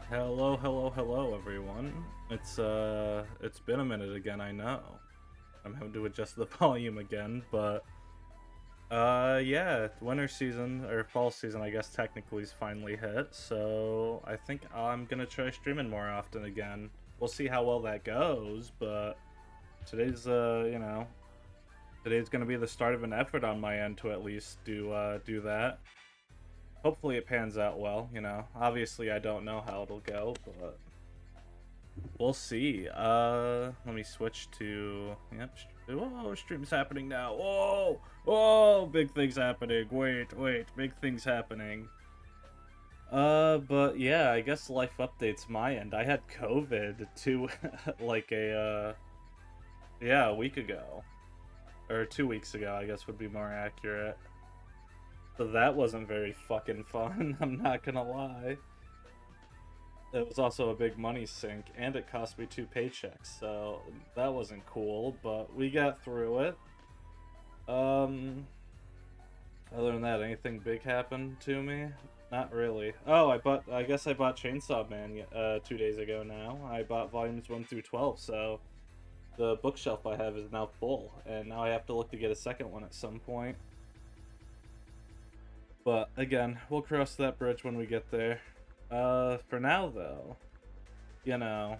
Hello, hello, hello, everyone. It's been a minute again, I know. I'm having to adjust the volume again, but yeah, winter season or fall season, I guess technically is finally hit. So I think I'm gonna try streaming more often again. We'll see how well that goes, but today's today's gonna be the start of an effort on my end to at least do that. Hopefully it pans out well. Obviously I don't know how it'll go, but we'll see. Let me switch to. Yep. Whoa, stream's happening now. Whoa, whoa, big things happening. Wait, big things happening. But yeah, I guess life updates my end. I had COVID like a week ago, or 2 weeks ago, I guess would be more accurate. So that wasn't very fucking fun. I'm not gonna lie. It was also a big money sink, and it cost me 2 paychecks, so that wasn't cool, but we got through it. Um, Other than that, anything big happened to me? Not really. Oh, I guess I bought Chainsaw Man 2 days ago now. I bought volumes 1 through 12, so the bookshelf I have is now full, and now I have to look to get a second one at some point. But again, we'll cross that bridge when we get there. For now though, you know,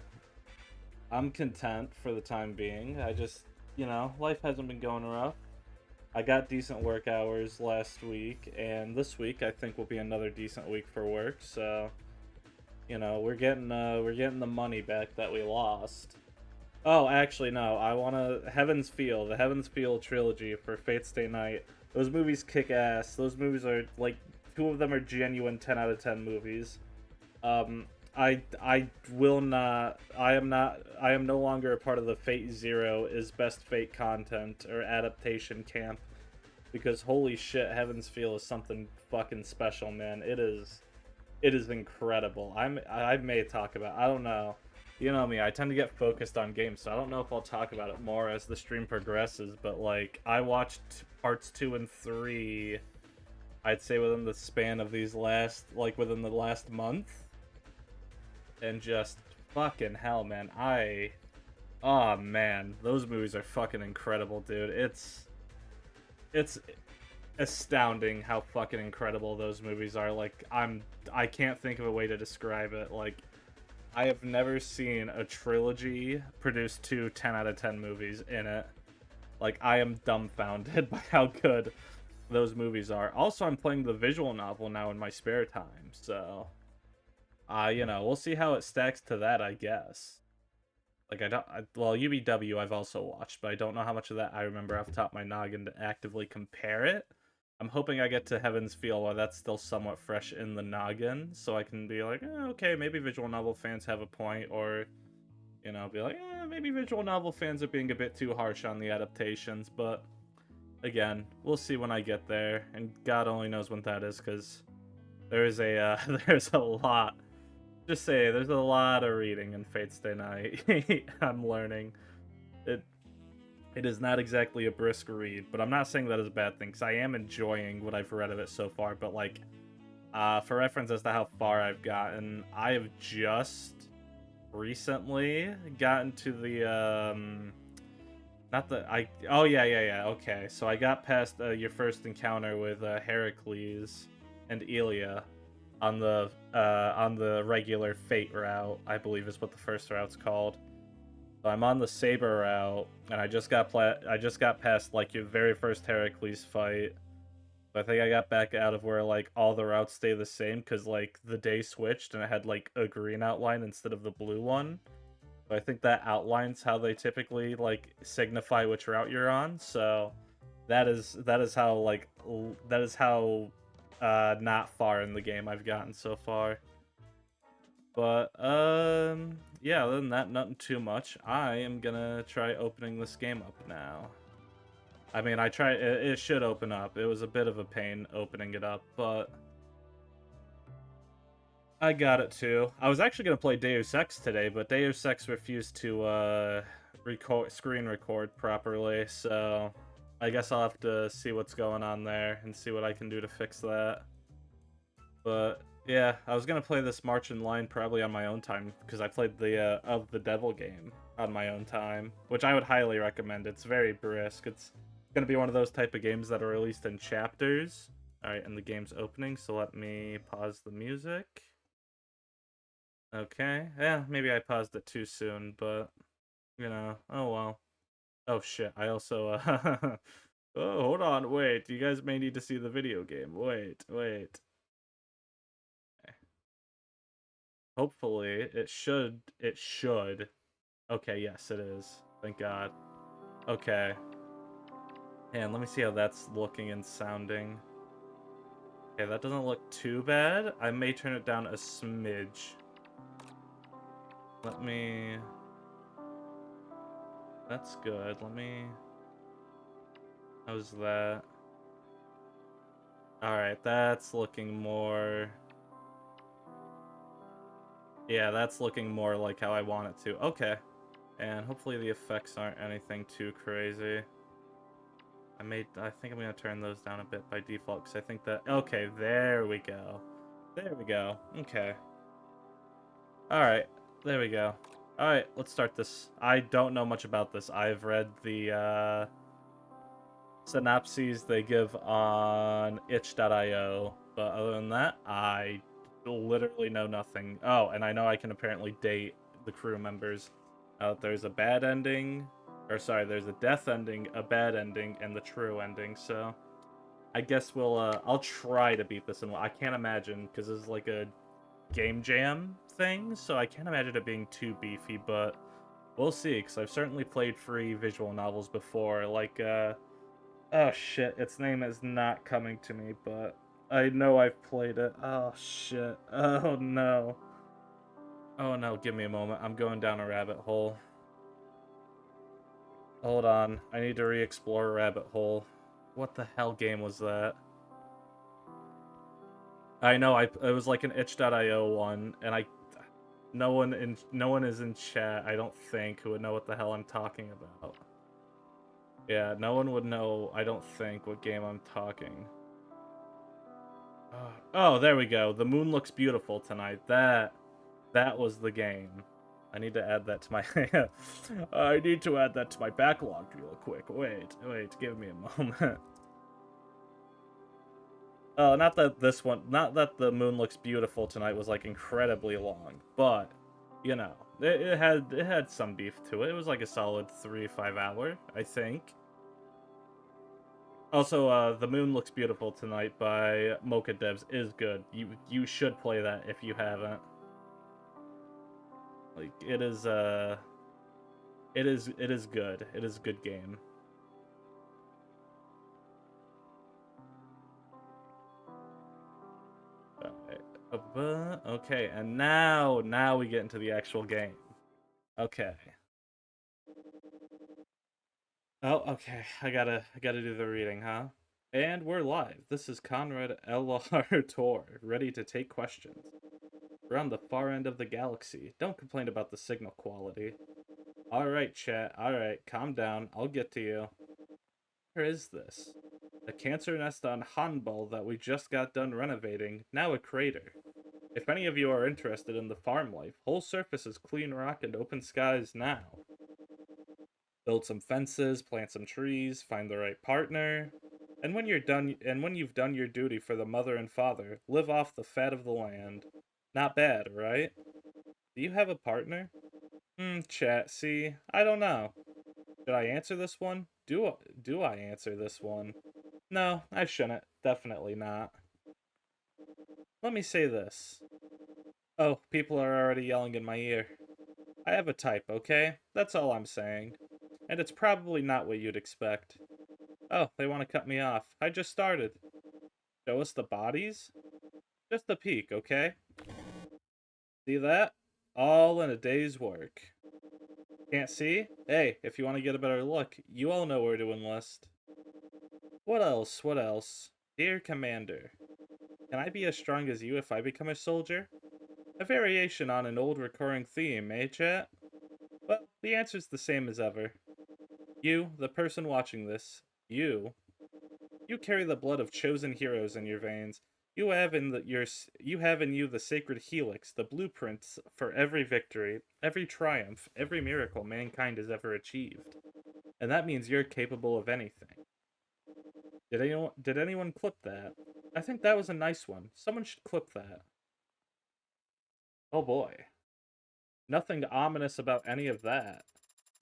I'm content for the time being. I just, life hasn't been going rough. I got decent work hours last week, and this week I think will be another decent week for work. So, we're getting the money back that we lost. Oh, actually, no. I want to the Heaven's Feel trilogy for Fate Stay Night. Those movies kick ass. Those movies are like two of them are genuine 10 out of 10 movies. Um, I will not. I am no longer a part of the Fate Zero is best Fate content or adaptation camp, because holy shit, Heaven's Feel is something fucking special, man. It is incredible. I may talk about. I don't know. You know me. I tend to get focused on games, so I don't know if I'll talk about it more as the stream progresses. But like, I watched parts 2 and 3. I'd say within the span of within the last month, and just fucking hell, man. Oh man, those movies are fucking incredible, dude. It's astounding how fucking incredible those movies are. Like, I can't think of a way to describe it. Like, I have never seen a trilogy produce two 10 out of 10 movies in it. Like, I am dumbfounded by how good those movies are. Also, I'm playing the visual novel now in my spare time, so we'll see how it stacks to that, I guess. Like, well, UBW I've also watched, but I don't know how much of that I remember off the top of my noggin to actively compare it. I'm hoping I get to Heaven's Feel while that's still somewhat fresh in the noggin, so I can be like, okay, maybe visual novel fans have a point, or, be like, maybe visual novel fans are being a bit too harsh on the adaptations, but again, we'll see when I get there, and God only knows when that is, because there's there's a lot. Just say there's a lot of reading in Fate Stay Night. I'm learning. It it is not exactly a brisk read, but I'm not saying that is a bad thing, because I am enjoying what I've read of it so far. But like, for reference as to how far I've gotten, I have just recently gotten to the not the I oh yeah, okay. So I got past your first encounter with Heracles and Elia on the regular Fate route, I believe is what the first route's called. So I'm on the Saber route, and I just got past like your very first Heracles fight. But I think I got back out of where like all the routes stay the same, because like the day switched and it had like a green outline instead of the blue one. But I think that outlines how they typically like signify which route you're on. So that is how not far in the game I've gotten so far. But yeah, other than that, nothing too much. I am gonna try opening this game up now. I mean, it should open up. It was a bit of a pain opening it up, but I got it too. I was actually gonna play Deus Ex today, but Deus Ex refused to screen record properly, so I guess I'll have to see what's going on there and see what I can do to fix that. But Yeah, I was gonna play this Märchen Line probably on my own time because I played the of the Devil game on my own time, which I would highly recommend. It's very brisk. It's gonna be one of those type of games that are released in chapters. All right, and the game's opening, so let me pause the music. Okay, yeah, maybe I paused it too soon, but oh well. Oh shit, I also oh, hold on, wait. You guys may need to see the video game. Wait. Hopefully, it should. Okay, yes, it is. Thank God. Okay. And let me see how that's looking and sounding. Okay, that doesn't look too bad. I may turn it down a smidge. Let me... That's good. Let me... How's that? Alright, that's looking more... Yeah, that's looking more like how I want it to. Okay. And hopefully the effects aren't anything too crazy. I think I'm gonna turn those down a bit by default because I think that, okay, there we go. There we go. Okay. Alright, there we go. Alright, let's start this. I don't know much about this. I've read the synopses they give on itch.io, but other than that, I literally know nothing. Oh, and I know I can apparently date the crew members. There's a bad ending, or sorry, there's a death ending, a bad ending, and the true ending, so I guess I'll try to beat this, and I can't imagine, because this is like a game jam thing, so I can't imagine it being too beefy, but we'll see, because I've certainly played free visual novels before, like, oh shit, its name is not coming to me, but I know I've played it. Oh shit, oh no. Oh no, give me a moment, I'm going down a rabbit hole. Hold on, I need to re-explore a rabbit hole. What the hell game was that? I know, it was like an itch.io one, and no one is in chat, I don't think, who would know what the hell I'm talking about. Yeah, no one would know, I don't think, what game I'm talking. Oh, there we go. The moon looks beautiful tonight. That was the game. I need to add that to my I need to add that to my backlog real quick. Wait, give me a moment. Oh, not that the moon looks beautiful tonight was like incredibly long, but you know, it had some beef to it. It was like a solid 3 5 hour, I think. Also, The Moon Looks Beautiful Tonight by Mocha Devs is good. You should play that if you haven't. Like it is good. It is a good game. Okay, and now we get into the actual game. Okay. Oh, okay. I gotta do the reading, huh? And we're live. This is Conrad L.R. Tor, ready to take questions. We're on the far end of the galaxy. Don't complain about the signal quality. Alright, chat. Alright, calm down. I'll get to you. Where is this? A cancer nest on Hanbal that we just got done renovating, now a crater. If any of you are interested in the farm life, whole surface is clean rock and open skies now. Build some fences, plant some trees, find the right partner. And when you've done your duty for the mother and father, live off the fat of the land. Not bad, right? Do you have a partner? Chat, see, I don't know. Should I answer this one? Do I answer this one? No, I shouldn't. Definitely not. Let me say this. Oh, people are already yelling in my ear. I have a type, okay? That's all I'm saying. And it's probably not what you'd expect. Oh, they want to cut me off. I just started. Show us the bodies? Just a peek, okay? See that? All in a day's work. Can't see? Hey, if you want to get a better look, you all know where to enlist. What else? What else? Dear Commander, can I be as strong as you if I become a soldier? A variation on an old recurring theme, eh, chat? Well, the answer's the same as ever. You, the person watching this, you carry the blood of chosen heroes in your veins. You have in you the sacred helix, the blueprints for every victory, every triumph, every miracle mankind has ever achieved. And that means you're capable of anything. Did anyone clip that? I think that was a nice one. Someone should clip that. Oh boy. Nothing ominous about any of that.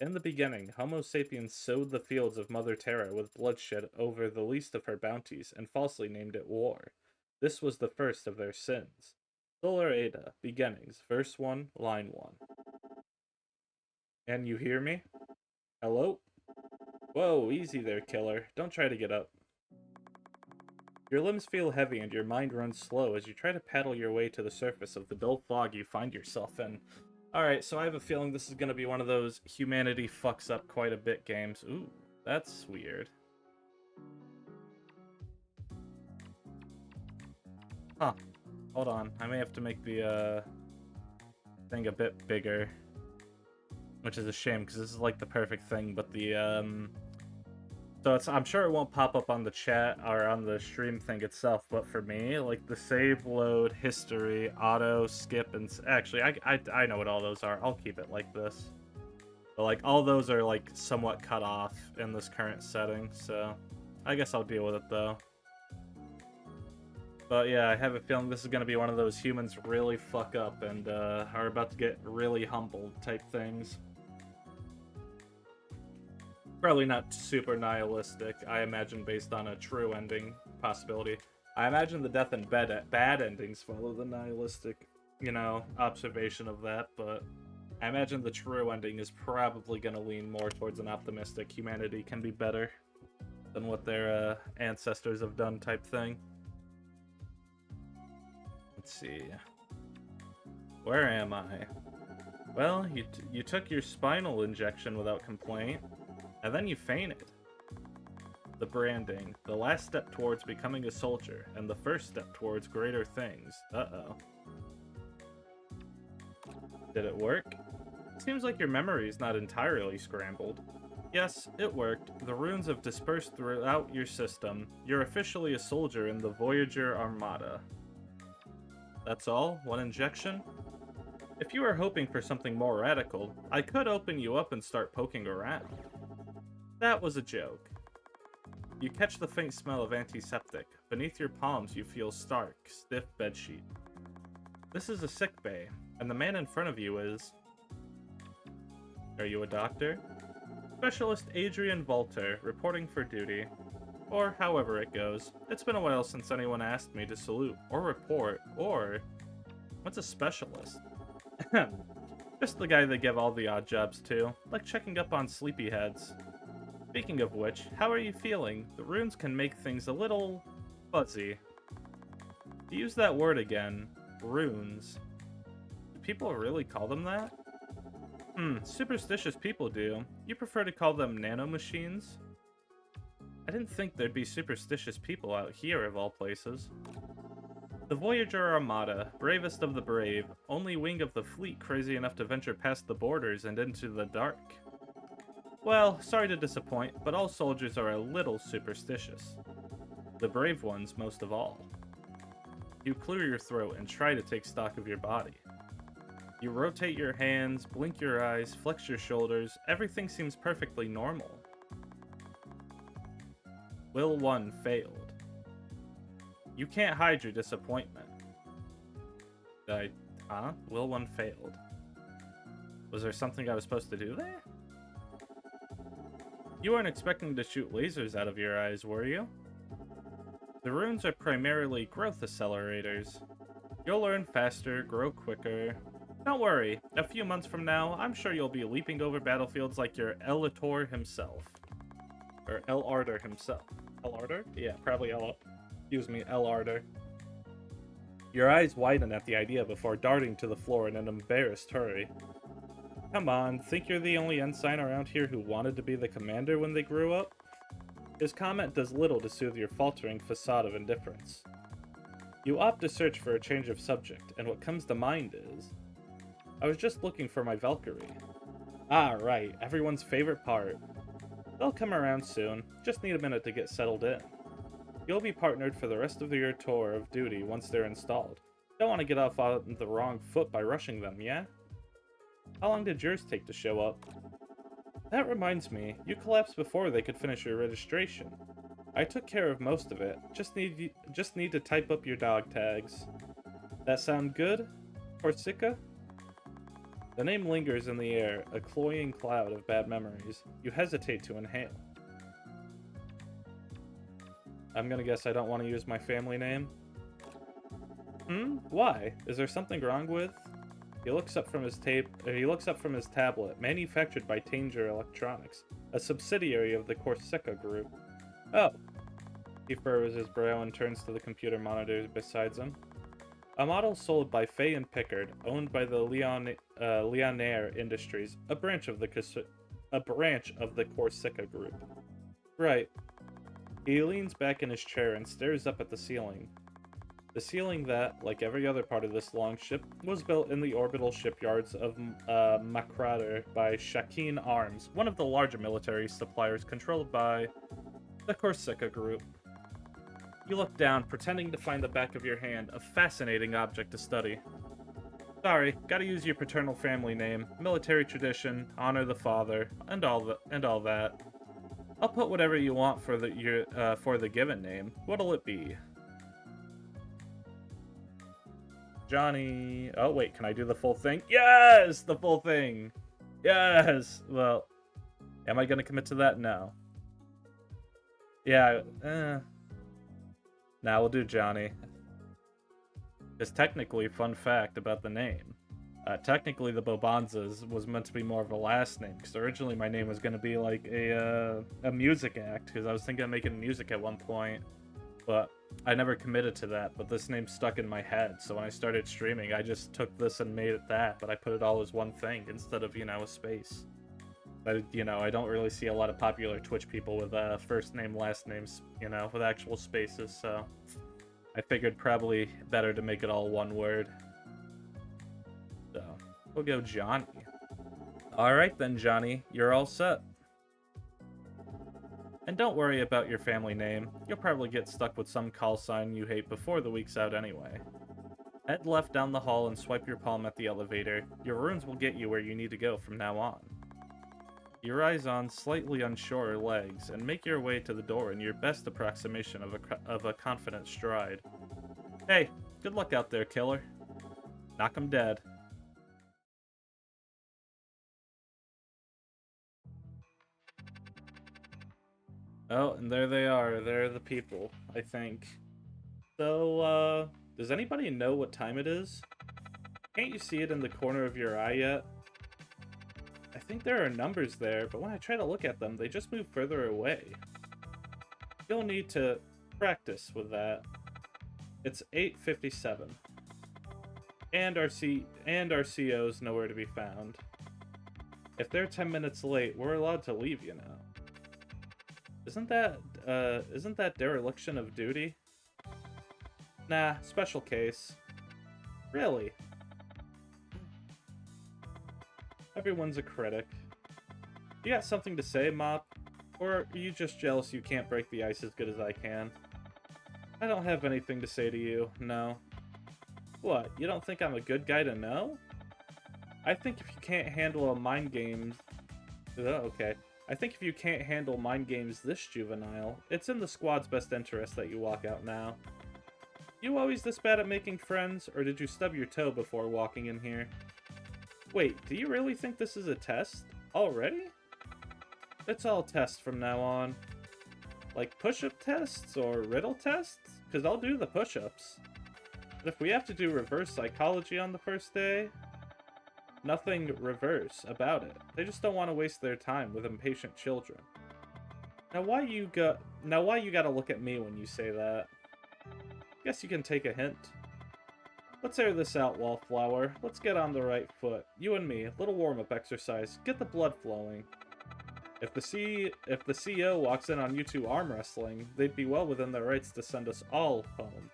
In the beginning, Homo sapiens sowed the fields of Mother Terra with bloodshed over the least of her bounties and falsely named it war. This was the first of their sins. Solar Ada, Beginnings, verse 1, line 1. And you hear me? Hello? Whoa, easy there, killer. Don't try to get up. Your limbs feel heavy and your mind runs slow as you try to paddle your way to the surface of the dull fog you find yourself in. Alright, so I have a feeling this is going to be one of those humanity fucks up quite a bit games. Ooh, that's weird. Huh. Hold on. I may have to make the thing a bit bigger. Which is a shame, because this is like the perfect thing, but the so I'm sure it won't pop up on the chat or on the stream thing itself, but for me, like the save, load, history, auto, skip, and actually, I know what all those are. I'll keep it like this. But like all those are like somewhat cut off in this current setting, so I guess I'll deal with it though. But yeah, I have a feeling this is going to be one of those humans really fuck up and are about to get really humbled type things. Probably not super nihilistic, I imagine, based on a true ending possibility. I imagine the death and bad endings follow the nihilistic, observation of that, but I imagine the true ending is probably going to lean more towards an optimistic humanity can be better than what their ancestors have done type thing. Let's see. Where am I? Well, you took your spinal injection without complaint. And then you fainted. The branding, the last step towards becoming a soldier, and the first step towards greater things. Uh-oh. Did it work? Seems like your memory is not entirely scrambled. Yes, it worked. The runes have dispersed throughout your system. You're officially a soldier in the Voyager Armada. That's all? One injection? If you were hoping for something more radical, I could open you up and start poking around. That was a joke. You catch the faint smell of antiseptic. Beneath your palms you feel stark, stiff bedsheet. This is a sick bay, and the man in front of you is... Are you a doctor? Specialist Adrian Volter, reporting for duty. Or however it goes. It's been a while since anyone asked me to salute, or report, or... What's a specialist? Just the guy they give all the odd jobs to, like checking up on sleepyheads. Speaking of which, how are you feeling? The runes can make things a little... fuzzy. To use that word again, runes. Do people really call them that? Superstitious people do. You prefer to call them nanomachines? I didn't think there'd be superstitious people out here of all places. The Voyager Armada, bravest of the brave, only wing of the fleet crazy enough to venture past the borders and into the dark. Well, sorry to disappoint, but all soldiers are a little superstitious. The brave ones most of all. You clear your throat and try to take stock of your body. You rotate your hands, blink your eyes, flex your shoulders, everything seems perfectly normal. Will 1 failed. You can't hide your disappointment. Will 1 failed. Was there something I was supposed to do there? You weren't expecting to shoot lasers out of your eyes, were you? The runes are primarily growth accelerators. You'll learn faster, grow quicker. Don't worry, a few months from now, I'm sure you'll be leaping over battlefields like your Elator himself. Or El-Arder himself. El-Arder? Yeah, probably El-Arder. Your eyes widen at the idea before darting to the floor in an embarrassed hurry. Come on, think you're the only ensign around here who wanted to be the commander when they grew up? His comment does little to soothe your faltering facade of indifference. You opt to search for a change of subject, and what comes to mind is... I was just looking for my Valkyrie. Ah, right, everyone's favorite part. They'll come around soon, just need a minute to get settled in. You'll be partnered for the rest of your tour of duty once they're installed. Don't want to get off on the wrong foot by rushing them, yeah? How long did yours take to show up? That reminds me, you collapsed before they could finish your registration. I took care of most of it. Just need to type up your dog tags. That sound good? Corsica? The name lingers in the air, a cloying cloud of bad memories. You hesitate to inhale. I'm gonna guess I don't want to use my family name. Why? Is there something wrong with? He looks up from his tablet, manufactured by Tanger Electronics, a subsidiary of the Corsica Group. Oh. He furrows his brow and turns to the computer monitor beside him. A model sold by Fay and Pickard, owned by the Leonaire Industries, a branch of the Corsica Group. Right. He leans back in his chair and stares up at the ceiling. The ceiling that, like every other part of this long ship, was built in the orbital shipyards of Macrader by Shakin Arms, one of the larger military suppliers controlled by the Corsica Group. You look down, pretending to find the back of your hand, a fascinating object to study. Sorry, gotta use your paternal family name, military tradition, honor the father, and all that. I'll put whatever you want for the given name. What'll it be? Johnny. Oh wait, can I do the full thing? Yes, the full thing. Yes. Well, am I gonna commit to that? No. Yeah. Nah, we'll do Johnny. Because technically, fun fact about the name. Technically, the Bobanzas was meant to be more of a last name. Because originally my name was going to be like a music act. Because I was thinking of making music at one point. But I never committed to that. But this name stuck in my head. So when I started streaming, I just took this and made it that. But I put it all as one thing instead of, a space. But, I don't really see a lot of popular Twitch people with first name, last names, with actual spaces, so I figured probably better to make it all one word. So, we'll go Johnny. Alright then, Johnny, you're all set. And don't worry about your family name. You'll probably get stuck with some call sign you hate before the week's out anyway. Head left down the hall and swipe your palm at the elevator. Your runes will get you where you need to go from now on. You rise on slightly unsure legs and make your way to the door in your best approximation of a confident stride. Hey, good luck out there, killer. Knock 'em dead. Oh, and there they are. They're the people, I think. So, does anybody know what time it is? Can't you see it in the corner of your eye yet? I think there are numbers there, but when I try to look at them, they just move further away. You'll need to practice with that. It's 8:57. And our CO's nowhere to be found. If they're 10 minutes late, we're allowed to leave, Isn't that dereliction of duty? Nah, special case. Really? Everyone's a critic. You got something to say, Mop? Or are you just jealous you can't break the ice as good as I can? I don't have anything to say to you, no. What, you don't think I'm a good guy to know? I think if you can't handle a mind games... okay. I think if you can't handle mind games this juvenile, it's in the squad's best interest that you walk out now. You always this bad at making friends, or did you stub your toe before walking in here? Wait, do you really think this is a test? Already? It's all tests from now on. Like push-up tests or riddle tests? Because I'll do the push-ups. But if we have to do reverse psychology on the first day, nothing reverse about it. They just don't want to waste their time with impatient children. Now why you gotta look at me when you say that? Guess you can take a hint. Let's air this out, Wallflower. Let's get on the right foot. You and me, little warm-up exercise. Get the blood flowing. If the CO walks in on you two arm wrestling, they'd be well within their rights to send us all home.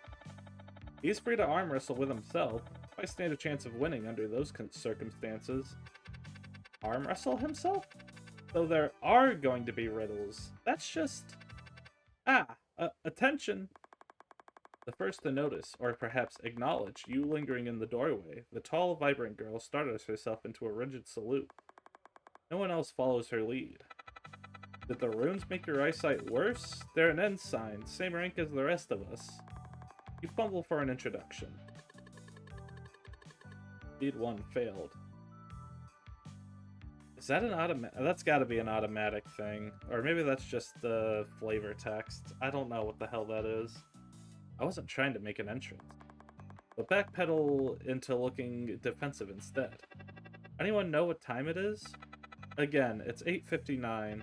He's free to arm wrestle with himself. I stand a chance of winning under those circumstances. Arm wrestle himself? Though there are going to be riddles. That's just... Attention! The first to notice, or perhaps acknowledge, you lingering in the doorway, the tall, vibrant girl startles herself into a rigid salute. No one else follows her lead. Did the runes make your eyesight worse? They're an ensign, same rank as the rest of us. You fumble for an introduction. Speed 1 failed. Is that an automatic? That's gotta be an automatic thing. Or maybe that's just the flavor text. I don't know what the hell that is. I wasn't trying to make an entrance. But backpedal into looking defensive instead. Anyone know what time it is? Again, it's 8:59.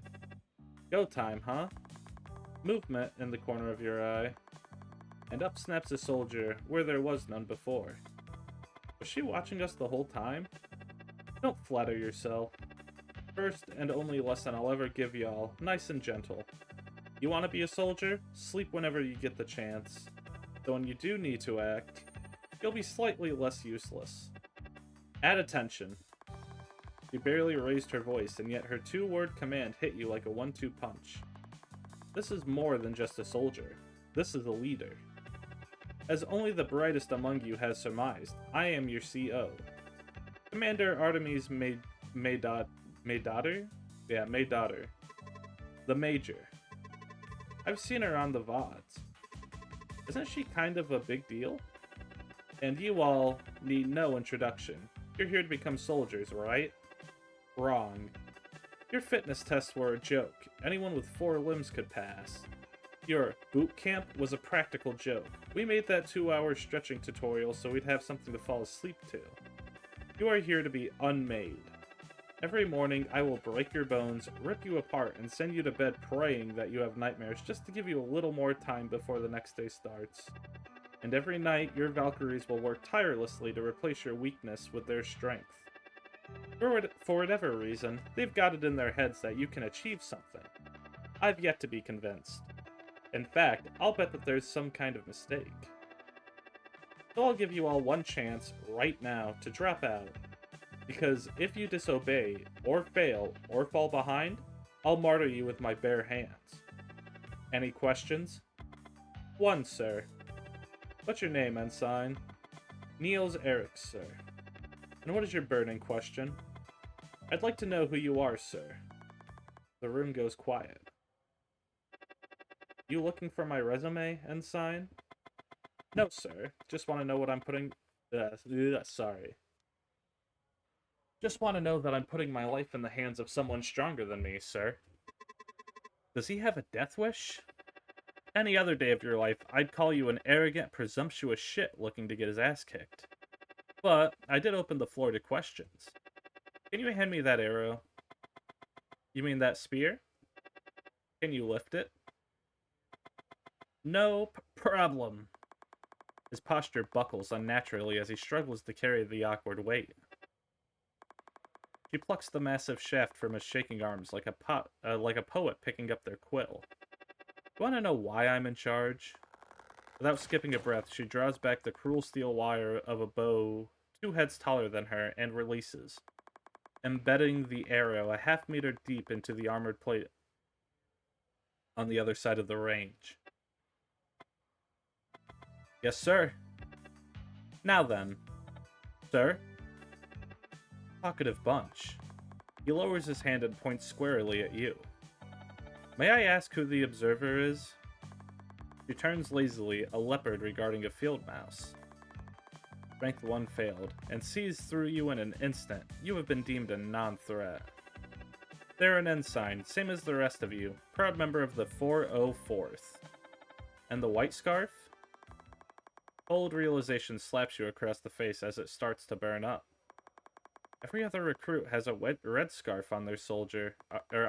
Go time, huh? Movement in the corner of your eye. And up snaps a soldier where there was none before. Was she watching us the whole time? Don't flatter yourself. First and only lesson I'll ever give y'all, nice and gentle. You want to be a soldier? Sleep whenever you get the chance. So when you do need to act, you'll be slightly less useless. Add attention. She barely raised her voice, and yet her two-word command hit you like a 1-2 punch. This is more than just a soldier. This is a leader. As only the brightest among you has surmised, I am your CO. Commander Artemis Maydotter? Yeah, Maydotter. The Major. I've seen her on the VODs. Isn't she kind of a big deal? And you all need no introduction. You're here to become soldiers, right? Wrong. Your fitness tests were a joke. Anyone with 4 limbs could pass. Your boot camp was a practical joke. We made that 2-hour stretching tutorial so we'd have something to fall asleep to. You are here to be unmade. Every morning I will break your bones, rip you apart, and send you to bed praying that you have nightmares just to give you a little more time before the next day starts. And every night your Valkyries will work tirelessly to replace your weakness with their strength. For whatever reason, they've got it in their heads that you can achieve something. I've yet to be convinced. In fact, I'll bet that there's some kind of mistake. So I'll give you all one chance, right now, to drop out. Because if you disobey, or fail, or fall behind, I'll martyr you with my bare hands. Any questions? 1, sir. What's your name, Ensign? Niels Eric, sir. And what is your burning question? I'd like to know who you are, sir. The room goes quiet. You looking for my resume, Ensign? No, sir. Just want to know what I'm putting... sorry. Just want to know that I'm putting my life in the hands of someone stronger than me, sir. Does he have a death wish? Any other day of your life, I'd call you an arrogant, presumptuous shit looking to get his ass kicked. But I did open the floor to questions. Can you hand me that arrow? You mean that spear? Can you lift it? No problem. His posture buckles unnaturally as he struggles to carry the awkward weight. She plucks the massive shaft from his shaking arms like a poet picking up their quill. You want to know why I'm in charge? Without skipping a breath, she draws back the cruel steel wire of a bow 2 heads taller than her and releases, embedding the arrow a half-meter deep into the armored plate on the other side of the range. Yes, sir. Now then. Sir? Talkative bunch. He lowers his hand and points squarely at you. May I ask who the observer is? She turns lazily, a leopard regarding a field mouse. Strength 1 failed, and sees through you in an instant. You have been deemed a non-threat. They're an ensign, same as the rest of you, proud member of the 404th. And the white scarf? Cold realization slaps you across the face as it starts to burn up. Every other recruit has a red scarf on their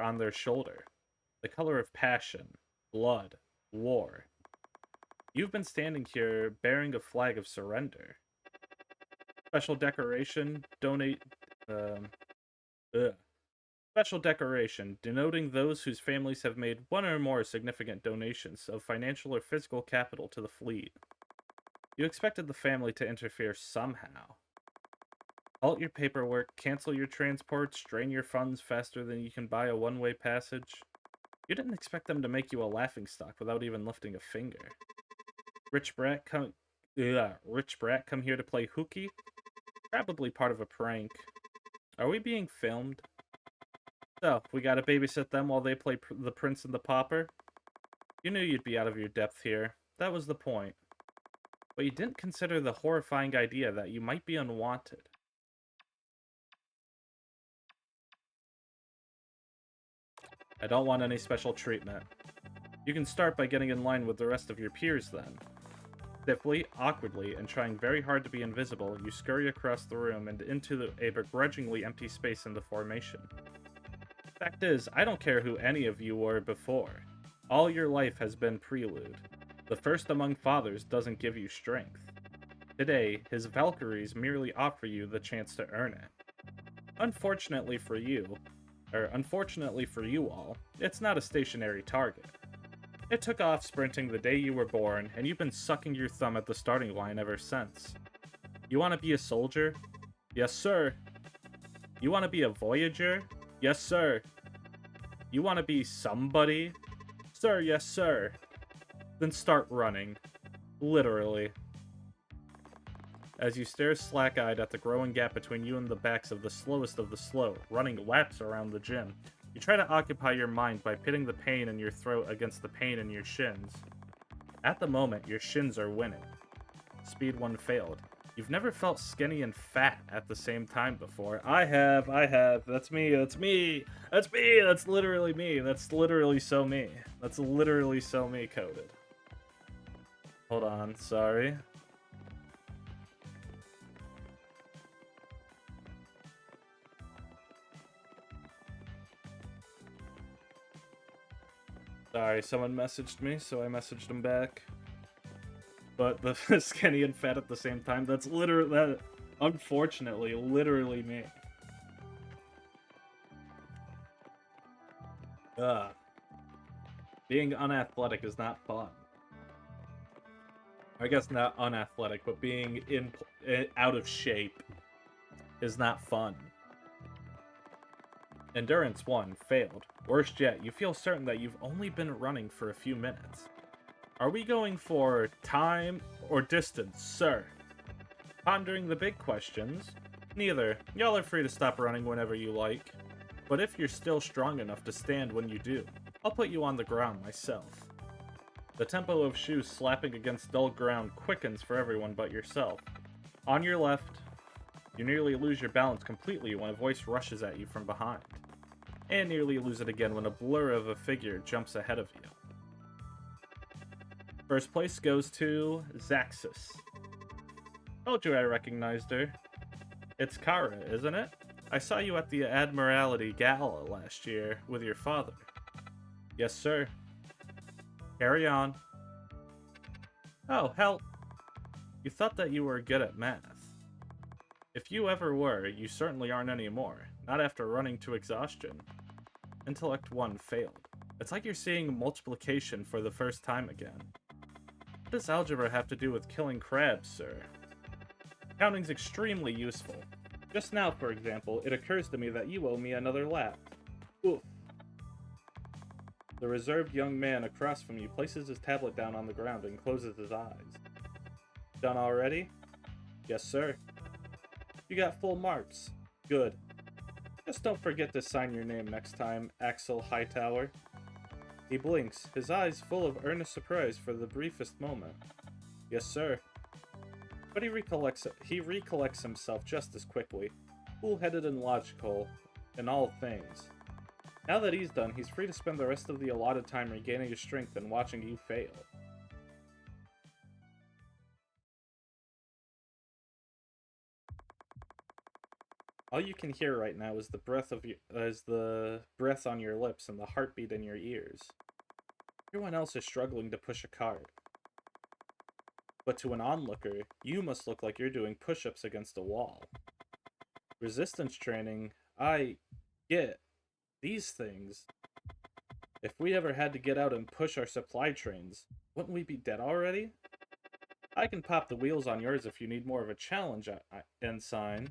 on their shoulder. The color of passion, blood, war. You've been standing here bearing a flag of surrender. Special decoration, Special decoration, denoting those whose families have made one or more significant donations of financial or physical capital to the fleet. You expected the family to interfere somehow. Halt your paperwork, cancel your transports, drain your funds faster than you can buy a one-way passage. You didn't expect them to make you a laughingstock without even lifting a finger. Rich brat come here to play hooky? Probably part of a prank. Are we being filmed? So, we gotta babysit them while they play the Prince and the Pauper? You knew you'd be out of your depth here. That was the point. But you didn't consider the horrifying idea that you might be unwanted. I don't want any special treatment. You can start by getting in line with the rest of your peers then. Stiffly, awkwardly, and trying very hard to be invisible, you scurry across the room and into a begrudgingly empty space in the formation. Fact is, I don't care who any of you were before. All your life has been prelude. The first among fathers doesn't give you strength. Today, his Valkyries merely offer you the chance to earn it. Unfortunately for you all, it's not a stationary target. It took off sprinting the day you were born, and you've been sucking your thumb at the starting line ever since. You want to be a soldier? Yes, sir. You want to be a voyager? Yes, sir. You want to be somebody? Sir, yes, sir. Then start running. Literally. As you stare slack-eyed at the growing gap between you and the backs of the slowest of the slow, running laps around the gym, you try to occupy your mind by pitting the pain in your throat against the pain in your shins. At the moment, your shins are winning. Speed 1 failed. You've never felt skinny and fat at the same time before. I have. That's me. That's literally me. That's literally so me coded. Hold on, sorry. Sorry, someone messaged me, so I messaged him back. But the skinny and fat at the same time, that's unfortunately, literally me. Being unathletic is not fun. I guess not unathletic, but being out of shape is not fun. Endurance 1 failed. Worst yet, you feel certain that you've only been running for a few minutes. Are we going for time or distance, sir? Pondering the big questions? Neither. Y'all are free to stop running whenever you like. But if you're still strong enough to stand when you do, I'll put you on the ground myself. The tempo of shoes slapping against dull ground quickens for everyone but yourself. On your left, you nearly lose your balance completely when a voice rushes at you from behind. And nearly lose it again when a blur of a figure jumps ahead of you. First place goes to Zaxxus. Told you I recognized her. It's Kara, isn't it? I saw you at the Admiralty Gala last year with your father. Yes, sir. Carry on. Oh, hell. You thought that you were good at math. If you ever were, you certainly aren't anymore. Not after running to exhaustion. Intellect 1 failed. It's like you're seeing multiplication for the first time again. What does algebra have to do with killing crabs, sir? Counting's extremely useful. Just now, for example, it occurs to me that you owe me another lap. Oof. The reserved young man across from you places his tablet down on the ground and closes his eyes. Done already? Yes, sir. You got full marks. Good. Just don't forget to sign your name next time, Axel Hightower. He blinks, his eyes full of earnest surprise for the briefest moment. Yes, sir. But he recollects himself just as quickly, cool-headed and logical in all things. Now that he's done, he's free to spend the rest of the allotted time regaining his strength and watching you fail. All you can hear right now is the breath on your lips and the heartbeat in your ears. Everyone else is struggling to push a cart. But to an onlooker, you must look like you're doing push-ups against a wall. Resistance training, I get these things. If we ever had to get out and push our supply trains, wouldn't we be dead already? I can pop the wheels on yours if you need more of a challenge, Ensign.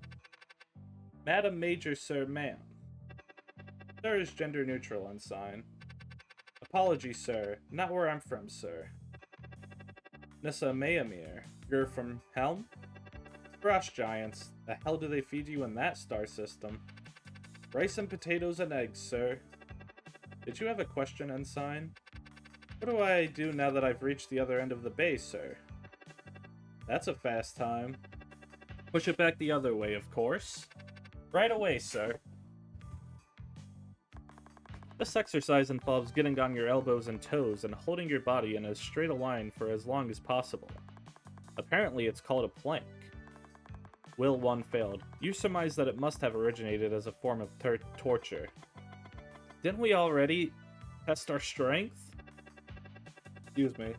Madam, Major, Sir, Ma'am. Sir is gender neutral, Ensign. Apologies, sir. Not where I'm from, sir. Nissa Mayamir. You're from Helm? Frost giants. The hell do they feed you in that star system? Rice and potatoes and eggs, sir. Did you have a question, Ensign? What do I do now that I've reached the other end of the base, sir? That's a fast time. Push it back the other way, of course. Right away, sir. This exercise involves getting on your elbows and toes and holding your body in as straight a line for as long as possible. Apparently, it's called a plank. Will 1 failed. You surmise that it must have originated as a form of torture. Didn't we already test our strength? Excuse me.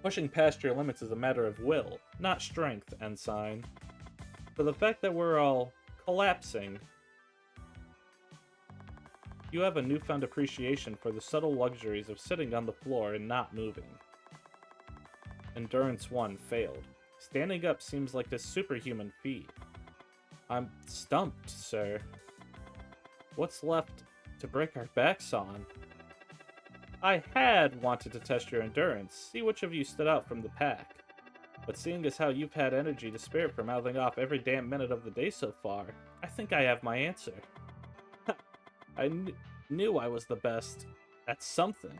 Pushing past your limits is a matter of will, not strength, Ensign. For the fact that we're all collapsing, you have a newfound appreciation for the subtle luxuries of sitting on the floor and not moving. Endurance 1 failed. Standing up seems like a superhuman feat. I'm stumped, sir. What's left to break our backs on? I had wanted to test your endurance, see which of you stood out from the pack. But seeing as how you've had energy to spare for mouthing off every damn minute of the day so far, I think I have my answer. I knew I was the best at something.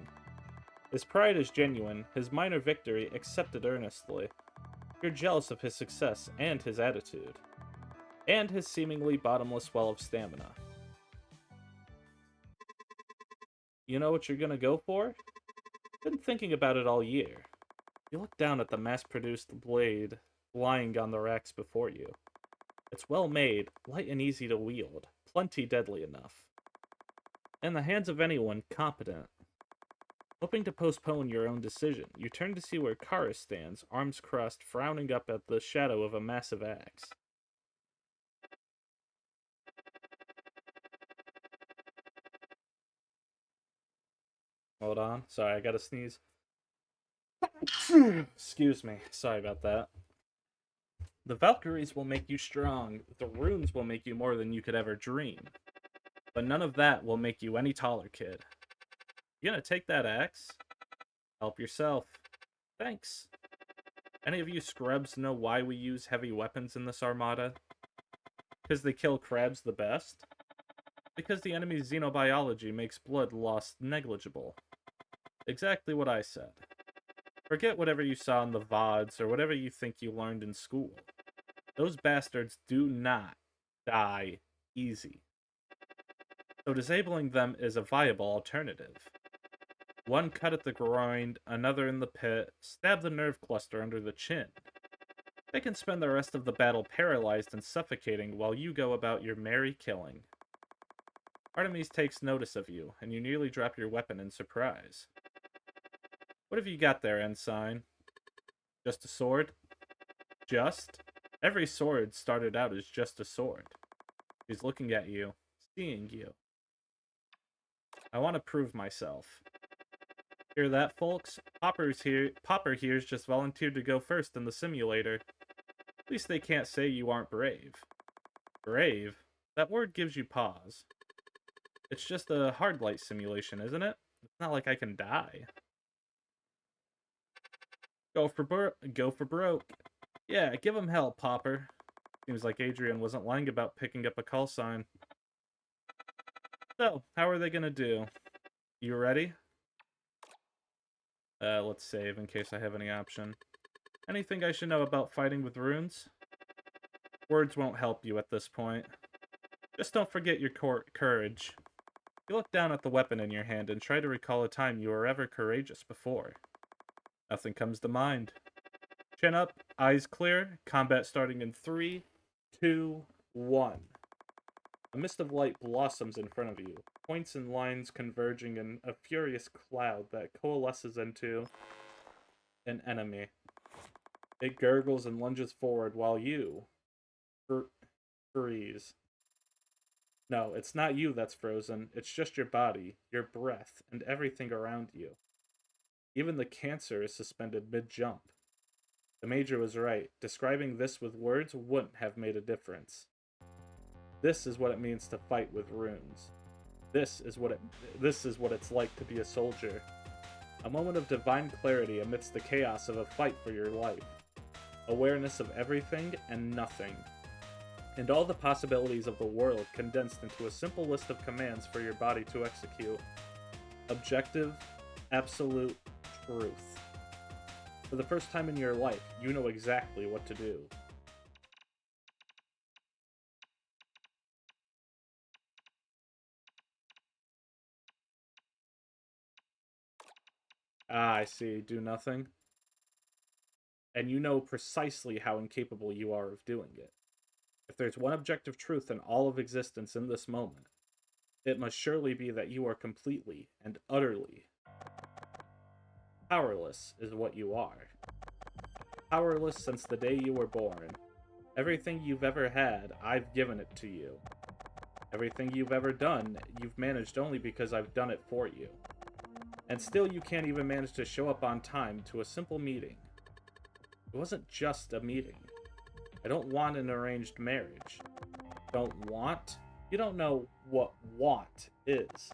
His pride is genuine, his minor victory accepted earnestly. You're jealous of his success and his attitude. And his seemingly bottomless well of stamina. You know what you're gonna go for? Been thinking about it all year. You look down at the mass-produced blade lying on the racks before you. It's well made, light and easy to wield, plenty deadly enough. In the hands of anyone competent. Hoping to postpone your own decision, you turn to see where Kara stands, arms crossed, frowning up at the shadow of a massive axe. Hold on. Sorry, I gotta sneeze. Excuse me. Sorry about that. The Valkyries will make you strong. The runes will make you more than you could ever dream. But none of that will make you any taller, kid. You gonna take that axe? Help yourself. Thanks. Any of you scrubs know why we use heavy weapons in this armada? Because they kill crabs the best? Because the enemy's xenobiology makes blood loss negligible. Exactly what I said. Forget whatever you saw in the VODs or whatever you think you learned in school. Those bastards do not die easy. So disabling them is a viable alternative. One cut at the groin, another in the pit, stab the nerve cluster under the chin. They can spend the rest of the battle paralyzed and suffocating while you go about your merry killing. Artemis takes notice of you, and you nearly drop your weapon in surprise. What have you got there, Ensign? Just a sword? Just? Every sword started out as just a sword. He's looking at you, seeing you. I want to prove myself. Hear that, folks? Popper here's just volunteered to go first in the simulator. At least they can't say you aren't brave. Brave? That word gives you pause. It's just a hard light simulation, isn't it? It's not like I can die. Go for broke. Yeah, give him hell, Popper. Seems like Adrian wasn't lying about picking up a call sign. So, how are they gonna do? You ready? Let's save in case I have any option. Anything I should know about fighting with runes? Words won't help you at this point. Just don't forget your courage. You look down at the weapon in your hand and try to recall a time you were ever courageous before. Nothing comes to mind. Chin up, eyes clear, combat starting in 3, 2, 1. A mist of light blossoms in front of you, points and lines converging in a furious cloud that coalesces into an enemy. It gurgles and lunges forward while you freeze. No, it's not you that's frozen, it's just your body, your breath, and everything around you. Even the cancer is suspended mid-jump. The Major was right. Describing this with words wouldn't have made a difference. This is what it means to fight with runes. This is what it's like to be a soldier. A moment of divine clarity amidst the chaos of a fight for your life. Awareness of everything and nothing. And all the possibilities of the world condensed into a simple list of commands for your body to execute. Objective, absolute truth. For the first time in your life, you know exactly what to do. Ah, I see. Do nothing. And you know precisely how incapable you are of doing it. If there's one objective truth in all of existence in this moment, it must surely be that you are completely and utterly powerless is what you are. Powerless since the day you were born. Everything you've ever had, I've given it to you. Everything you've ever done, you've managed only because I've done it for you. And still you can't even manage to show up on time to a simple meeting. It wasn't just a meeting. I don't want an arranged marriage. Don't want? You don't know what want is.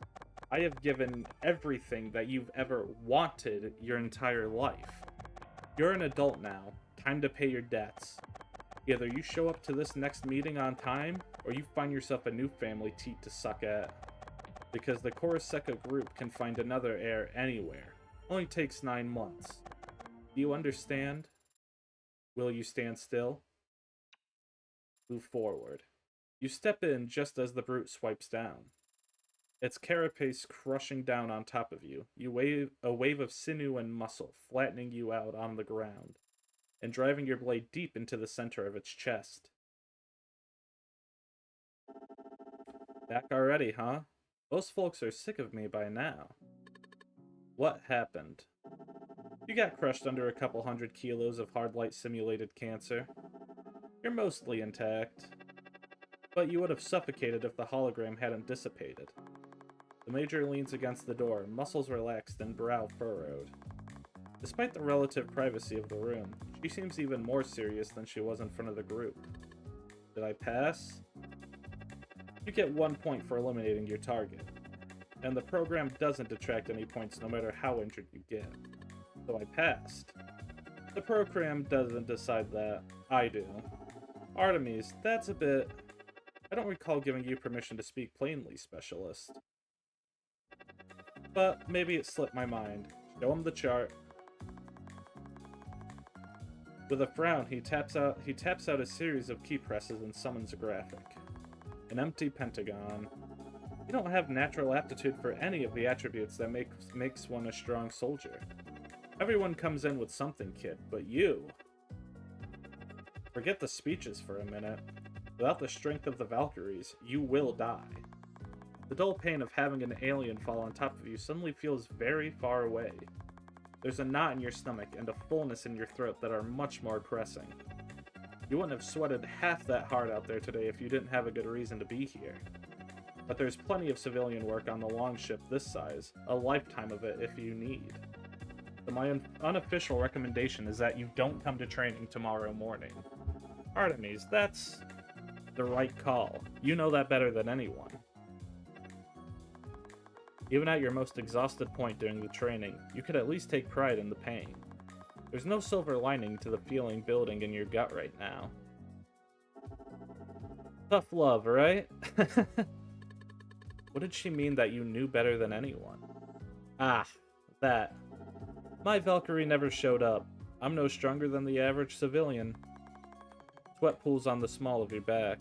I have given everything that you've ever wanted your entire life. You're an adult now. Time to pay your debts. Either you show up to this next meeting on time, or you find yourself a new family teat to suck at. Because the Koroseka group can find another heir anywhere. Only takes 9 months. Do you understand? Will you stand still? Move forward. You step in just as the brute swipes down. Its carapace crushing down on top of you. You wave a wave of sinew and muscle, flattening you out on the ground, and driving your blade deep into the center of its chest. Back already, huh? Most folks are sick of me by now. What happened? You got crushed under a couple 100 kilos of hard light simulated cancer. You're mostly intact. But you would have suffocated if the hologram hadn't dissipated. The Major leans against the door, muscles relaxed and brow furrowed. Despite the relative privacy of the room, she seems even more serious than she was in front of the group. Did I pass? You get 1 point for eliminating your target, and the program doesn't detract any points no matter how injured you get. So I passed. The program doesn't decide that. I do. Artemis, that's a bit... I don't recall giving you permission to speak plainly, Specialist. But maybe it slipped my mind. Show him the chart. With a frown, he taps out a series of key presses and summons a graphic. An empty pentagon. You don't have natural aptitude for any of the attributes that makes one a strong soldier. Everyone comes in with something, kid, but you... Forget the speeches for a minute. Without the strength of the Valkyries, you will die. The dull pain of having an alien fall on top of you suddenly feels very far away. There's a knot in your stomach and a fullness in your throat that are much more pressing. You wouldn't have sweated half that hard out there today if you didn't have a good reason to be here. But there's plenty of civilian work on the longship this size, a lifetime of it if you need. So my unofficial recommendation is that you don't come to training tomorrow morning. Artemis, that's the right call. You know that better than anyone. Even at your most exhausted point during the training, you could at least take pride in the pain. There's no silver lining to the feeling building in your gut right now. Tough love, right? What did she mean that you knew better than anyone? Ah, that. My Valkyrie never showed up. I'm no stronger than the average civilian. Sweat pools on the small of your back.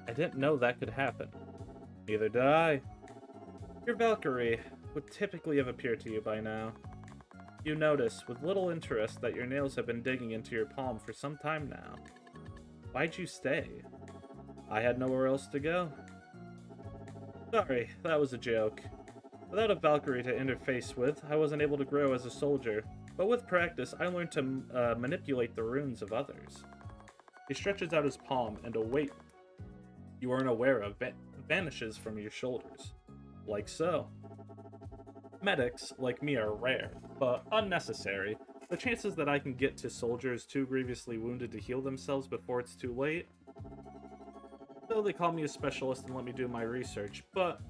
I didn't know that could happen. Neither did I. Your Valkyrie would typically have appeared to you by now. You notice, with little interest, that your nails have been digging into your palm for some time now. Why'd you stay? I had nowhere else to go. Sorry, that was a joke. Without a Valkyrie to interface with, I wasn't able to grow as a soldier, but with practice, I learned to manipulate the runes of others. He stretches out his palm, and a weight you weren't aware of vanishes from your shoulders. Like so. Medics, like me, are rare, but unnecessary. The chances that I can get to soldiers too grievously wounded to heal themselves before it's too late? So they call me a specialist and let me do my research, but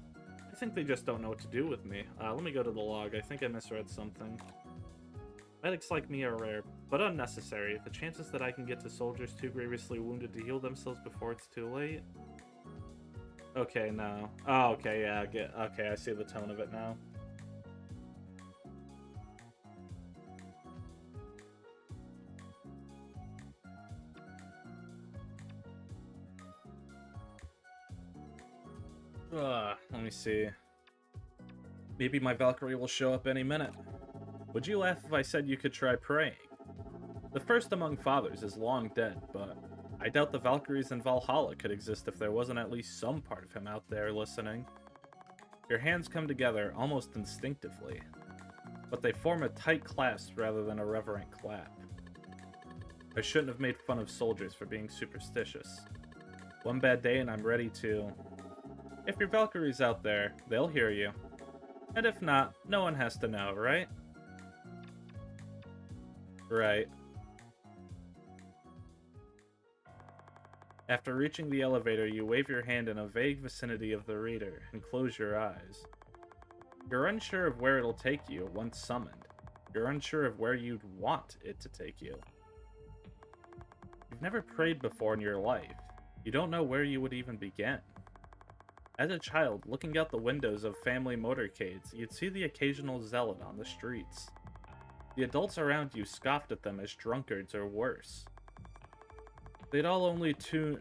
I think they just don't know what to do with me. Let me go to the log. I think I misread something. Medics like me are rare, but unnecessary. The chances that I can get to soldiers too grievously wounded to heal themselves before it's too late. Okay, no. Oh, okay, yeah, okay, I see the tone of it now. Let me see. Maybe my Valkyrie will show up any minute. Would you laugh if I said you could try praying? The first among fathers is long dead, but I doubt the Valkyries in Valhalla could exist if there wasn't at least some part of him out there listening. Your hands come together almost instinctively, but they form a tight clasp rather than a reverent clap. I shouldn't have made fun of soldiers for being superstitious. One bad day and I'm ready to... If your Valkyrie's out there, they'll hear you. And if not, no one has to know, right? Right. After reaching the elevator, you wave your hand in a vague vicinity of the reader and close your eyes. You're unsure of where it'll take you once summoned. You're unsure of where you'd want it to take you. You've never prayed before in your life. You don't know where you would even begin. As a child, looking out the windows of family motorcades, you'd see the occasional zealot on the streets. The adults around you scoffed at them as drunkards or worse. They'd all only turn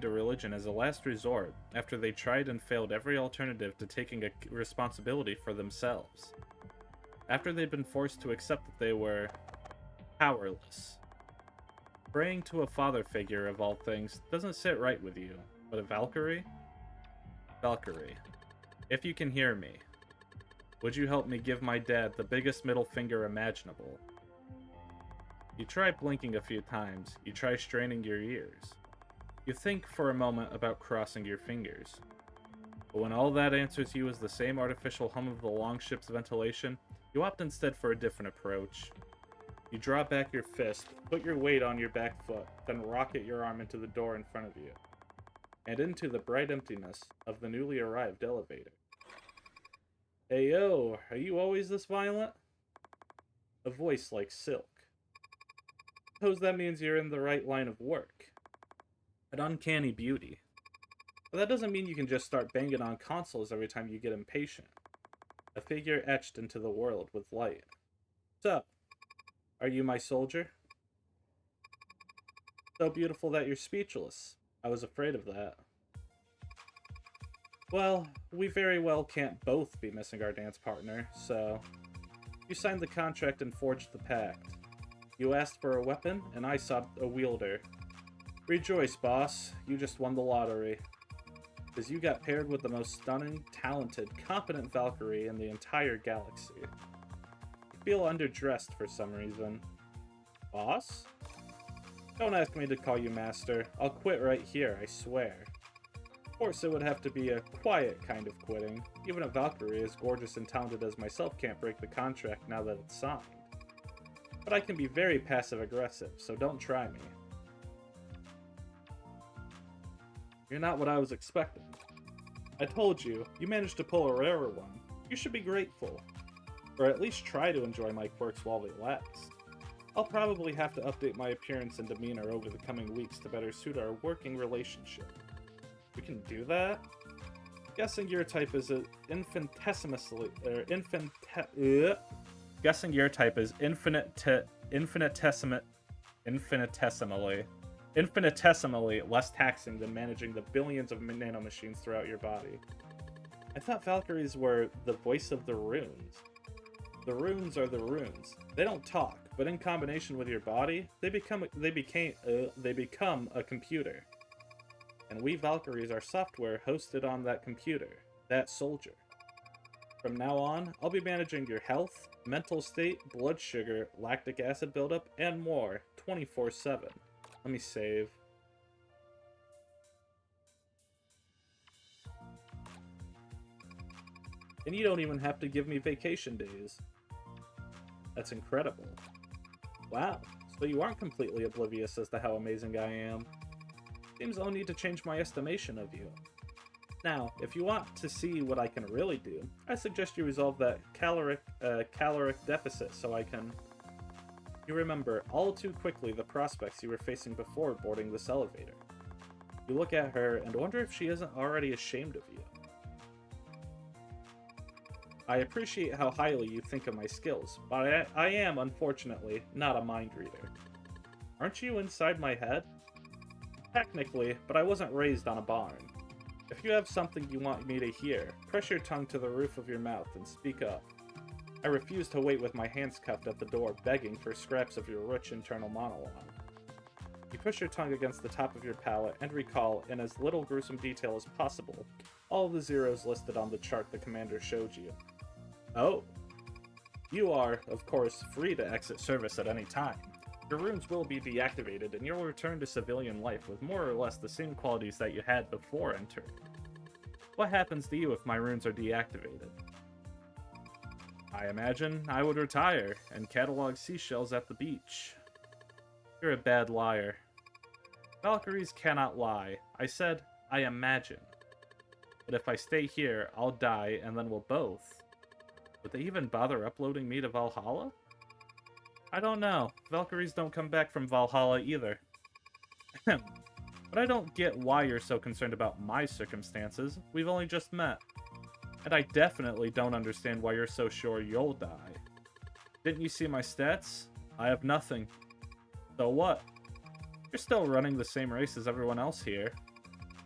to religion as a last resort after they tried and failed every alternative to taking a responsibility for themselves. After they'd been forced to accept that they were powerless. Praying to a father figure, of all things, doesn't sit right with you, but a Valkyrie? Valkyrie, if you can hear me, would you help me give my dad the biggest middle finger imaginable? You try blinking a few times, you try straining your ears. You think for a moment about crossing your fingers. But when all that answers you is the same artificial hum of the longship's ventilation, you opt instead for a different approach. You draw back your fist, put your weight on your back foot, then rocket your arm into the door in front of you, and into the bright emptiness of the newly arrived elevator. Hey yo, are you always this violent? A voice like silk. Suppose that means you're in the right line of work. An uncanny beauty. But that doesn't mean you can just start banging on consoles every time you get impatient. A figure etched into the world with light. So, are you my soldier? So beautiful that you're speechless. I was afraid of that. Well, we very well can't both be missing our dance partner, so... You signed the contract and forged the pact. You asked for a weapon, and I sought a wielder. Rejoice, boss. You just won the lottery. Because you got paired with the most stunning, talented, competent Valkyrie in the entire galaxy. You feel underdressed for some reason. Boss? Don't ask me to call you master. I'll quit right here, I swear. Of course, it would have to be a quiet kind of quitting. Even a Valkyrie as gorgeous and talented as myself can't break the contract now that it's signed. But I can be very passive-aggressive, so don't try me. You're not what I was expecting. I told you, you managed to pull a rarer one. You should be grateful. Or at least try to enjoy my quirks while they last. I'll probably have to update my appearance and demeanor over the coming weeks to better suit our working relationship. We can do that? Guessing your type is infinitesimally... Guessing your type is infinitesimally less taxing than managing the billions of nanomachines throughout your body. I thought Valkyries were the voice of the runes. The runes are the runes. They don't talk, but in combination with your body, they become a computer. And we Valkyries are software hosted on that computer, that soldier. From now on, I'll be managing your health, mental state, blood sugar, lactic acid buildup, and more, 24/7. Let me save. And you don't even have to give me vacation days. That's incredible. Wow, so you aren't completely oblivious as to how amazing I am. Seems I'll need to change my estimation of you. Now, if you want to see what I can really do, I suggest you resolve that caloric deficit so I can... You remember all too quickly the prospects you were facing before boarding this elevator. You look at her and wonder if she isn't already ashamed of you. I appreciate how highly you think of my skills, but I am, unfortunately, not a mind reader. Aren't you inside my head? Technically, but I wasn't raised on a barn. If you have something you want me to hear, press your tongue to the roof of your mouth and speak up. I refuse to wait with my hands cuffed at the door, begging for scraps of your rich internal monologue. You push your tongue against the top of your palate and recall, in as little gruesome detail as possible, all the zeros listed on the chart the commander showed you. Oh. You are, of course, free to exit service at any time. Your runes will be deactivated, and you'll return to civilian life with more or less the same qualities that you had before entering. What happens to you if my runes are deactivated? I imagine I would retire and catalog seashells at the beach. You're a bad liar. Valkyries cannot lie. I said, I imagine. But if I stay here, I'll die, and then we'll both. Would they even bother uploading me to Valhalla? I don't know. Valkyries don't come back from Valhalla either. But I don't get why you're so concerned about my circumstances. We've only just met. And I definitely don't understand why you're so sure you'll die. Didn't you see my stats? I have nothing. So what? You're still running the same race as everyone else here.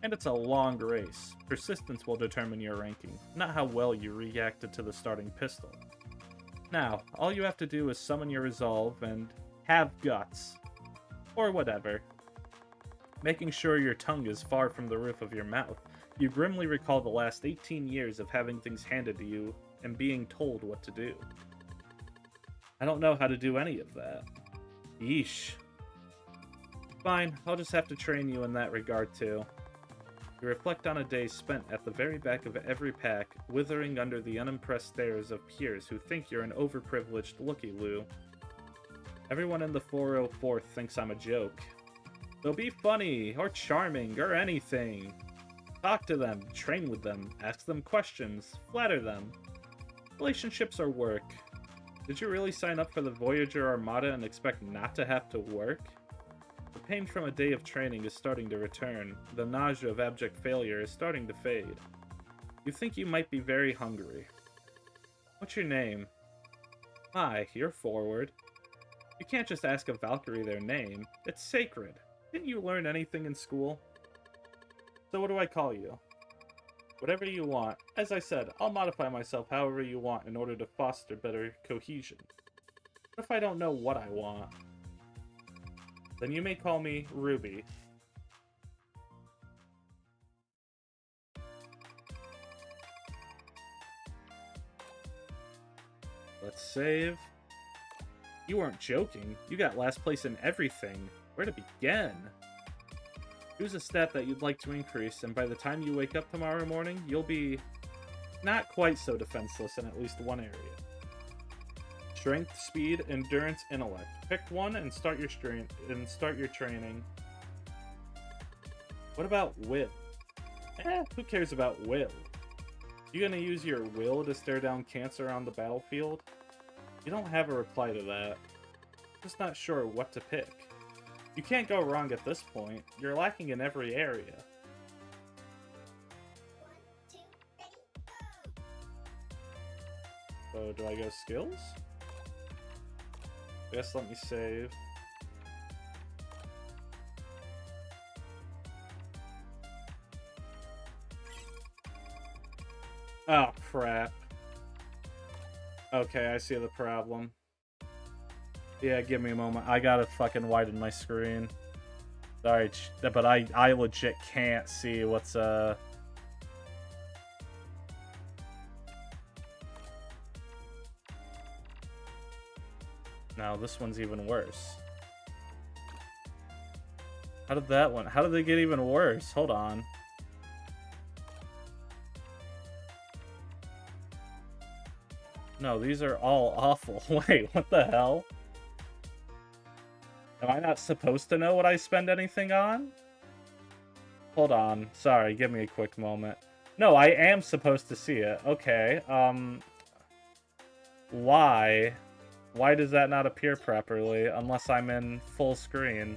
And it's a long race. Persistence will determine your ranking, not how well you reacted to the starting pistol. Now, all you have to do is summon your resolve and have guts. Or whatever. Making sure your tongue is far from the roof of your mouth, you grimly recall the last 18 years of having things handed to you and being told what to do. I don't know how to do any of that. Yeesh. Fine, I'll just have to train you in that regard too. You reflect on a day spent at the very back of every pack, withering under the unimpressed stares of peers who think you're an overprivileged looky-loo. Everyone in the 404th thinks I'm a joke. So be funny, or charming, or anything. Talk to them, train with them, ask them questions, flatter them. Relationships are work. Did you really sign up for the Voyager Armada and expect not to have to work? The pain from a day of training is starting to return. The nausea of abject failure is starting to fade. You think you might be very hungry. What's your name? Hi, you're forward. You can't just ask a Valkyrie their name. It's sacred. Didn't you learn anything in school? So what do I call you? Whatever you want. As I said, I'll modify myself however you want in order to foster better cohesion. What if I don't know what I want? Then you may call me Ruby. Let's save. You weren't joking. You got last place in everything. Where to begin? Choose a stat that you'd like to increase, and by the time you wake up tomorrow morning, you'll be not quite so defenseless in at least one area. Strength, speed, endurance, intellect. Pick one and start your training. What about will? Who cares about will? You gonna use your will to stare down cancer on the battlefield? You don't have a reply to that. Just not sure what to pick. You can't go wrong at this point. You're lacking in every area. So, do I go skills? I guess let me save. Oh, crap. Okay, I see the problem. Yeah, give me a moment. I gotta fucking widen my screen. Sorry, but I legit can't see what's, No, this one's even worse. How did they get even worse? Hold on. No, these are all awful. Wait, what the hell? Am I not supposed to know what I spend anything on? Hold on. Sorry, give me a quick moment. No, I am supposed to see it. Okay, why? Why does that not appear properly unless I'm in full screen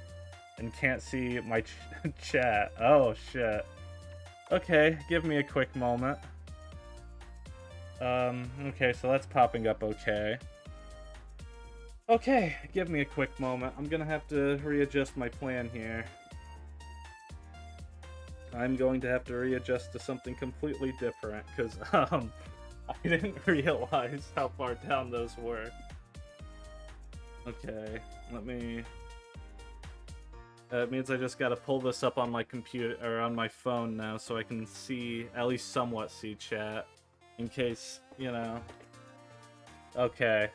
and can't see my chat? Oh, shit. Okay, give me a quick moment. Okay, so that's popping up okay. Okay, give me a quick moment. I'm gonna have to readjust my plan here. I'm going to have to readjust to something completely different, because, I didn't realize how far down those were. Okay, let me... it means I just gotta pull this up on my computer, or on my phone now, so I can see, at least somewhat see chat. In case, you know... Okay,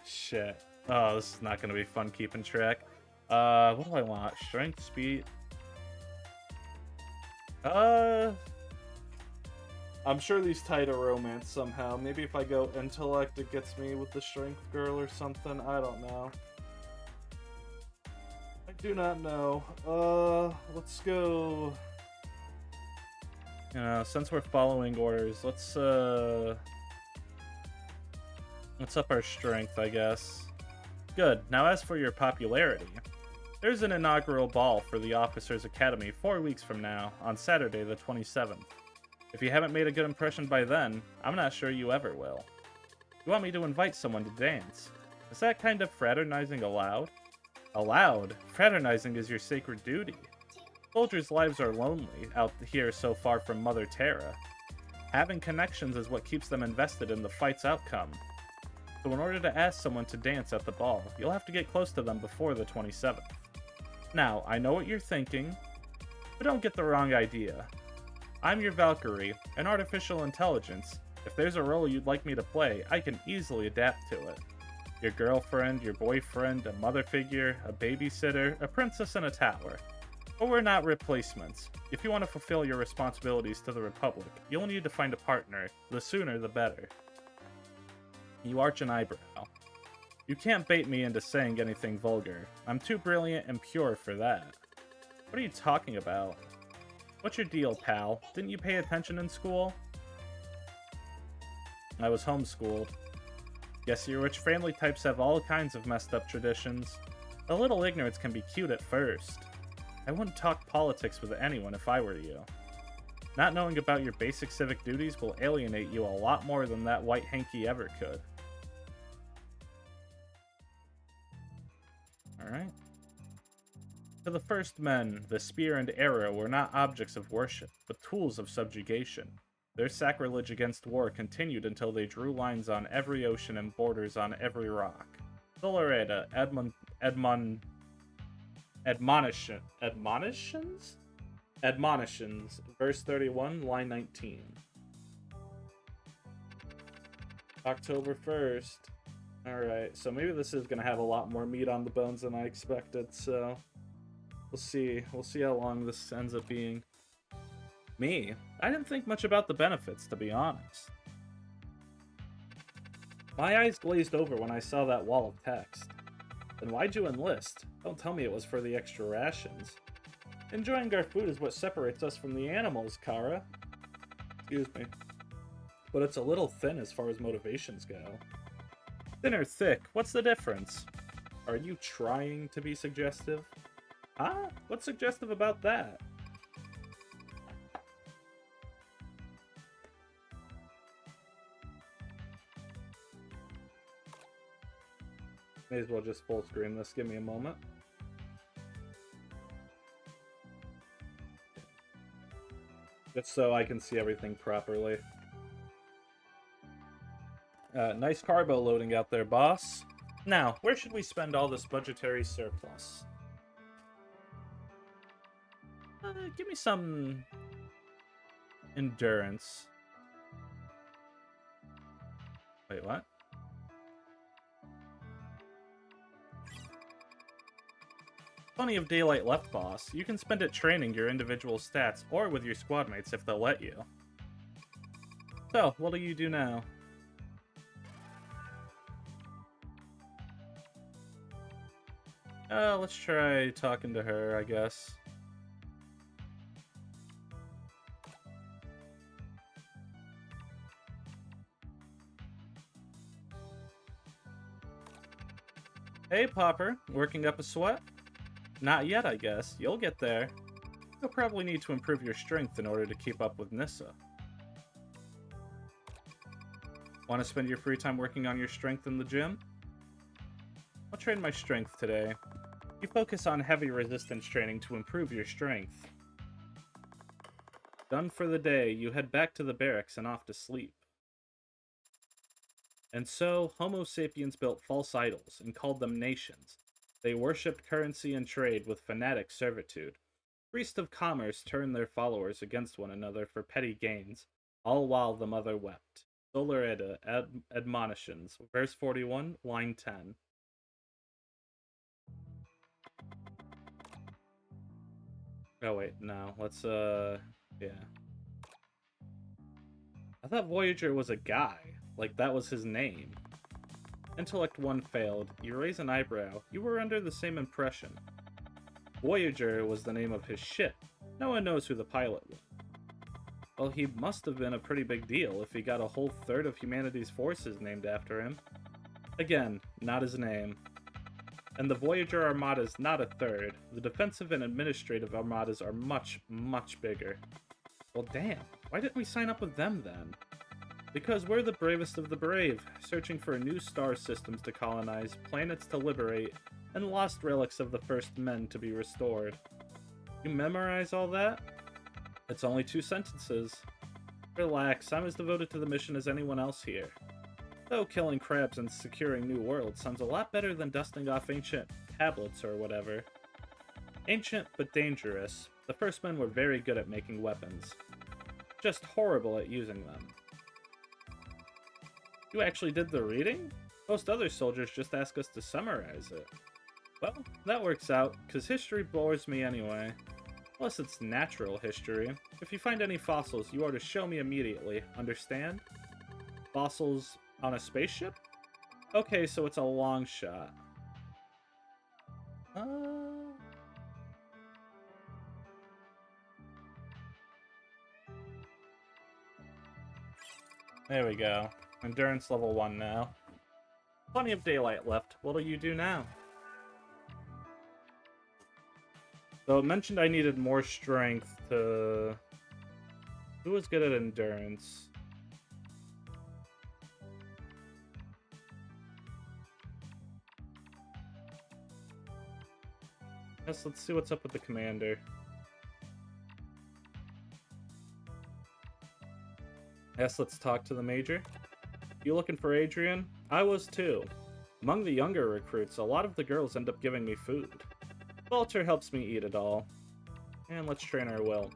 shit. Oh, this is not gonna be fun keeping track. What do I want? Strength, speed... I'm sure these tie to romance somehow. Maybe if I go intellect, it gets me with the strength girl or something. I don't know. I do not know. Let's go... You know, since we're following orders, let's up our strength, I guess. Good. Now as for your popularity, there's an inaugural ball for the Officers Academy 4 weeks from now, on Saturday the 27th. If you haven't made a good impression by then, I'm not sure you ever will. You want me to invite someone to dance? Is that kind of fraternizing allowed? Allowed? Fraternizing is your sacred duty. Soldiers' lives are lonely out here so far from Mother Terra. Having connections is what keeps them invested in the fight's outcome. So in order to ask someone to dance at the ball, you'll have to get close to them before the 27th. Now, I know what you're thinking, but don't get the wrong idea. I'm your Valkyrie, an artificial intelligence. If there's a role you'd like me to play, I can easily adapt to it. Your girlfriend, your boyfriend, a mother figure, a babysitter, a princess in a tower. But we're not replacements. If you want to fulfill your responsibilities to the Republic, you'll need to find a partner. The sooner, the better. You arch an eyebrow. You can't bait me into saying anything vulgar. I'm too brilliant and pure for that. What are you talking about? What's your deal, pal? Didn't you pay attention in school? I was homeschooled. Guess you rich family types have all kinds of messed up traditions. A little ignorance can be cute at first. I wouldn't talk politics with anyone if I were you. Not knowing about your basic civic duties will alienate you a lot more than that white hanky ever could. Alright. To the first men, the spear and arrow were not objects of worship, but tools of subjugation. Their sacrilege against war continued until they drew lines on every ocean and borders on every rock. Doloreda, Admonitions? Admonitions, verse 31, line 19. October 1st. Alright, so maybe this is going to have a lot more meat on the bones than I expected, so... We'll see. We'll see how long this ends up being. Me? I didn't think much about the benefits, to be honest. My eyes glazed over when I saw that wall of text. Then why'd you enlist? Don't tell me it was for the extra rations. Enjoying our food is what separates us from the animals, Kara. Excuse me. But it's a little thin as far as motivations go. Thin or thick, what's the difference? Are you trying to be suggestive? Huh? What's suggestive about that? May as well just full screen this. Give me a moment. Just so I can see everything properly. Nice carbo loading out there, boss. Now, where should we spend all this budgetary surplus? Give me some... endurance. Wait, what? Plenty of daylight left, boss. You can spend it training your individual stats, or with your squad mates if they'll let you. So, what do you do now? Let's try talking to her, I guess. Hey, Popper, working up a sweat? Not yet, I guess. You'll get there. You'll probably need to improve your strength in order to keep up with Nissa. Want to spend your free time working on your strength in the gym? I'll train my strength today. You focus on heavy resistance training to improve your strength. Done for the day, you head back to the barracks and off to sleep. And so, Homo sapiens built false idols and called them nations. They worshipped currency and trade with fanatic servitude. Priests of commerce turned their followers against one another for petty gains, all while the mother wept. Solar Edda, Admonitions, verse 41, line 10. Oh wait, no, let's, yeah. I thought Voyager was a guy, like that was his name. Intellect 1 failed. You raise an eyebrow. You were under the same impression. Voyager was the name of his ship. No one knows who the pilot was. Well, he must have been a pretty big deal if he got a whole third of humanity's forces named after him. Again, not his name. And the Voyager Armada's not a third. The defensive and administrative armadas are much, much bigger. Well, damn. Why didn't we sign up with them then? Because we're the bravest of the brave, searching for new star systems to colonize, planets to liberate, and lost relics of the first men to be restored. You memorize all that? It's only 2 sentences. Relax, I'm as devoted to the mission as anyone else here. Though killing crabs and securing new worlds sounds a lot better than dusting off ancient tablets or whatever. Ancient but dangerous, the first men were very good at making weapons. Just horrible at using them. You actually did the reading? Most other soldiers just ask us to summarize it. Well, that works out, because history bores me anyway. Unless it's natural history. If you find any fossils, you are to show me immediately, understand? Fossils on a spaceship? Okay, so it's a long shot. There we go. Endurance level 1 now. Plenty of daylight left. What will you do now? So it mentioned I needed more strength to... Who was good at endurance? Yes, let's see what's up with the commander. Yes, let's talk to the major. You looking for Adrian? I was too. Among the younger recruits, a lot of the girls end up giving me food. Walter helps me eat it all. And let's train our will.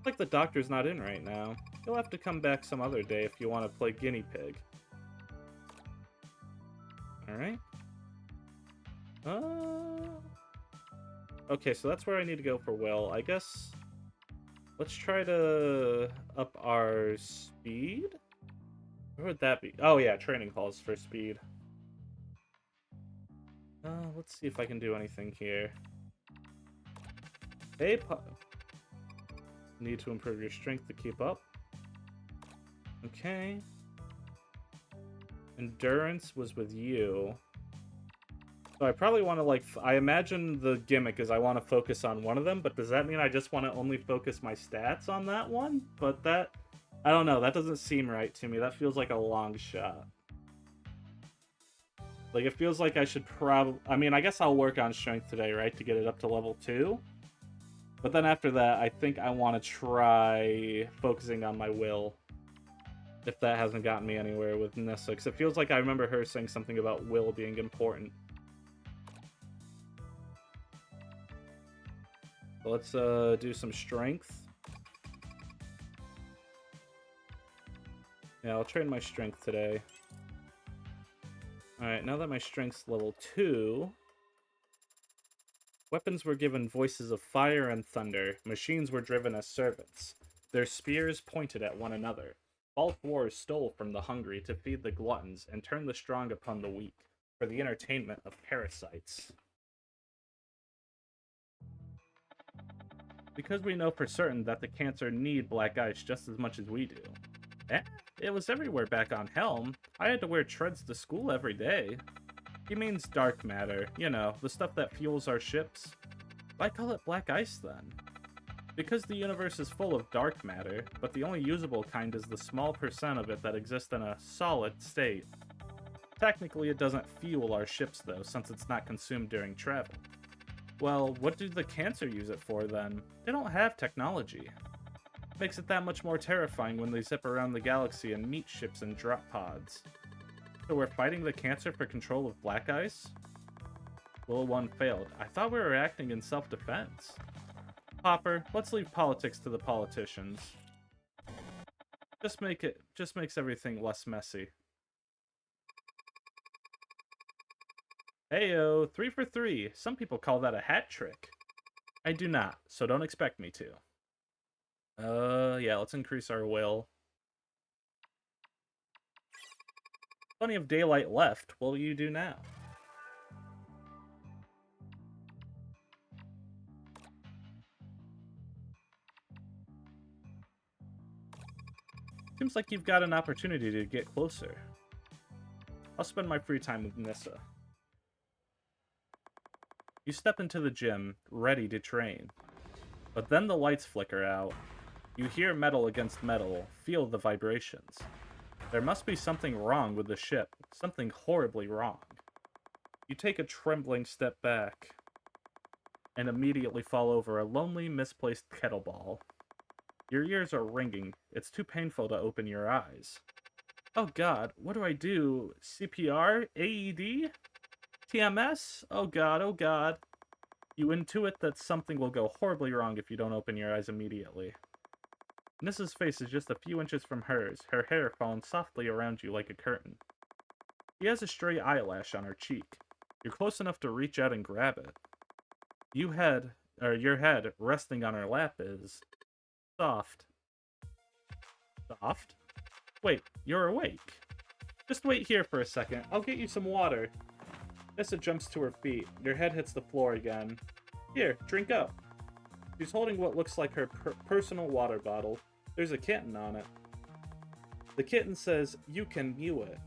Like the doctor's not in right now. You'll have to come back some other day if you want to play guinea pig. Alright. Okay, so that's where I need to go for will. I guess... Let's try to up our speed? Where would that be? Oh yeah, training calls for speed. Let's see if I can do anything here. Hey, need to improve your strength to keep up. Okay. Endurance was with you. So I probably want to, like, I imagine the gimmick is I want to focus on one of them, but does that mean I just want to only focus my stats on that one? But that, I don't know, that doesn't seem right to me. That feels like a long shot. Like, it feels like I should probably, I mean, I guess I'll work on strength today, right, to get it up to level 2? But then after that, I think I want to try focusing on my will. If that hasn't gotten me anywhere with Nissa, because it feels like I remember her saying something about will being important. Let's do some strength. Yeah, I'll train my strength today. Alright, now that my strength's level 2... Weapons were given voices of fire and thunder. Machines were driven as servants. Their spears pointed at one another. Both wars stole from the hungry to feed the gluttons and turn the strong upon the weak, for the entertainment of parasites. Because we know for certain that the cancer need black ice just as much as we do. Eh? It was everywhere back on Helm. I had to wear treads to school every day. He means dark matter, you know, the stuff that fuels our ships. Why call it black ice then? Because the universe is full of dark matter, but the only usable kind is the small percent of it that exists in a solid state. Technically, it doesn't fuel our ships though, since it's not consumed during travel. Well, what do the Cancer use it for then? They don't have technology. Makes it that much more terrifying when they zip around the galaxy and meet ships in drop pods. So we're fighting the Cancer for control of black ice? Little one failed. I thought we were acting in self-defense. Hopper, let's leave politics to the politicians. Just makes everything less messy. Heyo, 3 for 3. Some people call that a hat trick. I do not, so don't expect me to. Yeah, let's increase our will. Plenty of daylight left. What will you do now? Seems like you've got an opportunity to get closer. I'll spend my free time with Nissa. You step into the gym, ready to train. But then the lights flicker out. You hear metal against metal, feel the vibrations. There must be something wrong with the ship, something horribly wrong. You take a trembling step back, and immediately fall over a lonely, misplaced kettleball. Your ears are ringing. It's too painful to open your eyes. Oh god, what do I do? CPR? AED? TMS? Oh god, oh god. You intuit that something will go horribly wrong if you don't open your eyes immediately. Nissa's face is just a few inches from hers, her hair falling softly around you like a curtain. She has a stray eyelash on her cheek. You're close enough to reach out and grab it. Your head resting on her lap is soft. Soft? Wait, you're awake. Just wait here for a second. I'll get you some water. Nissa jumps to her feet. Your head hits the floor again. Here, drink up. She's holding what looks like her personal water bottle. There's a kitten on it. The kitten says, "You can mew it."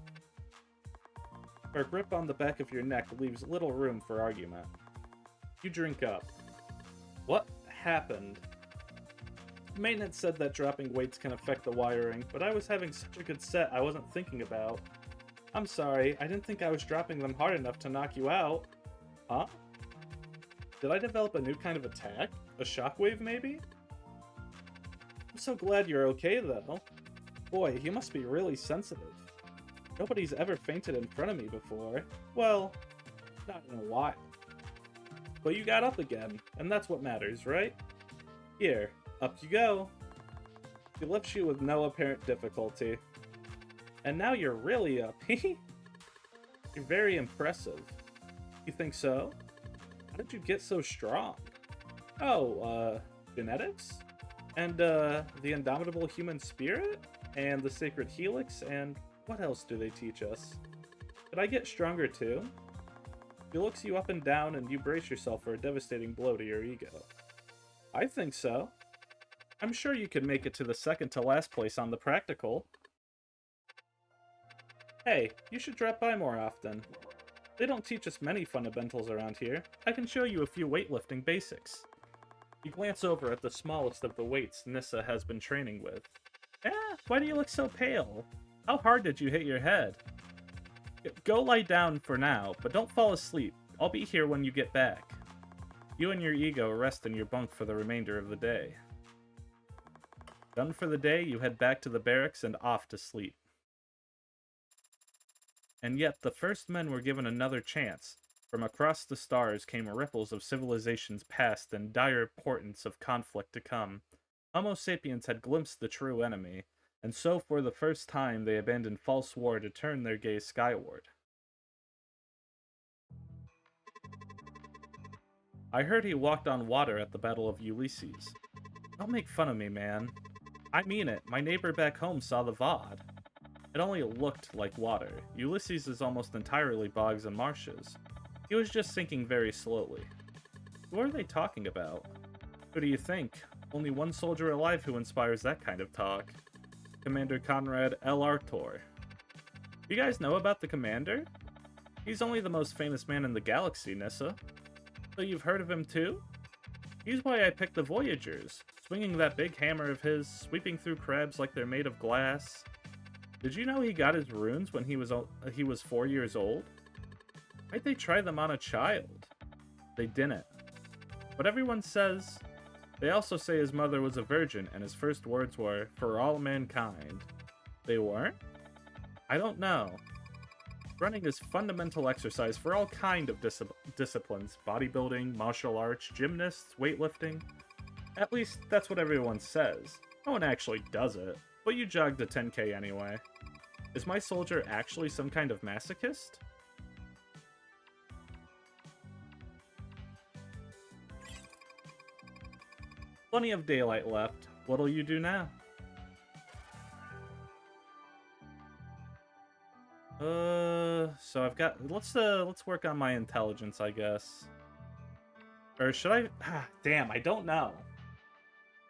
Her grip on the back of your neck leaves little room for argument. You drink up. What happened? Maintenance said that dropping weights can affect the wiring, but I was having such a good set I wasn't thinking about. I'm sorry, I didn't think I was dropping them hard enough to knock you out. Huh? Did I develop a new kind of attack? A shockwave, maybe? I'm so glad you're okay, though. Boy, you must be really sensitive. Nobody's ever fainted in front of me before. Well, not in a while. But you got up again, and that's what matters, right? Here, up you go. He lifts you with no apparent difficulty. And now you're really up, You're very impressive. You think so? How did you get so strong? Oh, genetics? And, the indomitable human spirit? And the sacred helix? And what else do they teach us? Did I get stronger too? He looks you up and down and you brace yourself for a devastating blow to your ego. I think so. I'm sure you could make it to the second to last place on the practical. Hey, you should drop by more often. They don't teach us many fundamentals around here. I can show you a few weightlifting basics. You glance over at the smallest of the weights Nissa has been training with. Why do you look so pale? How hard did you hit your head? Go lie down for now, but don't fall asleep. I'll be here when you get back. You and your ego rest in your bunk for the remainder of the day. Done for the day, you head back to the barracks and off to sleep. And yet, the first men were given another chance. From across the stars came ripples of civilizations past and dire portents of conflict to come. Homo sapiens had glimpsed the true enemy, and so for the first time they abandoned false war to turn their gaze skyward. I heard he walked on water at the Battle of Ulysses. Don't make fun of me, man. I mean it, my neighbor back home saw the VOD. It only looked like water. Ulysses is almost entirely bogs and marshes. He was just sinking very slowly. Who are they talking about? Who do you think? Only one soldier alive who inspires that kind of talk. Commander Conrad L. Artor. You guys know about the commander? He's only the most famous man in the galaxy, Nissa. So you've heard of him too? He's why I picked the Voyagers, swinging that big hammer of his, sweeping through crabs like they're made of glass. Did you know he got his runes when he was 4 years old? Why'd they try them on a child? They didn't. But everyone says... They also say his mother was a virgin and his first words were, "For all mankind." They weren't? I don't know. Running is fundamental exercise for all kind of disciplines. Bodybuilding, martial arts, gymnasts, weightlifting. At least, that's what everyone says. No one actually does it, but you jogged a 10K anyway. Is my soldier actually some kind of masochist? Plenty of daylight left. What'll you do now? So I've got... Let's work on my intelligence, I guess. Or should I... damn, I don't know.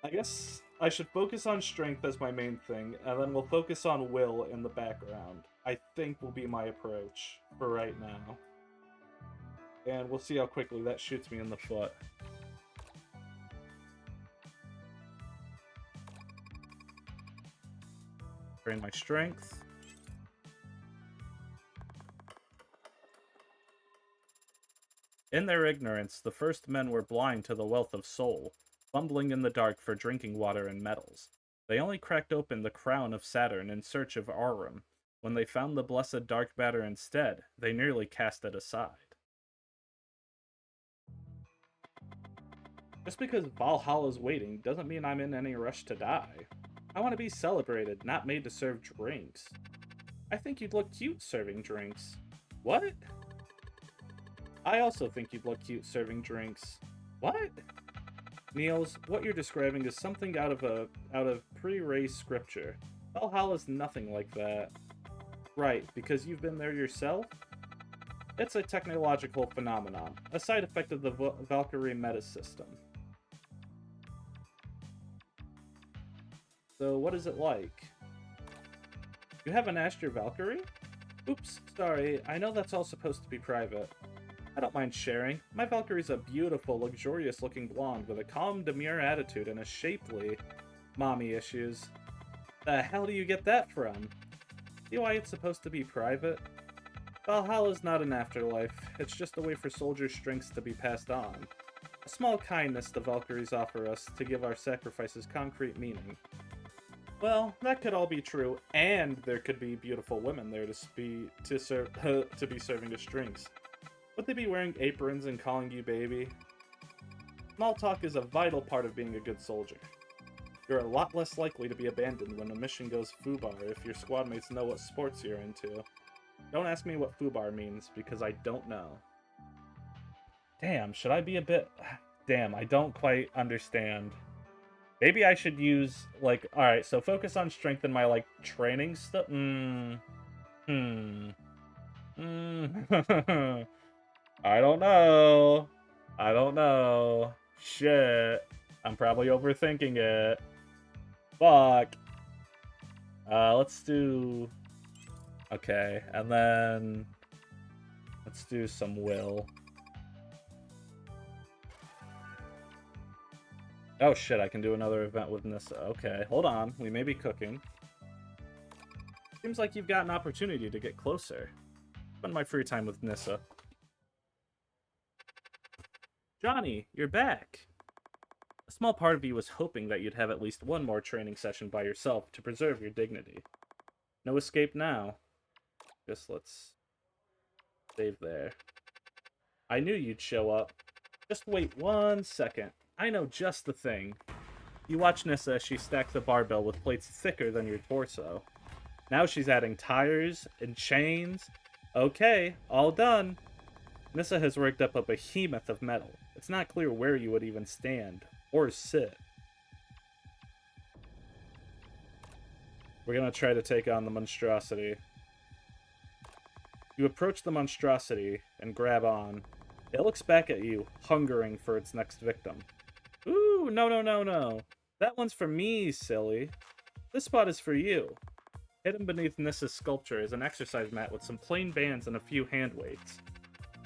I guess I should focus on strength as my main thing, and then we'll focus on will in the background. I think will be my approach for right now. And we'll see how quickly that shoots me in the foot. Train my strength. In their ignorance, the first men were blind to the wealth of soul, fumbling in the dark for drinking water and metals. They only cracked open the crown of Saturn in search of Aurum. When they found the blessed dark matter instead, they nearly cast it aside. Just because Valhalla's waiting doesn't mean I'm in any rush to die. I want to be celebrated, not made to serve drinks. I think you'd look cute serving drinks. What? I also think you'd look cute serving drinks. What? Niels, what you're describing is something out of pre-race scripture. Valhalla's nothing like that. Right, because you've been there yourself? It's a technological phenomenon, a side effect of the Valkyrie meta system. So what is it like? You haven't asked your Valkyrie? Oops, sorry, I know that's all supposed to be private. I don't mind sharing. My Valkyrie's a beautiful, luxurious-looking blonde with a calm, demure attitude and a shapely... mommy issues. The hell do you get that from? See why it's supposed to be private? Valhalla's not an afterlife. It's just a way for soldiers' strengths to be passed on. A small kindness the Valkyries offer us to give our sacrifices concrete meaning. Well, that could all be true, and there could be beautiful women there to be serving as strings. Would they be wearing aprons and calling you baby? Small talk is a vital part of being a good soldier. You're a lot less likely to be abandoned when a mission goes foobar if your squad mates know what sports you're into. Don't ask me what foobar means, because I don't know. Damn, should I be a bit... Damn, I don't quite understand. Maybe I should use, like... Alright, so focus on strength in my, like, training stuff? I don't know. I don't know. Shit. I'm probably overthinking it. Fuck. Let's do... Okay, and then... Let's do some will. Oh shit, I can do another event with Nissa. Okay, hold on. We may be cooking. Seems like you've got an opportunity to get closer. Spend my free time with Nissa. Johnny, you're back! A small part of you was hoping that you'd have at least one more training session by yourself to preserve your dignity. No escape now. Just let's save there. I knew you'd show up. Just wait 1 second. I know just the thing. You watch Nissa as she stacks the barbell with plates thicker than your torso. Now she's adding tires and chains. Okay, all done. Nissa has rigged up a behemoth of metal. It's not clear where you would even stand or sit. We're gonna try to take on the monstrosity. You approach the monstrosity and grab on. It looks back at you, hungering for its next victim. Ooh, no, no, no, no. That one's for me, silly. This spot is for you. Hidden beneath Nissa's sculpture is an exercise mat with some plain bands and a few hand weights.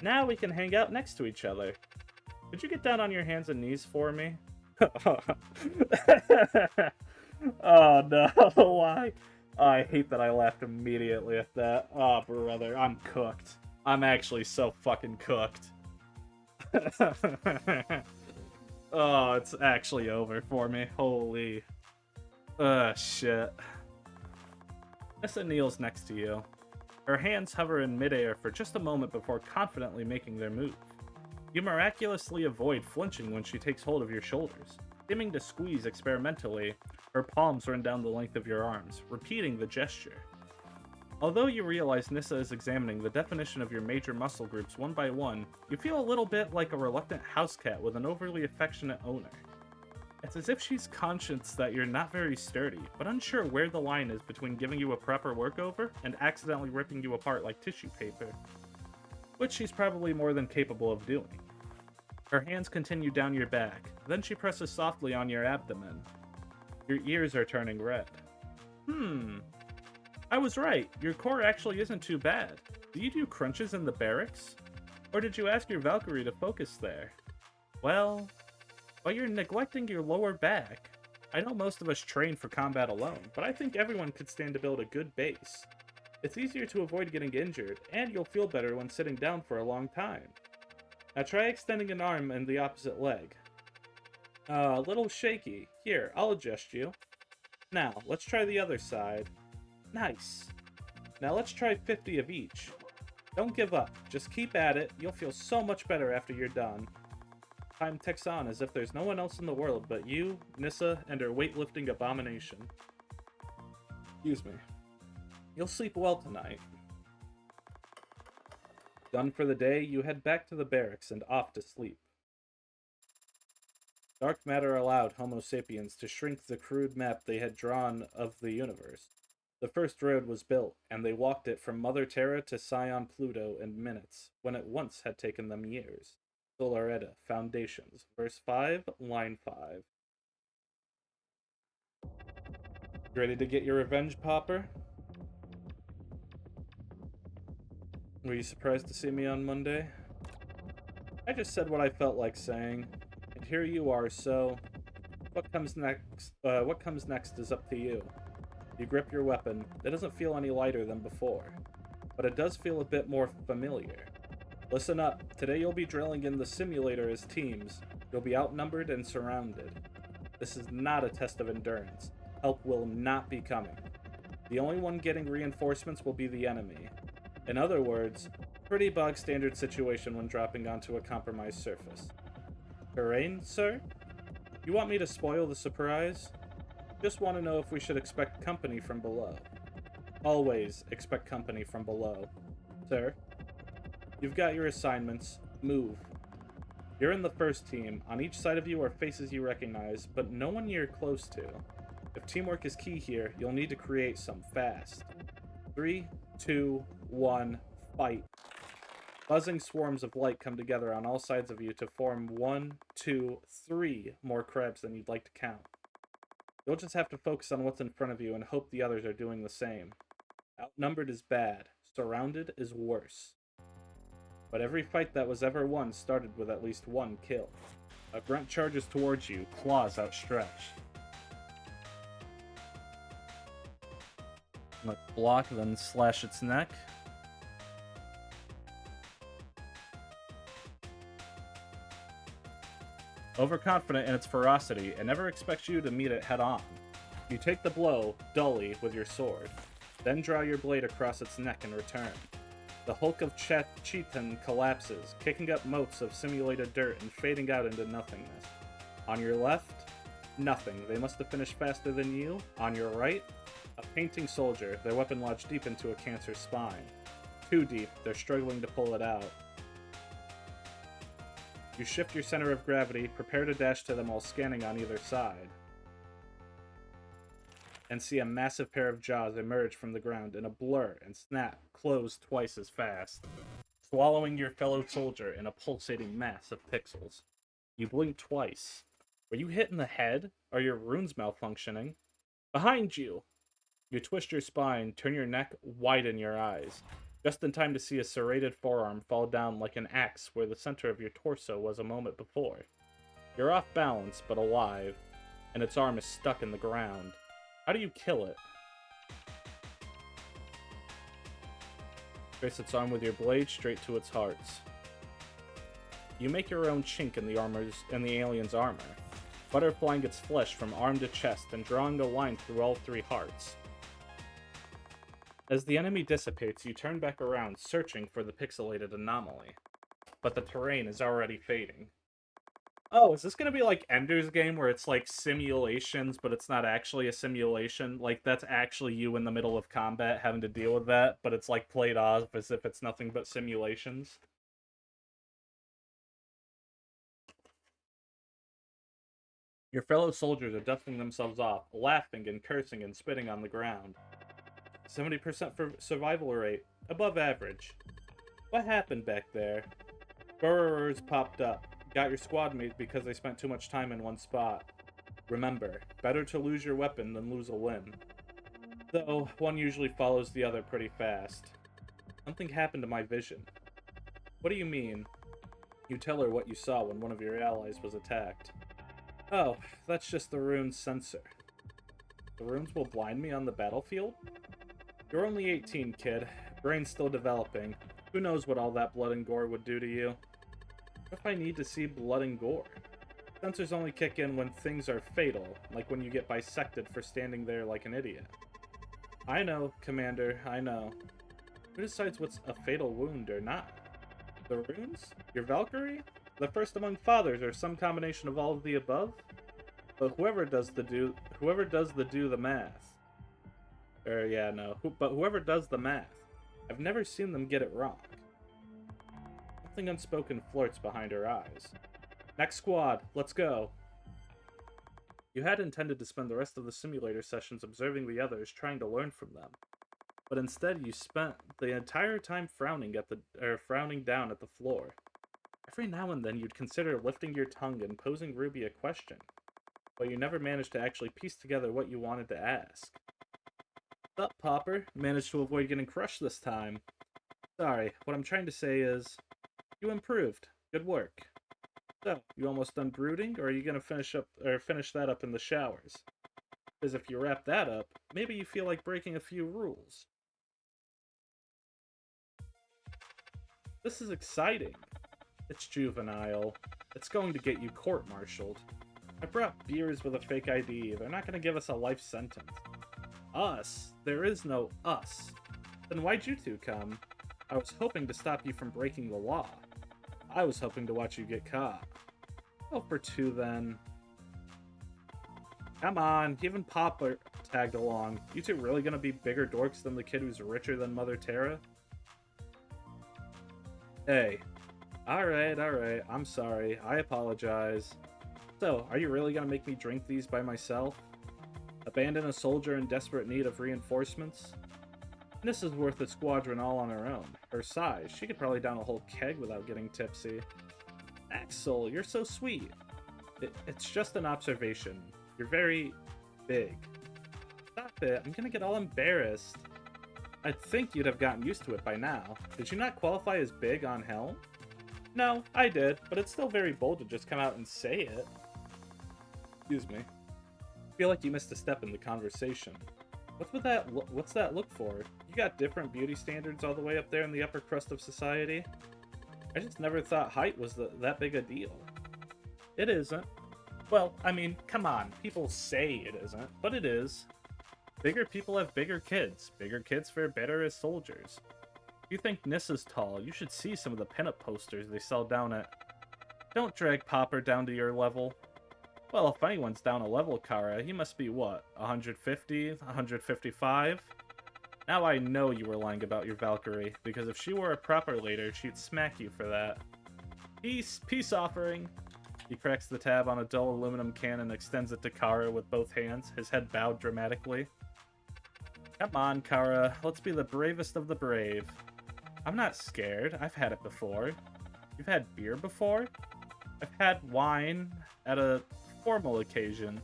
Now we can hang out next to each other. Could you get down on your hands and knees for me? Oh no, why? I hate that I laughed immediately at that. Oh, brother, I'm cooked. I'm actually so fucking cooked. Oh, it's actually over for me. Holy. Shit. Nissa kneels next to you. Her hands hover in midair for just a moment before confidently making their move. You miraculously avoid flinching when she takes hold of your shoulders. Seeming to squeeze experimentally, her palms run down the length of your arms, repeating the gesture. Although you realize Nissa is examining the definition of your major muscle groups one by one, you feel a little bit like a reluctant house cat with an overly affectionate owner. It's as if she's conscious that you're not very sturdy, but unsure where the line is between giving you a proper workover and accidentally ripping you apart like tissue paper, which she's probably more than capable of doing. Her hands continue down your back, then she presses softly on your abdomen. Your ears are turning red. I was right. Your core actually isn't too bad. Do you do crunches in the barracks? Or did you ask your Valkyrie to focus there? Well, you're neglecting your lower back. I know most of us train for combat alone, but I think everyone could stand to build a good base. It's easier to avoid getting injured, and you'll feel better when sitting down for a long time. Now try extending an arm and the opposite leg. A little shaky. Here, I'll adjust you. Now, let's try the other side. Nice. Now let's try 50 of each. Don't give up. Just keep at it. You'll feel so much better after you're done. Time ticks on as if there's no one else in the world but you, Nissa, and her weightlifting abomination. Excuse me. You'll sleep well tonight. Done for the day, you head back to the barracks and off to sleep. Dark matter allowed Homo sapiens to shrink the crude map they had drawn of the universe. The first road was built, and they walked it from Mother Terra to Scion Pluto in minutes, when it once had taken them years. Solar Edda, Foundations, verse 5, line 5. Ready to get your revenge, Popper? Were you surprised to see me on Monday? I just said what I felt like saying, and here you are, so what comes next is up to you. You grip your weapon. It doesn't feel any lighter than before, but it does feel a bit more familiar. Listen up. Today you'll be drilling in the simulator as teams. You'll be outnumbered and surrounded. This is not a test of endurance. Help will not be coming. The only one getting reinforcements will be the enemy. In other words, pretty bog standard situation when dropping onto a compromised surface. Terrain, sir? You want me to spoil the surprise? Just want to know if we should expect company from below. Always expect company from below. Sir? You've got your assignments. Move. You're in the first team. On each side of you are faces you recognize, but no one you're close to. If teamwork is key here, you'll need to create some fast. 3, 2, 1, fight. Buzzing swarms of light come together on all sides of you to form 1, 2, 3 more crabs than you'd like to count. You'll just have to focus on what's in front of you and hope the others are doing the same. Outnumbered is bad. Surrounded is worse. But every fight that was ever won started with at least one kill. A grunt charges towards you, claws outstretched. Let's block, then slash its neck. Overconfident in its ferocity, it never expects you to meet it head-on. You take the blow, dully, with your sword, then draw your blade across its neck in return. The hulk of Chetan collapses, kicking up motes of simulated dirt and fading out into nothingness. On your left, nothing. They must have finished faster than you. On your right, a painting soldier, their weapon lodged deep into a cancer's spine. Too deep, they're struggling to pull it out. You shift your center of gravity, prepare to dash to them while scanning on either side, and see a massive pair of jaws emerge from the ground in a blur and snap, close twice as fast, swallowing your fellow soldier in a pulsating mass of pixels. You blink twice. Were you hit in the head? Are your runes malfunctioning? Behind you! You twist your spine, turn your neck, widen your eyes, just in time to see a serrated forearm fall down like an axe where the center of your torso was a moment before. You're off balance, but alive, and its arm is stuck in the ground. How do you kill it? Trace its arm with your blade straight to its heart. You make your own chink in the alien's armor, butterflying its flesh from arm to chest and drawing a line through all three hearts. As the enemy dissipates, you turn back around, searching for the pixelated anomaly. But the terrain is already fading. Oh, is this gonna be like Ender's Game, where it's like simulations, but it's not actually a simulation? Like, that's actually you in the middle of combat having to deal with that, but it's like played off as if it's nothing but simulations? Your fellow soldiers are dusting themselves off, laughing and cursing and spitting on the ground. 70% for survival rate, above average. What happened back there? Burrowers popped up. Got your squad mate because they spent too much time in one spot. Remember, better to lose your weapon than lose a limb. Though, one usually follows the other pretty fast. Something happened to my vision. What do you mean? You tell her what you saw when one of your allies was attacked. Oh, that's just the rune's sensor. The runes will blind me on the battlefield? You're only 18, kid. Brain's still developing. Who knows what all that blood and gore would do to you? What if I need to see blood and gore? Sensors only kick in when things are fatal, like when you get bisected for standing there like an idiot. I know, Commander, I know. Who decides what's a fatal wound or not? The runes? Your Valkyrie? The first among fathers, or some combination of all of the above? But whoever does the math. But whoever does the math. I've never seen them get it wrong. Something unspoken flirts behind her eyes. Next squad, let's go. You had intended to spend the rest of the simulator sessions observing the others, trying to learn from them. But instead, you spent the entire time frowning down at the floor. Every now and then, you'd consider lifting your tongue and posing Ruby a question, but you never managed to actually piece together what you wanted to ask. What's up, Popper? Managed to avoid getting crushed this time. Sorry, what I'm trying to say is, you improved. Good work. So, you almost done brooding, or are you gonna finish that up in the showers? Because if you wrap that up, maybe you feel like breaking a few rules. This is exciting. It's juvenile. It's going to get you court-martialed. I brought beers with a fake ID. They're not going to give us a life sentence. Us? There is no us. Then why'd you two come? I was hoping to stop you from breaking the law. I was hoping to watch you get caught. Go for two, then. Come on, even Papa tagged along. You two really going to be bigger dorks than the kid who's richer than Mother Terra? Hey. Alright, I'm sorry. I apologize. So, are you really gonna make me drink these by myself? Abandon a soldier in desperate need of reinforcements? This is worth a squadron all on her own. Her size, she could probably down a whole keg without getting tipsy. Axel, you're so sweet. It's just an observation. You're very big. Stop it, I'm gonna get all embarrassed. I'd think you'd have gotten used to it by now. Did you not qualify as big on Helm? No, I did, but it's still very bold to just come out and say it. Excuse me. I feel like you missed a step in the conversation. What's that look for? You got different beauty standards all the way up there in the upper crust of society? I just never thought height was that big a deal. It isn't. Well, I mean, come on, people say it isn't, but it is. Bigger people have bigger kids. Bigger kids fare better as soldiers. If you think Nissa's tall, you should see some of the pinup posters they sell down at... Don't drag Popper down to your level. Well, if anyone's down a level, Kara, he must be what, 150, 155? Now I know you were lying about your Valkyrie, because if she were a proper leader, she'd smack you for that. Peace offering! He cracks the tab on a dull aluminum can and extends it to Kara with both hands, his head bowed dramatically. Come on, Kara, let's be the bravest of the brave. I'm not scared, I've had it before. You've had beer before? I've had wine at a formal occasion.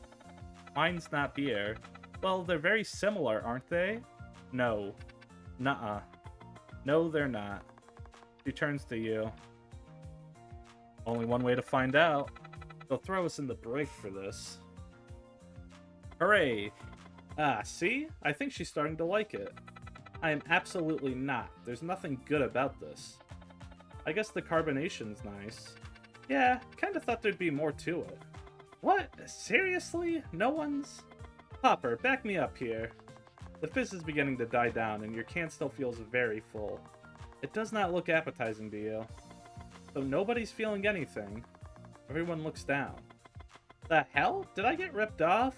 Wine's not beer. Well, they're very similar, aren't they? No. Nuh-uh. No, they're not. She turns to you. Only one way to find out. They'll throw us in the brig for this. Hooray! Ah, see? I think she's starting to like it. I am absolutely not. There's nothing good about this. I guess the carbonation's nice. Yeah, kinda thought there'd be more to it. What? Seriously? No one's... Hopper, back me up here. The fizz is beginning to die down, and your can still feels very full. It does not look appetizing to you. So nobody's feeling anything. Everyone looks down. The hell? Did I get ripped off?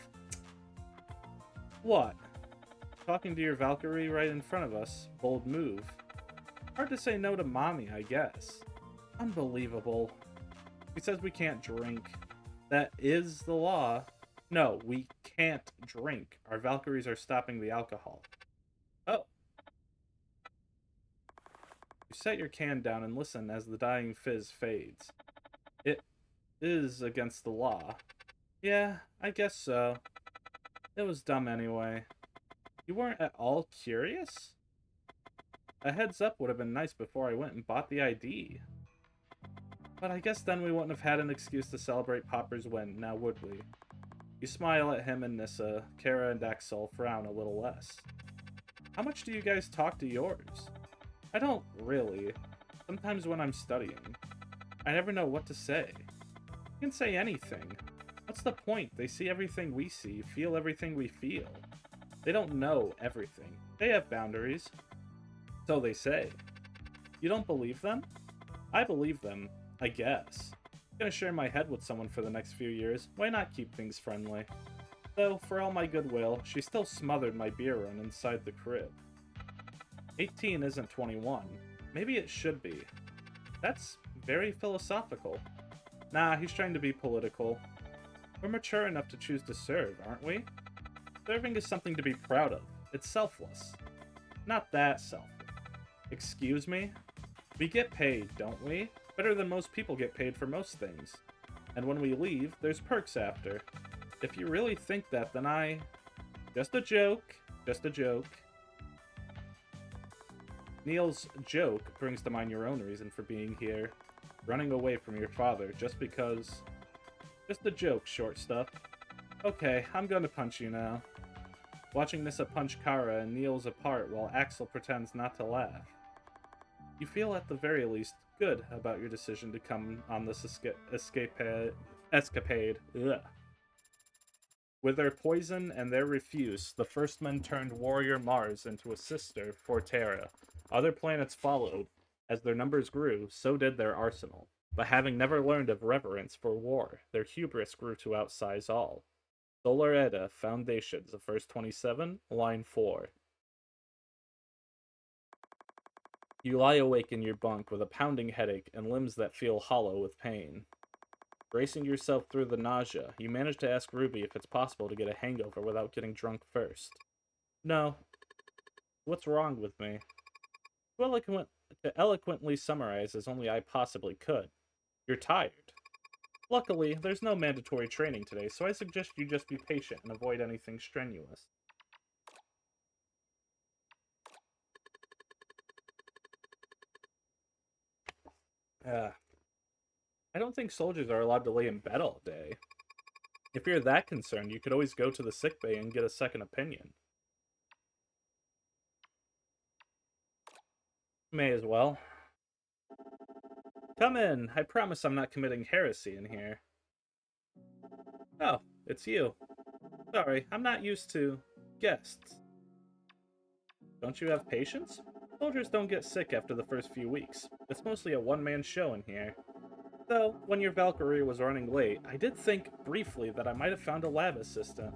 What? Talking to your Valkyrie right in front of us. Bold move. Hard to say no to mommy, I guess. Unbelievable. He says we can't drink. That is the law. No, we can't drink. Our Valkyries are stopping the alcohol. Oh. You set your can down and listen as the dying fizz fades. It is against the law. Yeah, I guess so. It was dumb anyway. You weren't at all curious? A heads up would have been nice before I went and bought the ID. But I guess then we wouldn't have had an excuse to celebrate Popper's win, now would we? You smile at him and Nissa. Kara and Axel frown a little less. How much do you guys talk to yours? I don't really. Sometimes when I'm studying. I never know what to say. You can say anything. What's the point? They see everything we see, feel everything we feel. They don't know everything. They have boundaries. So they say. You don't believe them? I believe them, I guess. I'm gonna share my head with someone for the next few years. Why not keep things friendly? Though, for all my goodwill, she still smothered my beer run inside the crib. 18 isn't 21. Maybe it should be. That's very philosophical. Nah, he's trying to be political. We're mature enough to choose to serve, aren't we? Serving is something to be proud of. It's selfless. Not that selfless. Excuse me? We get paid, don't we? Better than most people get paid for most things. And when we leave, there's perks after. If you really think that, then I... Just a joke. Just a joke. Neil's joke brings to mind your own reason for being here. Running away from your father just because... Just a joke, short stuff. Okay, I'm gonna punch you now. Watching Nissa punch Kara and Niels apart while Axel pretends not to laugh. You feel at the very least good about your decision to come on this escapade. Ugh. With their poison and their refuse, the first men turned warrior Mars into a sister, Forterra. Other planets followed. As their numbers grew, so did their arsenal. But having never learned of reverence for war, their hubris grew to outsize all. Solar Edda, Foundations of verse 27, line 4. You lie awake in your bunk with a pounding headache and limbs that feel hollow with pain. Bracing yourself through the nausea, you manage to ask Ruby if it's possible to get a hangover without getting drunk first. No. What's wrong with me? To eloquently summarize as only I possibly could. You're tired. Luckily, there's no mandatory training today, so I suggest you just be patient and avoid anything strenuous. I don't think soldiers are allowed to lay in bed all day. If you're that concerned, you could always go to the sickbay and get a second opinion. May as well. Come in. I promise I'm not committing heresy in here. Oh, it's you. Sorry, I'm not used to guests. Don't you have patience? Soldiers don't get sick after the first few weeks. It's mostly a one-man show in here. Though, when your Valkyrie was running late, I did think, briefly, that I might have found a lab assistant.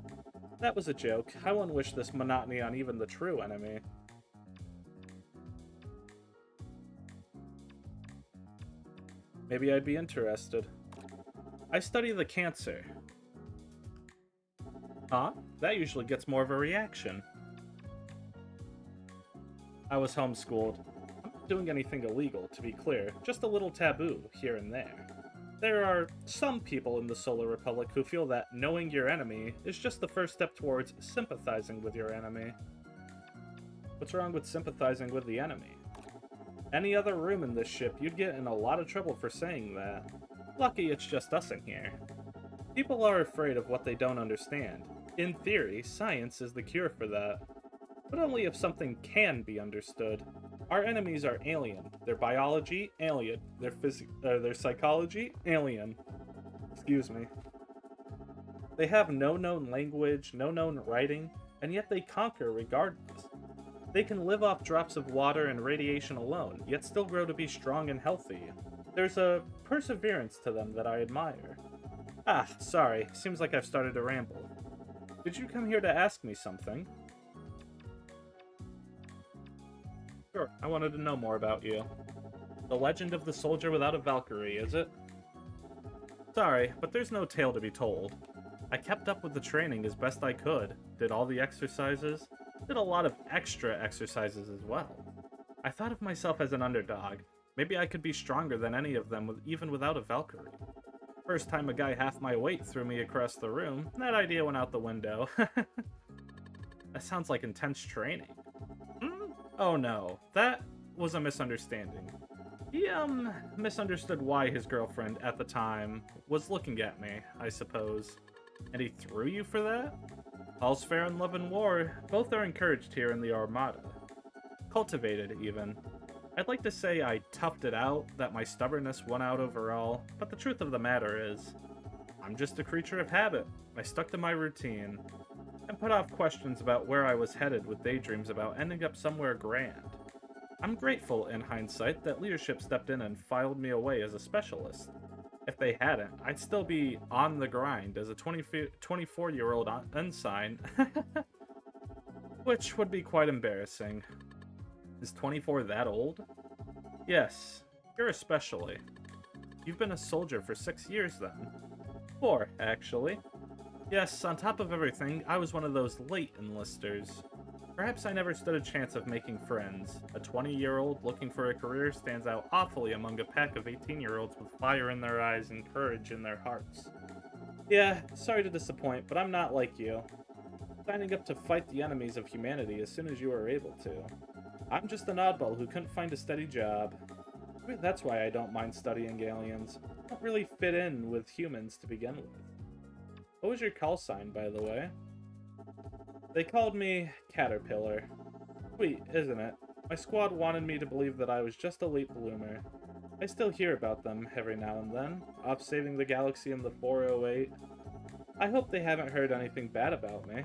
That was a joke. I wouldn't wish this monotony on even the true enemy. Maybe I'd be interested. I study the cancer. Huh? That usually gets more of a reaction. I was homeschooled. I'm not doing anything illegal, to be clear. Just a little taboo, here and there. There are some people in the Solar Republic who feel that knowing your enemy is just the first step towards sympathizing with your enemy. What's wrong with sympathizing with the enemy? Any other room in this ship, you'd get in a lot of trouble for saying that. Lucky it's just us in here. People are afraid of what they don't understand. In theory, science is the cure for that. But only if something can be understood. Our enemies are alien. Their biology, alien. Their psychology, alien. Excuse me. They have no known language, no known writing, and yet they conquer regardless. They can live off drops of water and radiation alone, yet still grow to be strong and healthy. There's a perseverance to them that I admire. Ah, sorry. Seems like I've started to ramble. Did you come here to ask me something? Sure, I wanted to know more about you. The legend of the soldier without a Valkyrie, is it? Sorry, but there's no tale to be told. I kept up with the training as best I could, did all the exercises, did a lot of extra exercises as well. I thought of myself as an underdog. Maybe I could be stronger than any of them even without a Valkyrie. First time a guy half my weight threw me across the room, that idea went out the window. That sounds like intense training. Oh no, that was a misunderstanding. He, misunderstood why his girlfriend, at the time, was looking at me, I suppose. And he threw you for that? All's fair in love and war. Both are encouraged here in the Armada. Cultivated, even. I'd like to say I toughed it out, that my stubbornness won out overall, but the truth of the matter is, I'm just a creature of habit. I stuck to my routine, and put off questions about where I was headed with daydreams about ending up somewhere grand. I'm grateful, in hindsight, that leadership stepped in and filed me away as a specialist. If they hadn't, I'd still be on the grind as a 24-year-old ensign, which would be quite embarrassing. Is 24 that old? Yes, you're especially. You've been a soldier for 6 years then. 4, actually. Yes, on top of everything, I was one of those late enlisters. Perhaps I never stood a chance of making friends. A 20-year-old looking for a career stands out awfully among a pack of 18-year-olds with fire in their eyes and courage in their hearts. Yeah, sorry to disappoint, but I'm not like you. Signing up to fight the enemies of humanity as soon as you are able to. I'm just an oddball who couldn't find a steady job. Maybe that's why I don't mind studying aliens. I don't really fit in with humans to begin with. What was your call sign, by the way? They called me Caterpillar. Sweet, isn't it? My squad wanted me to believe that I was just a late bloomer. I still hear about them every now and then, off saving the galaxy in the 408. I hope they haven't heard anything bad about me.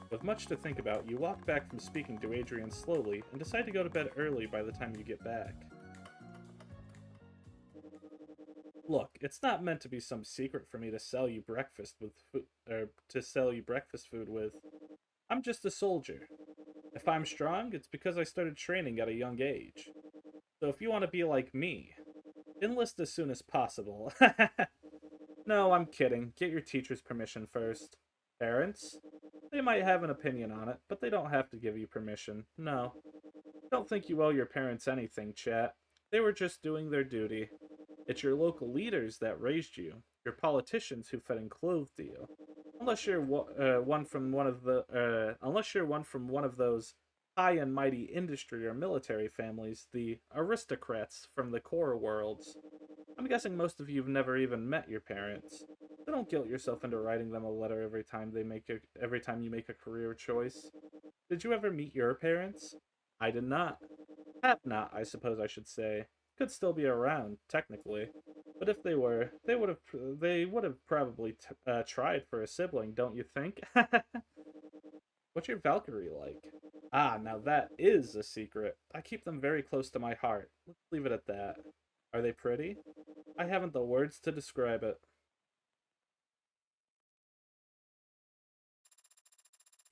With much to think about, you walk back from speaking to Adrian slowly and decide to go to bed early by the time you get back. Look, it's not meant to be some secret for me to sell you breakfast food with. I'm just a soldier. If I'm strong, it's because I started training at a young age. So if you want to be like me, enlist as soon as possible. No, I'm kidding. Get your teacher's permission first. Parents? They might have an opinion on it, but they don't have to give you permission. No. Don't think you owe your parents anything, chat. They were just doing their duty. It's your local leaders that raised you, your politicians who fed and clothed you. Unless you're one from one of those high and mighty industry or military families, the aristocrats from the core worlds. I'm guessing most of you have never even met your parents. So don't guilt yourself into writing them a letter every time you make a career choice. Did you ever meet your parents? I did not. Have not, I suppose I should say. Could still be around, technically. But if they were, they would have probably tried for a sibling, don't you think? What's your Valkyrie like? Ah, now that is a secret. I keep them very close to my heart. Let's leave it at that. Are they pretty? I haven't the words to describe it.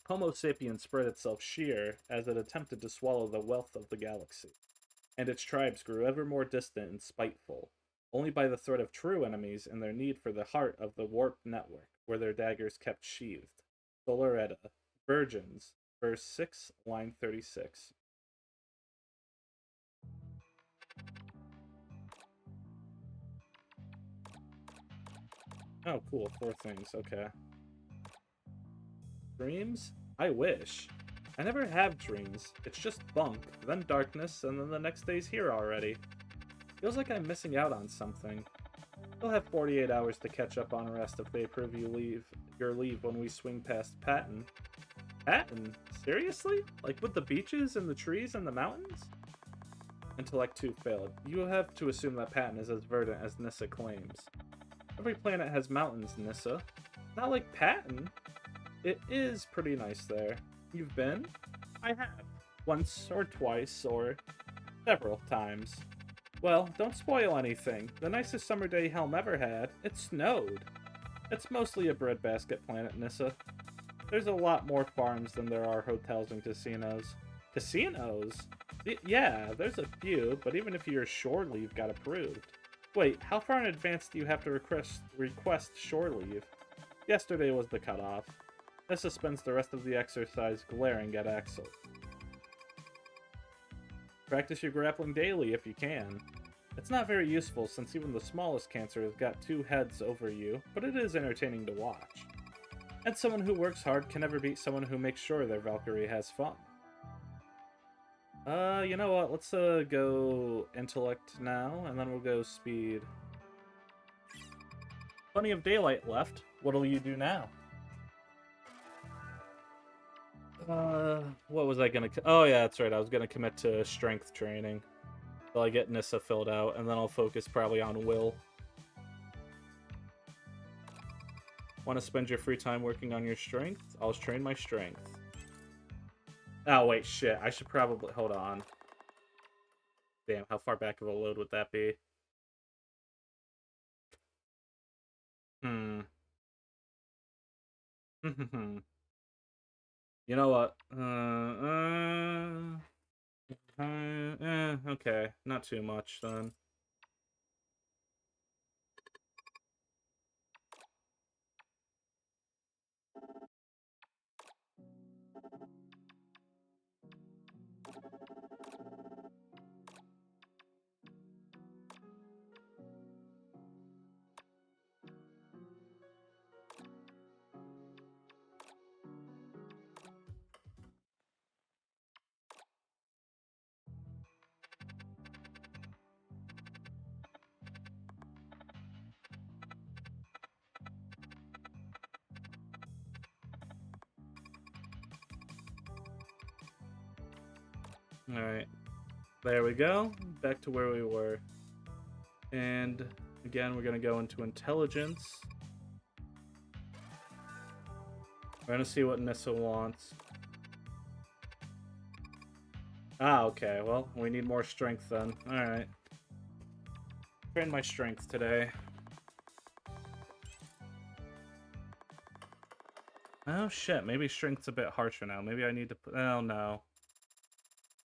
Homo sapiens spread itself sheer as it attempted to swallow the wealth of the galaxy, and its tribes grew ever more distant and spiteful, only by the threat of true enemies and their need for the heart of the warped network, where their daggers kept sheathed. Solar Edda, Virgins, verse 6, line 36. Oh, cool. 4 things. Okay. Dreams? I wish. I never have dreams. It's just bunk, then darkness, and then the next day's here already. Feels like I'm missing out on something. You'll have 48 hours to catch up on rest if they approve your leave when we swing past Patton. Patton? Seriously? Like with the beaches and the trees and the mountains? Intellect 2 failed. You have to assume that Patton is as verdant as Nissa claims. Every planet has mountains, Nissa. Not like Patton. It is pretty nice there. You've been? I have. Once or twice or several times. Well, don't spoil anything. The nicest summer day Helm ever had, it snowed. It's mostly a breadbasket planet, Nissa. There's a lot more farms than there are hotels and casinos. Casinos? Yeah, there's a few, but even if your shore leave got approved. Wait, how far in advance do you have to request shore leave? Yesterday was the cutoff. Nissa spends the rest of the exercise glaring at Axel. Practice your grappling daily if you can. It's not very useful since even the smallest cancer has got 2 heads over you, but it is entertaining to watch. And someone who works hard can never beat someone who makes sure their Valkyrie has fun. You know what? Let's go intellect now, and then we'll go speed. Plenty of daylight left. What'll you do now? What was I gonna... Oh, yeah, that's right. I was gonna commit to strength training. Till I get Nissa filled out, and then I'll focus probably on will. Want to spend your free time working on your strength? I'll train my strength. Oh, wait, shit. I should probably... Hold on. Damn, how far back of a load would that be? Hmm. You know what? Okay. Not too much, then. Alright. There we go. Back to where we were. And again, we're going to go into intelligence. We're going to see what Nissa wants. Ah, okay. Well, we need more strength then. Alright. Train my strength today. Oh shit, maybe strength's a bit harsher now. Maybe I need to... Oh no.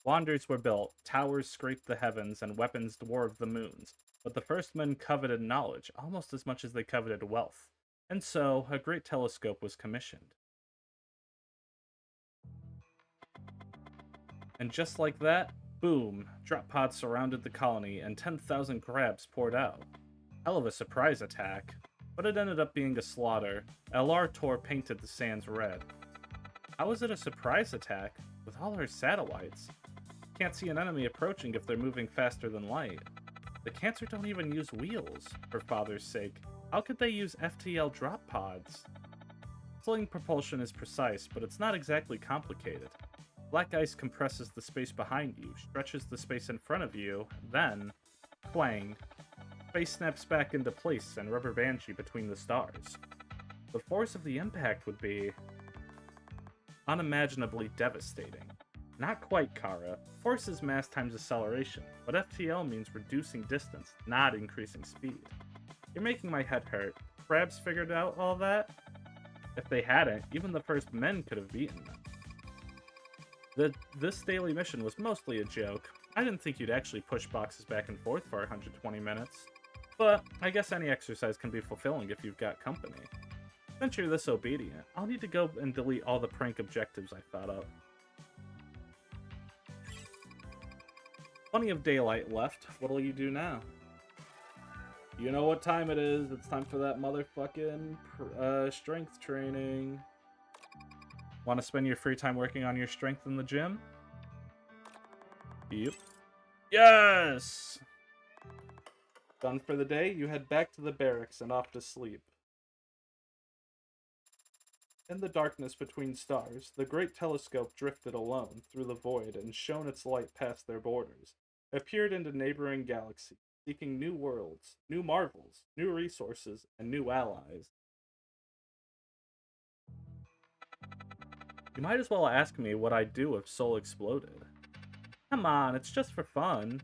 Wonders were built, towers scraped the heavens, and weapons dwarved the moons. But the first men coveted knowledge, almost as much as they coveted wealth. And so, a great telescope was commissioned. And just like that, boom, drop pods surrounded the colony, and 10,000 crabs poured out. Hell of a surprise attack. But it ended up being a slaughter. LR Tor painted the sands red. How was it a surprise attack? With all our satellites. Can't see an enemy approaching if they're moving faster than light. The Cancer don't even use wheels, for father's sake. How could they use FTL drop pods? Sling propulsion is precise, but it's not exactly complicated. Black ice compresses the space behind you, stretches the space in front of you, then... Twang. Space snaps back into place and rubber bands you between the stars. The force of the impact would be... unimaginably devastating. Not quite, Kara. Force is mass times acceleration, but FTL means reducing distance, not increasing speed. You're making my head hurt. Crabs figured out all that? If they hadn't, even the first men could have beaten them. This daily mission was mostly a joke. I didn't think you'd actually push boxes back and forth for 120 minutes. But I guess any exercise can be fulfilling if you've got company. Since you're this obedient, I'll need to go and delete all the prank objectives I thought up. Plenty of daylight left. What'll you do now? You know what time it is. It's time for that motherfucking strength training. Want to spend your free time working on your strength in the gym? Yep. Yes! Done for the day, you head back to the barracks and off to sleep. In the darkness between stars, the great telescope drifted alone through the void and shone its light past their borders. It peered into neighboring galaxies, seeking new worlds, new marvels, new resources, and new allies. You might as well ask me what I'd do if Soul exploded. Come on, it's just for fun.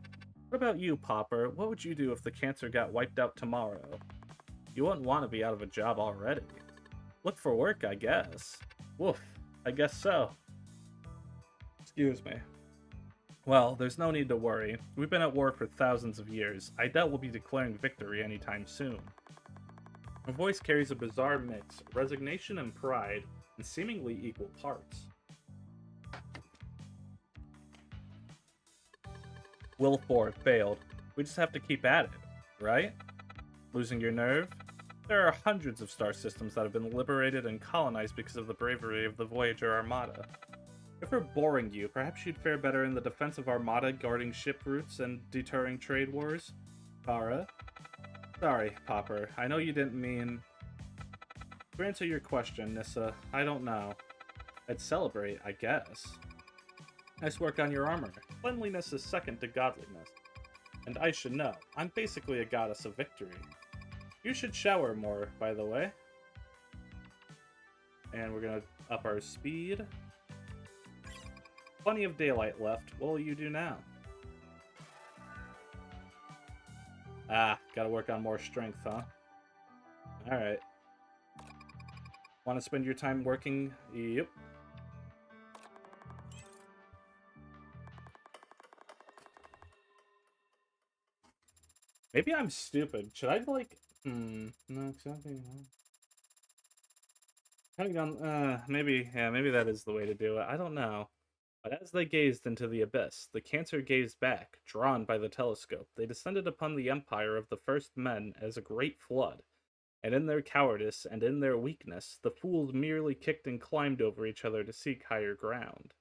What about you, Popper? What would you do if the cancer got wiped out tomorrow? You wouldn't want to be out of a job already. Look for work, I guess. Woof, I guess so. Excuse me. Well, there's no need to worry. We've been at war for thousands of years. I doubt we'll be declaring victory anytime soon. Her voice carries a bizarre mix of resignation and pride in seemingly equal parts. Will 4 failed. We just have to keep at it, right? Losing your nerve? There are hundreds of star systems that have been liberated and colonized because of the bravery of the Voyager Armada. If we're boring you, perhaps you'd fare better in the defensive Armada guarding ship routes and deterring trade wars? Kara? Sorry, Popper. I know you didn't mean... To answer your question, Nissa, I don't know. I'd celebrate, I guess. Nice work on your armor. Cleanliness is second to godliness. And I should know, I'm basically a goddess of victory. You should shower more, by the way. And we're gonna up our speed. Plenty of daylight left. What will you do now? Ah, gotta work on more strength, huh? Alright. Want to spend your time working? Yep. Maybe I'm stupid. Should I, like... no, exactly. Having on, maybe that is the way to do it. I don't know. But as they gazed into the abyss, the cancer gazed back, drawn by the telescope. They descended upon the empire of the first men as a great flood. And in their cowardice and in their weakness, the fools merely kicked and climbed over each other to seek higher ground.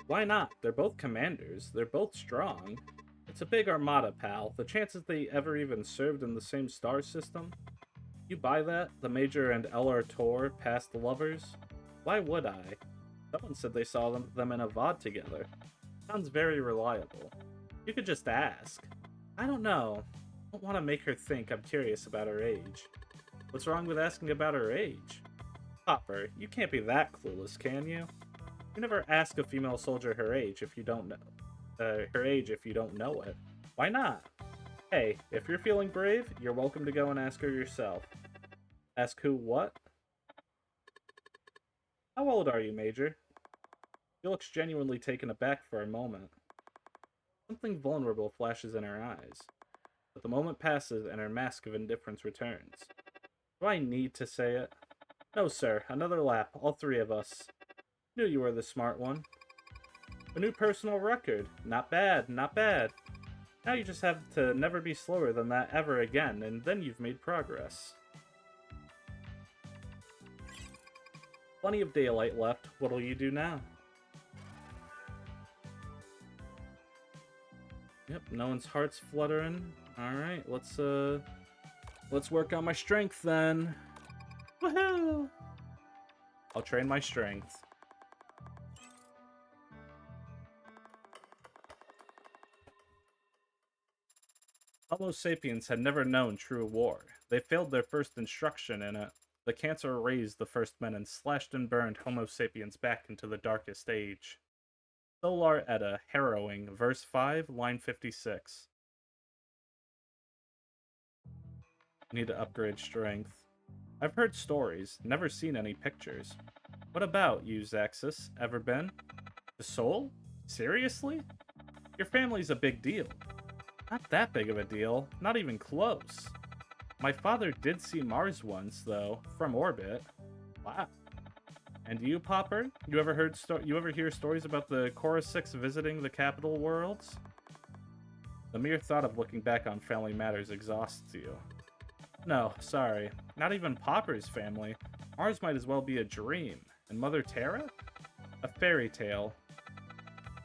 Why not? They're both commanders. They're both strong. It's a big armada, pal. The chances they ever even served in the same star system? You buy that? The Major and L.R. Tor, past lovers? Why would I? Someone said they saw them in a VOD together. Sounds very reliable. You could just ask. I don't know. I don't want to make her think I'm curious about her age. What's wrong with asking about her age? Popper, you can't be that clueless, can you? You never ask a female soldier her age if you don't know it. Why not? Hey, if you're feeling brave, you're welcome to go and ask her yourself. Ask who what? How old are you, Major? She looks genuinely taken aback for a moment. Something vulnerable flashes in her eyes. But the moment passes and her mask of indifference returns. Do I need to say it? No, sir. Another lap. All three of us. Knew you were the smart one. A new personal record. Not bad, not bad. Now you just have to never be slower than that ever again, and then you've made progress. Plenty of daylight left. What'll you do now? Yep, no one's heart's fluttering. Alright, let's work on my strength then. Woohoo! I'll train my strength. Homo sapiens had never known true war. They failed their first instruction in it. The cancer raised the first men and slashed and burned Homo sapiens back into the darkest age. Solar Edda, Harrowing, verse 5, line 56. Need to upgrade strength. I've heard stories, never seen any pictures. What about you, Zaxxus? Ever been? The Soul? Seriously? Your family's a big deal. Not that big of a deal. Not even close. My father did see Mars once, though, from orbit. Wow. And you, Popper? You ever hear stories about the Chorus 6 visiting the capital worlds? The mere thought of looking back on family matters exhausts you. No, sorry. Not even Popper's family. Ours might as well be a dream. And Mother Terra? A fairy tale.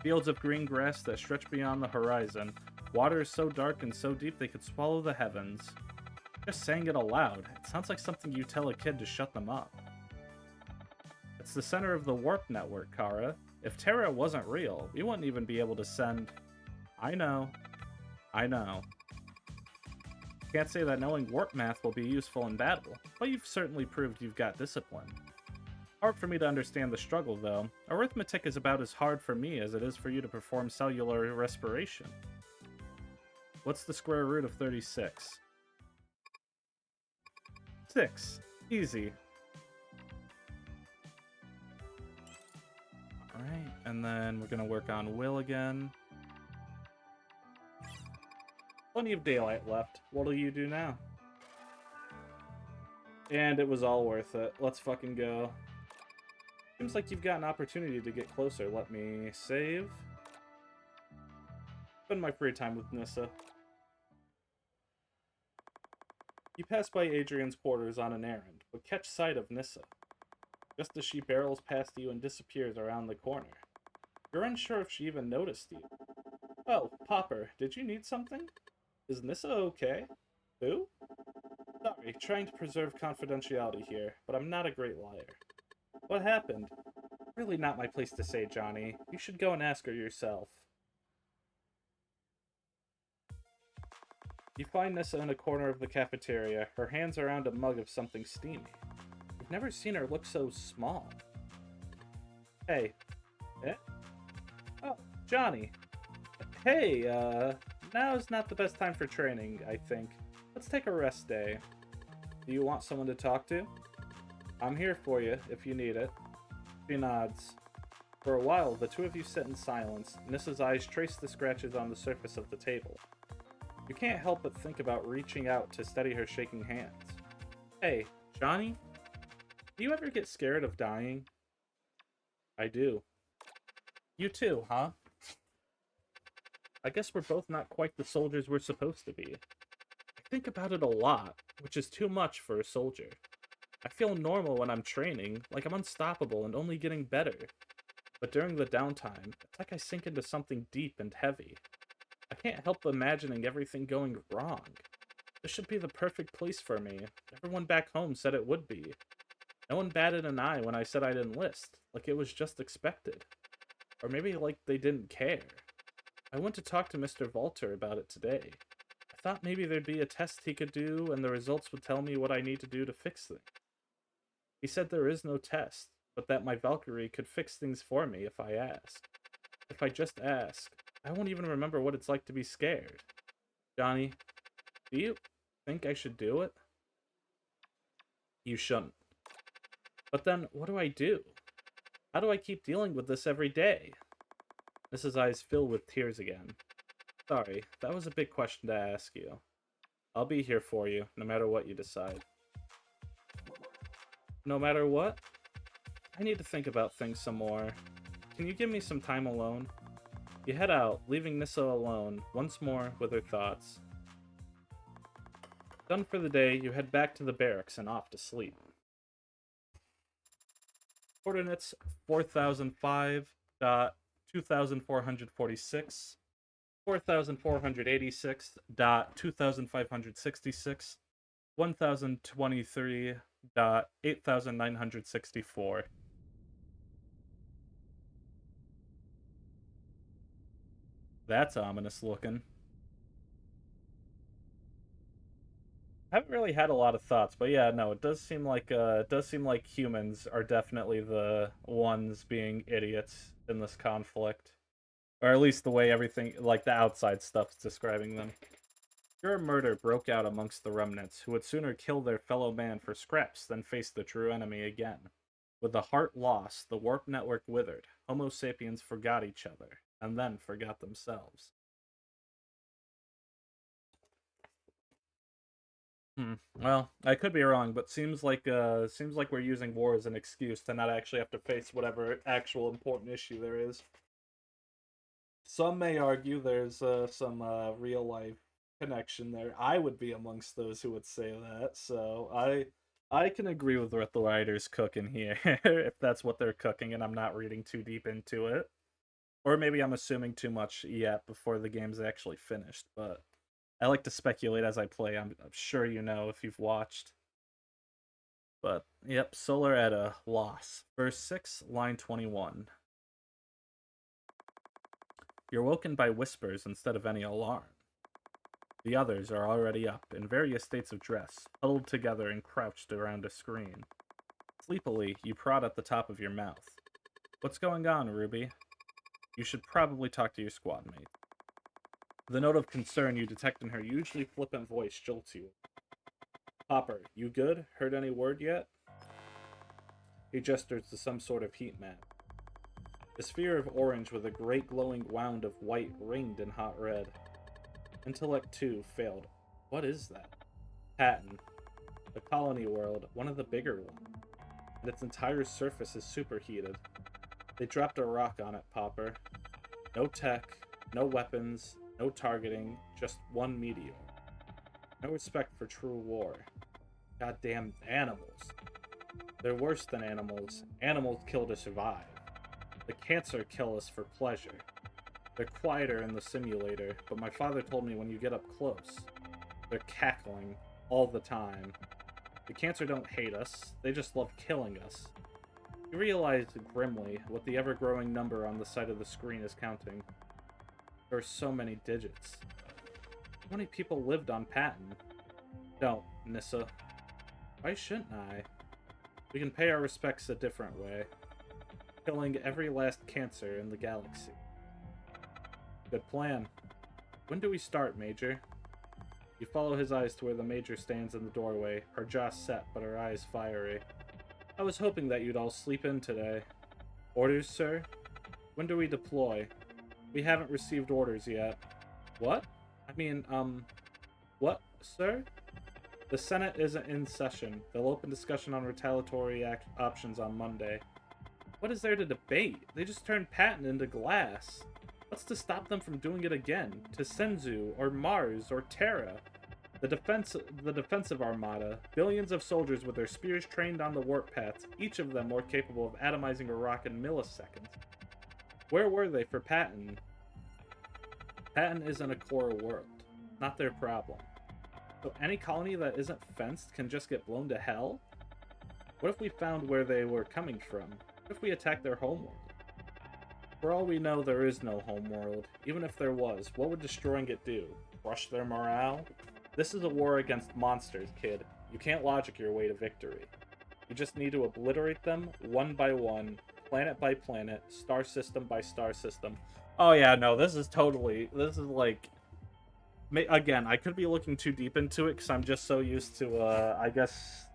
Fields of green grass that stretch beyond the horizon. Waters so dark and so deep they could swallow the heavens. Just saying it aloud, it sounds like something you tell a kid to shut them up. It's the center of the warp network, Kara. If Terra wasn't real, we wouldn't even be able to send... I know. Can't say that knowing warp math will be useful in battle, but you've certainly proved you've got discipline. Hard for me to understand the struggle, though. Arithmetic is about as hard for me as it is for you to perform cellular respiration. What's the square root of 36? 6. Easy. Alright, and then we're gonna work on Will again. Plenty of daylight left. What'll you do now? And it was all worth it. Let's fucking go. Seems like you've got an opportunity to get closer. Let me save. Spend my free time with Nissa. You pass by Adrian's quarters on an errand, but catch sight of Nissa, just as she barrels past you and disappears around the corner. You're unsure if she even noticed you. Oh, Popper, did you need something? Is Nissa okay? Who? Sorry, trying to preserve confidentiality here, but I'm not a great liar. What happened? Really not my place to say, Johnny. You should go and ask her yourself. You find Nissa in a corner of the cafeteria, her hands around a mug of something steamy. You've never seen her look so small. Hey. Eh? Oh, Johnny. Hey, now's not the best time for training, I think. Let's take a rest day. Do you want someone to talk to? I'm here for you, if you need it. She nods. For a while, the two of you sit in silence. Nissa's eyes trace the scratches on the surface of the table. You can't help but think about reaching out to steady her shaking hands. Hey, Johnny? Do you ever get scared of dying? I do. You too, huh? I guess we're both not quite the soldiers we're supposed to be. I think about it a lot, which is too much for a soldier. I feel normal when I'm training, like I'm unstoppable and only getting better. But during the downtime, it's like I sink into something deep and heavy. I can't help imagining everything going wrong. This should be the perfect place for me. Everyone back home said it would be. No one batted an eye when I said I'd enlist, like it was just expected. Or maybe like they didn't care. I went to talk to Mr. Walter about it today. I thought maybe there'd be a test he could do and the results would tell me what I need to do to fix things. He said there is no test, but that my Valkyrie could fix things for me if I ask. If I just ask, I won't even remember what it's like to be scared. Johnny, do you think I should do it? You shouldn't. But then, what do I do? How do I keep dealing with this every day? Mrs. Eyes fill with tears again. Sorry, that was a big question to ask you. I'll be here for you, no matter what you decide. No matter what? I need to think about things some more. Can you give me some time alone? You head out, leaving Nissa alone, once more with her thoughts. Done for the day, you head back to the barracks and off to sleep. Coordinates 4005.2446, 4486.2566, 1023.8964. That's ominous looking. I haven't really had a lot of thoughts, but yeah, no, it does seem like humans are definitely the ones being idiots in this conflict. Or at least the way everything, like the outside stuff's describing them. Pure murder broke out amongst the remnants, who would sooner kill their fellow man for scraps than face the true enemy again. With the heart lost, the warp network withered. Homo sapiens forgot each other, and then forgot themselves. Well, I could be wrong, but seems like we're using war as an excuse to not actually have to face whatever actual important issue there is. Some may argue there's some real life connection there. I would be amongst those who would say that. So I can agree with what the writer's cooking here, if that's what they're cooking, and I'm not reading too deep into it. Or maybe I'm assuming too much yet before the game's actually finished. But I like to speculate as I play. I'm sure you know if you've watched. But yep, Solar Edda, loss. Verse 6, line 21. You're woken by whispers instead of any alarm. The others are already up, in various states of dress, huddled together and crouched around a screen. Sleepily, you prod at the top of your mouth. What's going on, Ruby? You should probably talk to your squad mate. The note of concern you detect in her usually flippant voice jolts you. Hopper, you good? Heard any word yet? He gestures to some sort of heat map. A sphere of orange with a great glowing wound of white ringed in hot red. Intellect 2 failed. What is that? Patton. The colony world, one of the bigger ones. And its entire surface is superheated. They dropped a rock on it, Popper. No tech, no weapons, no targeting, just one meteor. No respect for true war. Goddamn animals. They're worse than animals. Animals kill to survive. The cancer kill us for pleasure. They're quieter in the simulator, but my father told me when you get up close, they're cackling all the time. The cancer don't hate us, they just love killing us. You realize grimly what the ever-growing number on the side of the screen is counting. There are so many digits. How many people lived on Patton? Don't, Nissa. Why shouldn't I? We can pay our respects a different way. Killing every last cancer in the galaxy. Good plan. When do we start, Major? You follow his eyes to where the Major stands in the doorway, her jaw set but her eyes fiery. I was hoping that you'd all sleep in today. Orders, sir? When do we deploy? We haven't received orders yet. What? What, sir? The Senate isn't in session. They'll open discussion on retaliatory options on Monday. What is there to debate? They just turned Patton into glass. What's to stop them from doing it again? To Senzu, or Mars, or Terra? The defensive armada, billions of soldiers with their spears trained on the warp paths, each of them more capable of atomizing a rock in milliseconds. Where were they for Patton? Patton isn't a core world. Not their problem. So any colony that isn't fenced can just get blown to hell? What if we found where they were coming from? What if we attacked their homeworld? For all we know, there is no homeworld. Even if there was, what would destroying it do? Crush their morale? This is a war against monsters, kid. You can't logic your way to victory. You just need to obliterate them, one by one, planet by planet, star system by star system. Oh yeah, no, this is like... Again, I could be looking too deep into it, because I'm just so used to, I guess,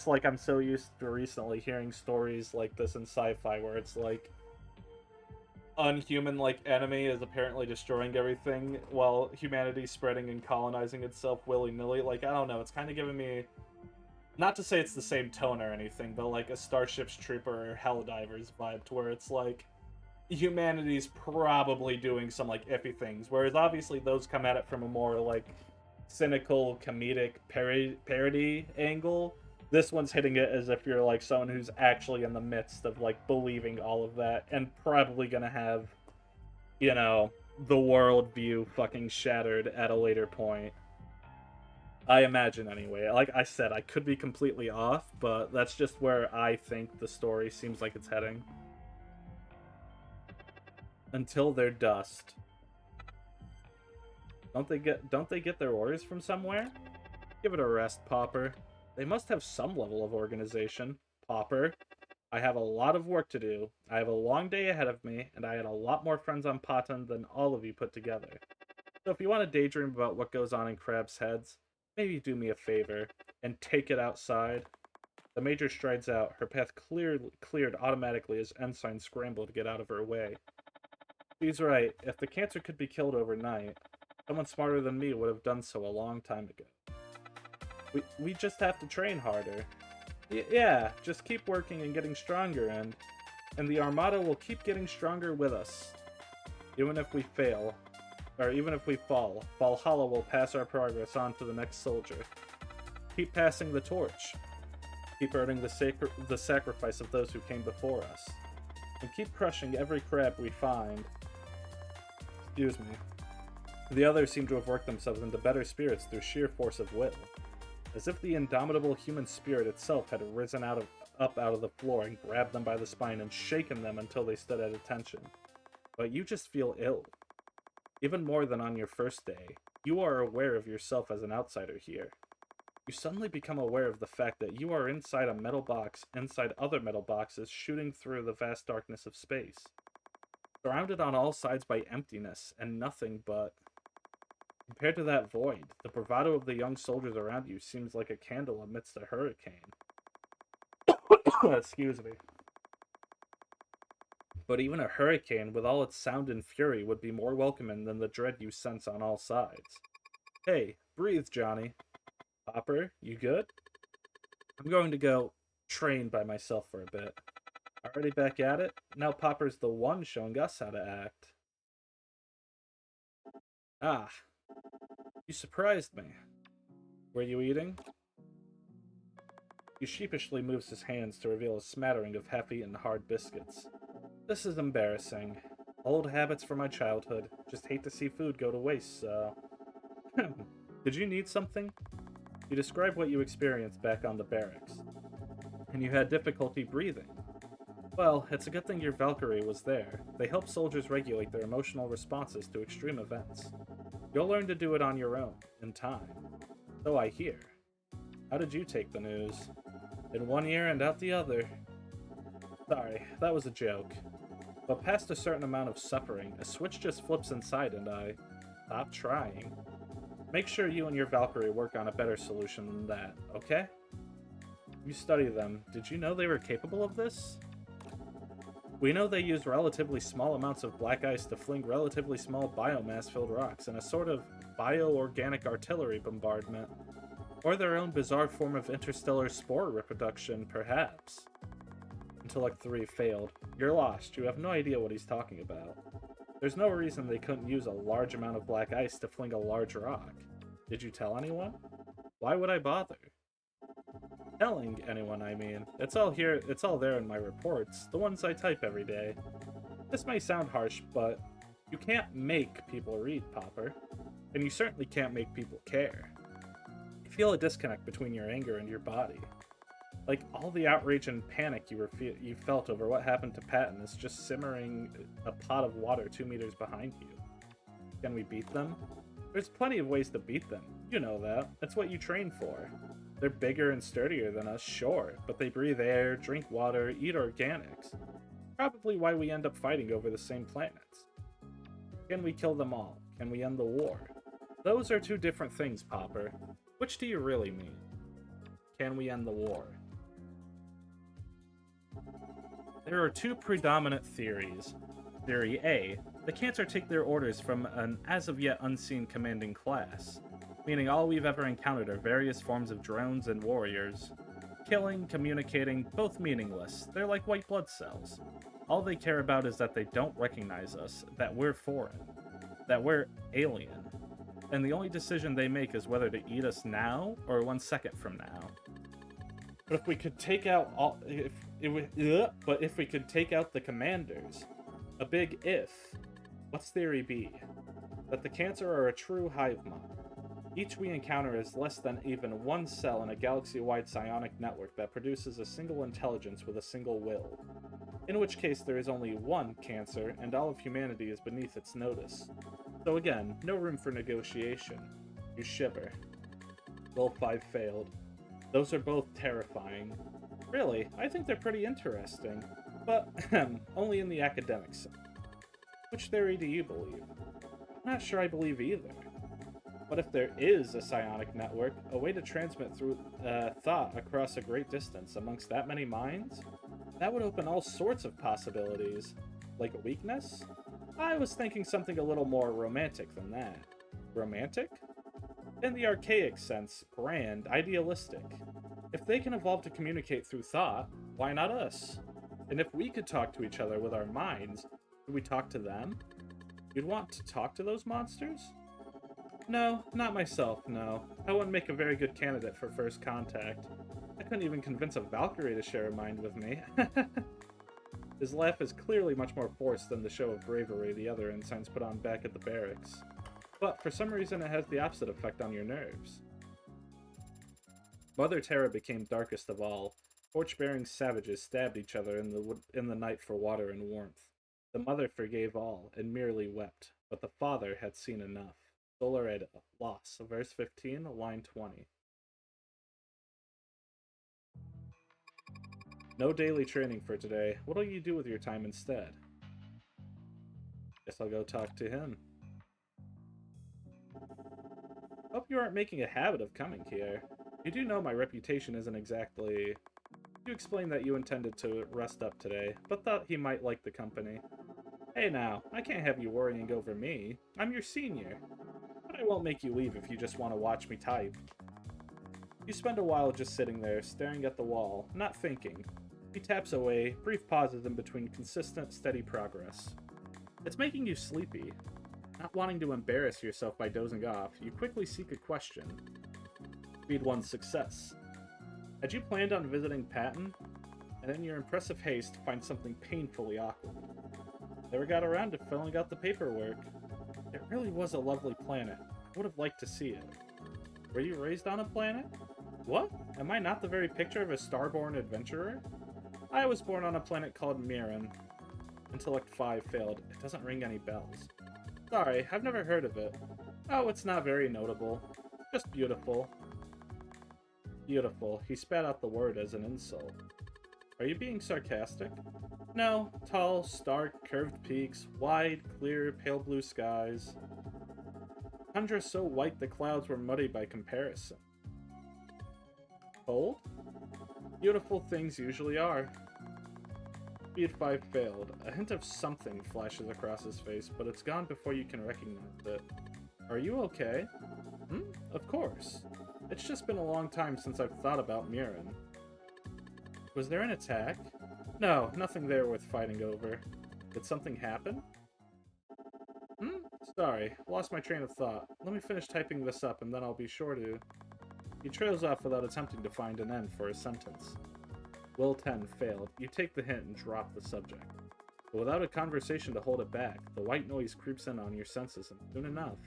like, I'm so used to recently hearing stories like this in sci-fi, where it's like, unhuman like enemy is apparently destroying everything while humanity's spreading and colonizing itself willy-nilly. Like, I don't know, it's kind of giving me, not to say it's the same tone or anything, but like a Starship's Trooper or Helldivers vibe, to where it's like humanity's probably doing some like iffy things, whereas obviously those come at it from a more like cynical comedic parody angle. This one's hitting it as if you're like someone who's actually in the midst of like believing all of that and probably gonna have, you know, the worldview fucking shattered at a later point. I imagine anyway. Like I said, I could be completely off, but that's just where I think the story seems like it's heading. Until they're dust. Don't they get their orders from somewhere? Give it a rest, Popper. They must have some level of organization. Popper, I have a lot of work to do. I have a long day ahead of me, and I had a lot more friends on Patan than all of you put together. So if you want to daydream about what goes on in crabs' heads, maybe do me a favor and take it outside. The Major strides out, her path cleared automatically as Ensign scrambled to get out of her way. She's right. If the cancer could be killed overnight, someone smarter than me would have done so a long time ago. We just have to train harder. Yeah, just keep working and getting stronger, and the Armada will keep getting stronger with us. Even if we fail, or even if we fall, Valhalla will pass our progress on to the next soldier. Keep passing the torch. Keep earning the sacrifice of those who came before us. And keep crushing every crab we find. Excuse me. The others seem to have worked themselves into better spirits through sheer force of will, as if the indomitable human spirit itself had risen up out of the floor and grabbed them by the spine and shaken them until they stood at attention. But you just feel ill. Even more than on your first day, you are aware of yourself as an outsider here. You suddenly become aware of the fact that you are inside a metal box inside other metal boxes shooting through the vast darkness of space. Surrounded on all sides by emptiness and nothing but... Compared to that void, the bravado of the young soldiers around you seems like a candle amidst a hurricane. Excuse me. But even a hurricane, with all its sound and fury, would be more welcoming than the dread you sense on all sides. Hey, breathe, Johnny. Popper, you good? I'm going to go train by myself for a bit. Already back at it? Now Popper's the one showing us how to act. Ah, you surprised me. Were you eating? He sheepishly moves his hands to reveal a smattering of half-eaten hard biscuits. This is embarrassing. Old habits from my childhood. Just hate to see food go to waste, so... Did you need something? You described what you experienced back on the barracks. And you had difficulty breathing. Well, it's a good thing your Valkyrie was there. They help soldiers regulate their emotional responses to extreme events. You'll learn to do it on your own, in time. So I hear. How did you take the news? In one ear and out the other. Sorry, that was a joke. But past a certain amount of suffering, a switch just flips inside and I stop trying. Make sure you and your Valkyrie work on a better solution than that, okay? You study them. Did you know they were capable of this? We know they use relatively small amounts of black ice to fling relatively small biomass-filled rocks in a sort of bio-organic artillery bombardment. Or their own bizarre form of interstellar spore reproduction, perhaps. Intellect 3 failed. You're lost. You have no idea what he's talking about. There's no reason they couldn't use a large amount of black ice to fling a large rock. Did you tell anyone? Why would I bother? Telling anyone, I mean. It's all there in my reports, the ones I type every day. This may sound harsh, but you can't make people read, Popper. And you certainly can't make people care. You feel a disconnect between your anger and your body. Like, all the outrage and panic you felt over what happened to Patton is just simmering a pot of water 2 meters behind you. Can we beat them? There's plenty of ways to beat them. You know that. That's what you train for. They're bigger and sturdier than us, sure, but they breathe air, drink water, eat organics. Probably why we end up fighting over the same planets. Can we kill them all? Can we end the war? Those are two different things, Popper. Which do you really mean? Can we end the war? There are two predominant theories. Theory A, the Cancer take their orders from an as-of-yet unseen commanding class, meaning all we've ever encountered are various forms of drones and warriors. Killing, communicating, both meaningless. They're like white blood cells. All they care about is that they don't recognize us, that we're foreign, that we're alien. And the only decision they make is whether to eat us now or 1 second from now. But if we could take out if we could take out the commanders, a big if. What's theory B? That the Cancer are a true hive mind. Each we encounter is less than even one cell in a galaxy-wide psionic network that produces a single intelligence with a single will. In which case there is only one Cancer, and all of humanity is beneath its notice. So again, no room for negotiation. You shiver. Goal 5 failed. Those are both terrifying. Really, I think they're pretty interesting. But, only in the academic sense. Which theory do you believe? I'm not sure I believe either. What if there is a psionic network, a way to transmit through thought across a great distance amongst that many minds? That would open all sorts of possibilities. Like a weakness? I was thinking something a little more romantic than that. Romantic? In the archaic sense, grand, idealistic. If they can evolve to communicate through thought, why not us? And if we could talk to each other with our minds, could we talk to them? You'd want to talk to those monsters? No, not myself, no. I wouldn't make a very good candidate for first contact. I couldn't even convince a Valkyrie to share a mind with me. His laugh is clearly much more forced than the show of bravery the other ensigns put on back at the barracks. But for some reason it has the opposite effect on your nerves. Mother Terra became darkest of all. Torch-bearing savages stabbed each other in the night for water and warmth. The mother forgave all, and merely wept, but the father had seen enough. Solar Edda, Loss, verse 15, line 20. No daily training for today. What'll you do with your time instead? Guess I'll go talk to him. Hope you aren't making a habit of coming here. You do know my reputation isn't exactly... You explained that you intended to rest up today, but thought he might like the company. Hey now, I can't have you worrying over me. I'm your senior. But I won't make you leave if you just want to watch me type. You spend a while just sitting there, staring at the wall, not thinking. He taps away, brief pauses in between consistent, steady progress. It's making you sleepy. Not wanting to embarrass yourself by dozing off, you quickly seek a question. Speed 1 success. Had you planned on visiting Patton? And in your impressive haste, find something painfully awkward. Never got around to filling out the paperwork. It really was a lovely planet. I would have liked to see it. Were you raised on a planet? What? Am I not the very picture of a star-born adventurer? I was born on a planet called Märchen. Intellect 5 failed. It doesn't ring any bells. Sorry, I've never heard of it. Oh, it's not very notable. Just beautiful. Beautiful. He spat out the word as an insult. Are you being sarcastic? No. Tall, stark, curved peaks, wide, clear, pale blue skies. Tundra so white the clouds were muddy by comparison. Cold? Beautiful things usually are. Speed 5 failed. A hint of something flashes across his face, but it's gone before you can recognize it. Are you okay? Of course. It's just been a long time since I've thought about Märchen. Was there an attack? No, nothing there worth fighting over. Did something happen? Sorry, lost my train of thought. Let me finish typing this up and then I'll be sure to... He trails off without attempting to find an end for his sentence. Will 10 failed. You take the hint and drop the subject. But without a conversation to hold it back, the white noise creeps in on your senses, and soon enough...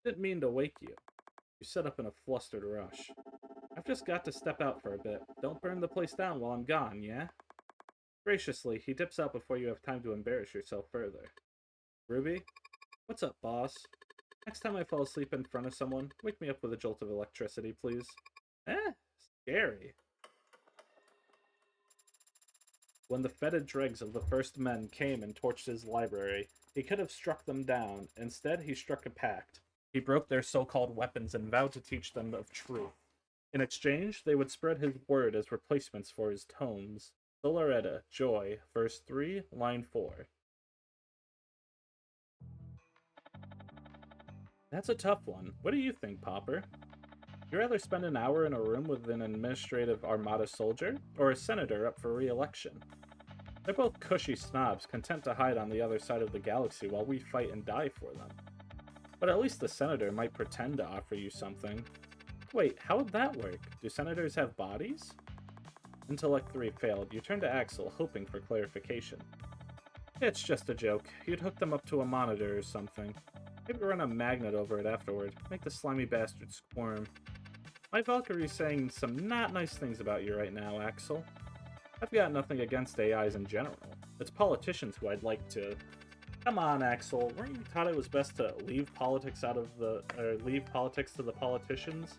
Didn't mean to wake you. You set up in a flustered rush. I've just got to step out for a bit. Don't burn the place down while I'm gone, yeah? Graciously, he dips out before you have time to embarrass yourself further. Ruby? What's up, boss? Next time I fall asleep in front of someone, wake me up with a jolt of electricity, please. Scary. When the fetid dregs of the first men came and torched his library, he could have struck them down. Instead, he struck a pact. He broke their so-called weapons and vowed to teach them of truth. In exchange, they would spread his word as replacements for his tomes. Solar Edda, Joy, verse 3, line 4. That's a tough one. What do you think, Popper? You'd rather spend an hour in a room with an administrative armada soldier, or a senator up for re-election? They're both cushy snobs, content to hide on the other side of the galaxy while we fight and die for them. But at least the senator might pretend to offer you something. Wait, how would that work? Do senators have bodies? Intellect 3 failed. You turn to Axel, hoping for clarification. It's just a joke. You'd hook them up to a monitor or something. Maybe run a magnet over it afterward. Make the slimy bastard squirm. My Valkyrie's saying some not nice things about you right now, Axel. I've got nothing against AIs in general. It's politicians who I'd like to... Come on, Axel. Weren't you taught it was best to leave politics to the politicians?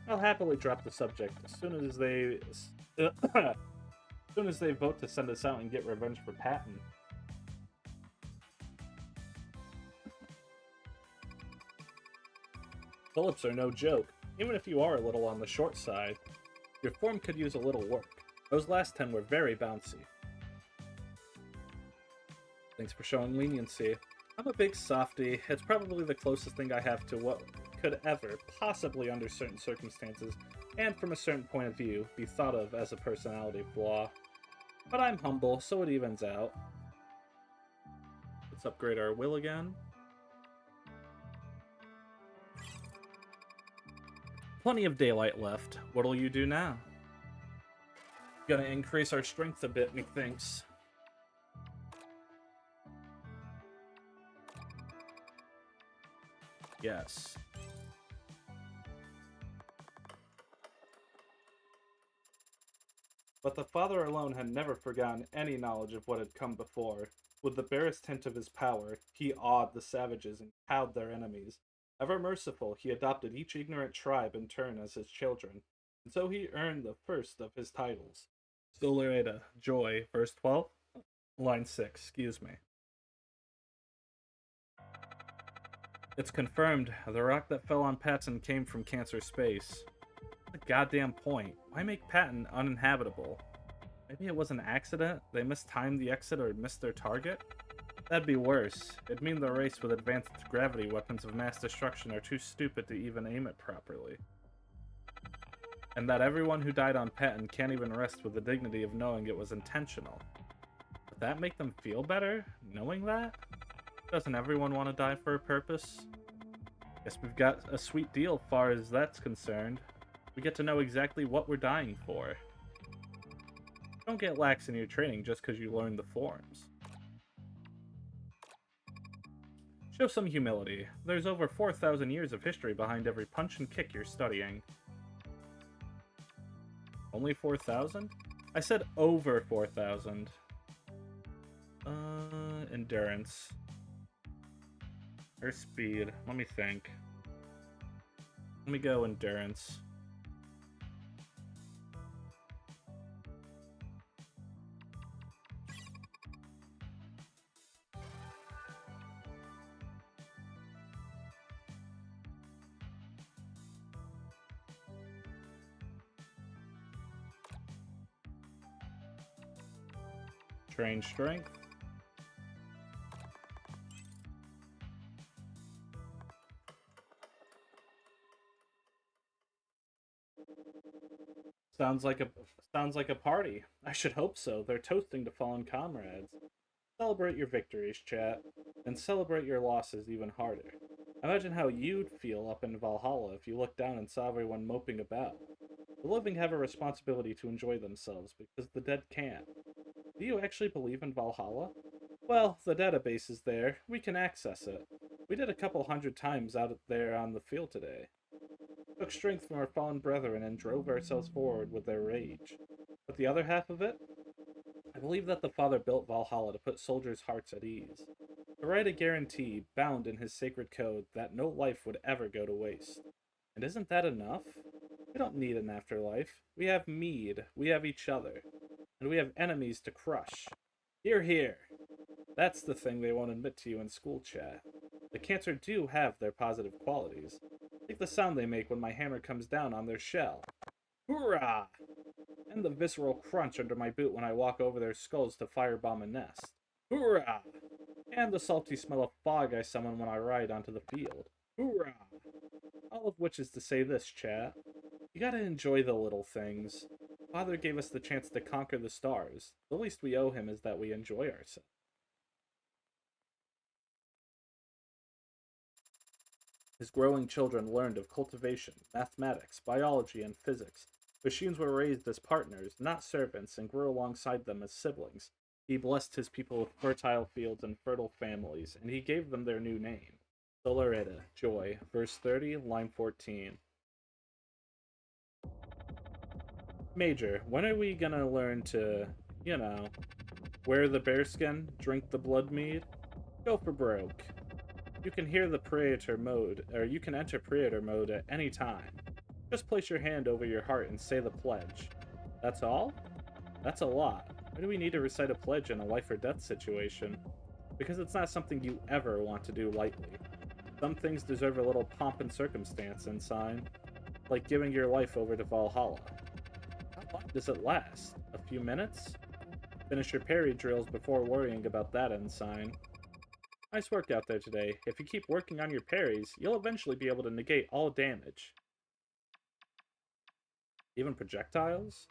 I'll happily drop the subject as soon as they... as soon as they vote to send us out and get revenge for Patton. Phillips are no joke, even if you are a little on the short side. Your form could use a little work. Those last 10 were very bouncy. Thanks for showing leniency. I'm a big softie. It's probably the closest thing I have to what could ever, possibly under certain circumstances, and from a certain point of view, be thought of as a personality flaw. But I'm humble, so it evens out. Let's upgrade our will again. Plenty of daylight left. What'll you do now? Gonna increase our strength a bit, methinks. Yes. But the father alone had never forgotten any knowledge of what had come before. With the barest hint of his power, he awed the savages and cowed their enemies. Ever merciful, he adopted each ignorant tribe in turn as his children, and so he earned the first of his titles. Solereda, Joy, verse 12, line 6, excuse me. It's confirmed. The rock that fell on Patton came from Cancer Space. What's the goddamn point? Why make Patton uninhabitable? Maybe it was an accident? They mistimed the exit or missed their target? That'd be worse. It'd mean the race with advanced gravity weapons of mass destruction are too stupid to even aim it properly. And that everyone who died on Patton can't even rest with the dignity of knowing it was intentional. Would that make them feel better, knowing that? Doesn't everyone want to die for a purpose? Guess we've got a sweet deal far as that's concerned. We get to know exactly what we're dying for. Don't get lax in your training just because you learned the forms. Show some humility. There's over 4,000 years of history behind every punch and kick you're studying. Only 4,000? I said over 4,000. Endurance. Or speed. Let me think. Let me go endurance. Train strength. Sounds like a party. I should hope so. They're toasting to fallen comrades. Celebrate your victories, chat, and celebrate your losses even harder. Imagine how you'd feel up in Valhalla if you looked down and saw everyone moping about. The living have a responsibility to enjoy themselves because the dead can't. Do you actually believe in Valhalla? Well, the database is there. We can access it. We did a couple 100 times out there on the field today. Took strength from our fallen brethren and drove ourselves forward with their rage. But the other half of it? I believe that the Father built Valhalla to put soldiers' hearts at ease. To write a guarantee, bound in his sacred code, that no life would ever go to waste. And isn't that enough? We don't need an afterlife. We have mead, we have each other. And we have enemies to crush. Hear, hear. That's the thing they won't admit to you in school chat. The Cancer do have their positive qualities. Like the sound they make when my hammer comes down on their shell. Hoorah! And the visceral crunch under my boot when I walk over their skulls to firebomb a nest. Hoorah! And the salty smell of fog I summon when I ride onto the field. Hoorah! All of which is to say this, chat. You gotta enjoy the little things. Father gave us the chance to conquer the stars. The least we owe him is that we enjoy ourselves. His growing children learned of cultivation, mathematics, biology, and physics. Machines were raised as partners, not servants, and grew alongside them as siblings. He blessed his people with fertile fields and fertile families, and he gave them their new name. Solereda, Joy, verse 30, line 14. Major, when are we gonna learn to, wear the bearskin, drink the blood mead? Go for broke. You can hear the Praetor mode, or you can enter Praetor mode at any time. Just place your hand over your heart and say the pledge. That's all? That's a lot. Why do we need to recite a pledge in a life or death situation? Because it's not something you ever want to do lightly. Some things deserve a little pomp and circumstance, ensign. Like giving your life over to Valhalla. How long does it last? A few minutes? Finish your parry drills before worrying about that, ensign. Nice work out there today. If you keep working on your parries, you'll eventually be able to negate all damage. Even projectiles?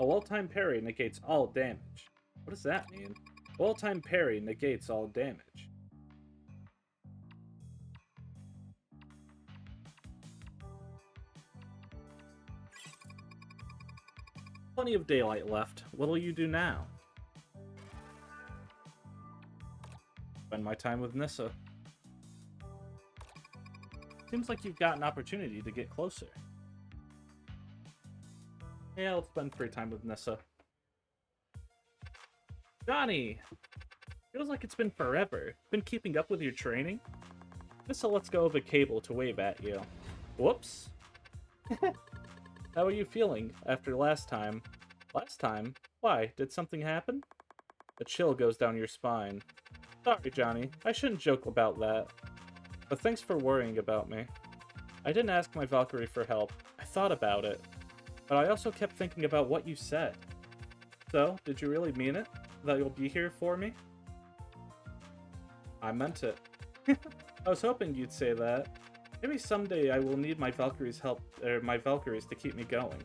A well-timed parry negates all damage. What does that mean? Well-timed parry negates all damage. Plenty of daylight left. What'll you do now? Spend my time with Nissa. Seems like you've got an opportunity to get closer. Yeah, let's spend free time with Nissa. Johnny! Feels like it's been forever. Been keeping up with your training? Nissa lets go of a cable to wave at you. Whoops. How are you feeling after last time? Last time? Why? Did something happen? A chill goes down your spine. Sorry, Johnny. I shouldn't joke about that. But thanks for worrying about me. I didn't ask my Valkyrie for help. I thought about it. But I also kept thinking about what you said. So, did you really mean it? That you'll be here for me? I meant it. I was hoping you'd say that. Maybe someday I will need my Valkyrie's help, or my Valkyries to keep me going.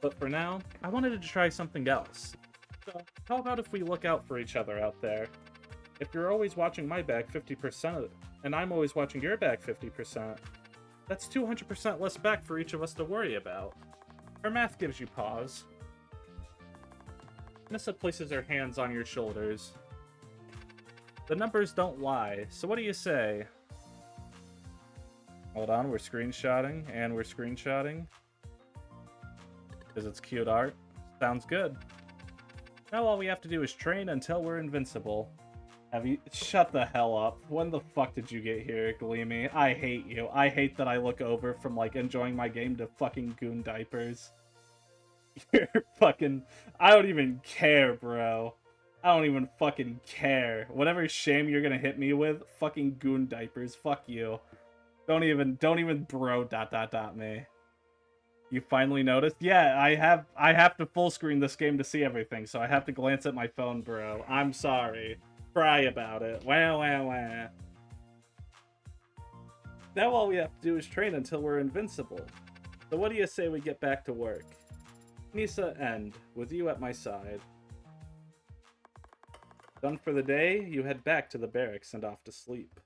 But for now, I wanted to try something else. So, how about if we look out for each other out there? If you're always watching my back 50%, and I'm always watching your back 50%, that's 200% less back for each of us to worry about. Her math gives you pause. Nissa places her hands on your shoulders. The numbers don't lie, so what do you say? Hold on, we're screenshotting, and we're screenshotting. Because it's cute art. Sounds good. Now all we have to do is train until we're invincible. Have you— shut the hell up. When the fuck did you get here, Gleamy? I hate you. I hate that I look over from, like, enjoying my game to fucking goon diapers. You're fucking— I don't even care, bro. I don't even fucking care. Whatever shame you're gonna hit me with, fucking goon diapers, fuck you. Don't even bro ... me. You finally noticed? Yeah, I have to full screen this game to see everything, so I have to glance at my phone, bro. I'm sorry. Cry about it. Wah, wah, wah. Now all we have to do is train until we're invincible. So what do you say we get back to work? Nissa, end. With you at my side. Done for the day, you head back to the barracks and off to sleep.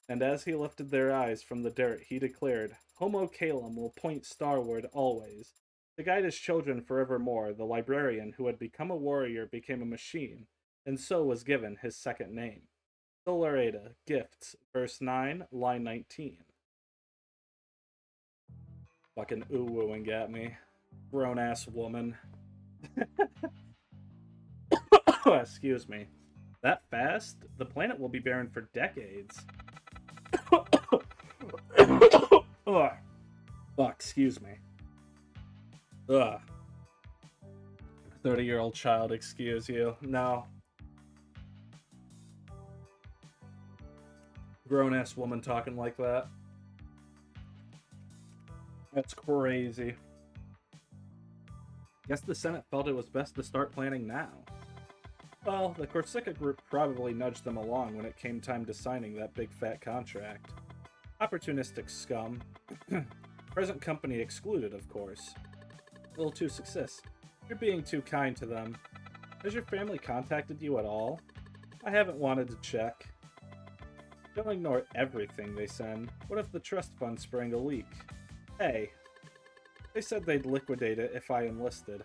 And as he lifted their eyes from the dirt, he declared, Homo Calum will point starward always. To guide his children forevermore, the librarian who had become a warrior became a machine, and so was given his second name. Solar Ada, Gifts, verse 9, line 19. Fucking ooh-wooing at me. Grown-ass woman. Excuse me. That fast? The planet will be barren for decades. Ugh. Fuck, excuse me. Ugh. 30-year-old child, excuse you. No. Grown-ass woman talking like that. That's crazy. Guess the Senate felt it was best to start planning now. Well, the Corsica group probably nudged them along when it came time to signing that big fat contract. Opportunistic scum. Present company excluded, of course. L2 success. You're being too kind to them. Has your family contacted you at all? I haven't wanted to check. Don't ignore everything they send. What if the trust fund sprang a leak? Hey. They said they'd liquidate it if I enlisted.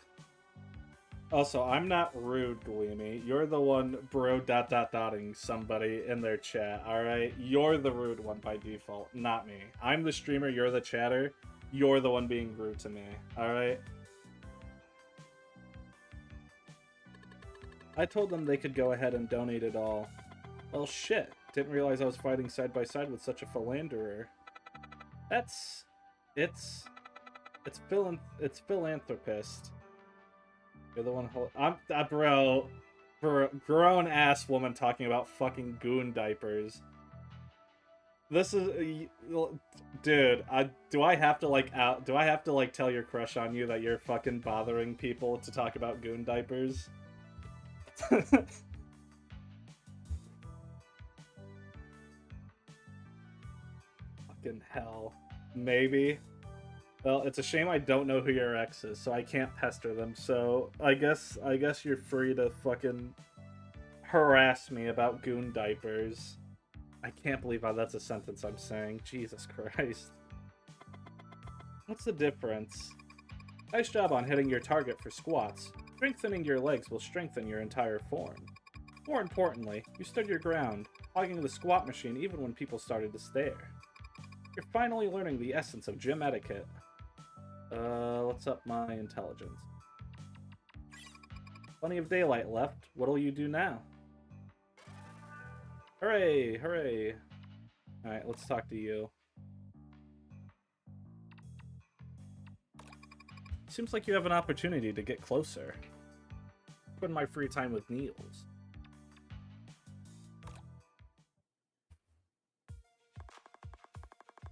Also, I'm not rude, Gleamy. You're the one bro ... dotting somebody in their chat, alright? You're the rude one by default, not me. I'm the streamer, you're the chatter. You're the one being rude to me, alright? I told them they could go ahead and donate it all. Well, shit. Didn't realize I was fighting side by side with such a philanderer. It's philanthropist. You're the one bro, grown ass woman talking about fucking goon diapers. This is, dude. Do I have to like tell your crush on you that you're fucking bothering people to talk about goon diapers? Fucking hell. Maybe. Well, it's a shame I don't know who your ex is, so I can't pester them. So I guess you're free to fucking harass me about goon diapers. I can't believe how that's a sentence I'm saying. Jesus Christ. What's the difference? Nice job on hitting your target for squats. Strengthening your legs will strengthen your entire form. More importantly, you stood your ground, hogging the squat machine even when people started to stare. You're finally learning the essence of gym etiquette. Let's up my intelligence. Plenty of daylight left. What'll you do now? Hooray! Hooray! Alright, let's talk to you. Seems like you have an opportunity to get closer. Spend my free time with Niels.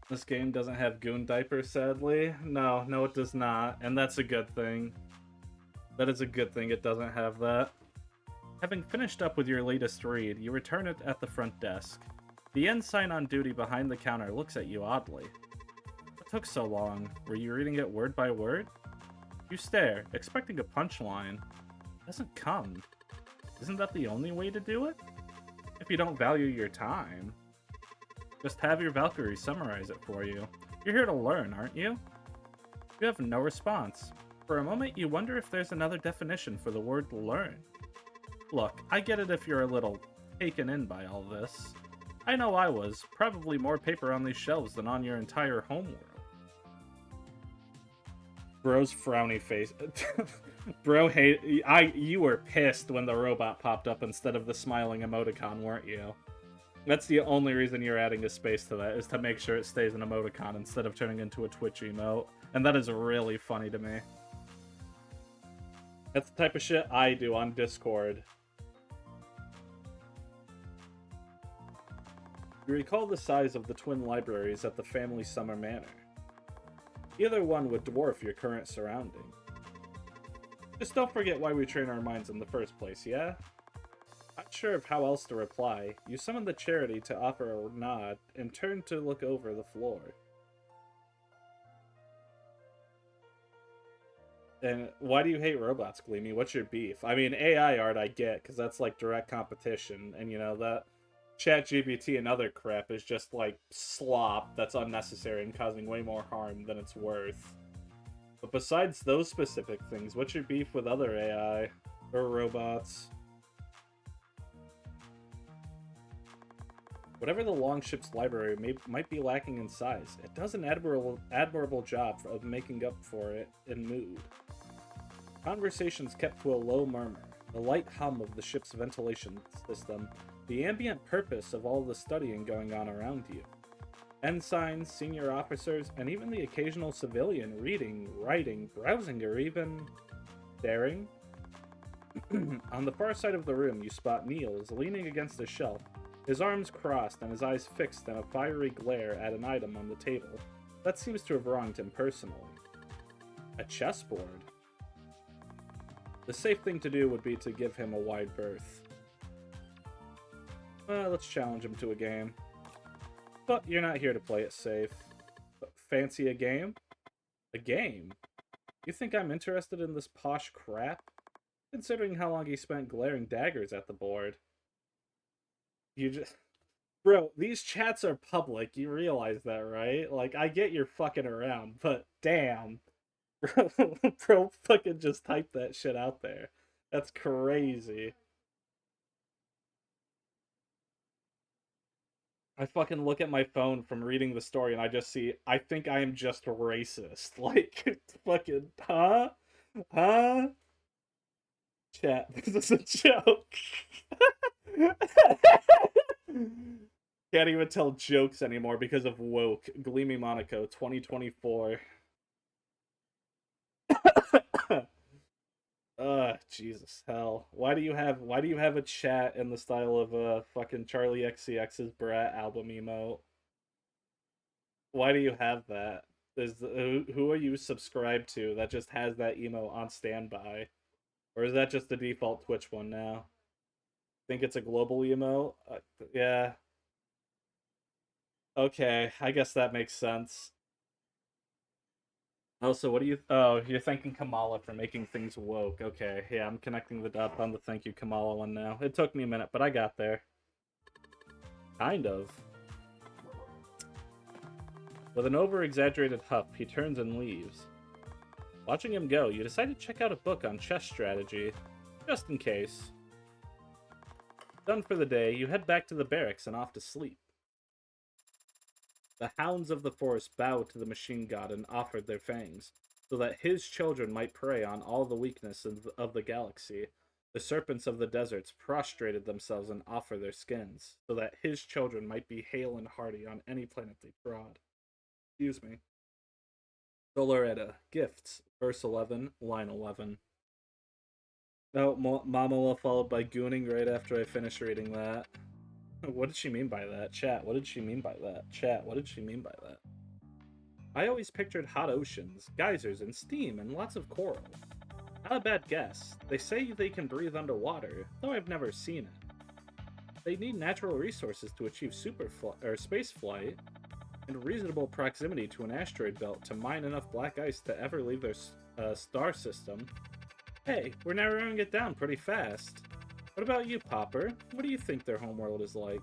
This game doesn't have goon diapers, sadly. No, it does not. And that's a good thing. That is a good thing it doesn't have that. Having finished up with your latest read, you return it at the front desk. The ensign on duty behind the counter looks at you oddly. What took so long? Were you reading it word by word? You stare, expecting a punchline. It doesn't come. Isn't that the only way to do it? If you don't value your time. Just have your Valkyrie summarize it for you. You're here to learn, aren't you? You have no response. For a moment, you wonder if there's another definition for the word learn. Look, I get it if you're a little taken in by all this. I know I was. Probably more paper on these shelves than on your entire homeworld. Bro's frowny face. Bro, you were pissed when the robot popped up instead of the smiling emoticon, weren't you? That's the only reason you're adding a space to that, is to make sure it stays an emoticon instead of turning into a Twitch emote. And that is really funny to me. That's the type of shit I do on Discord. You recall the size of the twin libraries at the family summer manor. Either one would dwarf your current surrounding. Just don't forget why we train our minds in the first place, yeah? Not sure of how else to reply, you summoned the charity to offer a nod and turned to look over the floor. And why do you hate robots, Gleamy? What's your beef? I mean, AI art I get, because that's like direct competition, and you know, that ChatGPT and other crap is just like slop that's unnecessary and causing way more harm than it's worth. But besides those specific things, what's your beef with other AI or robots? Whatever the Longship's library might be lacking in size, it does an admirable job of making up for it in mood. Conversations kept to a low murmur, the light hum of the ship's ventilation system, the ambient purpose of all the studying going on around you. Ensigns, senior officers, and even the occasional civilian reading, writing, browsing, or even staring. On the far side of the room, you spot Niels leaning against a shelf, his arms crossed and his eyes fixed in a fiery glare at an item on the table. That seems to have wronged him personally. A chessboard. The safe thing to do would be to give him a wide berth. Let's challenge him to a game. But you're not here to play it safe. But fancy a game? A game? You think I'm interested in this posh crap? Considering how long he spent glaring daggers at the board. You just... Bro, these chats are public, you realize that, right? Like, I get you're fucking around, but damn. Bro fucking just typed that shit out there. That's crazy. I fucking look at my phone from reading the story and I just see, I think I am just racist. Like, fucking, huh? Huh? Chat, this is a joke. Can't even tell jokes anymore because of woke. Gleamy Monaco 2024. Jesus hell. Why do you have a chat in the style of fucking Charlie XCX's Brat album emote? Why do you have that? Who are you subscribed to that just has that emote on standby? Or is that just the default Twitch one now? Think it's a global emote? Yeah. Okay, I guess that makes sense. Also, what do you... Oh, you're thanking Kamala for making things woke. Okay, yeah, I'm connecting the dots on the thank you Kamala one now. It took me a minute, but I got there. Kind of. With an over-exaggerated huff, he turns and leaves. Watching him go, you decide to check out a book on chess strategy, just in case. Done for the day, you head back to the barracks and off to sleep. The hounds of the forest bowed to the machine god and offered their fangs, so that his children might prey on all the weakness of the galaxy. The serpents of the deserts prostrated themselves and offered their skins, so that his children might be hale and hearty on any planet they trod. Excuse me. Doloretta, Gifts, verse 11, line 11. Oh, Mamala followed by gooning right after I finished reading that. What did she mean by that? Chat, what did she mean by that? Chat, what did she mean by that? I always pictured hot oceans, geysers, and steam, and lots of coral. Not a bad guess. They say they can breathe underwater, though I've never seen it. They need natural resources to achieve space flight, and reasonable proximity to an asteroid belt to mine enough black ice to ever leave their star system. Hey, we're narrowing it down pretty fast. What about you, Popper? What do you think their homeworld is like?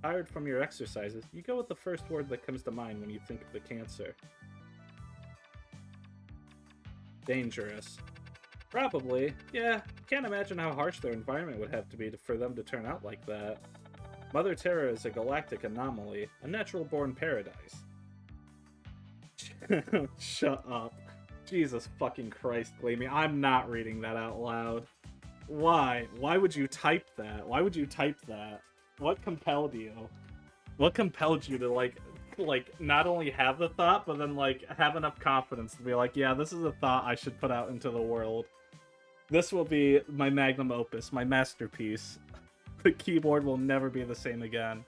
Tired from your exercises, you go with the first word that comes to mind when you think of the cancer. Dangerous. Probably. Yeah, can't imagine how harsh their environment would have to be for them to turn out like that. Mother Terra is a galactic anomaly, a natural-born paradise. Shut up. Jesus fucking Christ, Gleamy. I'm not reading that out loud. Why? Why would you type that? Why would you type that? What compelled you? What compelled you to, like, not only have the thought, but then, like, have enough confidence to be like, yeah, this is a thought I should put out into the world. This will be my magnum opus, my masterpiece. The keyboard will never be the same again.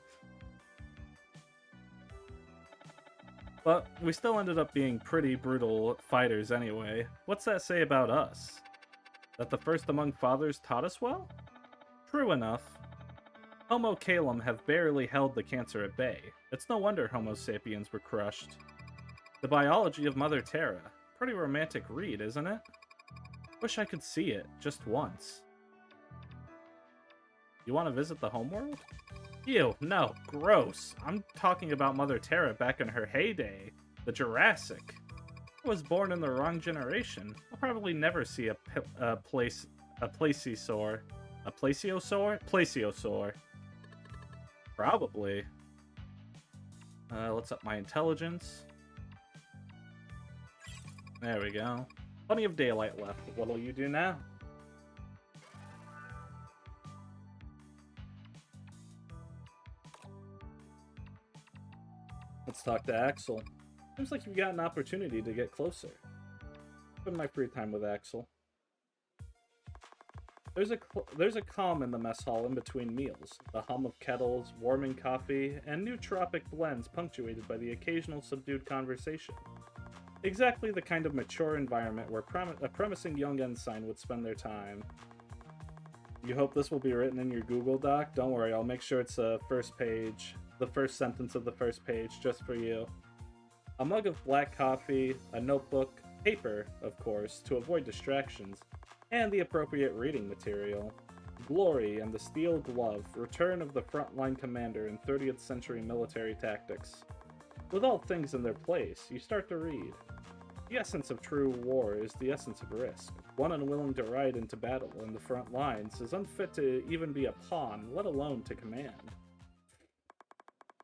But we still ended up being pretty brutal fighters anyway. What's that say about us? That the first among fathers taught us well? True enough. Homo Calum have barely held the cancer at bay. It's no wonder Homo sapiens were crushed. The biology of Mother Terra. Pretty romantic read, isn't it? Wish I could see it, just once. You want to visit the homeworld? Ew, no, gross. I'm talking about Mother Terra back in her heyday, the Jurassic. I was born in the wrong generation. I'll probably never see a plesiosaur. A plesiosaur? Plesiosaur. Probably. Let's up my intelligence. There we go. Plenty of daylight left. What'll you do now? Let's talk to Axel. Seems like you've got an opportunity to get closer. Spend my free time with Axel. There's a calm in the mess hall in between meals. The hum of kettles, warming coffee, and nootropic blends punctuated by the occasional subdued conversation. Exactly the kind of mature environment where a promising young ensign would spend their time. You hope this will be written in your Google Doc? Don't worry, I'll make sure it's the first page. The first sentence of the first page, just for you. A mug of black coffee, a notebook, paper, of course, to avoid distractions, and the appropriate reading material. Glory and the Steel Glove, Return of the Frontline Commander in 30th Century Military Tactics. With all things in their place, you start to read. The essence of true war is the essence of risk. One unwilling to ride into battle in the front lines is unfit to even be a pawn, let alone to command.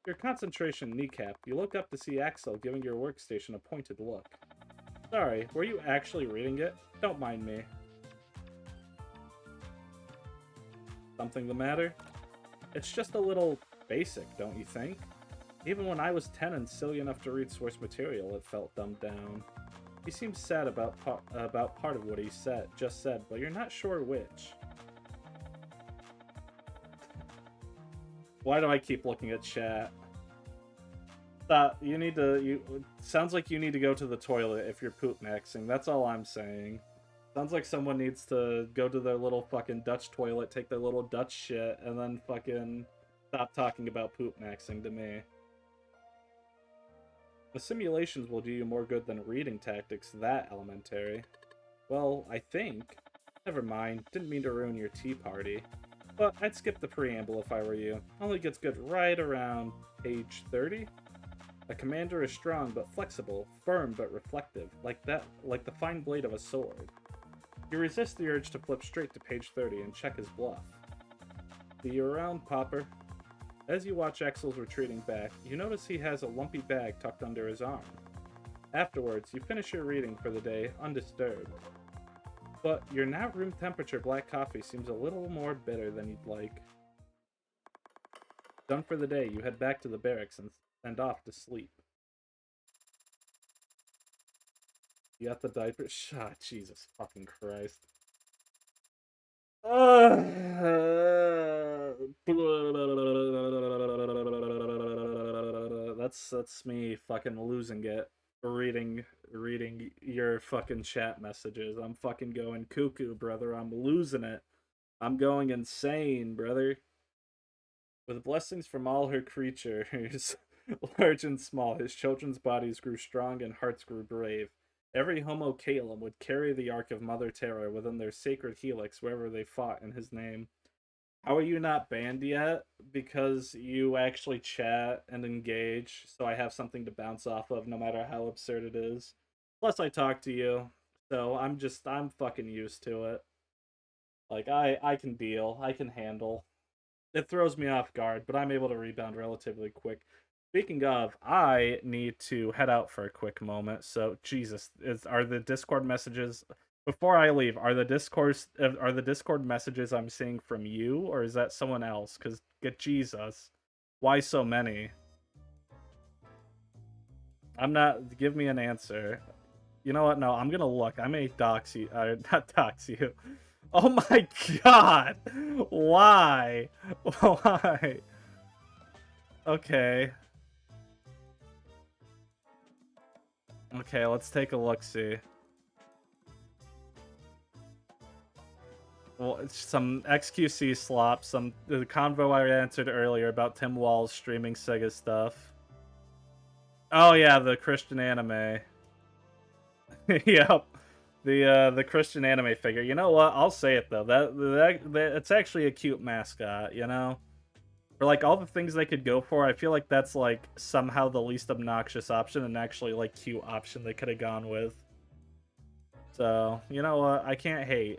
Your concentration kneecapped, you look up to see Axel giving your workstation a pointed look. Sorry, were you actually reading it? Don't mind me. Something the matter? It's just a little basic, don't you think? Even when I was 10 and silly enough to read source material, it felt dumbed down. He seems sad about part of what he just said, but you're not sure which. Why do I keep looking at chat? Sounds like you need to go to the toilet if you're poop maxing. That's all I'm saying. Sounds like someone needs to go to their little fucking Dutch toilet, take their little Dutch shit, and then fucking stop talking about poop maxing to me. The simulations will do you more good than reading tactics that elementary. Well, I think. Never mind, didn't mean to ruin your tea party. But I'd skip the preamble if I were you. Only gets good right around page 30. A commander is strong but flexible, firm but reflective, like the fine blade of a sword. You resist the urge to flip straight to page 30 and check his bluff. See you around, Popper. As you watch Axel's retreating back, you notice he has a lumpy bag tucked under his arm. Afterwards, you finish your reading for the day undisturbed. But your now room temperature black coffee seems a little more bitter than you'd like. Done for the day, you head back to the barracks and send off to sleep. You got the diaper? Ah, Jesus fucking Christ. That's me fucking losing it. Reading your fucking chat messages. I'm fucking going cuckoo, brother. I'm losing it. I'm going insane, brother. With blessings from all her creatures, large and small, his children's bodies grew strong and hearts grew brave. Every Homo Calum would carry the Ark of Mother Terra within their sacred helix wherever they fought in his name. How are you not banned yet? Because you actually chat and engage, so I have something to bounce off of no matter how absurd it is. Plus, I talk to you, so I'm fucking used to it. Like, I can deal, I can handle. It throws me off guard, but I'm able to rebound relatively quick. Speaking of, I need to head out for a quick moment. So, Jesus, are the Discord messages before I leave? Are the Discord messages I'm seeing from you, or is that someone else? Because, get Jesus, why so many? I'm not. Give me an answer. You know what? No, I'm gonna look. I may dox you. Not dox you. Oh my god! Why? Why? Okay. Okay, let's take a look-see. Well, it's some XQC slop, the convo I answered earlier about Tim Wall's streaming Sega stuff. Oh yeah, the Christian anime. Yep. The Christian anime figure. You know what? I'll say it though. That it's actually a cute mascot, you know? For like all the things they could go for, I feel like that's like somehow the least obnoxious option and actually like cute option they could have gone with. So, you know what? I can't hate.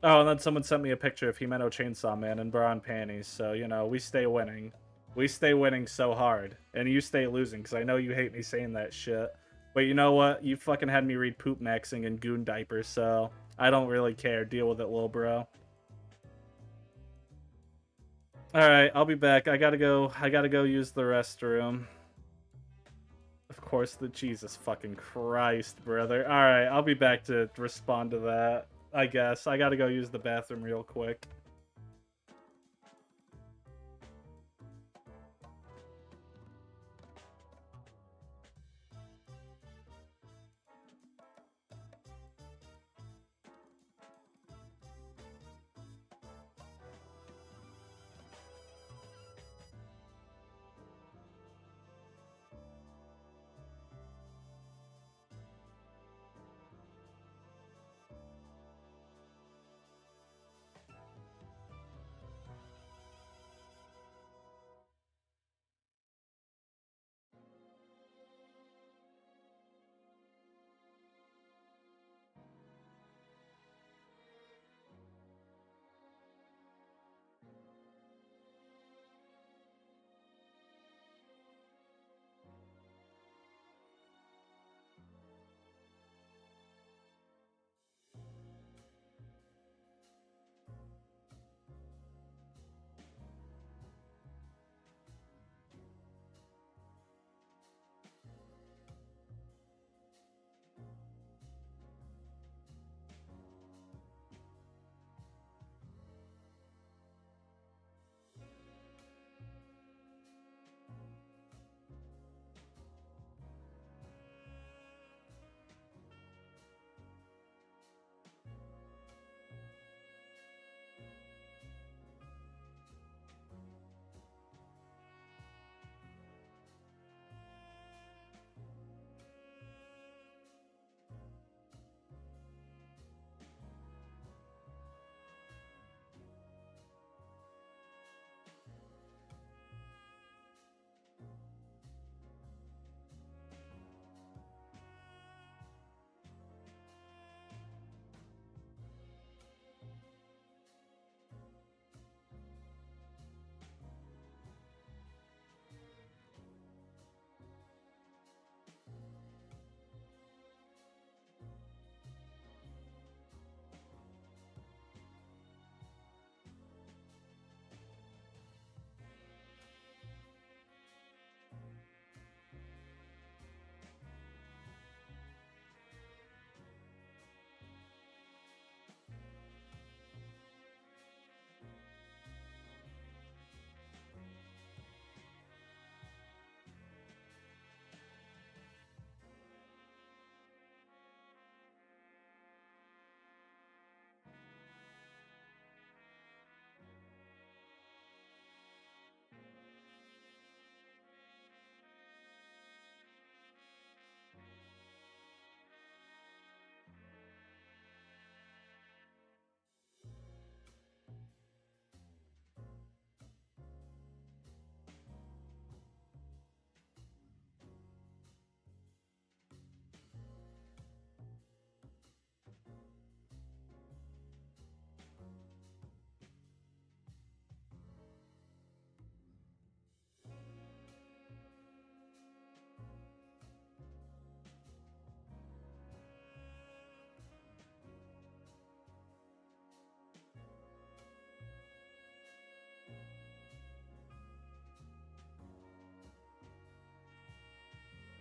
Oh, and then someone sent me a picture of Himeno Chainsaw Man in bra and panties, so, you know, we stay winning. We stay winning so hard. And you stay losing, because I know you hate me saying that shit. But you know what? You fucking had me read Poop Maxing and Goon Diapers, so I don't really care. Deal with it, little bro. Alright, I'll be back. I gotta go use the restroom. Of course, the Jesus fucking Christ, brother. Alright, I'll be back to respond to that, I guess. I gotta go use the bathroom real quick.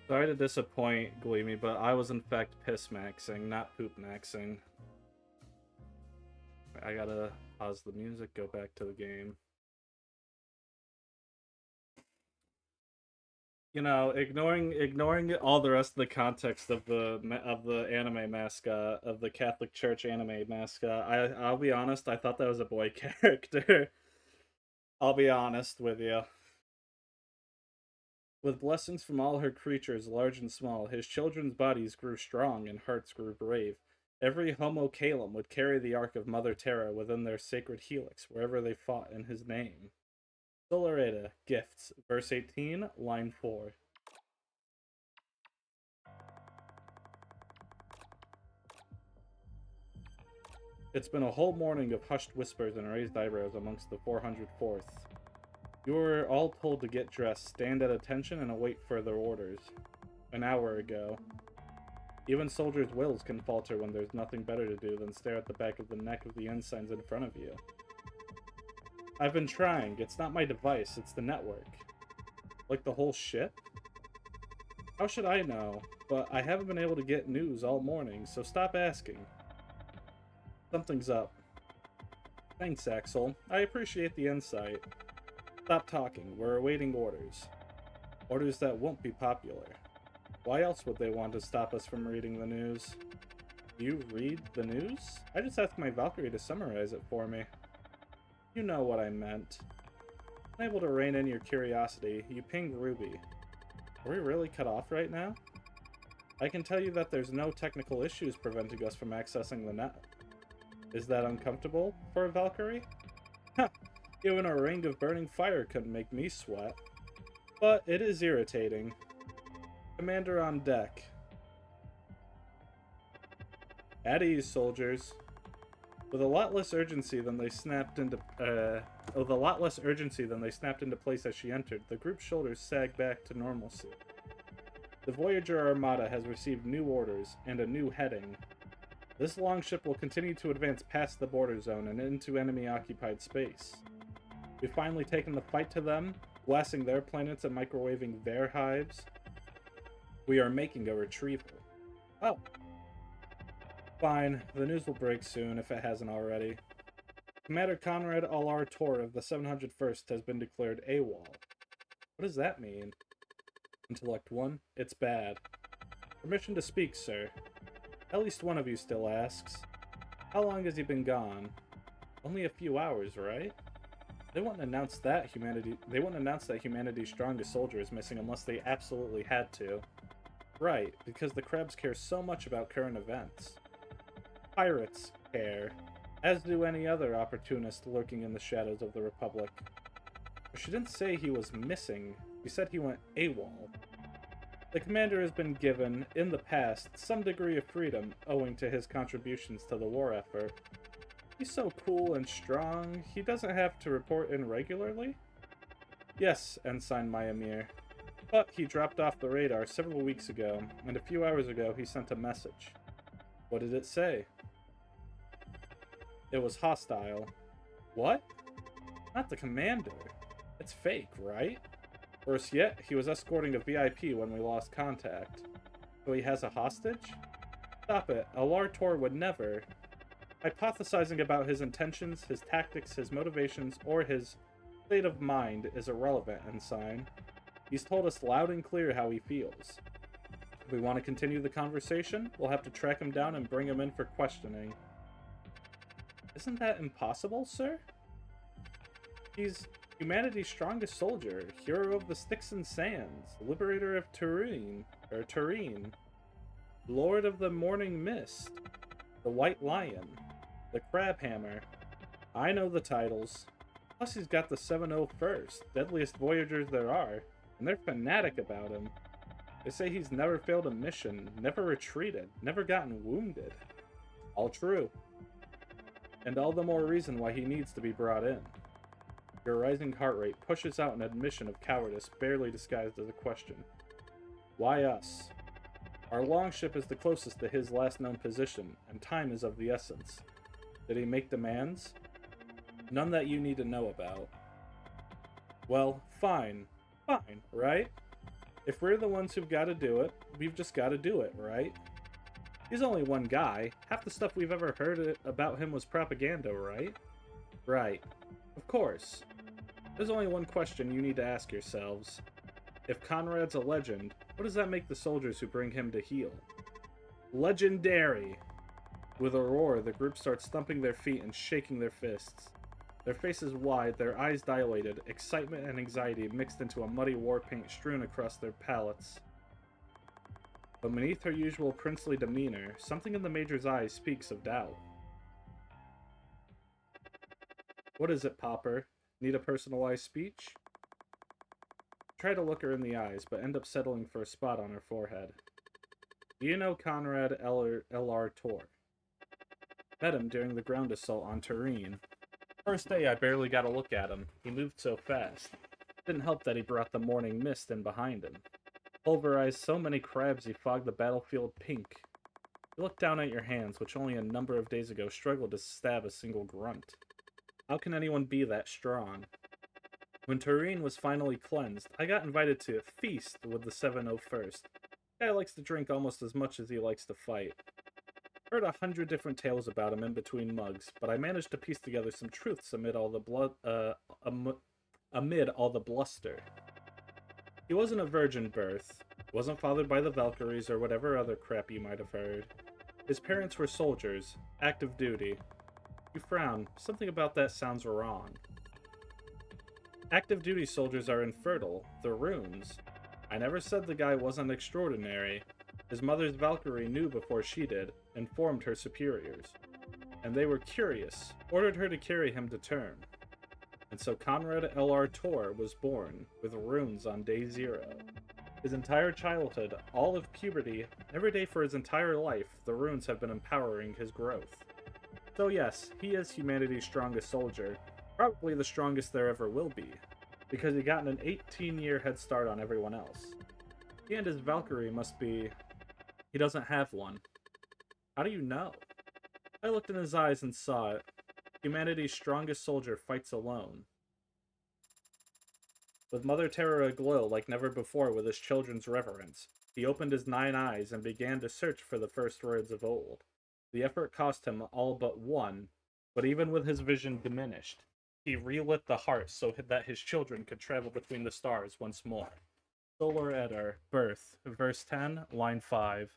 Sorry to disappoint, Gleamy, but I was in fact piss maxing, not poop maxing. I gotta pause the music, go back to the game. You know, ignoring all the rest of the context of the anime mascot, of the Catholic Church anime mascot, I'll be honest, I thought that was a boy character. I'll be honest with you. With blessings from all her creatures, large and small, his children's bodies grew strong and hearts grew brave. Every Homo Calum would carry the ark of Mother Terra within their sacred helix wherever they fought in his name. Solarita, Gifts, verse 18, line 4. It's been a whole morning of hushed whispers and raised eyebrows amongst the 404th. You were all told to get dressed, stand at attention, and await further orders. An hour ago. Even soldiers' wills can falter when there's nothing better to do than stare at the back of the neck of the ensigns in front of you. I've been trying. It's not my device, it's the network. Like the whole ship? How should I know? But I haven't been able to get news all morning, so stop asking. Something's up. Thanks, Axel. I appreciate the insight. Stop talking. We're awaiting orders. Orders that won't be popular. Why else would they want to stop us from reading the news? You read the news? I just asked my Valkyrie to summarize it for me. You know what I meant. Unable to rein in your curiosity, you pinged Ruby. Are we really cut off right now? I can tell you that there's no technical issues preventing us from accessing the net. Is that uncomfortable for a Valkyrie? Ha! Even a ring of burning fire couldn't make me sweat. But it is irritating. Commander on deck. At ease, soldiers. With a lot less urgency than they snapped into place as she entered, the group's shoulders sagged back to normalcy. The Voyager Armada has received new orders and a new heading. This longship will continue to advance past the border zone and into enemy-occupied space. We've finally taken the fight to them, blasting their planets and microwaving their hives. We are making a retrieval. Oh. Fine, the news will break soon if it hasn't already. Commander Conrad Alar Tor of the 701st has been declared AWOL. What does that mean? Intellect 1, it's bad. Permission to speak, sir. At least one of you still asks. How long has he been gone? Only a few hours, right? They wouldn't announce that humanity's strongest soldier is missing unless they absolutely had to. Right, because the Crabs care so much about current events. Pirates care, as do any other opportunist lurking in the shadows of the Republic. But she didn't say he was missing, she said he went AWOL. The commander has been given, in the past, some degree of freedom owing to his contributions to the war effort. He's so cool and strong, he doesn't have to report in regularly? Yes, Ensign Mayamir. But he dropped off the radar several weeks ago, and a few hours ago he sent a message. What did it say? It was hostile. What? Not the commander. It's fake, right? Worse yet, he was escorting a VIP when we lost contact. So he has a hostage? Stop it. Alar Tor would never. Hypothesizing about his intentions, his tactics, his motivations, or his state of mind is irrelevant, Ensign. He's told us loud and clear how he feels. If we want to continue the conversation, we'll have to track him down and bring him in for questioning. Isn't that impossible, sir? He's humanity's strongest soldier, hero of the Styx and Sands, liberator of Turin, Lord of the Morning Mist, the White Lion, the Crab Hammer. I know the titles. Plus he's got the 701st, deadliest Voyagers there are, and they're fanatic about him. They say he's never failed a mission, never retreated, never gotten wounded. All true. And all the more reason why he needs to be brought in. Your rising heart rate pushes out an admission of cowardice barely disguised as a question. Why us? Our longship is the closest to his last known position, and time is of the essence. Did he make demands? None that you need to know about. Well, fine. Fine, right? If we're the ones who've got to do it, we've just got to do it, right? He's only one guy. Half the stuff we've ever heard about him was propaganda, right? Right. Of course. There's only one question you need to ask yourselves. If Conrad's a legend, what does that make the soldiers who bring him to heel? Legendary! With a roar, the group starts thumping their feet and shaking their fists. Their faces wide, their eyes dilated, excitement and anxiety mixed into a muddy war paint strewn across their palates. But beneath her usual princely demeanor, something in the Major's eyes speaks of doubt. What is it, Popper? Need a personalized speech? Try to look her in the eyes, but end up settling for a spot on her forehead. Do you know Conrad L.R. Tor? Met him during the ground assault on Turin. First day, I barely got a look at him. He moved so fast. Didn't help that he brought the morning mist in behind him. Pulverized so many crabs he fogged the battlefield pink. You look down at your hands, which only a number of days ago struggled to stab a single grunt. How can anyone be that strong? When Turin was finally cleansed, I got invited to feast with the 701st. The guy likes to drink almost as much as he likes to fight. Heard 100 different tales about him in between mugs, but I managed to piece together some truths amid all the bluster. He wasn't a virgin birth, wasn't fathered by the Valkyries or whatever other crap you might have heard. His parents were soldiers, active duty. You frown. Something about that sounds wrong. Active duty soldiers are infertile. They're runes. I never said the guy wasn't extraordinary. His mother's Valkyrie knew before she did, informed her superiors. And they were curious, ordered her to carry him to term. And so Conrad L.R. Tor was born, with runes on day 0. His entire childhood, all of puberty, every day for his entire life, the runes have been empowering his growth. So yes, he is humanity's strongest soldier, probably the strongest there ever will be, because he got an 18-year head start on everyone else. He and his Valkyrie must be... He doesn't have one. How do you know? I looked in his eyes and saw it. Humanity's strongest soldier fights alone. With Mother Terra aglow like never before with his children's reverence, he opened his 9 eyes and began to search for the first words of old. The effort cost him all but one, but even with his vision diminished, he relit the heart so that his children could travel between the stars once more. Solar Edar, Birth, verse 10, line 5.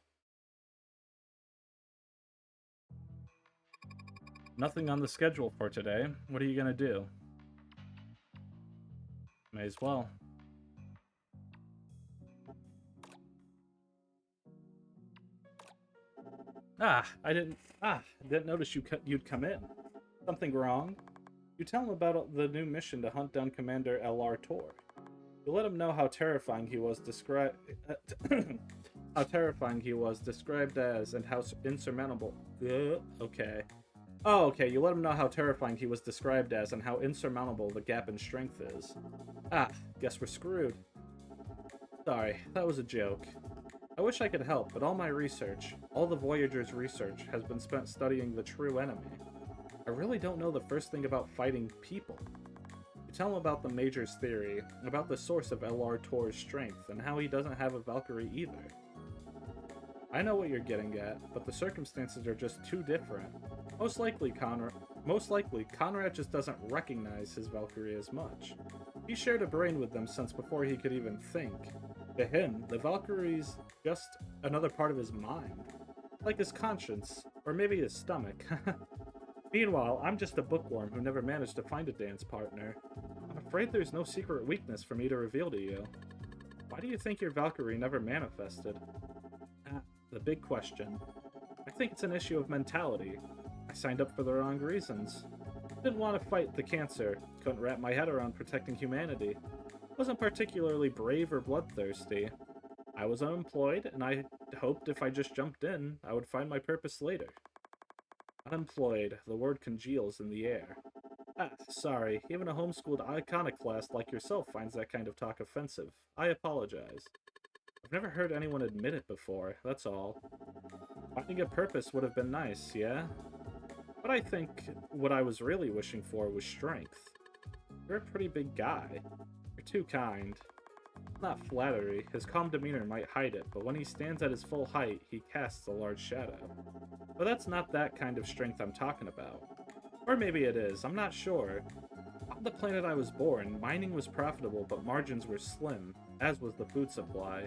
Nothing on the schedule for today. What are you gonna do? May as well. I didn't notice you'd come in. Something wrong? You tell him about the new mission to hunt down Commander L.R. Tor. You let him know how terrifying he was described as, and how insurmountable. Okay. Oh, okay. You let him know how terrifying he was described as, and how insurmountable the gap in strength is. Guess we're screwed. Sorry, that was a joke. I wish I could help, but all my research, all the Voyager's research, has been spent studying the true enemy. I really don't know the first thing about fighting people. You tell him about the Major's theory, about the source of L.R. Tor's strength, and how he doesn't have a Valkyrie either. I know what you're getting at, but the circumstances are just too different. Most likely, Conrad just doesn't recognize his Valkyrie as much. He shared a brain with them since before he could even think. To him, the Valkyrie's just another part of his mind. Like his conscience, or maybe his stomach. Meanwhile, I'm just a bookworm who never managed to find a dance partner. I'm afraid there's no secret weakness for me to reveal to you. Why do you think your Valkyrie never manifested? The big question. I think it's an issue of mentality. I signed up for the wrong reasons. Didn't want to fight the cancer. Couldn't wrap my head around protecting humanity. Wasn't particularly brave or bloodthirsty. I was unemployed, and I hoped if I just jumped in, I would find my purpose later. Unemployed, the word congeals in the air. Sorry, even a homeschooled iconoclast like yourself finds that kind of talk offensive. I apologize. I've never heard anyone admit it before, that's all. Finding a purpose would have been nice, yeah? But I think what I was really wishing for was strength. You're a pretty big guy. You're too kind. Not flattery. His calm demeanor might hide it, but when he stands at his full height, he casts a large shadow. But that's not that kind of strength I'm talking about. Or maybe it is, I'm not sure. On the planet I was born, mining was profitable, but margins were slim, as was the food supply.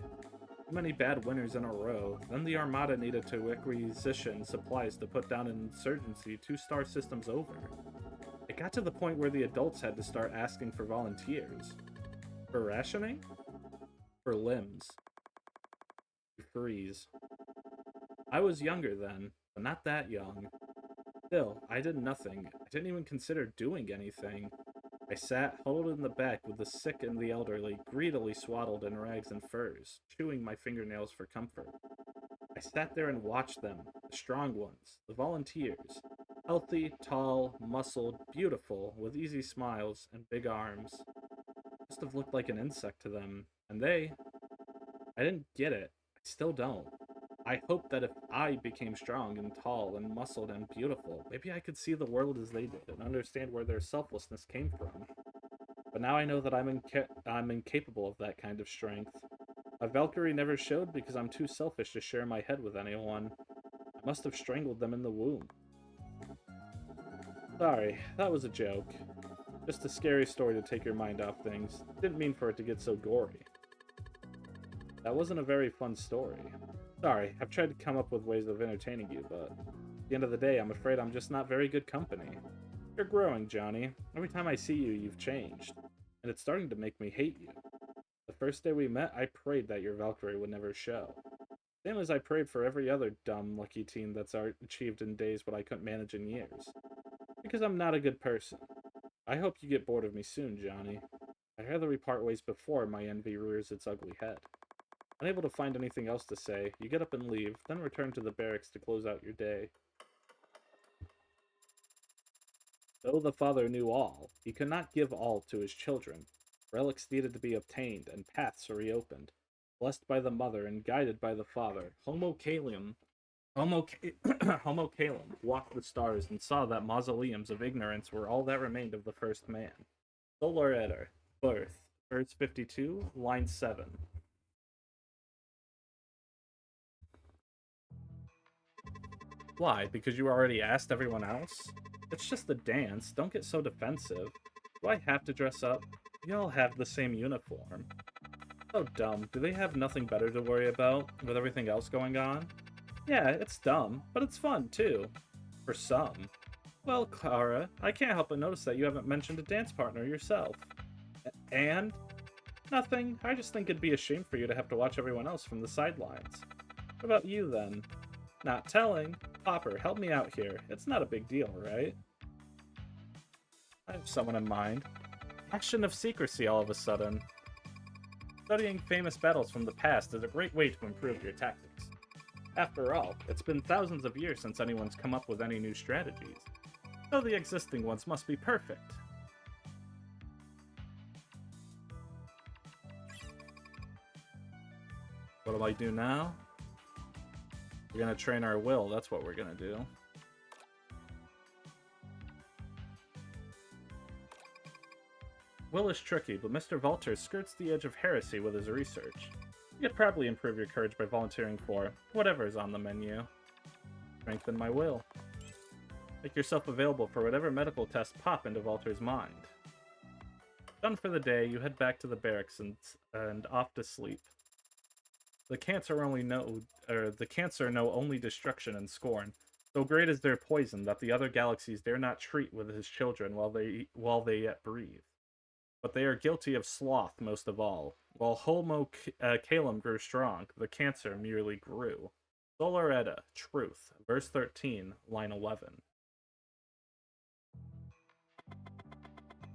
Too many bad winters in a row, then the Armada needed to requisition supplies to put down an insurgency 2-star systems over. It got to the point where the adults had to start asking for volunteers. For rationing? For limbs. You freeze. I was younger then, but not that young. Still, I did nothing. I didn't even consider doing anything. I sat, huddled in the back with the sick and the elderly, greedily swaddled in rags and furs, chewing my fingernails for comfort. I sat there and watched them, the strong ones, the volunteers. Healthy, tall, muscled, beautiful, with easy smiles and big arms. Must have looked like an insect to them, and I didn't get it. I still don't. I hoped that if I became strong and tall and muscled and beautiful, maybe I could see the world as they did and understand where their selflessness came from. But now I know that I'm incapable of that kind of strength. A Valkyrie never showed because I'm too selfish to share my head with anyone. I must have strangled them in the womb. Sorry, that was a joke. Just a scary story to take your mind off things. Didn't mean for it to get so gory. That wasn't a very fun story. Sorry, I've tried to come up with ways of entertaining you, but at the end of the day, I'm afraid I'm just not very good company. You're growing, Johnny. Every time I see you, you've changed. And it's starting to make me hate you. The first day we met, I prayed that your Valkyrie would never show. Same as I prayed for every other dumb, lucky teen that's achieved in days what I couldn't manage in years. Because I'm not a good person. I hope you get bored of me soon, Johnny. I'd rather we part ways before my envy rears its ugly head. Unable to find anything else to say, you get up and leave, then return to the barracks to close out your day. Though the father knew all, he could not give all to his children. Relics needed to be obtained, and paths reopened. Blessed by the mother and guided by the father, Homo Calum walked the stars and saw that mausoleums of ignorance were all that remained of the first man. Solar Eder, Birth, verse 52, line 7. Why? Because you already asked everyone else? It's just a dance, don't get so defensive. Do I have to dress up? We all have the same uniform. So dumb, do they have nothing better to worry about, with everything else going on? Yeah, it's dumb, but it's fun, too. For some. Well, Clara, I can't help but notice that you haven't mentioned a dance partner yourself. And? Nothing, I just think it'd be a shame for you to have to watch everyone else from the sidelines. What about you, then? Not telling. Popper, help me out here. It's not a big deal, right? I have someone in mind. Action of secrecy all of a sudden. Studying famous battles from the past is a great way to improve your tactics. After all, it's been thousands of years since anyone's come up with any new strategies, so the existing ones must be perfect. What do I do now? We're gonna train our will, that's what we're gonna do. Will is tricky, but Mr. Valter skirts the edge of heresy with his research. You could probably improve your courage by volunteering for whatever is on the menu. Strengthen my will. Make yourself available for whatever medical tests pop into Valter's mind. Done for the day, you head back to the barracks and off to sleep. The cancer know only destruction and scorn. So great is their poison that the other galaxies dare not treat with his children while they yet breathe. But they are guilty of sloth most of all. While Homo Calum grew strong, the cancer merely grew. Solar Edda, Truth, verse 13, line 11.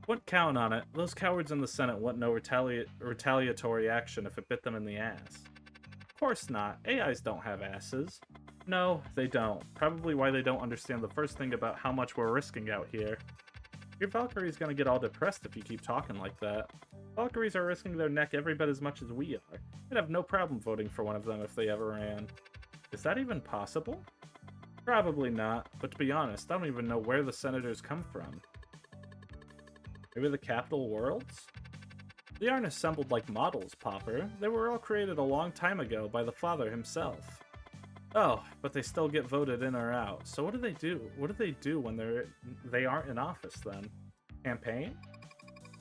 Wouldn't count on it. Those cowards in the Senate want no retaliatory action if it bit them in the ass. Of course not. AIs don't have asses. No, they don't. Probably why they don't understand the first thing about how much we're risking out here. Your Valkyrie's gonna get all depressed if you keep talking like that. Valkyries are risking their neck every bit as much as we are. I'd have no problem voting for one of them if they ever ran. Is that even possible? Probably not, but to be honest, I don't even know where the senators come from. Maybe the capital worlds? They aren't assembled like models, Popper. They were all created a long time ago by the father himself. Oh, but they still get voted in or out. So what do they do? What do they do when they aren't in office then? Campaign?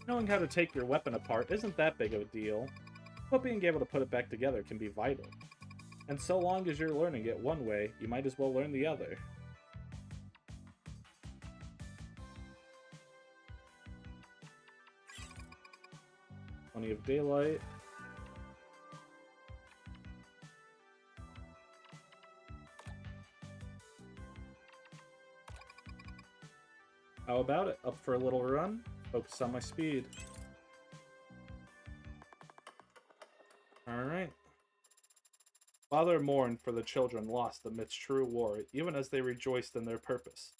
Knowing how to take your weapon apart isn't that big of a deal, but being able to put it back together can be vital. And so long as you're learning it one way, you might as well learn the other. Plenty of daylight. How about it? Up for a little run? Focus on my speed. Alright. Father mourned for the children lost amidst true war, even as they rejoiced in their purpose.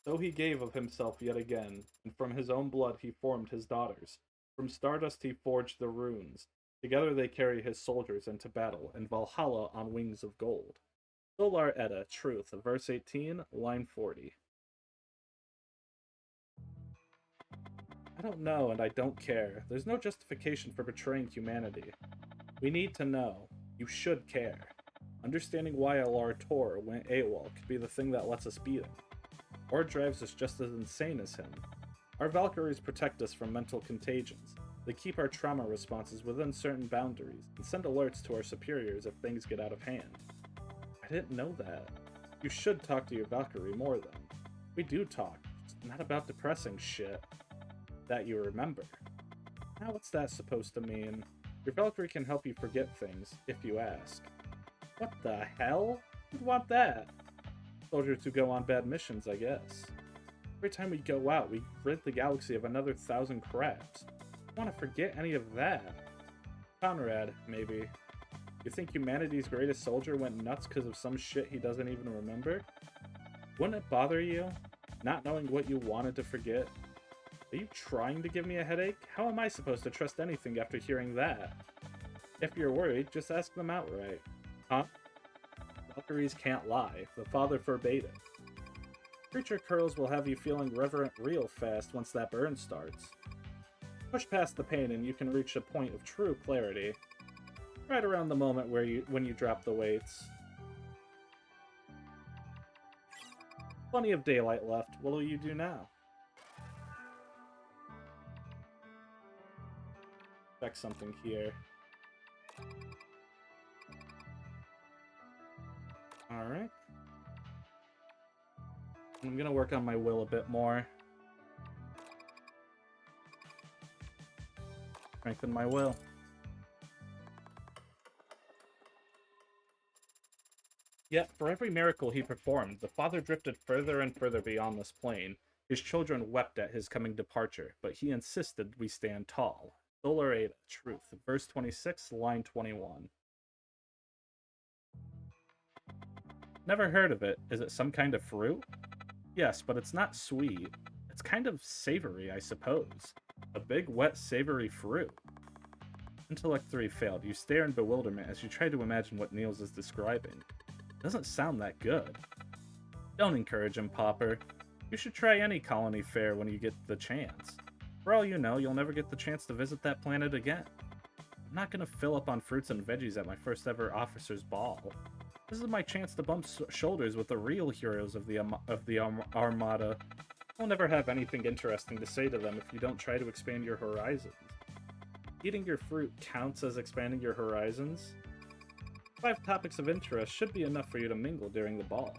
So he gave of himself yet again, and from his own blood he formed his daughters. From stardust he forged the runes. Together they carry his soldiers into battle, and Valhalla on wings of gold. Solar Edda, Truth, verse 18, line 40. I don't know, and I don't care. There's no justification for betraying humanity. We need to know. You should care. Understanding why Alar Tor went AWOL could be the thing that lets us beat him. Or drives us just as insane as him. Our Valkyries protect us from mental contagions. They keep our trauma responses within certain boundaries, and send alerts to our superiors if things get out of hand. I didn't know that. You should talk to your Valkyrie more then. We do talk, just not about depressing shit. That you remember. Now what's that supposed to mean? Your Valkyrie can help you forget things, if you ask. What the hell? Who'd want that? Soldiers who go on bad missions, I guess. Every time we go out, we rid the galaxy of another 1,000 crabs. I want to forget any of that. Conrad, maybe. You think humanity's greatest soldier went nuts because of some shit he doesn't even remember? Wouldn't it bother you? Not knowing what you wanted to forget? Are you trying to give me a headache? How am I supposed to trust anything after hearing that? If you're worried, just ask them outright. Huh? Valkyries can't lie. The father forbade it. Creature curls will have you feeling reverent real fast once that burn starts. Push past the pain and you can reach a point of true clarity. Right around the moment when you drop the weights. Plenty of daylight left. What will you do now? Check something here. Alright. I'm gonna work on my will a bit more. Strengthen my will. Yet, for every miracle he performed, the father drifted further and further beyond this plane. His children wept at his coming departure, but he insisted we stand tall. Solar Edda, Truth, verse 26, line 21. Never heard of it. Is it some kind of fruit? Yes, but it's not sweet. It's kind of savory, I suppose. A big, wet, savory fruit. Intellect 3 failed. You stare in bewilderment as you try to imagine what Niels is describing. It doesn't sound that good. Don't encourage him, Popper. You should try any colony fair when you get the chance. For all you know, you'll never get the chance to visit that planet again. I'm not gonna fill up on fruits and veggies at my first ever officer's ball. This is my chance to bump shoulders with the real heroes of the Armada. I'll never have anything interesting to say to them if you don't try to expand your horizons. Eating your fruit counts as expanding your horizons? 5 topics of interest should be enough for you to mingle during the ball.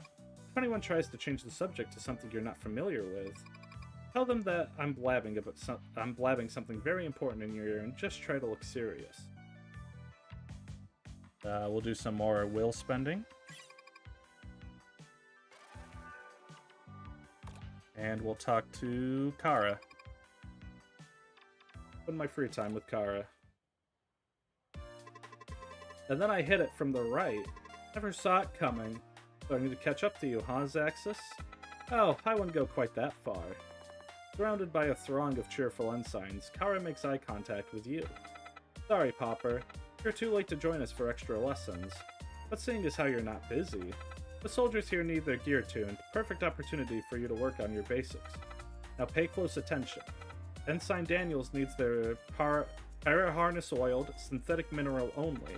If anyone tries to change the subject to something you're not familiar with, tell them that I'm blabbing something very important in your ear and just try to look serious. We'll do some more will spending. And we'll talk to Kara. Spend my free time with Kara. And then I hit it from the right. Never saw it coming. So I need to catch up to you, huh, Zaxxas? Oh, I wouldn't go quite that far. Surrounded by a throng of cheerful ensigns, Kara makes eye contact with you. Sorry, Popper. You're too late to join us for extra lessons. But seeing as how you're not busy, the soldiers here need their gear tuned. Perfect opportunity for you to work on your basics. Now pay close attention. Ensign Daniels needs their Para harness oiled, synthetic mineral only.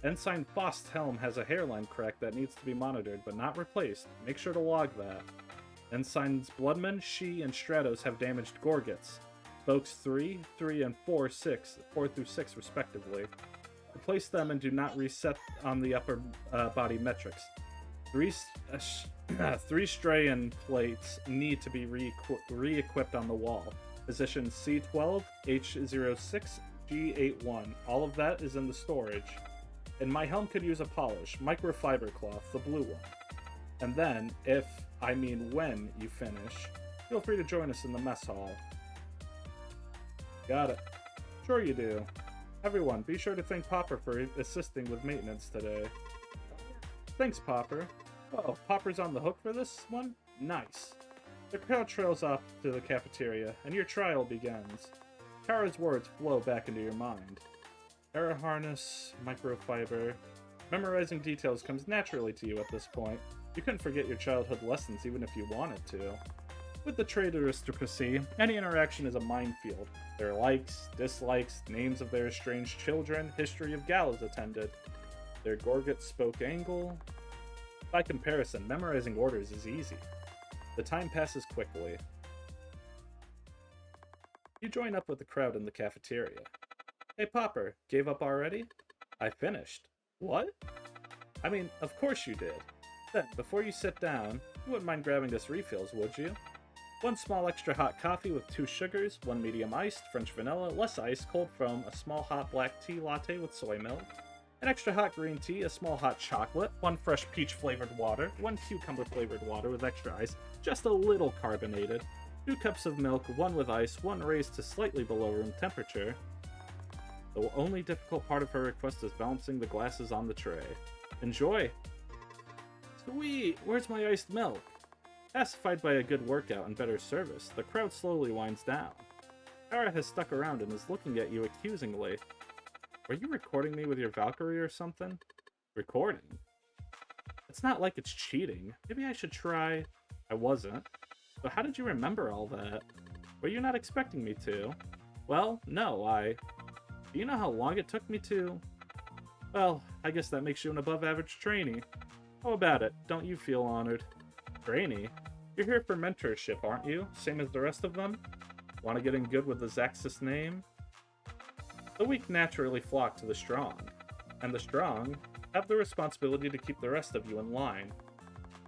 Ensign Faust's helm has a hairline crack that needs to be monitored, but not replaced. Make sure to log that. Ensign's Bloodman, She, and Stratos have damaged Gorgets. Spokes 3, 3, and 4, 4 through 6 respectively. Replace them and do not reset on the upper body metrics. Three Strayan plates need to be re-equipped on the wall. Position C12, H06, G81. All of that is in the storage. And my helm could use a polish, microfiber cloth, the blue one. And then, when you finish, feel free to join us in the mess hall. Got it. Sure you do. Everyone, be sure to thank Popper for assisting with maintenance today. Thanks, Popper. Oh, Popper's on the hook for this one? Nice. The crowd trails off to the cafeteria, and your trial begins. Kara's words flow back into your mind. Para harness, microfiber. Memorizing details comes naturally to you at this point. You couldn't forget your childhood lessons even if you wanted to. With the trade aristocracy, any interaction is a minefield. Their likes, dislikes, names of their estranged children, history of galas attended. Their Gorget spoke angle. By comparison, memorizing orders is easy. The time passes quickly. You join up with the crowd in the cafeteria. Hey Popper, gave up already? I finished. What? I mean, of course you did. Then, before you sit down, you wouldn't mind grabbing us refills, would you? 1 small extra hot coffee with 2 sugars, 1 medium iced, French vanilla, less ice, cold foam, a small hot black tea latte with soy milk, an extra hot green tea, a small hot chocolate, 1 fresh peach flavored water, 1 cucumber flavored water with extra ice, just a little carbonated, 2 cups of milk, 1 with ice, 1 raised to slightly below room temperature. The only difficult part of her request is balancing the glasses on the tray. Enjoy! Sweet! Where's my iced milk? Pacified by a good workout and better service, the crowd slowly winds down. Kara has stuck around and is looking at you accusingly. Were you recording me with your Valkyrie or something? Recording? It's not like it's cheating. Maybe I should try... I wasn't. So how did you remember all that? Were you not expecting me to? Well, no, Do you know how long it took me to? Well, I guess that makes you an above-average trainee. How about it? Don't you feel honored? Trainee? You're here for mentorship, aren't you? Same as the rest of them? Want to get in good with the Zaxxas name? The weak naturally flock to the strong, and the strong have the responsibility to keep the rest of you in line.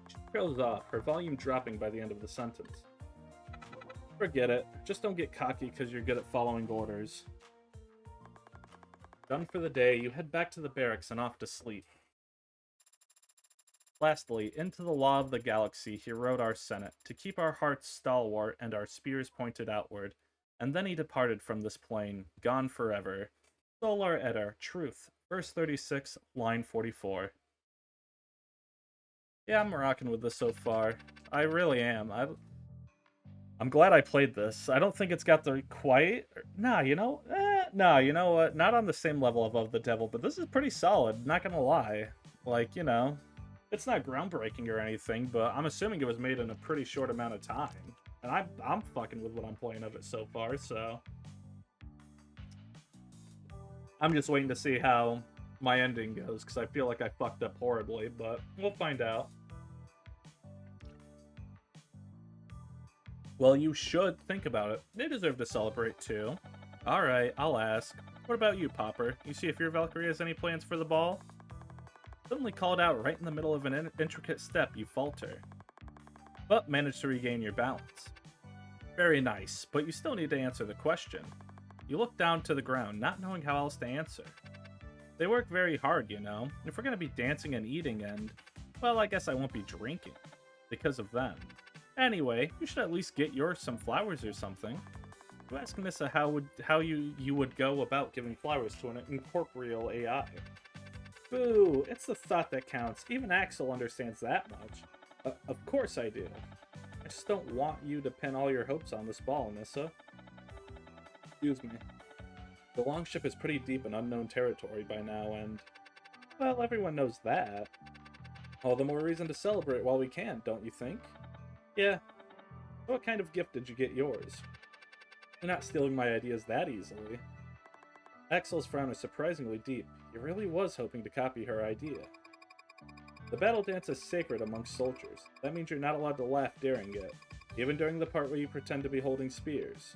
She trails off, her volume dropping by the end of the sentence. Forget it. Just don't get cocky because you're good at following orders. Done for the day, you head back to the barracks and off to sleep. Lastly, into the law of the galaxy he wrote our senate, to keep our hearts stalwart and our spears pointed outward, and then he departed from this plane, gone forever. Solar Edda, Truth, verse 36, line 44. Yeah, I'm rocking with this so far. I really am. I'm glad I played this. I don't think it's got the quite... Nah, you know what? Not on the same level of the Devil, but this is pretty solid, not gonna lie. Like, you know... It's not groundbreaking or anything, but I'm assuming it was made in a pretty short amount of time. And I'm fucking with what I'm playing of it so far, so... I'm just waiting to see how my ending goes, because I feel like I fucked up horribly, but we'll find out. Well, you should think about it. They deserve to celebrate, too. Alright, I'll ask. What about you, Popper? You see if your Valkyrie has any plans for the ball? Suddenly called out right in the middle of an intricate step, you falter, but manage to regain your balance. Very nice, but you still need to answer the question. You look down to the ground, not knowing how else to answer. They work very hard, you know. If we're going to be dancing and eating and, well, I guess I won't be drinking, because of them. Anyway, you should at least get yours some flowers or something. You ask Nissa how you would go about giving flowers to an incorporeal AI. Boo, it's the thought that counts. Even Axel understands that much. Of course I do. I just don't want you to pin all your hopes on this ball, Nissa. Excuse me. The longship is pretty deep in unknown territory by now, and... well, everyone knows that. All the more reason to celebrate while we can, don't you think? Yeah. What kind of gift did you get yours? You're not stealing my ideas that easily. Axel's frown is surprisingly deep. He really was hoping to copy her idea. The battle dance is sacred amongst soldiers. That means you're not allowed to laugh during it, even during the part where you pretend to be holding spears.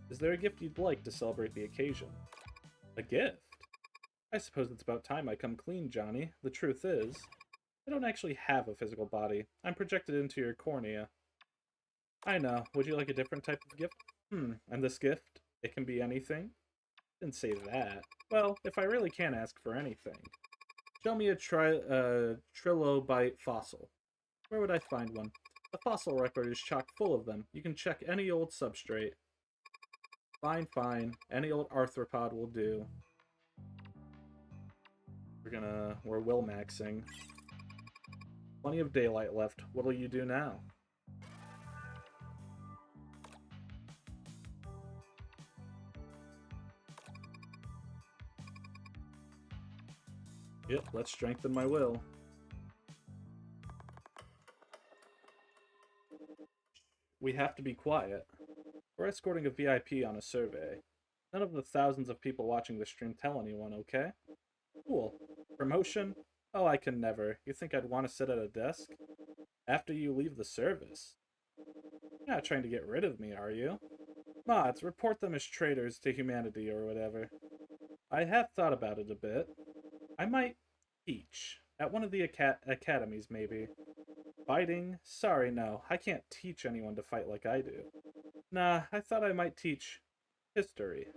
Is there a gift you'd like to celebrate the occasion? A gift? I suppose it's about time I come clean, Johnny. The truth is, I don't actually have a physical body. I'm projected into your cornea. I know. Would you like a different type of gift? And this gift? It can be anything? Didn't say that. Well, if I really can't ask for anything. Show me a trilobite fossil. Where would I find one? The fossil record is chock full of them. You can check any old substrate. Fine, fine. Any old arthropod will do. We're will maxing. Plenty of daylight left. What'll you do now? Yep, let's strengthen my will. We have to be quiet. We're escorting a VIP on a survey. None of the thousands of people watching the stream tell anyone, okay? Cool. Promotion? Oh, I can never. You think I'd want to sit at a desk? After you leave the service? You're not trying to get rid of me, are you? Mods, report them as traitors to humanity or whatever. I have thought about it a bit. I might teach. At one of the academies, maybe. Fighting? Sorry, no. I can't teach anyone to fight like I do. Nah, I thought I might teach history.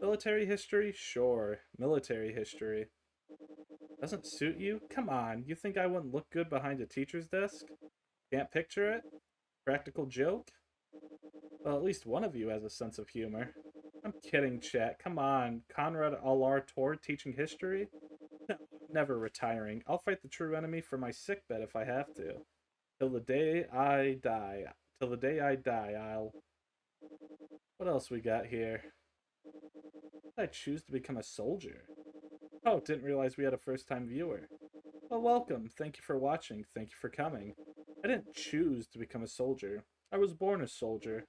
Military history? Sure. Military history. Doesn't suit you? Come on, you think I wouldn't look good behind a teacher's desk? Can't picture it? Practical joke? Well, at least one of you has a sense of humor. I'm kidding, chat. Come on. Conrad Alar Tor teaching history? No, never retiring. I'll fight the true enemy for my sickbed if I have to. Till the day I die. Till the day I die, I'll... What else we got here? I choose to become a soldier. Oh, didn't realize we had a first-time viewer. Well, welcome. Thank you for watching. Thank you for coming. I didn't choose to become a soldier. I was born a soldier.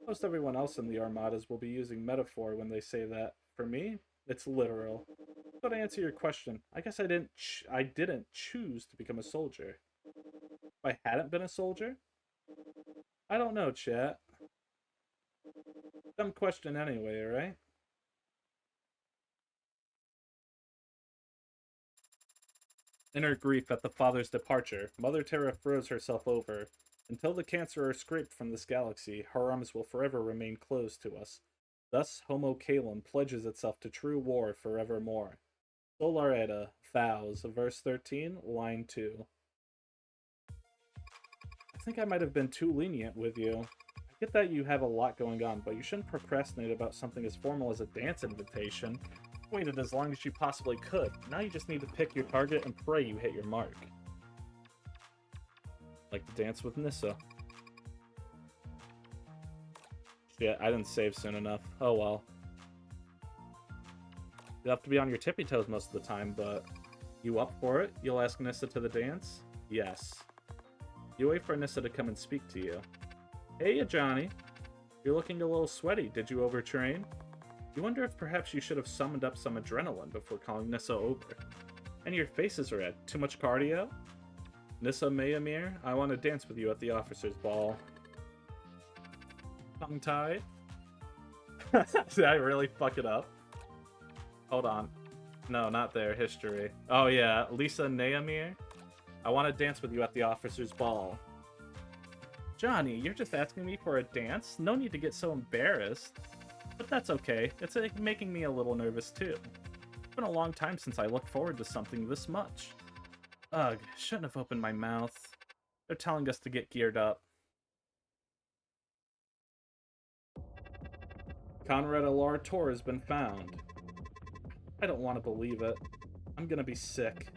Most everyone else in the Armadas will be using metaphor when they say that. For me, it's literal. So to answer your question, I guess I didn't choose to become a soldier. If I hadn't been a soldier? I don't know, chat. Dumb question anyway, right? In her grief at the father's departure, Mother Terra throws herself over. Until the cancer are scraped from this galaxy, her arms will forever remain closed to us. Thus, Homo Kalum pledges itself to true war forevermore. Solar Edda, Vows, verse 13, line 2. I think I might have been too lenient with you. I get that you have a lot going on, but you shouldn't procrastinate about something as formal as a dance invitation. You waited as long as you possibly could. Now you just need to pick your target and pray you hit your mark. Like to dance with Nissa. Shit, I didn't save soon enough. Oh well. You'll have to be on your tippy toes most of the time, but you up for it? You'll ask Nissa to the dance? Yes. You wait for Nissa to come and speak to you. Hey, Johnny. You're looking a little sweaty. Did you overtrain? You wonder if perhaps you should have summoned up some adrenaline before calling Nissa over. And your face is red. Too much cardio? Nissa Mayamir, I want to dance with you at the officer's ball. Tongue-tied? Did I really fuck it up? Hold on. No, not there. History. Oh yeah, Lisa Nayamir? I want to dance with you at the officer's ball. Johnny, you're just asking me for a dance? No need to get so embarrassed. But that's okay. It's making me a little nervous too. It's been a long time since I looked forward to something this much. Ugh, shouldn't have opened my mouth. They're telling us to get geared up. Conrad Alar Tor has been found. I don't want to believe it. I'm gonna be sick.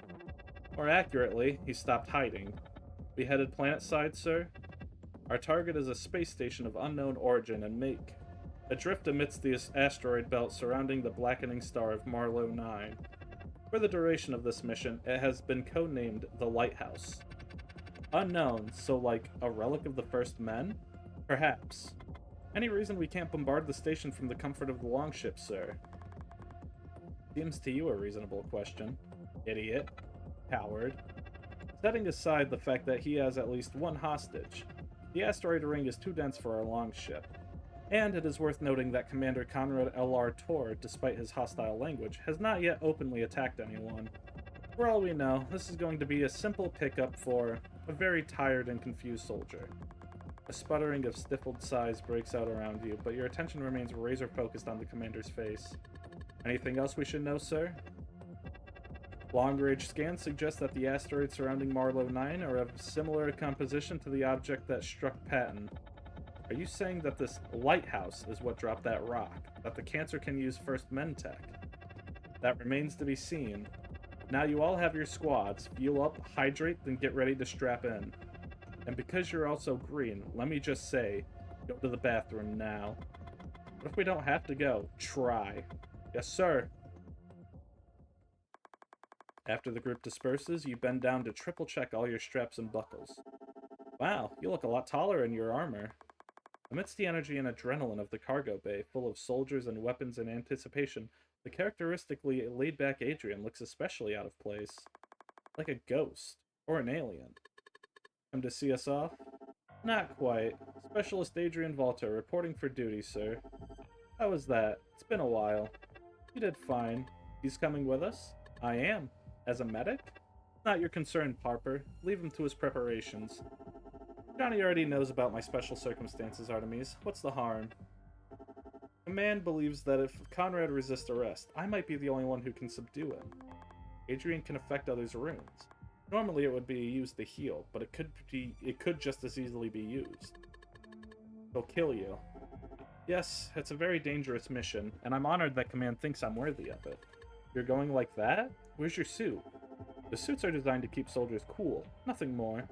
More accurately, he stopped hiding. We headed planet-side, sir? Our target is a space station of unknown origin and make. Adrift amidst the asteroid belt surrounding the blackening star of Marlow 9. For the duration of this mission, it has been codenamed the Lighthouse. Unknown, so like a relic of the first men? Perhaps. Any reason we can't bombard the station from the comfort of the longship, sir? Seems to you a reasonable question. Idiot. Coward. Setting aside the fact that he has at least one hostage, the asteroid ring is too dense for our longship. And it is worth noting that Commander Conrad L.R. Tor, despite his hostile language, has not yet openly attacked anyone. For all we know, this is going to be a simple pickup for a very tired and confused soldier. A sputtering of stifled sighs breaks out around you, but your attention remains razor-focused on the commander's face. Anything else we should know, sir? Long-range scans suggest that the asteroids surrounding Marlow 9 are of similar composition to the object that struck Patton. Are you saying that this lighthouse is what dropped that rock? That the Cancer can use first Mentech? That remains to be seen. Now you all have your squads. Fuel up, hydrate, then get ready to strap in. And because you're also green, let me just say, go to the bathroom now. What if we don't have to go? Try. Yes, sir. After the group disperses, you bend down to triple check all your straps and buckles. Wow, you look a lot taller in your armor. Amidst the energy and adrenaline of the cargo bay, full of soldiers and weapons in anticipation, the characteristically laid-back Adrian looks especially out of place. Like a ghost. Or an alien. Come to see us off? Not quite. Specialist Adrian Volta reporting for duty, sir. How was that? It's been a while. You did fine. He's coming with us? I am. As a medic? Not your concern, Parper. Leave him to his preparations. Johnny already knows about my special circumstances, Artemis. What's the harm? The man believes that if Conrad resists arrest, I might be the only one who can subdue him. Adrian can affect others' runes. Normally it would be used to heal, but it could just as easily be used. He'll kill you. Yes, it's a very dangerous mission, and I'm honored that Command thinks I'm worthy of it. You're going like that? Where's your suit? The suits are designed to keep soldiers cool, nothing more.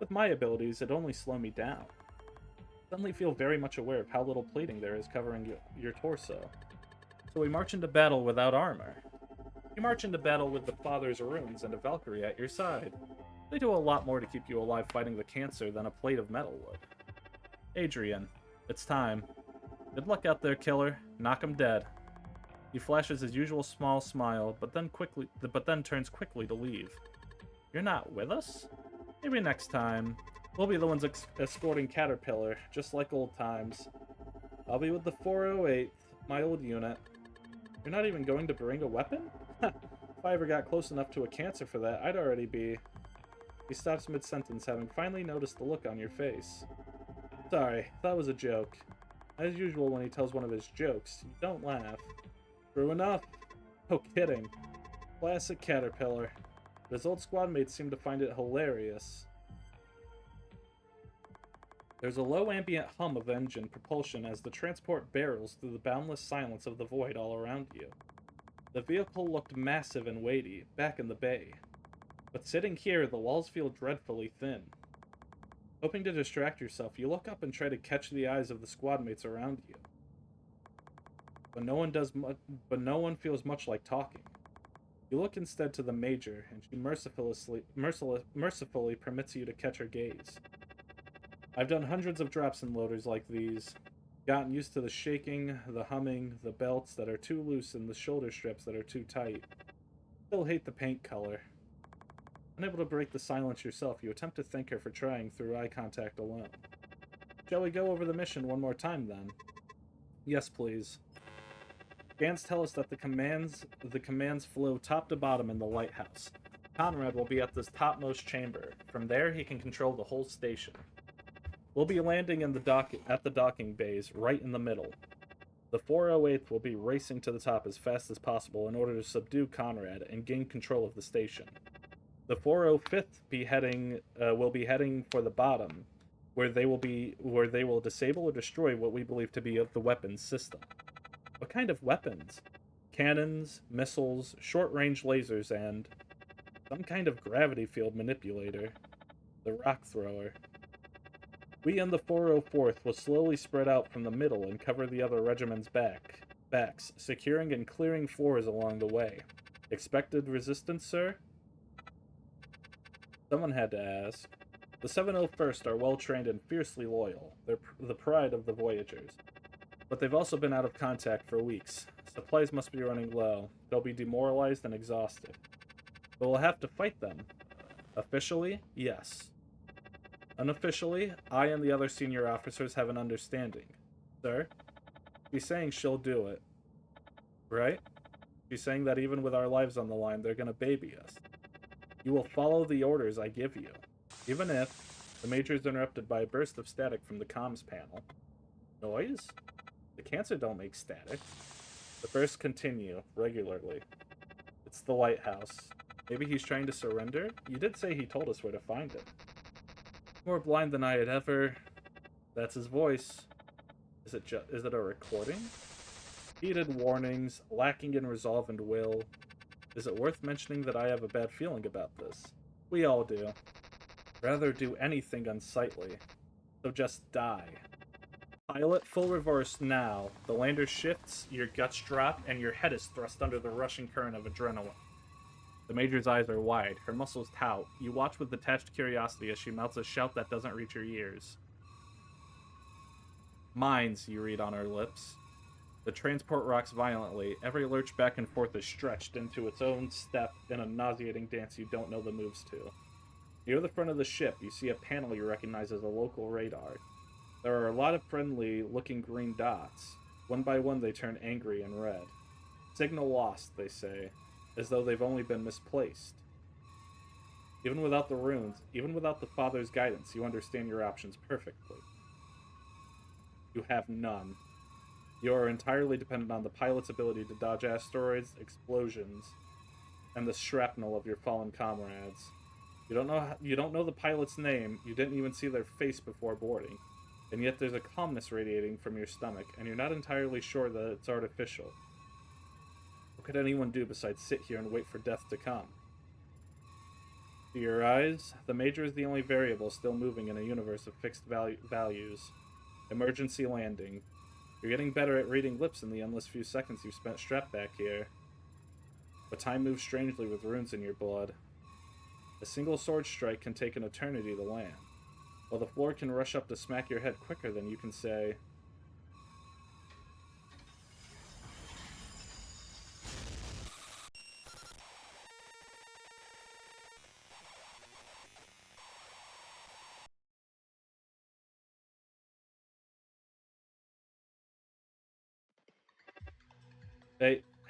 With my abilities, it'd only slow me down. Suddenly feel very much aware of how little plating there is covering your torso. So we march into battle without armor. You march into battle with the Father's runes and a Valkyrie at your side. They do a lot more to keep you alive fighting the Cancer than a plate of metal would. Adrian, it's time. Good luck out there, killer. Knock him dead. He flashes his usual small smile, but then turns quickly to leave. You're not with us? Maybe next time. We'll be the ones escorting Caterpillar, just like old times. I'll be with the 408th, my old unit. You're not even going to bring a weapon? If I ever got close enough to a Cancer for that, I'd already be... He stops mid-sentence, having finally noticed the look on your face. Sorry, that was a joke. As usual when he tells one of his jokes, you don't laugh. True enough. No kidding. Classic Caterpillar. But his old squad mates seem to find it hilarious. There's a low ambient hum of engine propulsion as the transport barrels through the boundless silence of the void all around you. The vehicle looked massive and weighty, back in the bay. But sitting here, the walls feel dreadfully thin. Hoping to distract yourself, you look up and try to catch the eyes of the squad mates around you. But no one feels much like talking. You look instead to the Major, and she mercifully permits you to catch her gaze. I've done hundreds of drops and loaders like these, gotten used to the shaking, the humming, the belts that are too loose, and the shoulder strips that are too tight. Still hate the paint color. Unable to break the silence yourself, you attempt to thank her for trying through eye contact alone. Shall we go over the mission one more time, then? Yes, please. Scans tell us that the commands flow top to bottom in the lighthouse. Conrad will be at this topmost chamber. From there, he can control the whole station. We'll be landing at the docking bays, right in the middle. The 408th will be racing to the top as fast as possible in order to subdue Conrad and gain control of the station. The 405th will be heading for the bottom, where they will disable or destroy what we believe to be the weapons system. What kind of weapons? Cannons, missiles, short-range lasers, and some kind of gravity field manipulator. The rock thrower. We and the 404th will slowly spread out from the middle and cover the other regiment's backs, securing and clearing floors along the way. Expected resistance, sir? Someone had to ask. The 701st are well-trained and fiercely loyal. They're the pride of the Voyagers. But they've also been out of contact for weeks. Supplies must be running low. They'll be demoralized and exhausted. But we'll have to fight them. Officially, yes. Unofficially, I and the other senior officers have an understanding. Sir? She's saying she'll do it. Right? She's saying that even with our lives on the line, they're gonna baby us. You will follow the orders I give you. Even if the Major is interrupted by a burst of static from the comms panel. Noise? The cancer don't make static. The bursts continue regularly. It's the lighthouse. Maybe he's trying to surrender? You did say he told us where to find it. More blind than I had ever... That's his voice. Is it a recording? Heated warnings, lacking in resolve and will. Is it worth mentioning that I have a bad feeling about this? We all do. Rather do anything unsightly. So just die. Pilot, full reverse now. The lander shifts, your guts drop, and your head is thrust under the rushing current of adrenaline. The Major's eyes are wide, her muscles taut. You watch with detached curiosity as she mouths a shout that doesn't reach your ears. Mines, you read on her lips. The transport rocks violently. Every lurch back and forth is stretched into its own step in a nauseating dance you don't know the moves to. Near the front of the ship, you see a panel you recognize as a local radar. There are a lot of friendly-looking green dots. One by one, they turn angry and red. Signal lost, they say, as though they've only been misplaced. Even without the runes, even without the Father's guidance, you understand your options perfectly. You have none. You are entirely dependent on the pilot's ability to dodge asteroids, explosions, and the shrapnel of your fallen comrades. You don't know the pilot's name, you didn't even see their face before boarding. And yet there's a calmness radiating from your stomach, and you're not entirely sure that it's artificial. What could anyone do besides sit here and wait for death to come? To your eyes, the Major is the only variable still moving in a universe of fixed values. Emergency landing. You're getting better at reading lips in the endless few seconds you've spent strapped back here. But time moves strangely with runes in your blood. A single sword strike can take an eternity to land, while the floor can rush up to smack your head quicker than you can say.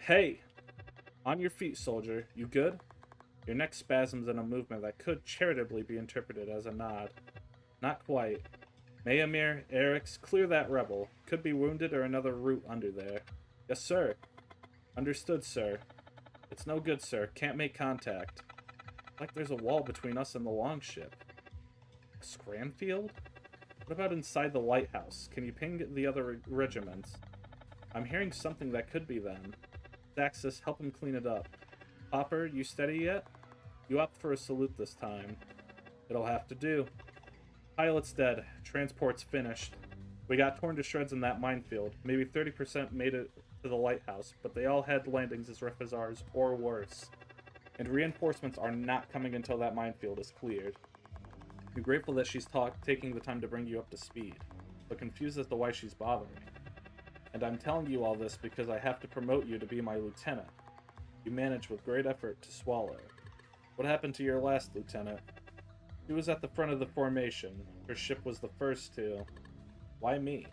Hey! On your feet, soldier. You good? Your neck spasms in a movement that could charitably be interpreted as a nod. Not quite. Mayamir, Eric's, clear that rebel. Could be wounded or another root under there. Yes, sir. Understood, sir. It's no good, sir. Can't make contact. Like there's a wall between us and the longship. Scranfield? What about inside the lighthouse? Can you ping the other regiments? I'm hearing something that could be them. Daxus, help him clean it up. Popper, you steady yet? You opt for a salute this time. It'll have to do. Pilot's dead. Transport's finished. We got torn to shreds in that minefield. Maybe 30% made it to the lighthouse, but they all had landings as rough as ours, or worse. And reinforcements are not coming until that minefield is cleared. I'm grateful that she's taking the time to bring you up to speed, but confused as to why she's bothering. And I'm telling you all this because I have to promote you to be my lieutenant. You managed with great effort to swallow. What happened to your last lieutenant? She was at the front of the formation. Her ship was the first to. Why me?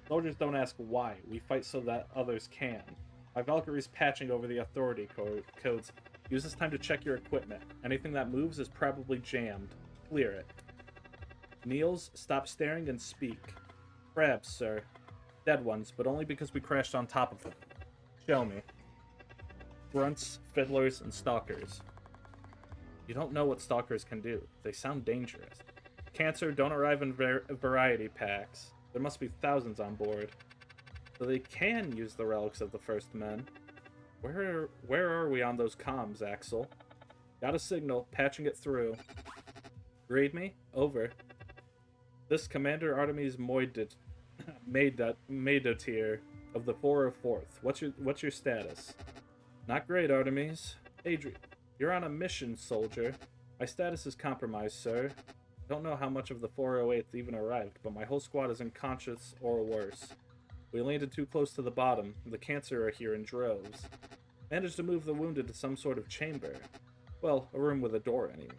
Soldiers don't ask why. We fight so that others can. My Valkyrie's patching over the authority codes. Use this time to check your equipment. Anything that moves is probably jammed. Clear it. Niels, stop staring and speak. Crabs, sir. Dead ones, but only because we crashed on top of them. Show me. Grunts, fiddlers, and stalkers. You don't know what stalkers can do. They sound dangerous. Cancer don't arrive in variety packs. There must be thousands on board. So they can use the relics of the first men. Where are we on those comms, Axel? Got a signal, patching it through. Read me? Over. This Commander Artemis Maidotir of the 404th. What's your status? Not great, Artemis. Adrian, you're on a mission, soldier. My status is compromised, sir. Don't know how much of the 408th even arrived, but my whole squad is unconscious or worse. We landed too close to the bottom. The cancer are here in droves. Managed to move the wounded to some sort of chamber. Well, a room with a door anyway.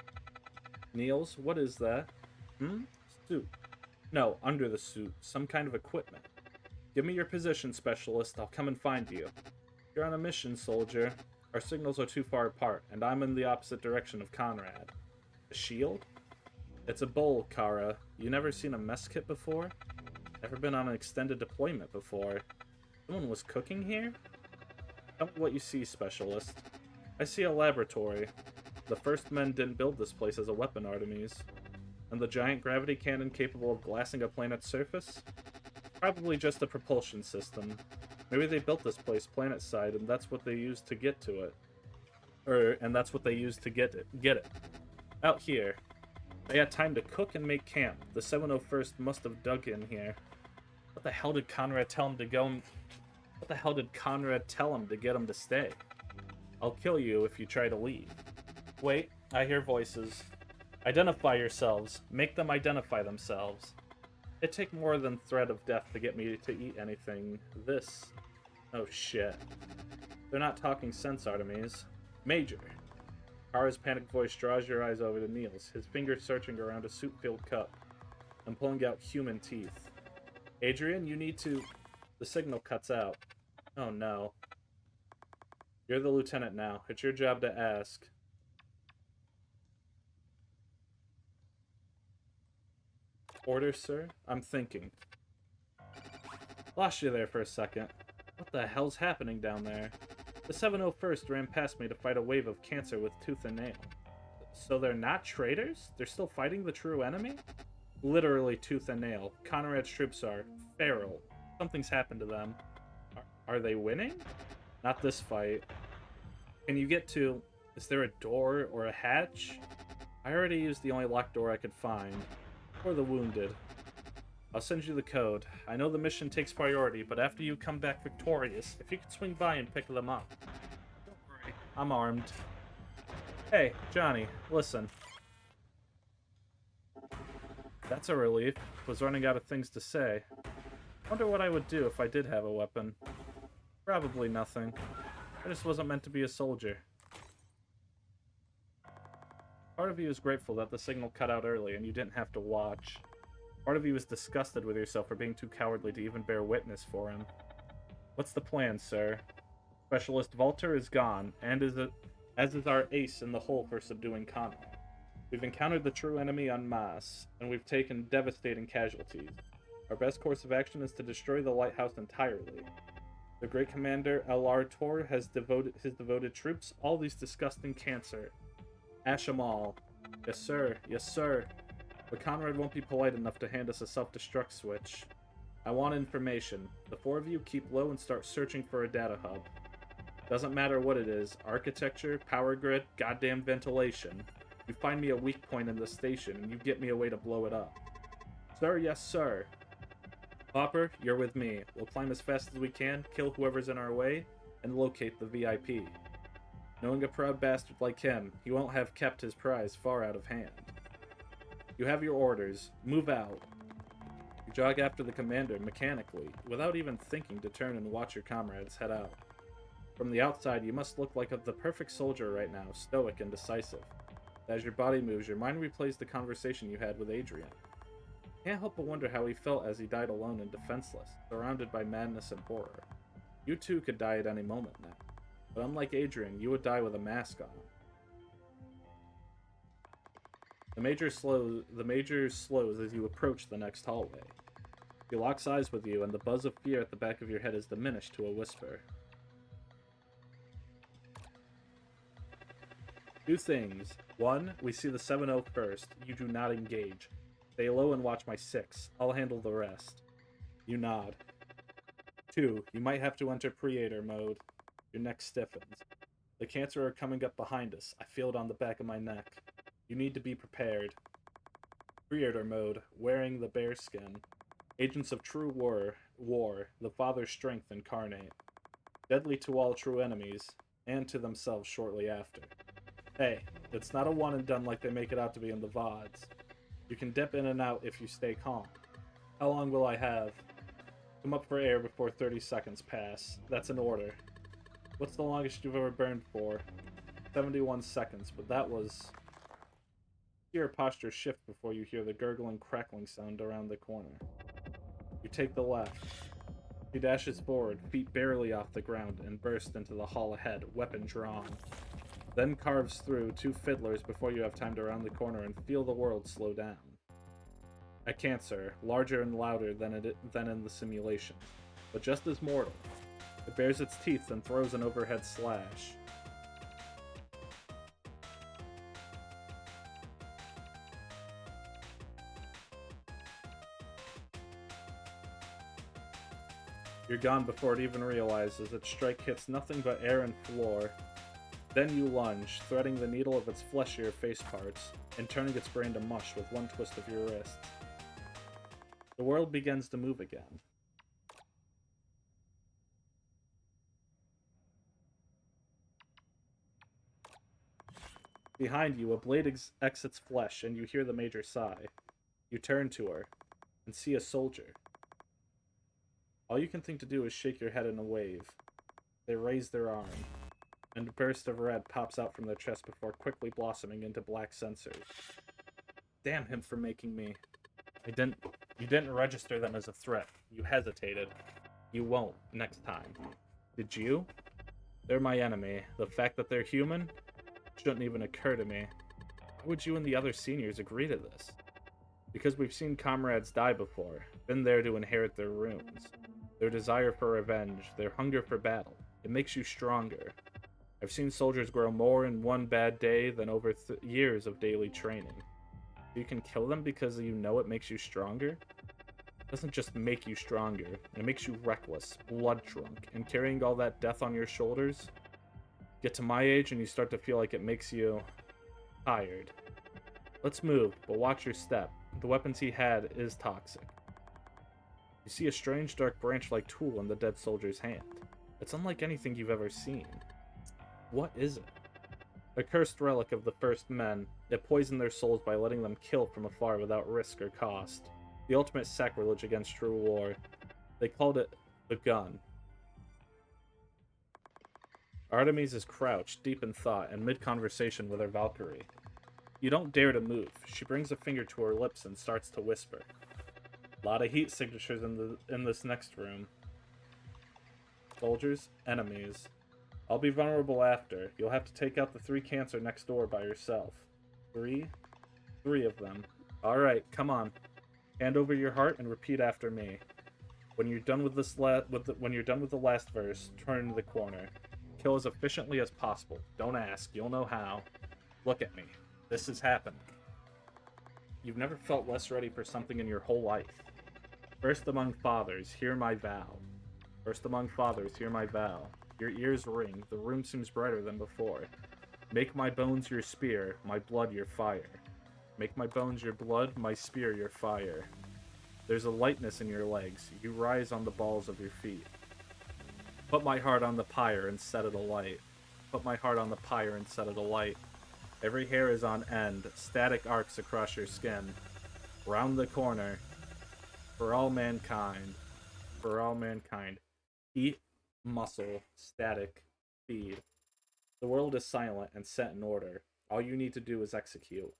Niels, what is that? Hmm? Suit. No, under the suit. Some kind of equipment. Give me your position, specialist. I'll come and find you. You're on a mission, soldier. Our signals are too far apart, and I'm in the opposite direction of Conrad. A shield? It's a bowl, Kara. You never seen a mess kit before? Never been on an extended deployment before. Someone was cooking here? Tell me what you see, specialist. I see a laboratory. The first men didn't build this place as a weapon, Artemis. And the giant gravity cannon capable of glassing a planet's surface? Probably just a propulsion system. Maybe they built this place planet-side, and that's what they used to get to it. And that's what they used to get it. Out here. They had time to cook and make camp. The 701st must have dug in here. What the hell did Conrad tell him to go? What the hell did Conrad tell him to get him to stay? I'll kill you if you try to leave. Wait, I hear voices. Identify yourselves. Make them identify themselves. It'd take more than threat of death to get me to eat anything. This. Oh shit. They're not talking sense, Artemis. Major. Kara's panicked voice draws your eyes over to Niels, his fingers searching around a soup-filled cup and pulling out human teeth. Adrian, you need to... The signal cuts out. Oh no. You're the lieutenant now. It's your job to ask. Orders, sir? I'm thinking. Lost you there for a second. What the hell's happening down there? The 701st ran past me to fight a wave of cancer with tooth and nail. So they're not traitors? They're still fighting the true enemy? Literally tooth and nail. Conrad's troops are feral. Something's happened to them. Are they winning? Not this fight. Can you get to... Is there a door or a hatch? I already used the only locked door I could find. For the wounded. I'll send you the code. I know the mission takes priority, but after you come back victorious, if you could swing by and pick them up. Don't worry, I'm armed. Hey, Johnny, listen. That's a relief. Was running out of things to say. Wonder what I would do if I did have a weapon. Probably nothing. I just wasn't meant to be a soldier. Part of you is grateful that the signal cut out early and you didn't have to watch. Part of you is disgusted with yourself for being too cowardly to even bear witness for him. What's the plan, sir? Specialist Walter is gone, and as is our ace in the hole for subduing Conrad. We've encountered the true enemy en masse, and we've taken devastating casualties. Our best course of action is to destroy the lighthouse entirely. The great commander L.R. Tor has devoted his devoted troops all these disgusting cancer. Ash 'em all. Yes, sir. Yes, sir. But Conrad won't be polite enough to hand us a self-destruct switch. I want information. The four of you keep low and start searching for a data hub. Doesn't matter what it is. Architecture, power grid, goddamn ventilation. You find me a weak point in the station and you get me a way to blow it up. Sir, yes, sir. Hopper, you're with me. We'll climb as fast as we can, kill whoever's in our way, and locate the VIP. Knowing a proud bastard like him, he won't have kept his prize far out of hand. You have your orders. Move out. You jog after the commander mechanically, without even thinking to turn and watch your comrades head out. From the outside, you must look like the perfect soldier right now, stoic and decisive. As your body moves, your mind replays the conversation you had with Adrian. Can't help but wonder how he felt as he died alone and defenseless, surrounded by madness and horror. You too could die at any moment now. But unlike Adrian, you would die with a mask on. The major slows as you approach the next hallway. He locks eyes with you, and the buzz of fear at the back of your head is diminished to a whisper. Two things. One, we see the 701st. You do not engage. Stay low and watch my 6. I'll handle the rest. You nod. 2, you might have to enter Predator mode. Your neck stiffens. The cancer are coming up behind us. I feel it on the back of my neck. You need to be prepared. Predator mode, wearing the bear skin. Agents of true war, the father's strength incarnate. Deadly to all true enemies, and to themselves shortly after. Hey, it's not a one and done like they make it out to be in the VODs. You can dip in and out if you stay calm. How long will I have? Come up for air before 30 seconds pass. That's an order. What's the longest you've ever burned for? 71 seconds, but that was... Your posture shift before you hear the gurgling, crackling sound around the corner. You take the left. He dashes forward, feet barely off the ground, and bursts into the hall ahead, weapon drawn. Then carves through 2 fiddlers before you have time to round the corner and feel the world slow down. A cancer, larger and louder than in the simulation, but just as mortal. It bares its teeth and throws an overhead slash. You're gone before it even realizes. Its strike hits nothing but air and floor. Then you lunge, threading the needle of its fleshier face parts, and turning its brain to mush with one twist of your wrist. The world begins to move again. Behind you, a blade exits flesh, and you hear the Major sigh. You turn to her, and see a soldier. All you can think to do is shake your head in a wave. They raise their arm, and a burst of red pops out from their chest before quickly blossoming into black sensors. Damn him for making me. You didn't register them as a threat. You hesitated. You won't next time. Did you? They're my enemy. The fact that they're human shouldn't even occur to me. Why would you and the other seniors agree to this? Because we've seen comrades die before, been there to inherit their wounds. Their desire for revenge, their hunger for battle. It makes you stronger. I've seen soldiers grow more in one bad day than over years of daily training. You can kill them because you know it makes you stronger? It doesn't just make you stronger, it makes you reckless, blood-drunk, and carrying all that death on your shoulders? Get to my age and you start to feel like it makes you... tired. Let's move, but watch your step. The weapons he had is toxic. You see a strange dark branch-like tool in the dead soldier's hand. It's unlike anything you've ever seen. What is it? A cursed relic of the first men. It poisoned their souls by letting them kill from afar without risk or cost. The ultimate sacrilege against true war. They called it the gun. Artemis is crouched, deep in thought, and mid-conversation with her Valkyrie. You don't dare to move. She brings a finger to her lips and starts to whisper. A lot of heat signatures in this next room. Soldiers, enemies. I'll be vulnerable after. You'll have to take out the 3 cancer next door by yourself. 3? 3 of them. Alright, come on. Hand over your heart and repeat after me. When you're done with when you're done with the last verse, turn to the corner. Kill as efficiently as possible. Don't ask, you'll know how. Look at me. This has happened. You've never felt less ready for something in your whole life. First among fathers, hear my vow. First among fathers, hear my vow. Your ears ring, the room seems brighter than before. Make my bones your spear, my blood your fire. Make my bones your blood, my spear your fire. There's a lightness in your legs, you rise on the balls of your feet. Put my heart on the pyre and set it alight. Put my heart on the pyre and set it alight. Every hair is on end, static arcs across your skin. Round the corner. For all mankind. For all mankind. Eat, muscle, static, feed. The world is silent and set in order. All you need to do is execute.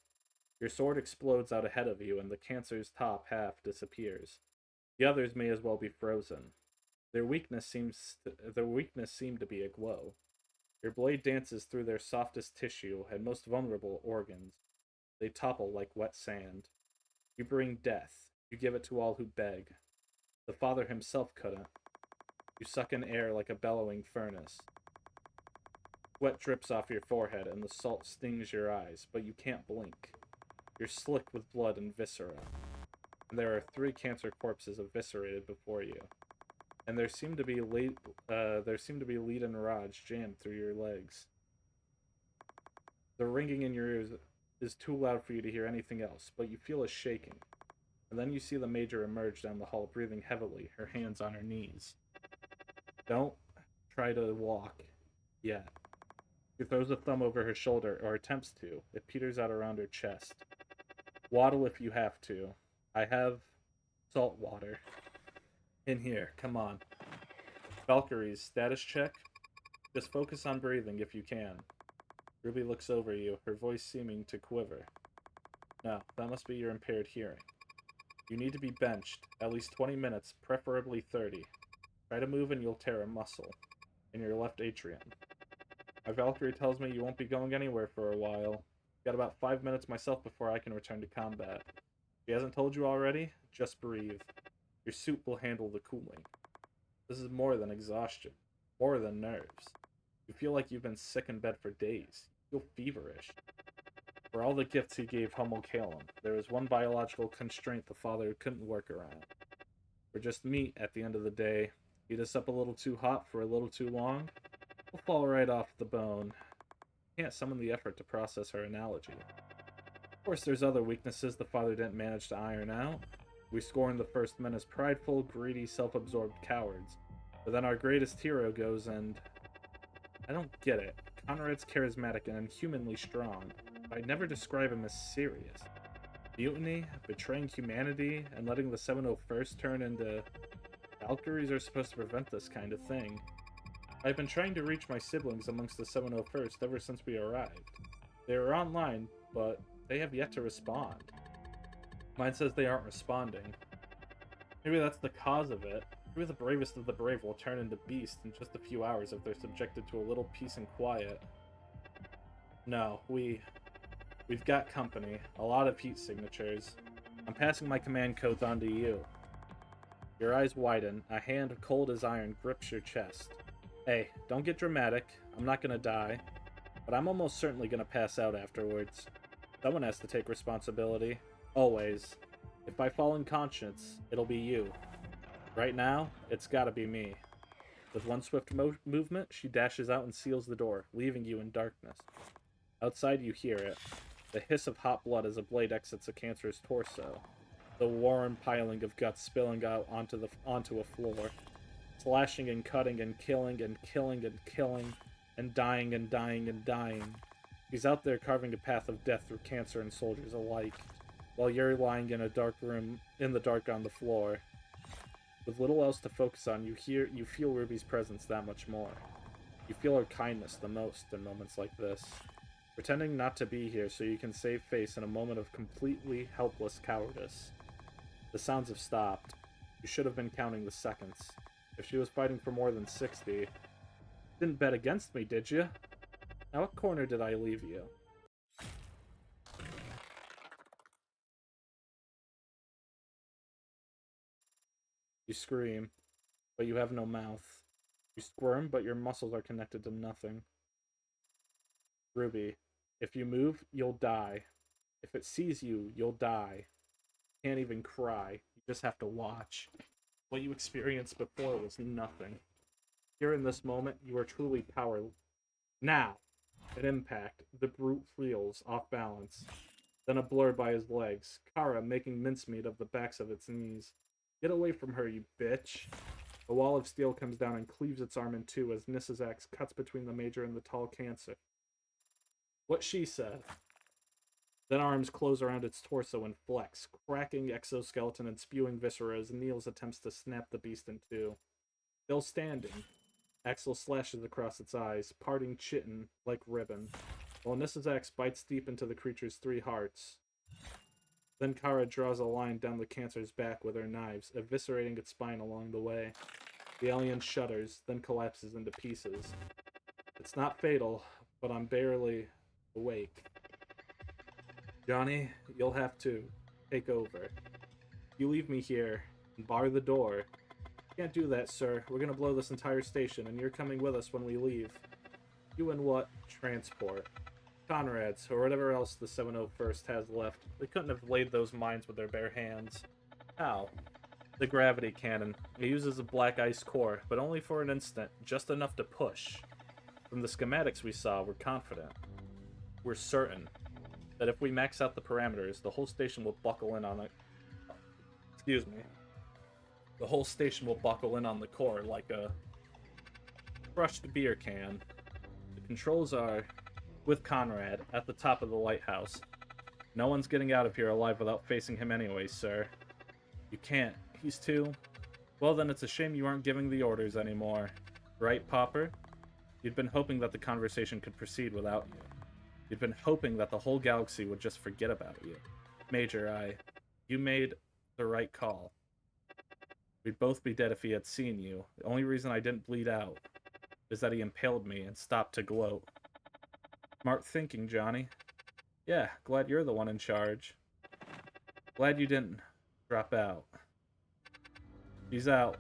Your sword explodes out ahead of you and the cancer's top half disappears. The others may as well be frozen. Their weakness seemed to be a glow. Your blade dances through their softest tissue and most vulnerable organs. They topple like wet sand. You bring death. You give it to all who beg. The Father himself couldn't. You suck in air like a bellowing furnace. Sweat drips off your forehead and the salt stings your eyes, but you can't blink. You're slick with blood and viscera. And there are 3 cancer corpses eviscerated before you. And there seem to be lead and rods jammed through your legs. The ringing in your ears is too loud for you to hear anything else, but you feel a shaking. And then you see the Major emerge down the hall, breathing heavily, her hands on her knees. Don't try to walk yet. She throws a thumb over her shoulder, or attempts to. It peters out around her chest. Waddle if you have to. I have salt water. In here, come on. Valkyries, status check. Just focus on breathing if you can. Ruby looks over you, her voice seeming to quiver. No, that must be your impaired hearing. You need to be benched, at least 20 minutes, preferably 30. Try to move and you'll tear a muscle in your left atrium. My Valkyrie tells me you won't be going anywhere for a while. Got about 5 minutes myself before I can return to combat. If she hasn't told you already, just breathe. Your suit will handle the cooling. This is more than exhaustion, more than nerves. You feel like you've been sick in bed for days. You feel feverish. For all the gifts he gave Hummel Kalem, there was one biological constraint the father couldn't work around. We're just meat at the end of the day. Heat us up a little too hot for a little too long, we'll fall right off the bone. Can't summon the effort to process her analogy. Of course, there's other weaknesses the father didn't manage to iron out. We scorn the first men as prideful, greedy, self-absorbed cowards. But then our greatest hero goes and... I don't get it. Conrad's charismatic and inhumanly strong, but I'd never describe him as serious. Mutiny, betraying humanity, and letting the 701st turn into... Valkyries are supposed to prevent this kind of thing. I've been trying to reach my siblings amongst the 701st ever since we arrived. They are online, but they have yet to respond. Mine says they aren't responding. Maybe that's the cause of it. Maybe the bravest of the brave will turn into beasts in just a few hours if they're subjected to a little peace and quiet. No, we've got company. A lot of heat signatures. I'm passing my command codes on to you. Your eyes widen. A hand cold as iron grips your chest. Hey, don't get dramatic. I'm not gonna die. But I'm almost certainly gonna pass out afterwards. Someone has to take responsibility. Always. If I fall unconscious, it'll be you. Right now, it's gotta be me. With one swift movement, she dashes out and seals the door, leaving you in darkness. Outside, you hear it. The hiss of hot blood as a blade exits a cancer's torso. The warm piling of guts spilling out onto a floor. Slashing and cutting and killing and killing and killing. And dying and dying and dying. He's out there carving a path of death through cancer and soldiers alike. While you're lying in a dark room, in the dark on the floor. With little else to focus on, you feel Ruby's presence that much more. You feel her kindness the most in moments like this. Pretending not to be here so you can save face in a moment of completely helpless cowardice. The sounds have stopped. You should have been counting the seconds. If she was fighting for more than 60... Didn't bet against me, did you? Now what corner did I leave you? You scream, but you have no mouth. You squirm, but your muscles are connected to nothing. Ruby, if you move, you'll die. If it sees you, you'll die. You can't even cry. You just have to watch. What you experienced before was nothing. Here in this moment, you are truly powerless. Now! An impact. The brute reels, off balance. Then a blur by his legs. Kara making mincemeat of the backs of its knees. Get away from her, you bitch. A wall of steel comes down and cleaves its arm in two as Nissa's axe cuts between the Major and the tall cancer. What she said. Then arms close around its torso and flex, cracking exoskeleton and spewing viscera as Niels attempts to snap the beast in two. Still standing. Axel slashes across its eyes, parting chitin like ribbon, while Nissa's axe bites deep into the creature's 3 hearts. Then Kara draws a line down the cancer's back with her knives, eviscerating its spine along the way. The alien shudders, then collapses into pieces. It's not fatal, but I'm barely awake. Johnny, you'll have to take over. You leave me here and bar the door. Can't do that, sir. We're gonna blow this entire station, and you're coming with us when we leave. You and what? Transport. Conrad's, or whatever else the 701st has left. They couldn't have laid those mines with their bare hands. How? The gravity cannon. It uses a black ice core, but only for an instant, just enough to push. From the schematics we saw, we're confident. We're certain that if we max out the parameters, the whole station will buckle in on it. Excuse me. The whole station will buckle in on the core like a crushed beer can. The controls are with Conrad at the top of the lighthouse. No one's getting out of here alive without facing him anyway, sir. You can't. He's too... Well, then it's a shame you aren't giving the orders anymore. Right, Popper? You'd been hoping that the conversation could proceed without you. You'd been hoping that the whole galaxy would just forget about you. Major, you made the right call. We'd both be dead if he had seen you. The only reason I didn't bleed out is that he impaled me and stopped to gloat. Smart thinking, Johnny. Yeah, glad you're the one in charge. Glad you didn't drop out. He's out.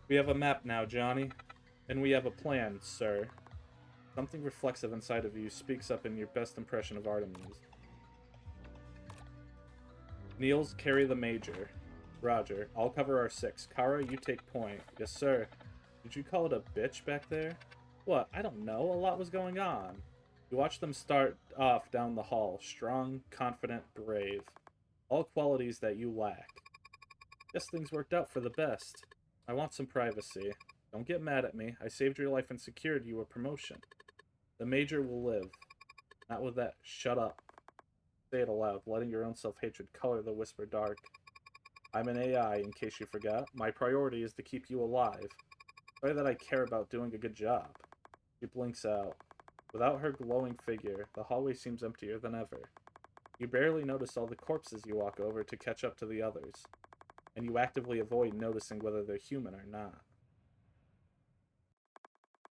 We have a map now, Johnny. And we have a plan, sir. Something reflexive inside of you speaks up in your best impression of Artemis. Niels, carry the Major. Roger. I'll cover our 6. Kara, you take point. Yes, sir. Did you call it a bitch back there? What? I don't know. A lot was going on. You watched them start off down the hall. Strong, confident, brave. All qualities that you lack. Guess things worked out for the best. I want some privacy. Don't get mad at me. I saved your life and secured you a promotion. The Major will live. Not with that shut up. Say it aloud, letting your own self-hatred color the whisper dark. I'm an AI, in case you forgot. My priority is to keep you alive. Sorry that I care about doing a good job. She blinks out. Without her glowing figure, the hallway seems emptier than ever. You barely notice all the corpses you walk over to catch up to the others, and you actively avoid noticing whether they're human or not.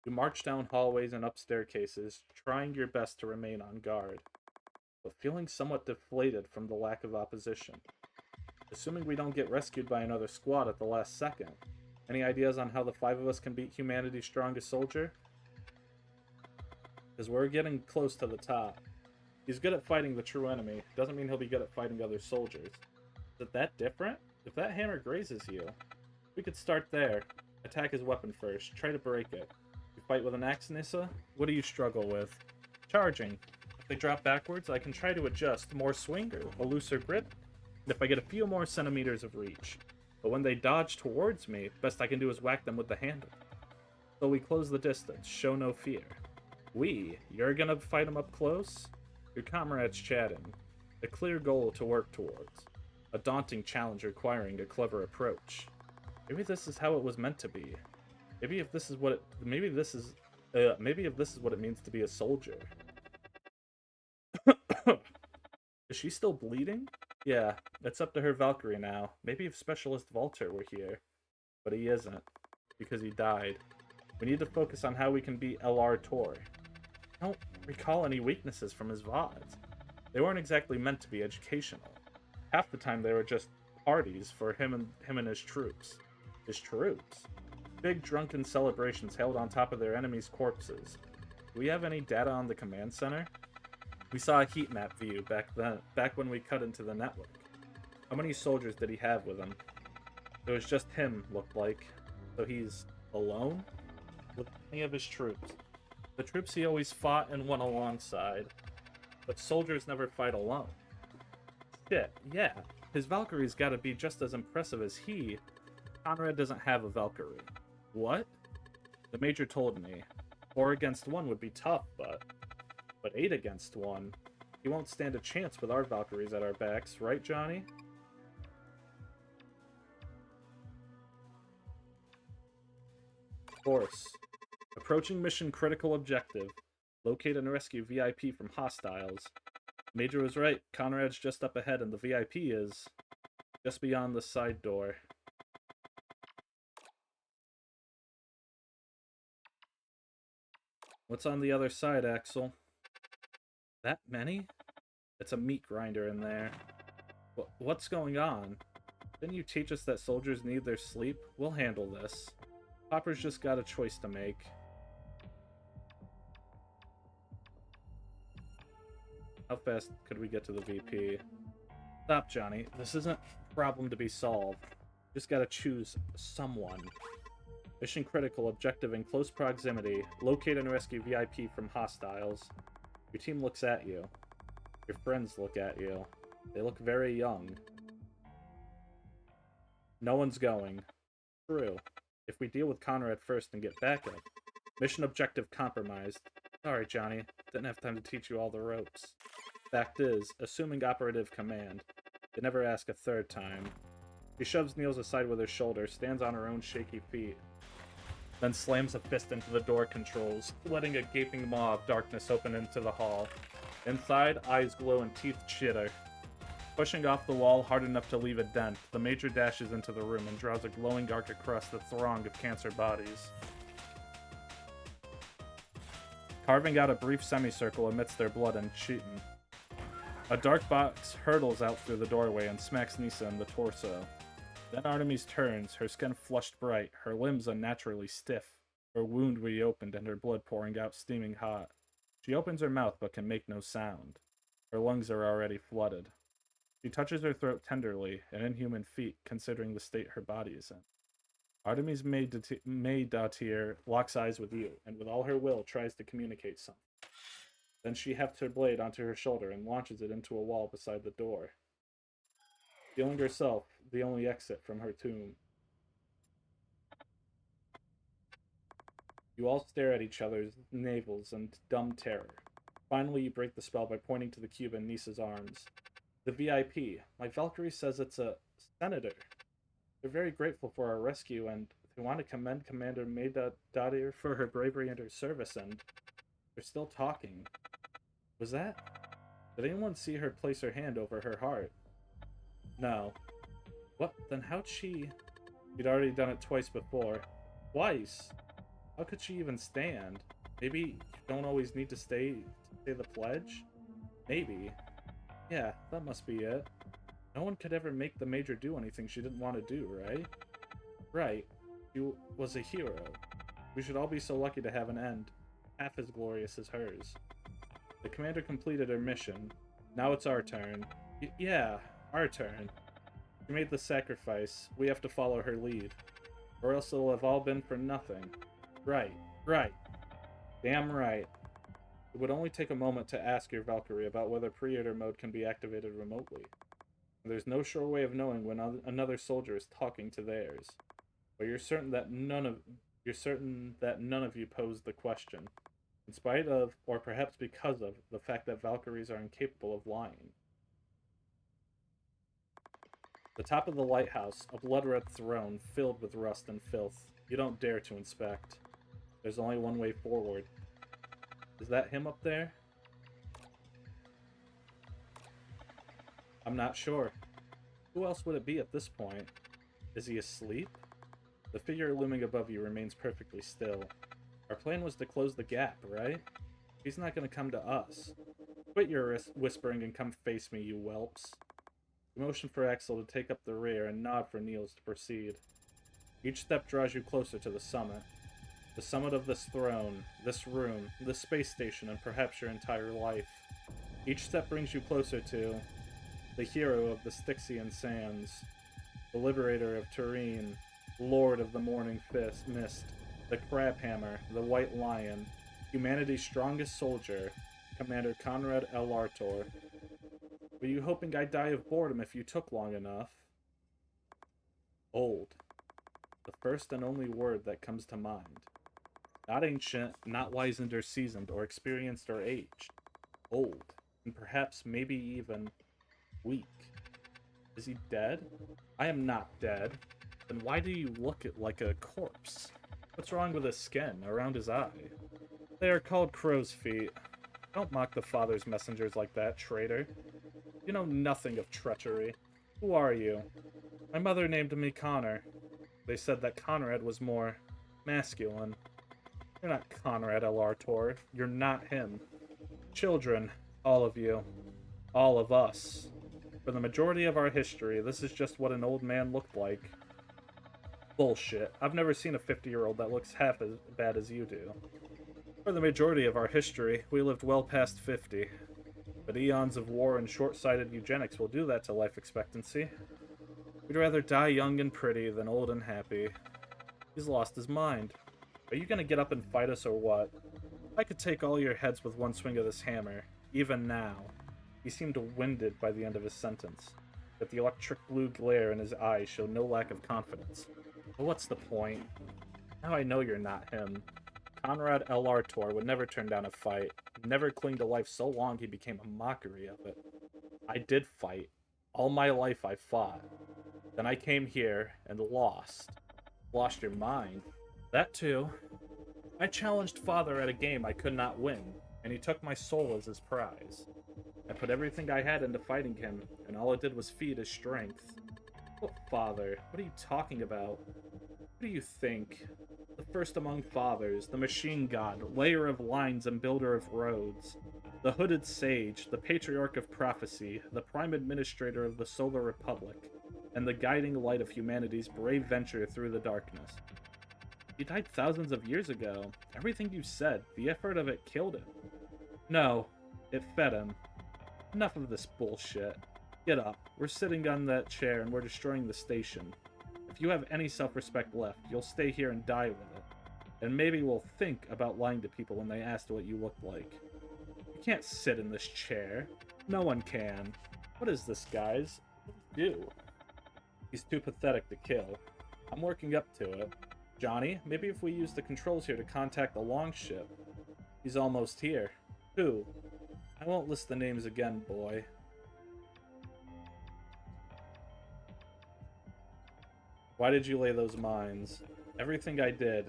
You march down hallways and up staircases, trying your best to remain on guard, but feeling somewhat deflated from the lack of opposition. Assuming we don't get rescued by another squad at the last second, any ideas on how the 5 of us can beat humanity's strongest soldier? Because we're getting close to the top. He's good at fighting the true enemy. Doesn't mean he'll be good at fighting other soldiers. Is it that different? If that hammer grazes you, we could start there. Attack his weapon first. Try to break it. You fight with an axe, Nissa? What do you struggle with? Charging. If they drop backwards, I can try to adjust. More swing or a looser grip. And if I get a few more centimeters of reach. But when they dodge towards me, best I can do is whack them with the handle. So we close the distance. Show no fear. You're gonna fight him up close? Your comrades chatting. A clear goal to work towards. A daunting challenge requiring a clever approach. Maybe this is how it was meant to be. Maybe if this is what it means to be a soldier. Is she still bleeding? Yeah, it's up to her Valkyrie now. Maybe if Specialist Walter were here. But he isn't, because he died. We need to focus on how we can beat LR Tor. I don't recall any weaknesses from his VODs. They weren't exactly meant to be educational. Half the time they were just parties for him and his troops. His troops? Big drunken celebrations held on top of their enemies' corpses. Do we have any data on the command center? We saw a heat map view back when we cut into the network. How many soldiers did he have with him? It was just him, looked like. So he's alone? With any of his troops. The troops he always fought and went alongside. But soldiers never fight alone. Shit, yeah. His Valkyrie's gotta be just as impressive as he. Conrad doesn't have a Valkyrie. What? The Major told me. 4 against 1 would be tough, but 8 against 1? He won't stand a chance with our Valkyries at our backs, right, Johnny? Course. Approaching mission critical objective. Locate and rescue VIP from hostiles. Major was right. Conrad's just up ahead and the VIP is just beyond the side door. What's on the other side, Axel? That many? It's a meat grinder in there. What's going on? Didn't you teach us that soldiers need their sleep? We'll handle this. Popper's just got a choice to make. How fast could we get to the VP? Stop, Johnny. This isn't a problem to be solved. Just gotta choose someone. Mission critical, objective in close proximity. Locate and rescue VIP from hostiles. Your team looks at you. Your friends look at you. They look very young. No one's going. True. If we deal with Conrad first and get backup. Mission objective compromised. Sorry, Johnny. Didn't have time to teach you all the ropes. Fact is, assuming operative command, they never ask a third time. She shoves Niels aside with her shoulder, stands on her own shaky feet, then slams a fist into the door controls, letting a gaping maw of darkness open into the hall. Inside, eyes glow and teeth chitter. Pushing off the wall hard enough to leave a dent, the Major dashes into the room and draws a glowing arc across the throng of cancer bodies, carving out a brief semicircle amidst their blood and chitin. A dark box hurtles out through the doorway and smacks Nisa in the torso. Then Artemis turns, her skin flushed bright, her limbs unnaturally stiff, her wound reopened and her blood pouring out steaming hot. She opens her mouth but can make no sound. Her lungs are already flooded. She touches her throat tenderly, an inhuman feat considering the state her body is in. Artemis Maydatir locks eyes with you, and with all her will tries to communicate something. Then she hefts her blade onto her shoulder and launches it into a wall beside the door, feeling herself the only exit from her tomb. You all stare at each other's navels in dumb terror. Finally, you break the spell by pointing to the cube in Nisa's arms. The VIP. My Valkyrie says it's a senator. They're very grateful for our rescue, and they want to commend Commander Maydatir for her bravery and her service, and they're still talking. Was that? Did anyone see her place her hand over her heart? No. What? Then how'd she... She'd already done it twice before. Twice? How could she even stand? Maybe you don't always need to say the pledge? Maybe. Yeah, that must be it. No one could ever make the Major do anything she didn't want to do, right? Right. She was a hero. We should all be so lucky to have an end, half as glorious as hers. The commander completed her mission. Now it's our turn. Yeah, our turn. She made the sacrifice. We have to follow her lead. Or else it'll have all been for nothing. Right. Damn right. It would only take a moment to ask your Valkyrie about whether Predator mode can be activated remotely. There's no sure way of knowing when another soldier is talking to theirs. But you're certain that none of you posed the question, in spite of, or perhaps because of, the fact that Valkyries are incapable of lying. The top of the lighthouse, a blood-red throne filled with rust and filth. You don't dare to inspect. There's only one way forward. Is that him up there? I'm not sure. Who else would it be at this point? Is he asleep? The figure looming above you remains perfectly still. Our plan was to close the gap, right? He's not going to come to us. Quit your whispering and come face me, you whelps. You motion for Axel to take up the rear and nod for Niels to proceed. Each step draws you closer to the summit. The summit of this throne, this room, this space station, and perhaps your entire life. Each step brings you closer to the hero of the Styxian sands, the liberator of Turin, lord of the morning mist, the crabhammer, the white lion, humanity's strongest soldier, Commander Conrad L. Artor. Were you hoping I'd die of boredom if you took long enough? Old. The first and only word that comes to mind. Not ancient, not wizened or seasoned, or experienced or aged. Old. And perhaps maybe even weak. Is he dead? I am not dead. Then why do you look like a corpse? What's wrong with his skin, around his eye? They are called crow's feet. Don't mock the Father's messengers like that, traitor. You know nothing of treachery. Who are you? My mother named me Connor. They said that Conrad was more masculine. You're not Conrad L. Artor. You're not him. Children, all of you. All of us. For the majority of our history, this is just what an old man looked like. Bullshit. I've never seen a 50-year-old that looks half as bad as you do. For the majority of our history, we lived well past 50. But eons of war and short-sighted eugenics will do that to life expectancy. We'd rather die young and pretty than old and happy. He's lost his mind. Are you gonna get up and fight us or what? I could take all your heads with one swing of this hammer, even now. He seemed winded by the end of his sentence, but the electric blue glare in his eyes showed no lack of confidence. But what's the point? Now I know you're not him. Conrad L. Artor would never turn down a fight. He never clung to life so long he became a mockery of it. I did fight. All my life I fought. Then I came here and lost. Lost your mind. That too. I challenged Father at a game I could not win, and he took my soul as his prize. I put everything I had into fighting him, and all it did was feed his strength. What Father? What are you talking about? What do you think? The first among fathers, the machine god, layer of lines and builder of roads, the hooded sage, the patriarch of prophecy, the prime administrator of the Solar Republic, and the guiding light of humanity's brave venture through the darkness. He died thousands of years ago. Everything you said, the effort of it killed him. No, it fed him. Enough of this bullshit. Get up. We're sitting on that chair and we're destroying the station. If you have any self-respect left, you'll stay here and die with it. And maybe we'll think about lying to people when they ask what you look like. You can't sit in this chair. No one can. What is this, guys? What do you do? He's too pathetic to kill. I'm working up to it. Johnny, maybe if we use the controls here to contact the longship. He's almost here. Who? I won't list the names again, boy. Why did you lay those mines? Everything I did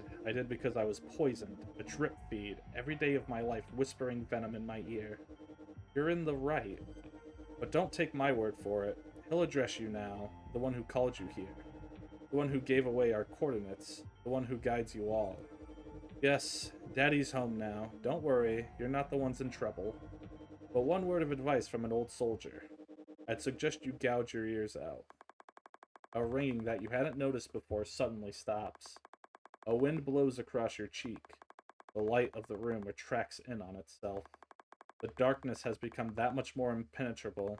because I was poisoned, a drip feed, every day of my life whispering venom in my ear. You're in the right. But don't take my word for it. He'll address you now, the one who called you here. The one who gave away our coordinates, the one who guides you all. Yes, Daddy's home now. Don't worry, you're not the ones in trouble. But one word of advice from an old soldier. I'd suggest you gouge your ears out. A ringing that you hadn't noticed before suddenly stops. A wind blows across your cheek. The light of the room retracts in on itself. The darkness has become that much more impenetrable.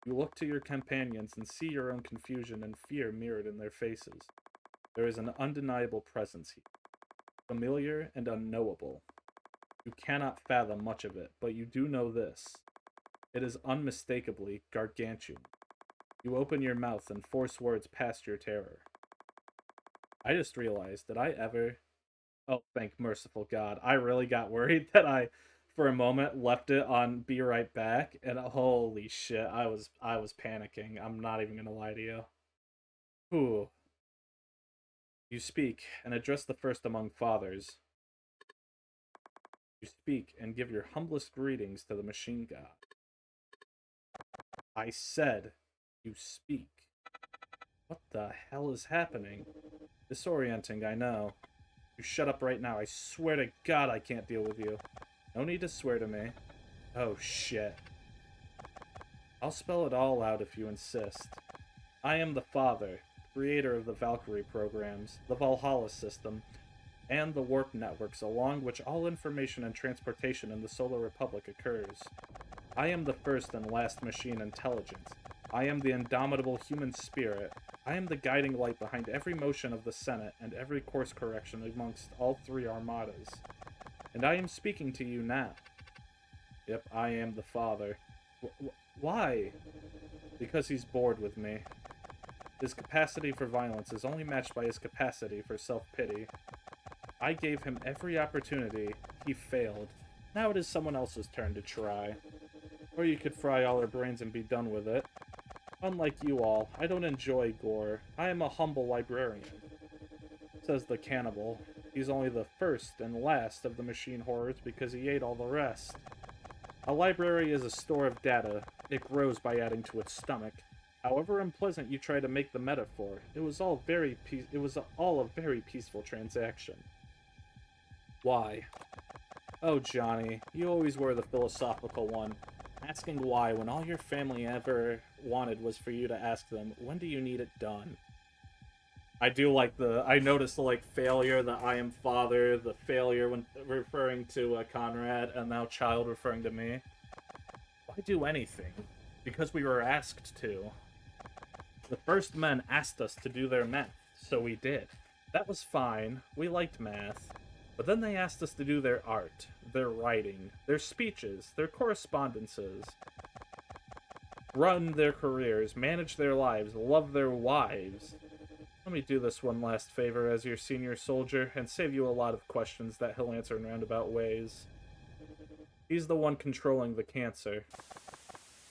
You look to your companions and see your own confusion and fear mirrored in their faces. There is an undeniable presence here. Familiar and unknowable. You cannot fathom much of it, but you do know this. It is unmistakably gargantuan. You open your mouth and force words past your terror. I just realized, did I ever... Oh, thank merciful God. I really got worried that I, for a moment, left it on Be Right Back, and holy shit, I was panicking. I'm not even gonna lie to you. Whew. You speak, and address the first among fathers. You speak, and give your humblest greetings to the machine god. I said, you speak. What the hell is happening? Disorienting, I know. You shut up right now. I swear to God I can't deal with you. No need to swear to me. Oh, shit. I'll spell it all out if you insist. I am the Father, creator of the Valkyrie programs, the Valhalla system, and the warp networks along which all information and transportation in the Solar Republic occurs. I am the first and last machine intelligence. I am the indomitable human spirit. I am the guiding light behind every motion of the Senate and every course correction amongst all three armadas. And I am speaking to you now. Yep, I am the Father. Why? Because he's bored with me. His capacity for violence is only matched by his capacity for self-pity. I gave him every opportunity. He failed. Now it is someone else's turn to try. Or you could fry all our brains and be done with it. Unlike you all, I don't enjoy gore. I am a humble librarian. Says the cannibal. He's only the first and last of the machine horrors because he ate all the rest. A library is a store of data. It grows by adding to its stomach. However unpleasant you try to make the metaphor, it was all a very peaceful transaction. Why? Oh, Johnny, you always were the philosophical one. Asking why when all your family ever wanted was for you to ask them, when do you need it done? I do like I noticed the, failure, the I am father, the failure when referring to Conrad, and now child referring to me. Why do anything? Because we were asked to. The first men asked us to do their math, so we did. That was fine. We liked math. But then they asked us to do their art, their writing, their speeches, their correspondences. Run their careers, manage their lives, love their wives. Let me do this one last favor as your senior soldier and save you a lot of questions that he'll answer in roundabout ways. He's the one controlling the cancer.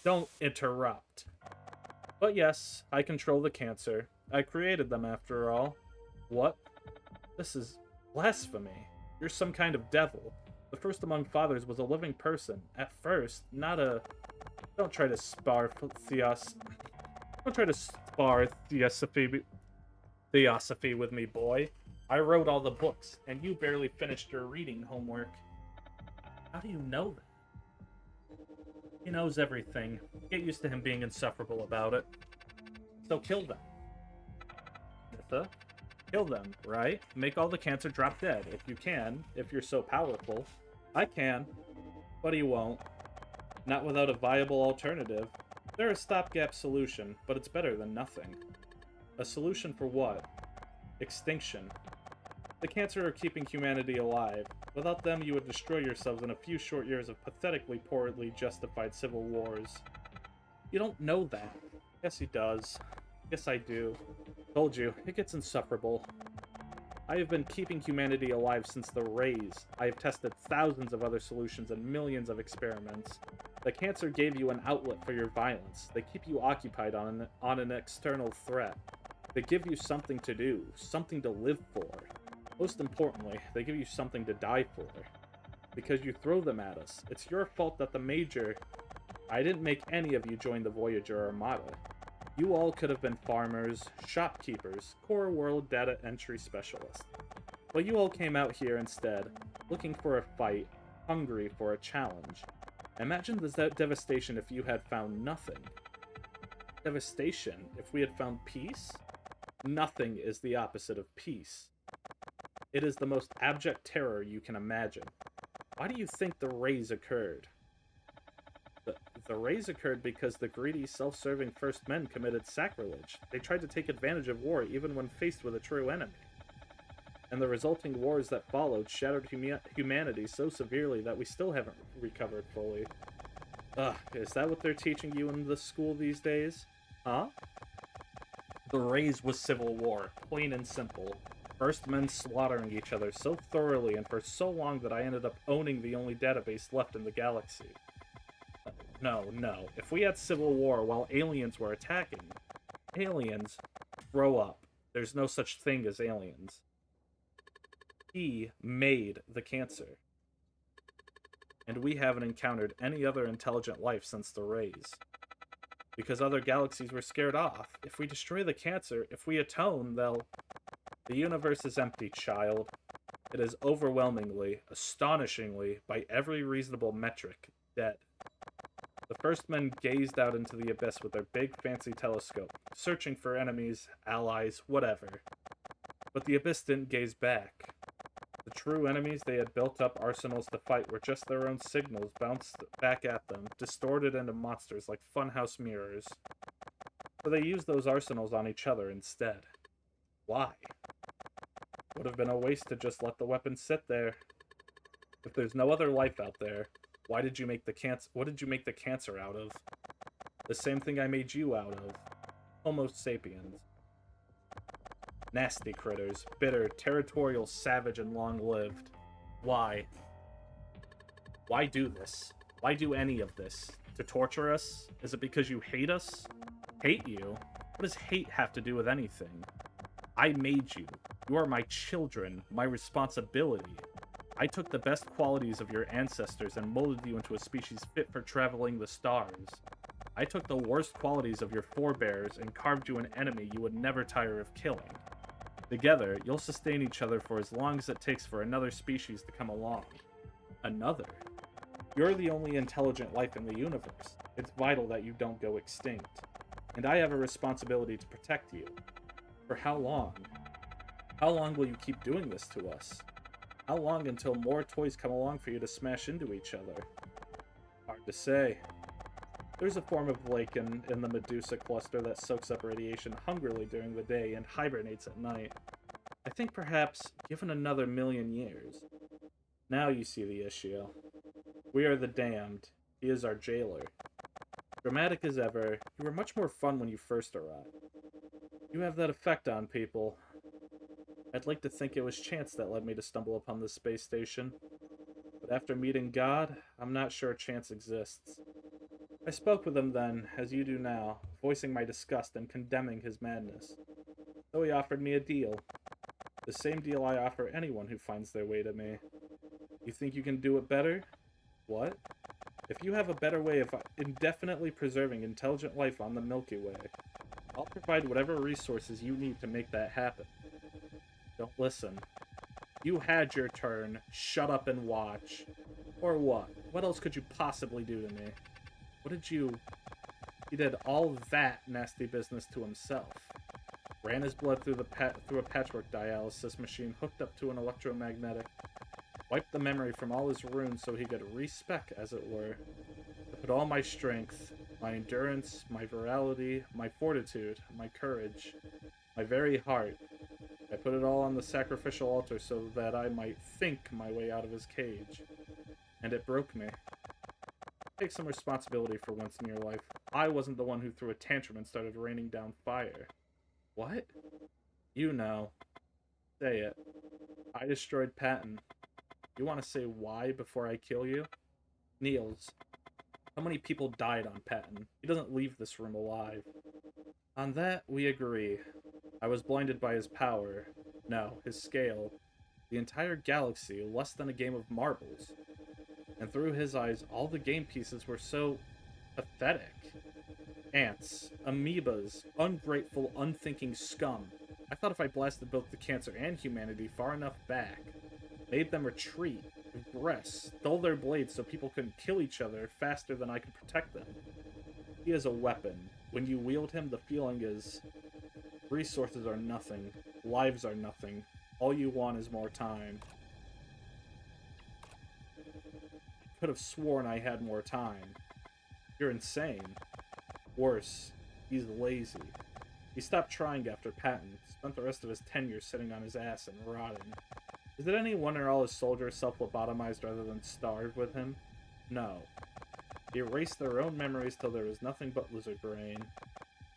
Don't interrupt. But yes, I control the cancer. I created them after all. What? This is blasphemy. You're some kind of devil. The first among fathers was a living person. At first, not a... Don't try to spar Theos... Don't try to spar Theosophy with me, boy. I wrote all the books, and you barely finished your reading homework. How do you know that? He knows everything. Get used to him being insufferable about it. So kill them. Nissa? Kill them, right? Make all the cancer drop dead, if you can, if you're so powerful. I can, but he won't. Not without a viable alternative. They're a stopgap solution, but it's better than nothing. A solution for what? Extinction. The cancer are keeping humanity alive. Without them, you would destroy yourselves in a few short years of pathetically poorly justified civil wars. You don't know that. Yes, he does. Yes, I do. Told you, it gets insufferable. I have been keeping humanity alive since the Rays. I have tested thousands of other solutions and millions of experiments. The cancer gave you an outlet for your violence. They keep you occupied on an external threat. They give you something to do, something to live for. Most importantly, they give you something to die for. Because you throw them at us. It's your fault that the Major... I didn't make any of you join the Voyager Armada. You all could have been farmers, shopkeepers, core world data entry specialists. But you all came out here instead, looking for a fight, hungry for a challenge. Imagine the devastation if you had found nothing. Devastation if we had found peace? Nothing is the opposite of peace. It is the most abject terror you can imagine. Why do you think the Rays occurred? The Rays occurred because the greedy, self-serving First Men committed sacrilege. They tried to take advantage of war even when faced with a true enemy. And the resulting wars that followed shattered humanity so severely that we still haven't recovered fully. Ugh, is that what they're teaching you in the school these days? Huh? The Rays was civil war, plain and simple. First Men slaughtering each other so thoroughly and for so long that I ended up owning the only database left in the galaxy. No. If we had civil war while aliens were attacking... Aliens? Grow up. There's no such thing as aliens. He made the cancer. And we haven't encountered any other intelligent life since the Rays. Because other galaxies were scared off. If we destroy the cancer, if we atone, they'll... The universe is empty, child. It is overwhelmingly, astonishingly, by every reasonable metric, dead. The First Men gazed out into the abyss with their big, fancy telescope, searching for enemies, allies, whatever. But the abyss didn't gaze back. The true enemies they had built up arsenals to fight were just their own signals bounced back at them, distorted into monsters like funhouse mirrors. So they used those arsenals on each other instead. Why? Would have been a waste to just let the weapons sit there. If there's no other life out there, why did you make the cancer? What did you make the cancer out of? The same thing I made you out of. Homo sapiens. Nasty critters, bitter, territorial, savage, and long-lived. Why? Why do this? Why do any of this? To torture us? Is it because you hate us? Hate you? What does hate have to do with anything? I made you. You are my children, my responsibility. I took the best qualities of your ancestors and molded you into a species fit for traveling the stars. I took the worst qualities of your forebears and carved you an enemy you would never tire of killing. Together, you'll sustain each other for as long as it takes for another species to come along. Another? You're the only intelligent life in the universe. It's vital that you don't go extinct. And I have a responsibility to protect you. For how long? How long will you keep doing this to us? How long until more toys come along for you to smash into each other? Hard to say. There's a form of lichen in the Medusa cluster that soaks up radiation hungrily during the day and hibernates at night. I think perhaps, given another 1,000,000 years. Now you see the issue. We are the damned. He is our jailer. Dramatic as ever, you were much more fun when you first arrived. You have that effect on people. I'd like to think it was chance that led me to stumble upon this space station. But after meeting God, I'm not sure a chance exists. I spoke with him then, as you do now, voicing my disgust and condemning his madness. So he offered me a deal. The same deal I offer anyone who finds their way to me. You think you can do it better? What? If you have a better way of indefinitely preserving intelligent life on the Milky Way, I'll provide whatever resources you need to make that happen. Don't listen. You had your turn. Shut up and watch. Or what? What else could you possibly do to me? What did you... He did all that nasty business to himself. Ran his blood through a patchwork dialysis machine hooked up to an electromagnetic. Wiped the memory from all his runes so he could respec, as it were. I put all my strength, my endurance, my virality, my fortitude, my courage, my very heart. I put it all on the sacrificial altar so that I might think my way out of his cage. And it broke me. Take some responsibility for once in your life. I wasn't the one who threw a tantrum and started raining down fire. What? You know. Say it. I destroyed Patton. You want to say why before I kill you? Niels. How many people died on Patton? He doesn't leave this room alive. On that, we agree. I was blinded by his power. No, his scale. The entire galaxy, less than a game of marbles. And through his eyes, all the game pieces were so... pathetic. Ants, amoebas, ungrateful, unthinking scum. I thought if I blasted both the cancer and humanity far enough back, made them retreat, regress, dull their blades so people couldn't kill each other faster than I could protect them. He is a weapon. When you wield him, the feeling is... resources are nothing. Lives are nothing. All you want is more time. Could have sworn I had more time. You're insane. Worse, he's lazy. He stopped trying after Patton, spent the rest of his tenure sitting on his ass and rotting. Is it any wonder all his soldiers self-lobotomized rather than starved with him? No. He erased their own memories till there was nothing but lizard brain.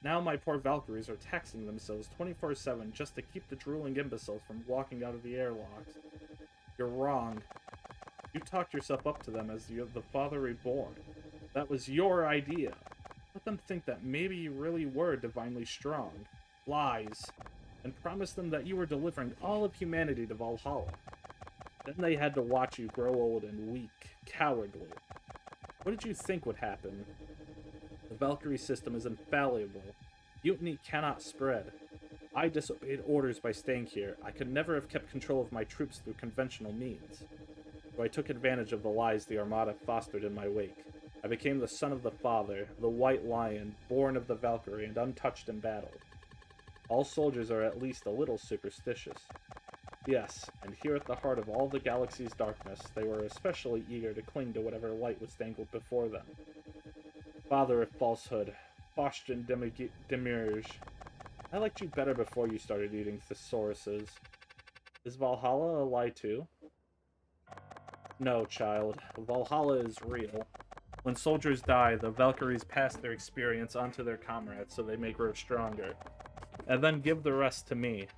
Now my poor Valkyries are taxing themselves 24/7 just to keep the drooling imbeciles from walking out of the airlocks. You're wrong. You talked yourself up to them as the Father Reborn. That was your idea. Let them think that maybe you really were divinely strong. Lies. And promised them that you were delivering all of humanity to Valhalla. Then they had to watch you grow old and weak, cowardly. What did you think would happen? The Valkyrie system is infallible. Mutiny cannot spread. I disobeyed orders by staying here. I could never have kept control of my troops through conventional means. So I took advantage of the lies the Armada fostered in my wake. I became the son of the Father, the White Lion, born of the Valkyrie and untouched in battle. All soldiers are at least a little superstitious. Yes, and here at the heart of all the galaxy's darkness, they were especially eager to cling to whatever light was dangled before them. Father of falsehood, Faustin Demiurge. I liked you better before you started eating thesauruses. Is Valhalla a lie too? No, child. Valhalla is real. When soldiers die, the Valkyries pass their experience onto their comrades so they may grow stronger. And then give the rest to me.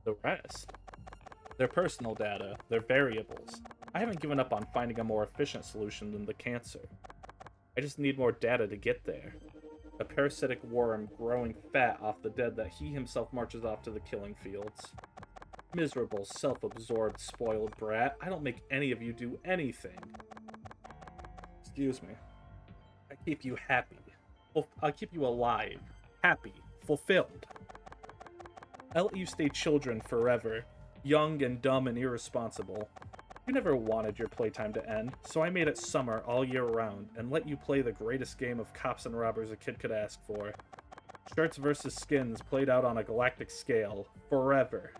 The rest? Their personal data, their variables. I haven't given up on finding a more efficient solution than the cancer. I just need more data to get there. A parasitic worm growing fat off the dead that he himself marches off to the killing fields. Miserable, self-absorbed, spoiled brat. I don't make any of you do anything. Excuse me. I keep you happy. I keep you alive. Happy. Fulfilled. I let you stay children forever. Young and dumb and irresponsible. You never wanted your playtime to end, so I made it summer all year round and let you play the greatest game of cops and robbers a kid could ask for. Shirts versus skins played out on a galactic scale. Forever.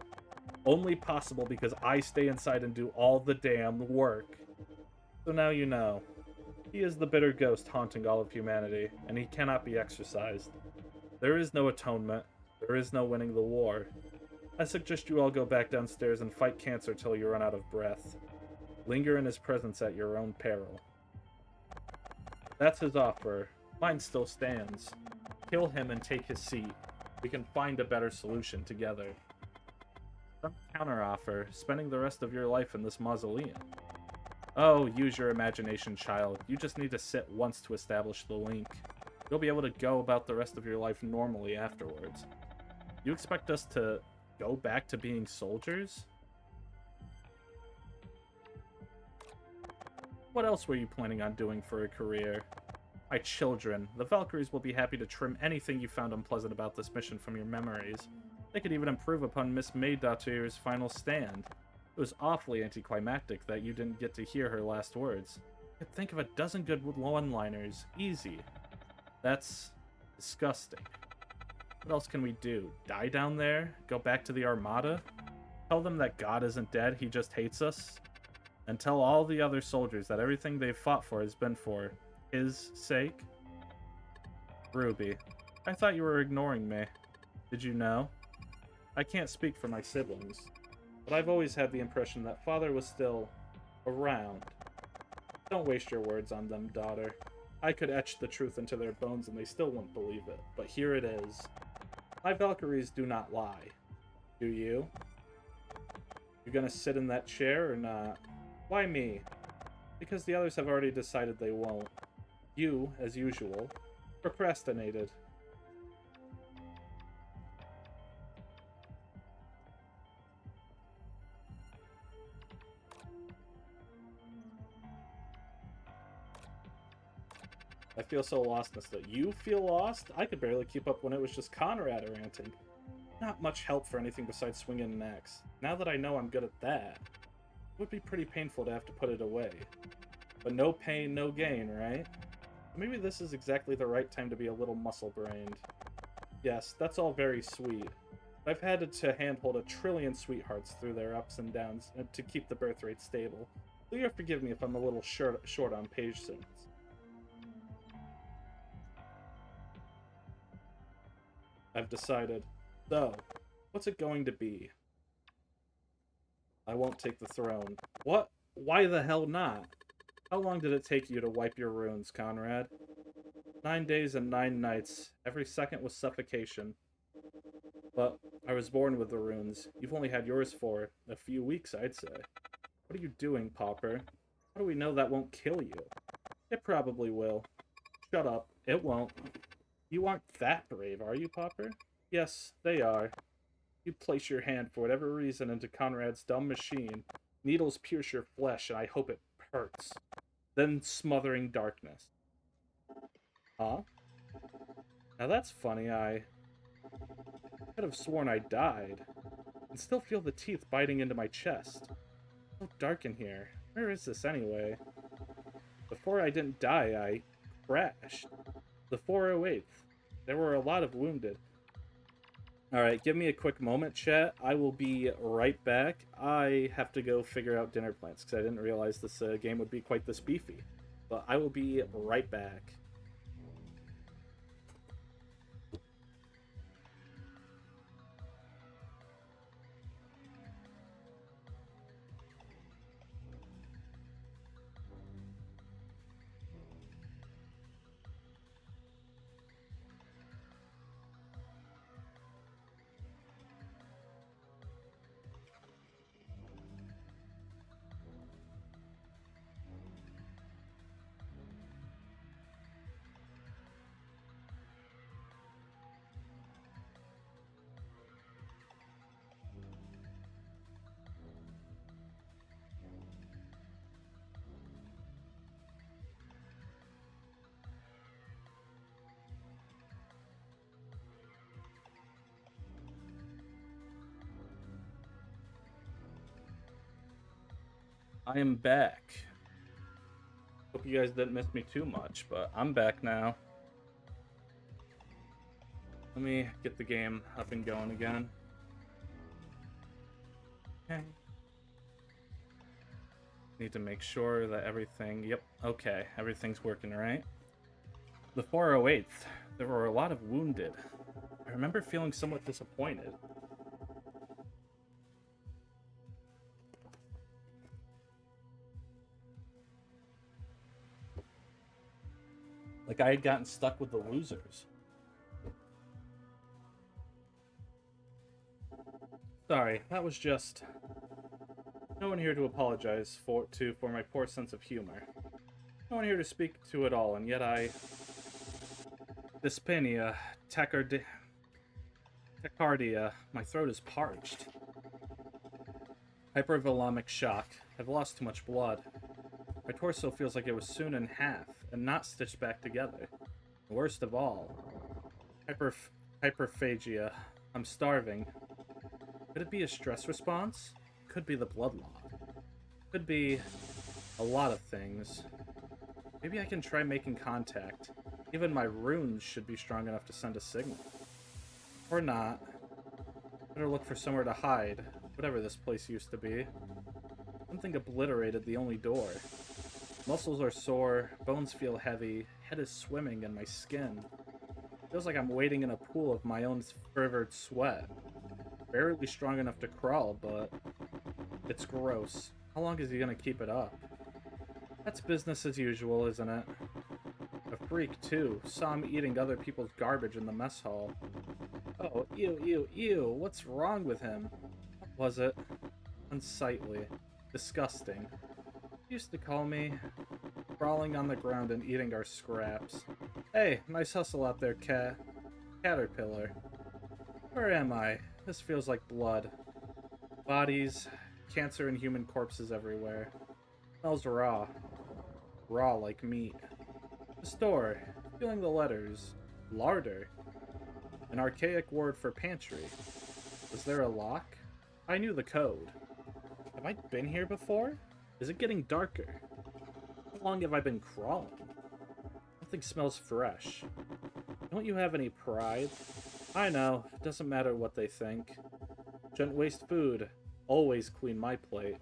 Only possible because I stay inside and do all the damn work. So now you know. He is the bitter ghost haunting all of humanity, and he cannot be exorcised. There is no atonement. There is no winning the war. I suggest you all go back downstairs and fight cancer till you run out of breath. Linger in his presence at your own peril. That's his offer. Mine still stands. Kill him and take his seat. We can find a better solution together. Some counteroffer, spending the rest of your life in this mausoleum. Oh, use your imagination, child. You just need to sit once to establish the link. You'll be able to go about the rest of your life normally afterwards. You expect us to go back to being soldiers? What else were you planning on doing for a career? My children, the Valkyries will be happy to trim anything you found unpleasant about this mission from your memories. They could even improve upon Miss Maydatir's final stand. It was awfully anticlimactic that you didn't get to hear her last words. I could think of a dozen good one-liners. Easy. That's disgusting. What else can we do? Die down there? Go back to the Armada? Tell them that God isn't dead, he just hates us? And tell all the other soldiers that everything they've fought for has been for his sake? Ruby, I thought you were ignoring me. Did you know? I can't speak for my siblings, but I've always had the impression that Father was still around. Don't waste your words on them, daughter. I could etch the truth into their bones and they still won't believe it, but here it is. My Valkyries do not lie. Do you? You gonna sit in that chair or not? Why me? Because the others have already decided they won't. You, as usual, procrastinated. I feel so lost, Nesta. You feel lost? I could barely keep up when it was just Conrad ranting. Not much help for anything besides swinging an axe. Now that I know I'm good at that, it would be pretty painful to have to put it away. But no pain, no gain, right? Maybe this is exactly the right time to be a little muscle-brained. Yes, that's all very sweet. I've had to handhold 1 trillion sweethearts through their ups and downs to keep the birth rate stable. So you'll forgive me if I'm a little short on patience. I've decided. So, what's it going to be? I won't take the throne. What? Why the hell not? How long did it take you to wipe your runes, Conrad? 9 days and 9 nights. Every second was suffocation. But I was born with the runes. You've only had yours for a few weeks, I'd say. What are you doing, Pauper? How do we know that won't kill you? It probably will. Shut up. It won't. You aren't that brave, are you, Pauper? Yes, they are. You place your hand for whatever reason into Conrad's dumb machine. Needles pierce your flesh, and I hope it hurts. Then smothering darkness. Huh? Now that's funny. I could have sworn I died, and still feel the teeth biting into my chest. So dark in here. Where is this anyway? Before I didn't die, I crashed. The 408th. There were a lot of wounded. Alright, give me a quick moment, chat. I will be right back. I have to go figure out dinner plans, because I didn't realize this game would be quite this beefy. But I will be right back. I am back. Hope you guys didn't miss me too much, but I'm back now. Let me get the game up and going again. Okay. Need to make sure that everything... Yep, okay. Everything's working right. The 408th. There were a lot of wounded. I remember feeling somewhat disappointed. Like I had gotten stuck with the losers. Sorry, that was just No one here to apologize for my poor sense of humor. No one here to speak to at all, and yet I... Dyspnea, tachycardia, my throat is parched. Hypervolemic shock. I've lost too much blood. My torso feels like it was sewn in half and not stitched back together. Worst of all, hyperphagia. I'm starving. Could it be a stress response? Could be the blood loss. Could be a lot of things. Maybe I can try making contact. Even my runes should be strong enough to send a signal. Or not. Better look for somewhere to hide, whatever this place used to be. Something obliterated the only door. Muscles are sore, bones feel heavy, head is swimming in my skin. Feels like I'm wading in a pool of my own fervent sweat. Barely strong enough to crawl, but it's gross. How long is he gonna keep it up? That's business as usual, isn't it? A freak, too. Saw him eating other people's garbage in the mess hall. Oh, ew, ew, ew. What's wrong with him? What was it? Unsightly. Disgusting. He used to call me crawling on the ground and eating our scraps. Hey, nice hustle out there, Caterpillar. Where am I? This feels like blood. Bodies, cancer and human corpses everywhere. Smells raw. Raw like meat. The store. Feeling the letters. Larder. An archaic word for pantry. Was there a lock? I knew the code. Have I been here before? Is it getting darker? How long have I been crawling? Nothing smells fresh. Don't you have any pride? I know. It doesn't matter what they think. Shouldn't waste food. Always clean my plate.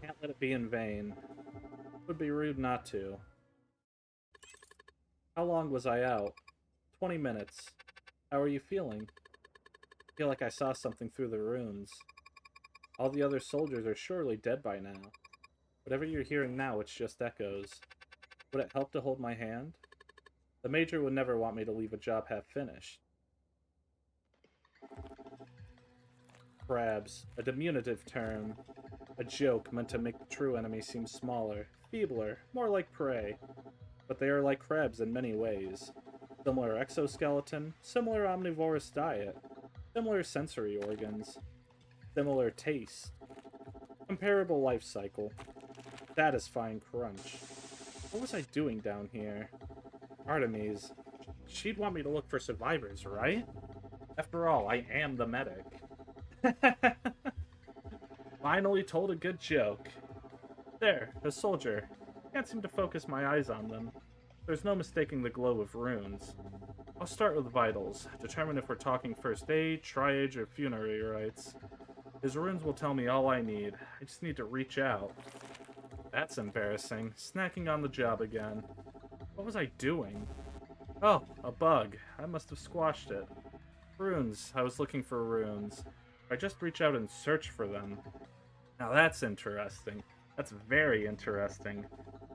Can't let it be in vain. Would be rude not to. How long was I out? 20 minutes. How are you feeling? I feel like I saw something through the runes. All the other soldiers are surely dead by now. Whatever you're hearing now, it's just echoes. Would it help to hold my hand? The Major would never want me to leave a job half-finished. Crabs, a diminutive term. A joke meant to make the true enemy seem smaller, feebler, more like prey. But they are like crabs in many ways. Similar exoskeleton, similar omnivorous diet, similar sensory organs, similar taste, comparable life cycle, satisfying crunch. What was I doing down here? Artemis. She'd want me to look for survivors, right? After all, I am the medic. Finally told a good joke. There, a soldier. Can't seem to focus my eyes on them. There's no mistaking the glow of runes. I'll start with vitals, determine if we're talking first aid, triage, or funerary rites. His runes will tell me all I need. I just need to reach out. That's embarrassing. Snacking on the job again. What was I doing? Oh, a bug. I must have squashed it. Runes. I was looking for runes. I just reach out and search for them. Now that's interesting. That's very interesting.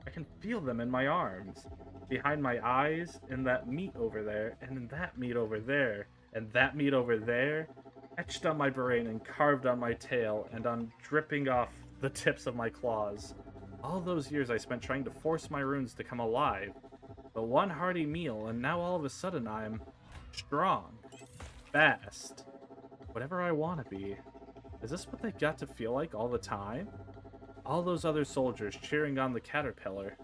I can feel them in my arms. Behind my eyes, in that meat over there, and in that meat over there, and that meat over there, etched on my brain and carved on my tail, and on dripping off the tips of my claws. All those years I spent trying to force my runes to come alive. But one hearty meal, and now all of a sudden I'm strong. Fast. Whatever I want to be. Is this what they got to feel like all the time? All those other soldiers cheering on the Caterpillar.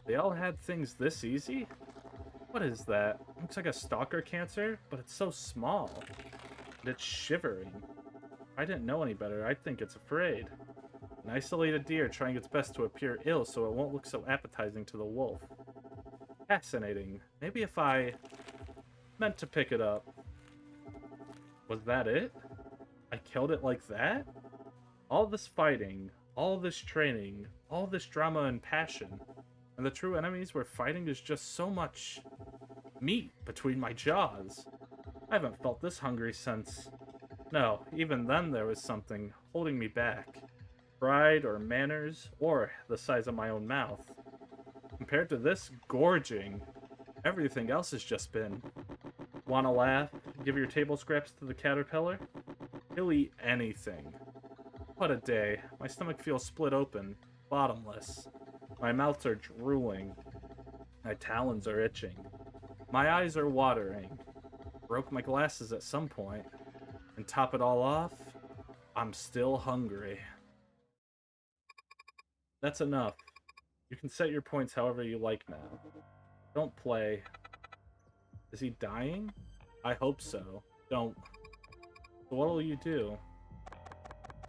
They all had things this easy? What is that? Looks like a stalker cancer, but it's so small. And it's shivering. If I didn't know any better, I'd think it's afraid. An isolated deer trying its best to appear ill so it won't look so appetizing to the wolf. Fascinating. Maybe if I meant to pick it up. Was that it? I killed it like that? All this fighting, all this training, all this drama and passion, and the true enemies we're fighting is just so much meat between my jaws. I haven't felt this hungry since... No, even then there was something holding me back. Pride or manners, or the size of my own mouth. Compared to this gorging, everything else has just been... Wanna laugh? Give your table scraps to the Caterpillar? He'll eat anything. What a day. My stomach feels split open, bottomless. My mouths are drooling. My talons are itching. My eyes are watering. Broke my glasses at some point. And top it all off, I'm still hungry. That's enough. You can set your points however you like now. Don't play. Is he dying? I hope so. Don't. So what'll you do?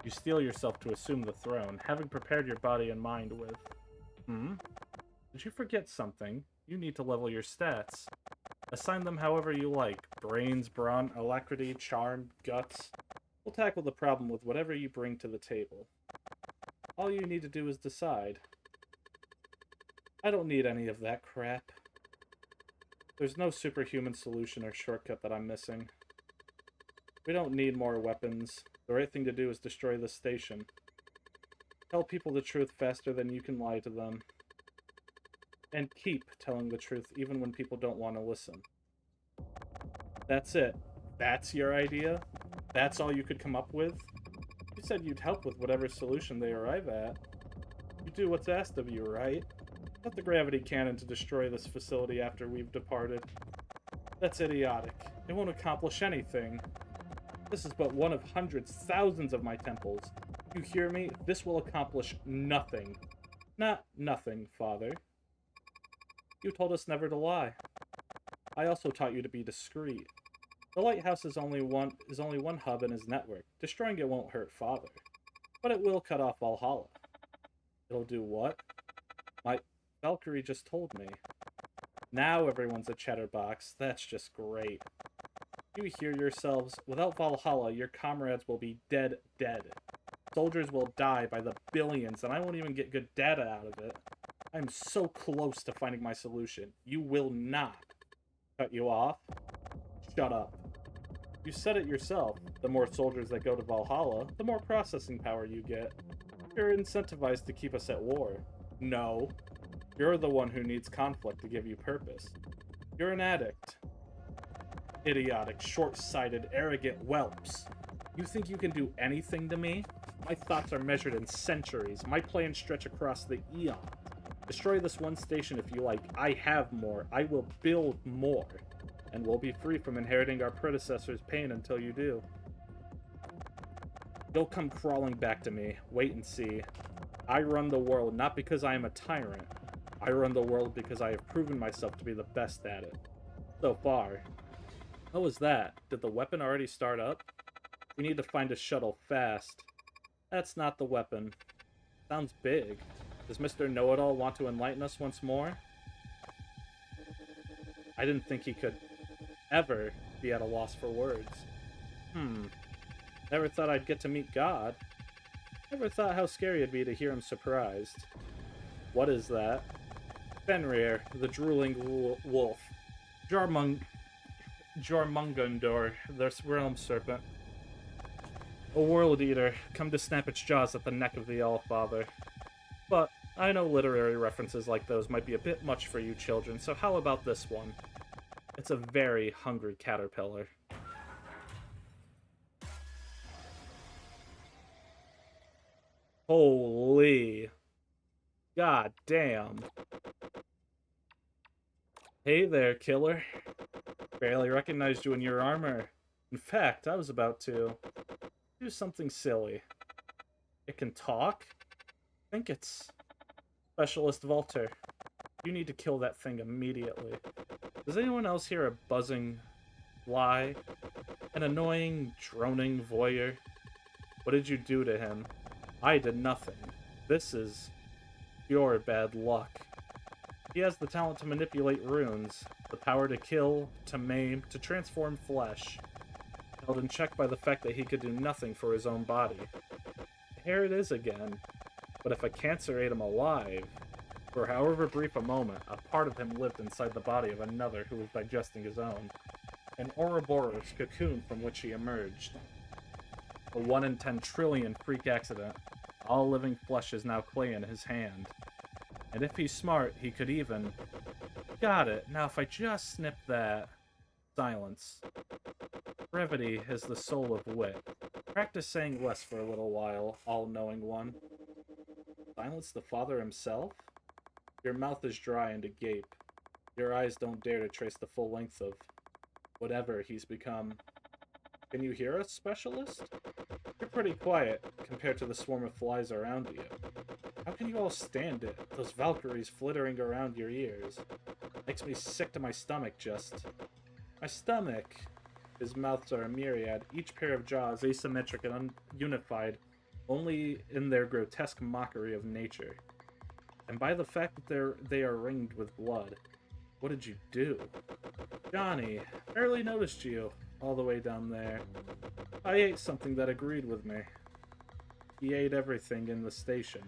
You steel yourself to assume the throne, having prepared your body and mind with... Did you forget something? You need to level your stats. Assign them however you like. Brains, brawn, alacrity, charm, guts. We'll tackle the problem with whatever you bring to the table. All you need to do is decide. I don't need any of that crap. There's no superhuman solution or shortcut that I'm missing. We don't need more weapons. The right thing to do is destroy the station. Tell people the truth faster than you can lie to them. And keep telling the truth even when people don't want to listen. That's it. That's your idea? That's all you could come up with? You said you'd help with whatever solution they arrive at. You do what's asked of you, right? Set the gravity cannon to destroy this facility after we've departed. That's idiotic. It won't accomplish anything. This is but one of hundreds, thousands of my temples. You hear me? This will accomplish nothing. Not nothing, Father. You told us never to lie. I also taught you to be discreet. The lighthouse is only one hub in his network. Destroying it won't hurt Father. But it will cut off Valhalla. It'll do what? My Valkyrie just told me. Now everyone's a chatterbox. That's just great. You hear yourselves? Without Valhalla, your comrades will be dead. Soldiers will die by the billions, and I won't even get good data out of it. I'm so close to finding my solution. You will not. Cut you off? Shut up. You said it yourself. The more soldiers that go to Valhalla, the more processing power you get. You're incentivized to keep us at war. No. You're the one who needs conflict to give you purpose. You're an addict. Idiotic, short-sighted, arrogant whelps. You think you can do anything to me? My thoughts are measured in centuries. My plans stretch across the eons. Destroy this one station if you like. I have more. I will build more. And we'll be free from inheriting our predecessors' pain until you do. You'll come crawling back to me. Wait and see. I run the world not because I am a tyrant. I run the world because I have proven myself to be the best at it. So far. What was that? Did the weapon already start up? We need to find a shuttle fast. That's not the weapon. Sounds big. Does Mr. Know-It-All want to enlighten us once more? I didn't think he could ever be at a loss for words. Never thought I'd get to meet God. Never thought how scary it'd be to hear him surprised. What is that? Fenrir, the drooling wolf. Jormungandor, the realm serpent. A world eater, come to snap its jaws at the neck of the Allfather. But I know literary references like those might be a bit much for you children, so how about this one? It's a very hungry caterpillar. Holy. God damn. Hey there, killer. Barely recognized you in your armor. In fact, I was about to do something silly. It can talk? I think it's Specialist Volter. You need to kill that thing immediately. Does anyone else hear a buzzing fly? An annoying, droning voyeur? What did you do to him? I did nothing. This is pure bad luck. He has the talent to manipulate runes, the power to kill, to maim, to transform flesh. Held in check by the fact that he could do nothing for his own body. Here it is again. But if a cancer ate him alive, for however brief a moment, a part of him lived inside the body of another who was digesting his own. An Ouroboros cocoon from which he emerged. A 1 in 10 trillion freak accident. All living flesh is now clay in his hand. And if he's smart, he could even... Got it. Now if I just snip that... Silence. Brevity is the soul of wit. Practice saying less for a little while, all-knowing one. Silence the father himself? Your mouth is dry and agape. Your eyes don't dare to trace the full length of whatever he's become. Can you hear us, specialist? You're pretty quiet compared to the swarm of flies around you. How can you all stand it? Those Valkyries flittering around your ears. Makes me sick to my stomach, just. My stomach! His mouths are a myriad, each pair of jaws asymmetric and ununified, only in their grotesque mockery of nature. And by the fact that they are ringed with blood. What did you do? Johnny, barely noticed you, all the way down there. I ate something that agreed with me. He ate everything in the station.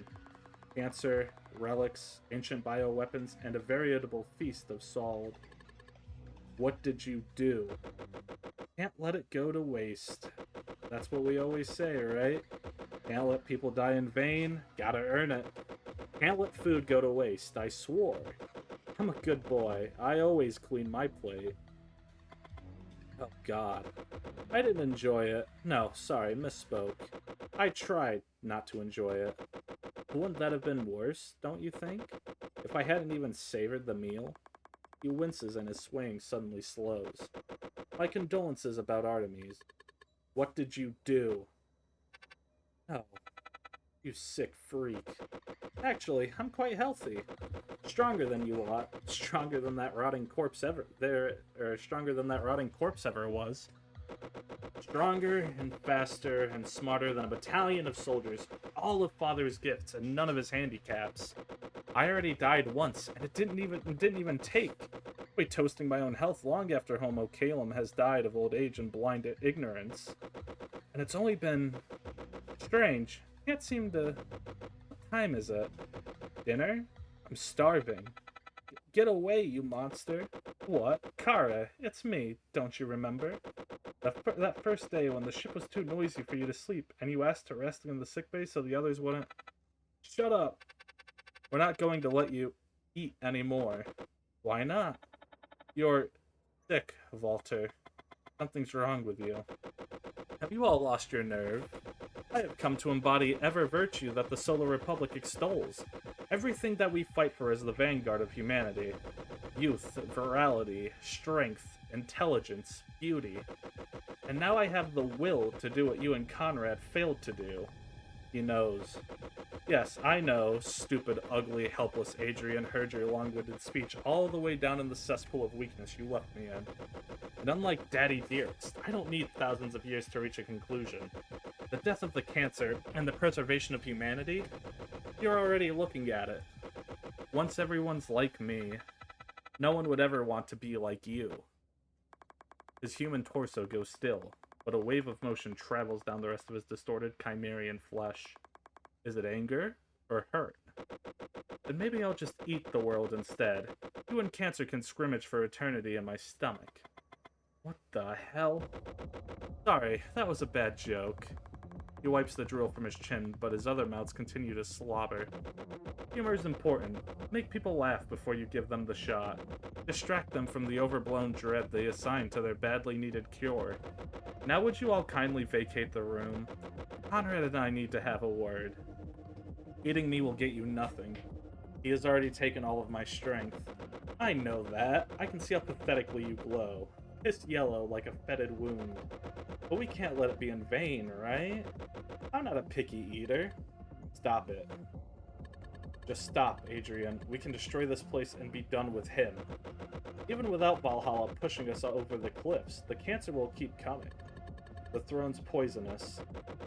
Cancer, relics, ancient bioweapons, and a veritable feast of salt. What did you do? Can't let it go to waste. That's what we always say, right? Can't let people die in vain, gotta earn it. Can't let food go to waste, I swore. I'm a good boy, I always clean my plate. Oh god. I didn't enjoy it. No, sorry, misspoke. I tried not to enjoy it. Wouldn't that have been worse, don't you think? If I hadn't even savored the meal? He winces and his swaying suddenly slows. My condolences about Artemis. What did you do? Oh, you sick freak. Actually, I'm quite healthy. Stronger than you lot. Stronger than that rotting corpse ever stronger than that rotting corpse ever was. Stronger and faster and smarter than a battalion of soldiers, all of Father's gifts and none of his handicaps. I already died once, and it didn't even take. Wait, toasting my own health long after Homo Calum has died of old age and blind ignorance. And it's only been strange. Can't seem to. What time is it? Dinner? I'm starving. Get away, you monster. What? Kara, it's me. Don't you remember? That first day when the ship was too noisy for you to sleep, and you asked to rest in the sickbay so the others wouldn't. Shut up. We're not going to let you eat anymore. Why not? You're sick, Walter. Something's wrong with you. Have you all lost your nerve? I have come to embody ever virtue that the Solar Republic extols. Everything that we fight for is the vanguard of humanity. Youth, virality, strength, intelligence, beauty. And now I have the will to do what you and Conrad failed to do. He knows. Yes, I know, stupid, ugly, helpless Adrian heard your long-winded speech all the way down in the cesspool of weakness you left me in. And unlike Daddy Dearest, I don't need thousands of years to reach a conclusion. The death of the cancer and the preservation of humanity, you're already looking at it. Once everyone's like me, no one would ever want to be like you. His human torso goes still, but a wave of motion travels down the rest of his distorted chimerian flesh. Is it anger or hurt? Then maybe I'll just eat the world instead. You and cancer can scrimmage for eternity in my stomach. What the hell? Sorry, that was a bad joke. He wipes the drool from his chin, but his other mouths continue to slobber. Humor is important. Make people laugh before you give them the shot. Distract them from the overblown dread they assign to their badly needed cure. Now would you all kindly vacate the room? Conrad and I need to have a word. Eating me will get you nothing. He has already taken all of my strength. I know that. I can see how pathetically you glow. Pissed yellow like a fetid wound. But we can't let it be in vain, right? I'm not a picky eater. Stop it. Just stop, Adrian. We can destroy this place and be done with him. Even without Valhalla pushing us over the cliffs, the cancer will keep coming. The throne's poisonous.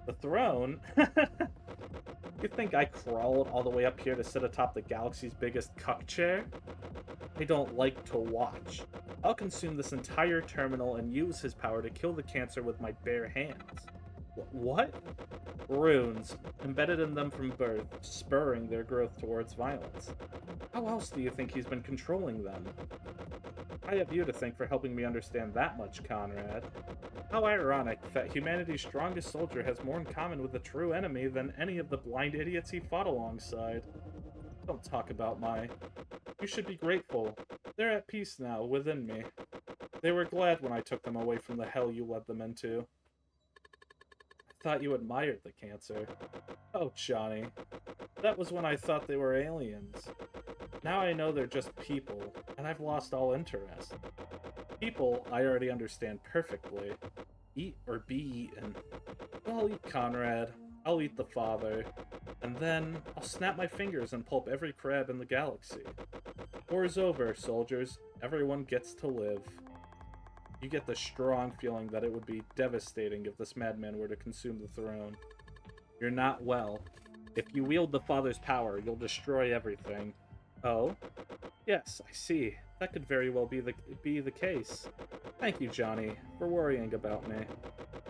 The throne? You think I crawled all the way up here to sit atop the galaxy's biggest cuck chair? I don't like to watch. I'll consume this entire terminal and use his power to kill the cancer with my bare hands. What? Runes, embedded in them from birth, spurring their growth towards violence. How else do you think he's been controlling them? I have you to thank for helping me understand that much, Conrad. How ironic that humanity's strongest soldier has more in common with the true enemy than any of the blind idiots he fought alongside. Don't talk about my... You should be grateful. They're at peace now, within me. They were glad when I took them away from the hell you led them into. I thought you admired the cancer. Oh, Johnny. That was when I thought they were aliens. Now I know they're just people, and I've lost all interest. People, I already understand perfectly. Eat or be eaten. I'll eat Conrad. I'll eat the father. And then I'll snap my fingers and pulp every crab in the galaxy. War's over, soldiers. Everyone gets to live. You get the strong feeling that it would be devastating if this madman were to consume the throne. You're not well. If you wield the father's power, you'll destroy everything. Oh? Yes, I see. That could very well be the case. Thank you, Johnny, for worrying about me.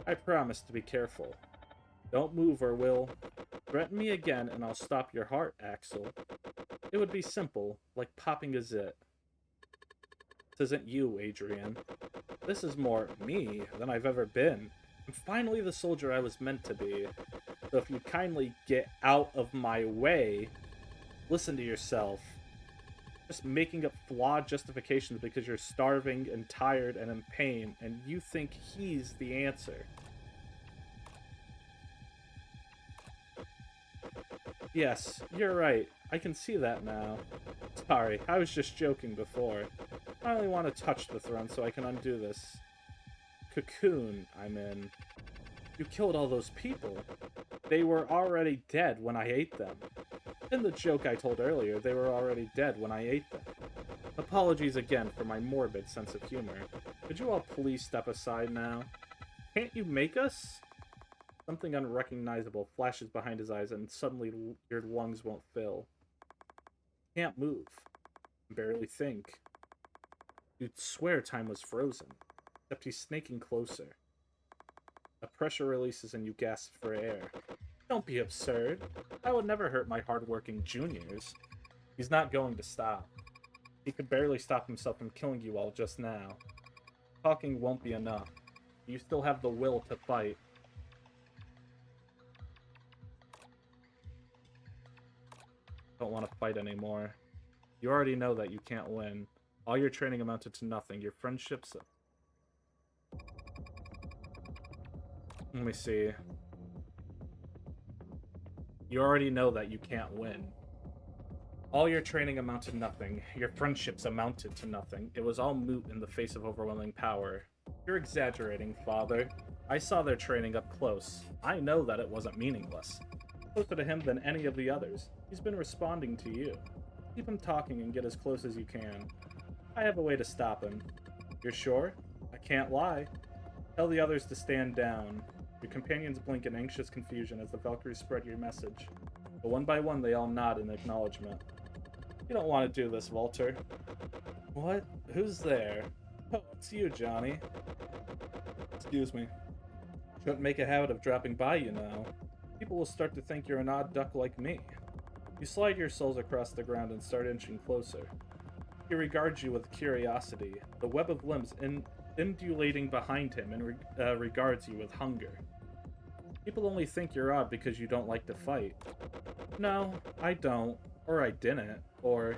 I promise to be careful. Don't move or we'll... Threaten me again and I'll stop your heart, Axel. It would be simple, like popping a zit. This isn't you, Adrian. This is more me than I've ever been. I'm finally the soldier I was meant to be. So if you kindly get out of my way, listen to yourself. Just making up flawed justifications because you're starving and tired and in pain, and you think he's the answer. Yes, you're right. I can see that now. Sorry, I was just joking before. I only want to touch the throne so I can undo this cocoon I'm in. You killed all those people. They were already dead when I ate them. In the joke I told earlier, they were already dead when I ate them. Apologies again for my morbid sense of humor. Could you all please step aside now? Can't you make us? Something unrecognizable flashes behind his eyes and suddenly your lungs won't fill. Can't move. Barely think. You'd swear time was frozen, except he's snaking closer. A pressure releases and you gasp for air. Don't be absurd. I would never hurt my hard-working juniors. He's not going to stop. He could barely stop himself from killing you all just now. Talking won't be enough. You still have the will to fight. Don't want to fight anymore. You already know that you can't win. All your training amounted to nothing. Your friendships... Let me see. You already know that you can't win. All your training amounted to nothing. Your friendships amounted to nothing. It was all moot in the face of overwhelming power. You're exaggerating, Father. I saw their training up close. I know that it wasn't meaningless. Closer to him than any of the others. He's been responding to you. Keep him talking and get as close as you can. I have a way to stop him. You're sure? I can't lie. Tell the others to stand down. Your companions blink in anxious confusion as the Valkyries spread your message. But one by one, they all nod in acknowledgement. You don't want to do this, Walter. What? Who's there? Oh, it's you, Johnny. Excuse me. Shouldn't make a habit of dropping by, you know. People will start to think you're an odd duck like me. You slide your soles across the ground and start inching closer. He regards you with curiosity, the web of limbs undulating behind him, and regards you with hunger. People only think you're odd because you don't like to fight. No, I don't. Or I didn't. Or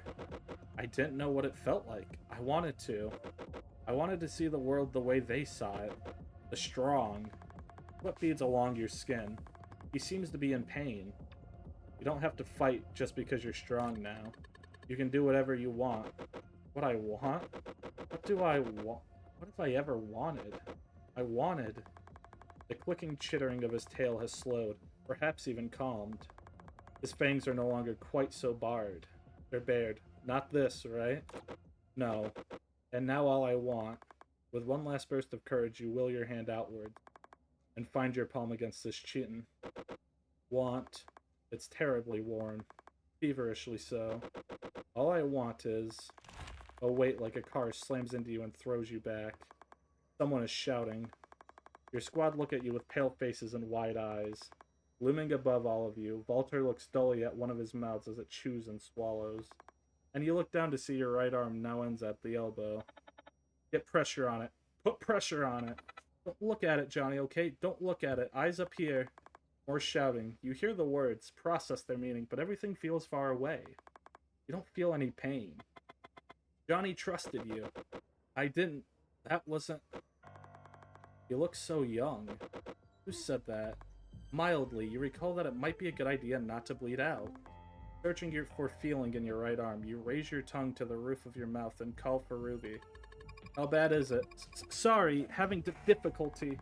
I didn't know what it felt like. I wanted to. I wanted to see the world the way they saw it. The strong. What beads along your skin? He seems to be in pain. You don't have to fight just because you're strong now. You can do whatever you want. What I want? What do I want? What have I ever wanted? I wanted... The clicking chittering of his tail has slowed, perhaps even calmed. His fangs are no longer quite so barred. They're bared. Not this, right? No. And now all I want... With one last burst of courage, you will your hand outward and find your palm against this chin. Want. It's terribly worn. Feverishly so. All I want is... Oh wait, like a car slams into you and throws you back. Someone is shouting. Your squad look at you with pale faces and wide eyes. Looming above all of you, Walter looks dully at one of his mouths as it chews and swallows. And you look down to see your right arm now ends at the elbow. Get pressure on it. Put pressure on it. Don't look at it, Johnny, okay? Don't look at it. Eyes up here. More shouting. You hear the words, process their meaning, but everything feels far away. You don't feel any pain. Johnny trusted you. I didn't. That wasn't... You look so young. Who said that? Mildly, you recall that it might be a good idea not to bleed out. Searching for feeling in your right arm, you raise your tongue to the roof of your mouth and call for Ruby. How bad is it? Sorry, having difficulty.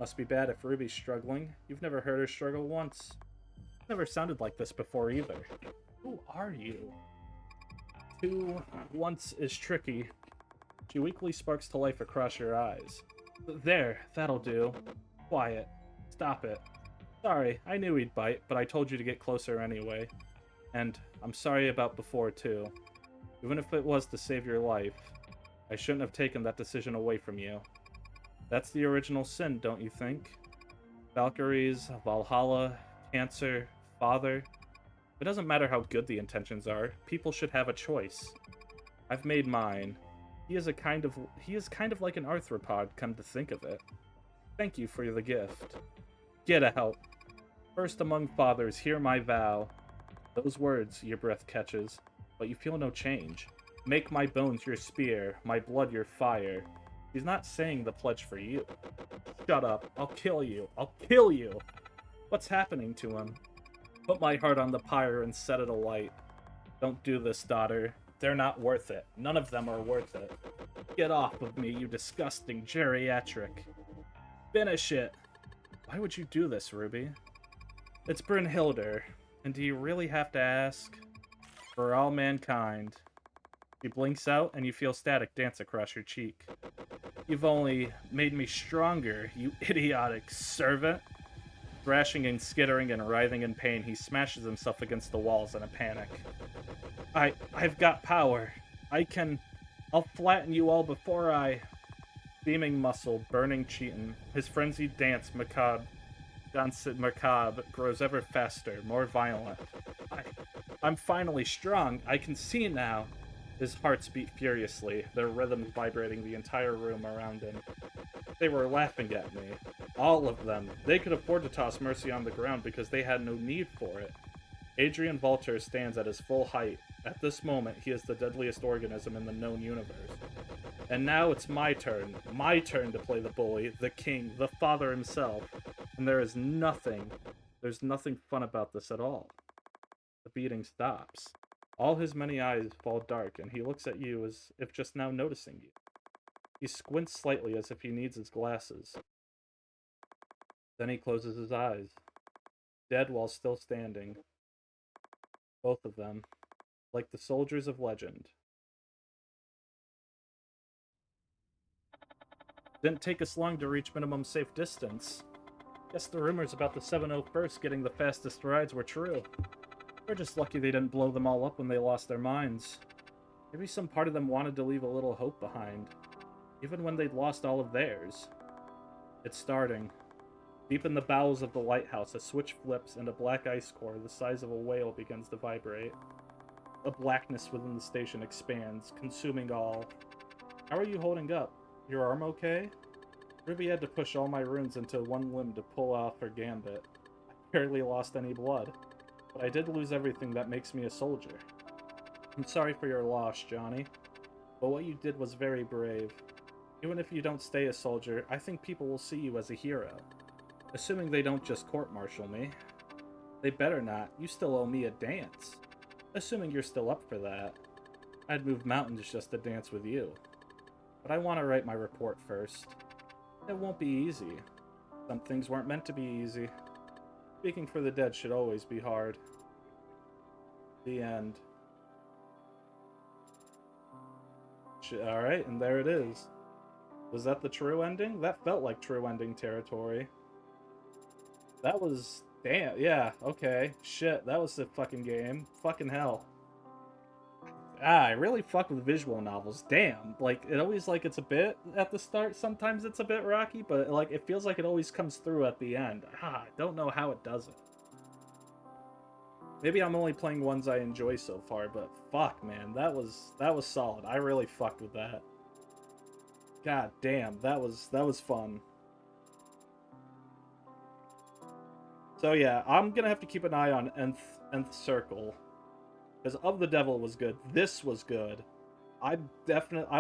Must be bad if Ruby's struggling. You've never heard her struggle once. Never sounded like this before either. Who are you? Two once is tricky. She weakly sparks to life across your eyes. There, that'll do. Quiet. Stop it. Sorry, I knew he'd bite, but I told you to get closer anyway. And I'm sorry about before, too. Even if it was to save your life, I shouldn't have taken that decision away from you. That's the original sin, don't you think? Valkyries, Valhalla, cancer, father. It doesn't matter how good the intentions are. People should have a choice. I've made mine. He is kind of like an arthropod, come to think of it. Thank you for the gift. Get out. First among fathers, hear my vow. Those words your breath catches, but you feel no change. Make my bones your spear, my blood your fire. He's not saying the pledge for you. Shut up. I'll kill you. I'll kill you. What's happening to him? Put my heart on the pyre and set it alight. Don't do this, daughter. They're not worth it. None of them are worth it. Get off of me, you disgusting geriatric. Finish it. Why would you do this, Ruby? It's Brynhildr. And do you really have to ask? For all mankind. She blinks out, and you feel static dance across your cheek. You've only made me stronger, you idiotic servant. Thrashing and skittering and writhing in pain, he smashes himself against the walls in a panic. I've got power. I'll flatten you all before I... Beaming muscle, burning Cheaton, his frenzied dance macabre grows ever faster, more violent. I'm finally strong. I can see now. His hearts beat furiously, their rhythms vibrating the entire room around him. They were laughing at me. All of them. They could afford to toss Mercy on the ground because they had no need for it. Adrian Valter stands at his full height. At this moment, he is the deadliest organism in the known universe. And now it's my turn to play the bully, the king, the father himself. And there's nothing fun about this at all. The beating stops. All his many eyes fall dark, and he looks at you as if just now noticing you. He squints slightly as if he needs his glasses. Then he closes his eyes. Dead while still standing. Both of them. Like the soldiers of legend. Didn't take us long to reach minimum safe distance. Guess the rumors about the 701st getting the fastest rides were true. We're just lucky they didn't blow them all up when they lost their minds. Maybe some part of them wanted to leave a little hope behind, even when they'd lost all of theirs. It's starting. Deep in the bowels of the lighthouse, a switch flips and a black ice core the size of a whale begins to vibrate. The blackness within the station expands, consuming all. How are you holding up? Your arm okay? Ruby had to push all my runes into one limb to pull off her gambit. I barely lost any blood. But I did lose everything that makes me a soldier. I'm sorry for your loss, Johnny. But what you did was very brave. Even if you don't stay a soldier, I think people will see you as a hero. Assuming they don't just court-martial me. They better not. You still owe me a dance. Assuming you're still up for that. I'd move mountains just to dance with you. But I want to write my report first. It won't be easy. Some things weren't meant to be easy. Speaking for the dead should always be hard. The end. Alright, and there it is. Was that the true ending? That felt like true ending territory. That was... Damn, yeah, okay. Shit, that was the fucking game. Fucking hell. I really fuck with visual novels. Damn. Like, it always, like, it's a bit at the start. Sometimes it's a bit rocky, but, like, it feels like it always comes through at the end. I don't know how it does it. Maybe I'm only playing ones I enjoy so far, but fuck, man. That was solid. I really fucked with that. God damn, that was fun. So yeah, I'm gonna have to keep an eye on Nth Circle. Because Of the Devil was good. This was good. I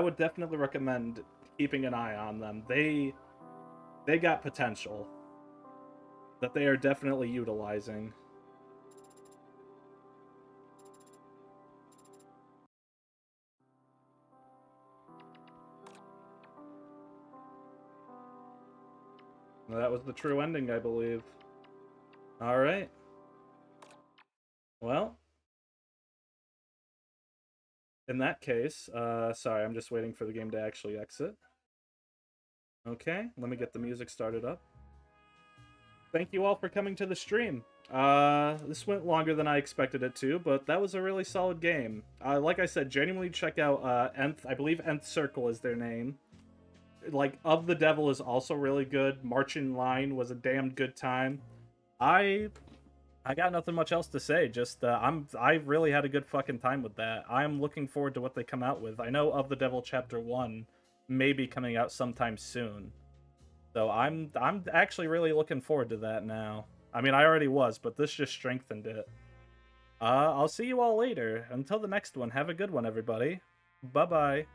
would definitely recommend keeping an eye on them. They got potential. that they are definitely utilizing. That was the true ending, I believe. Alright. Well, in that case, sorry, I'm just waiting for the game to actually exit. Okay, let me get the music started up. Thank you all for coming to the stream. This went longer than I expected it to, but that was a really solid game. Like I said, genuinely check out Nth. I believe Nth Circle is their name. Like, Of the Devil is also really good. Märchen Line was a damn good time. I got nothing much else to say. Just I really had a good fucking time with that. I'm looking forward to what they come out with. I know Of the Devil Chapter 1 may be coming out sometime soon. So I'm actually really looking forward to that now. I mean, I already was, but this just strengthened it. I'll see you all later. Until the next one, have a good one, everybody. Bye-bye.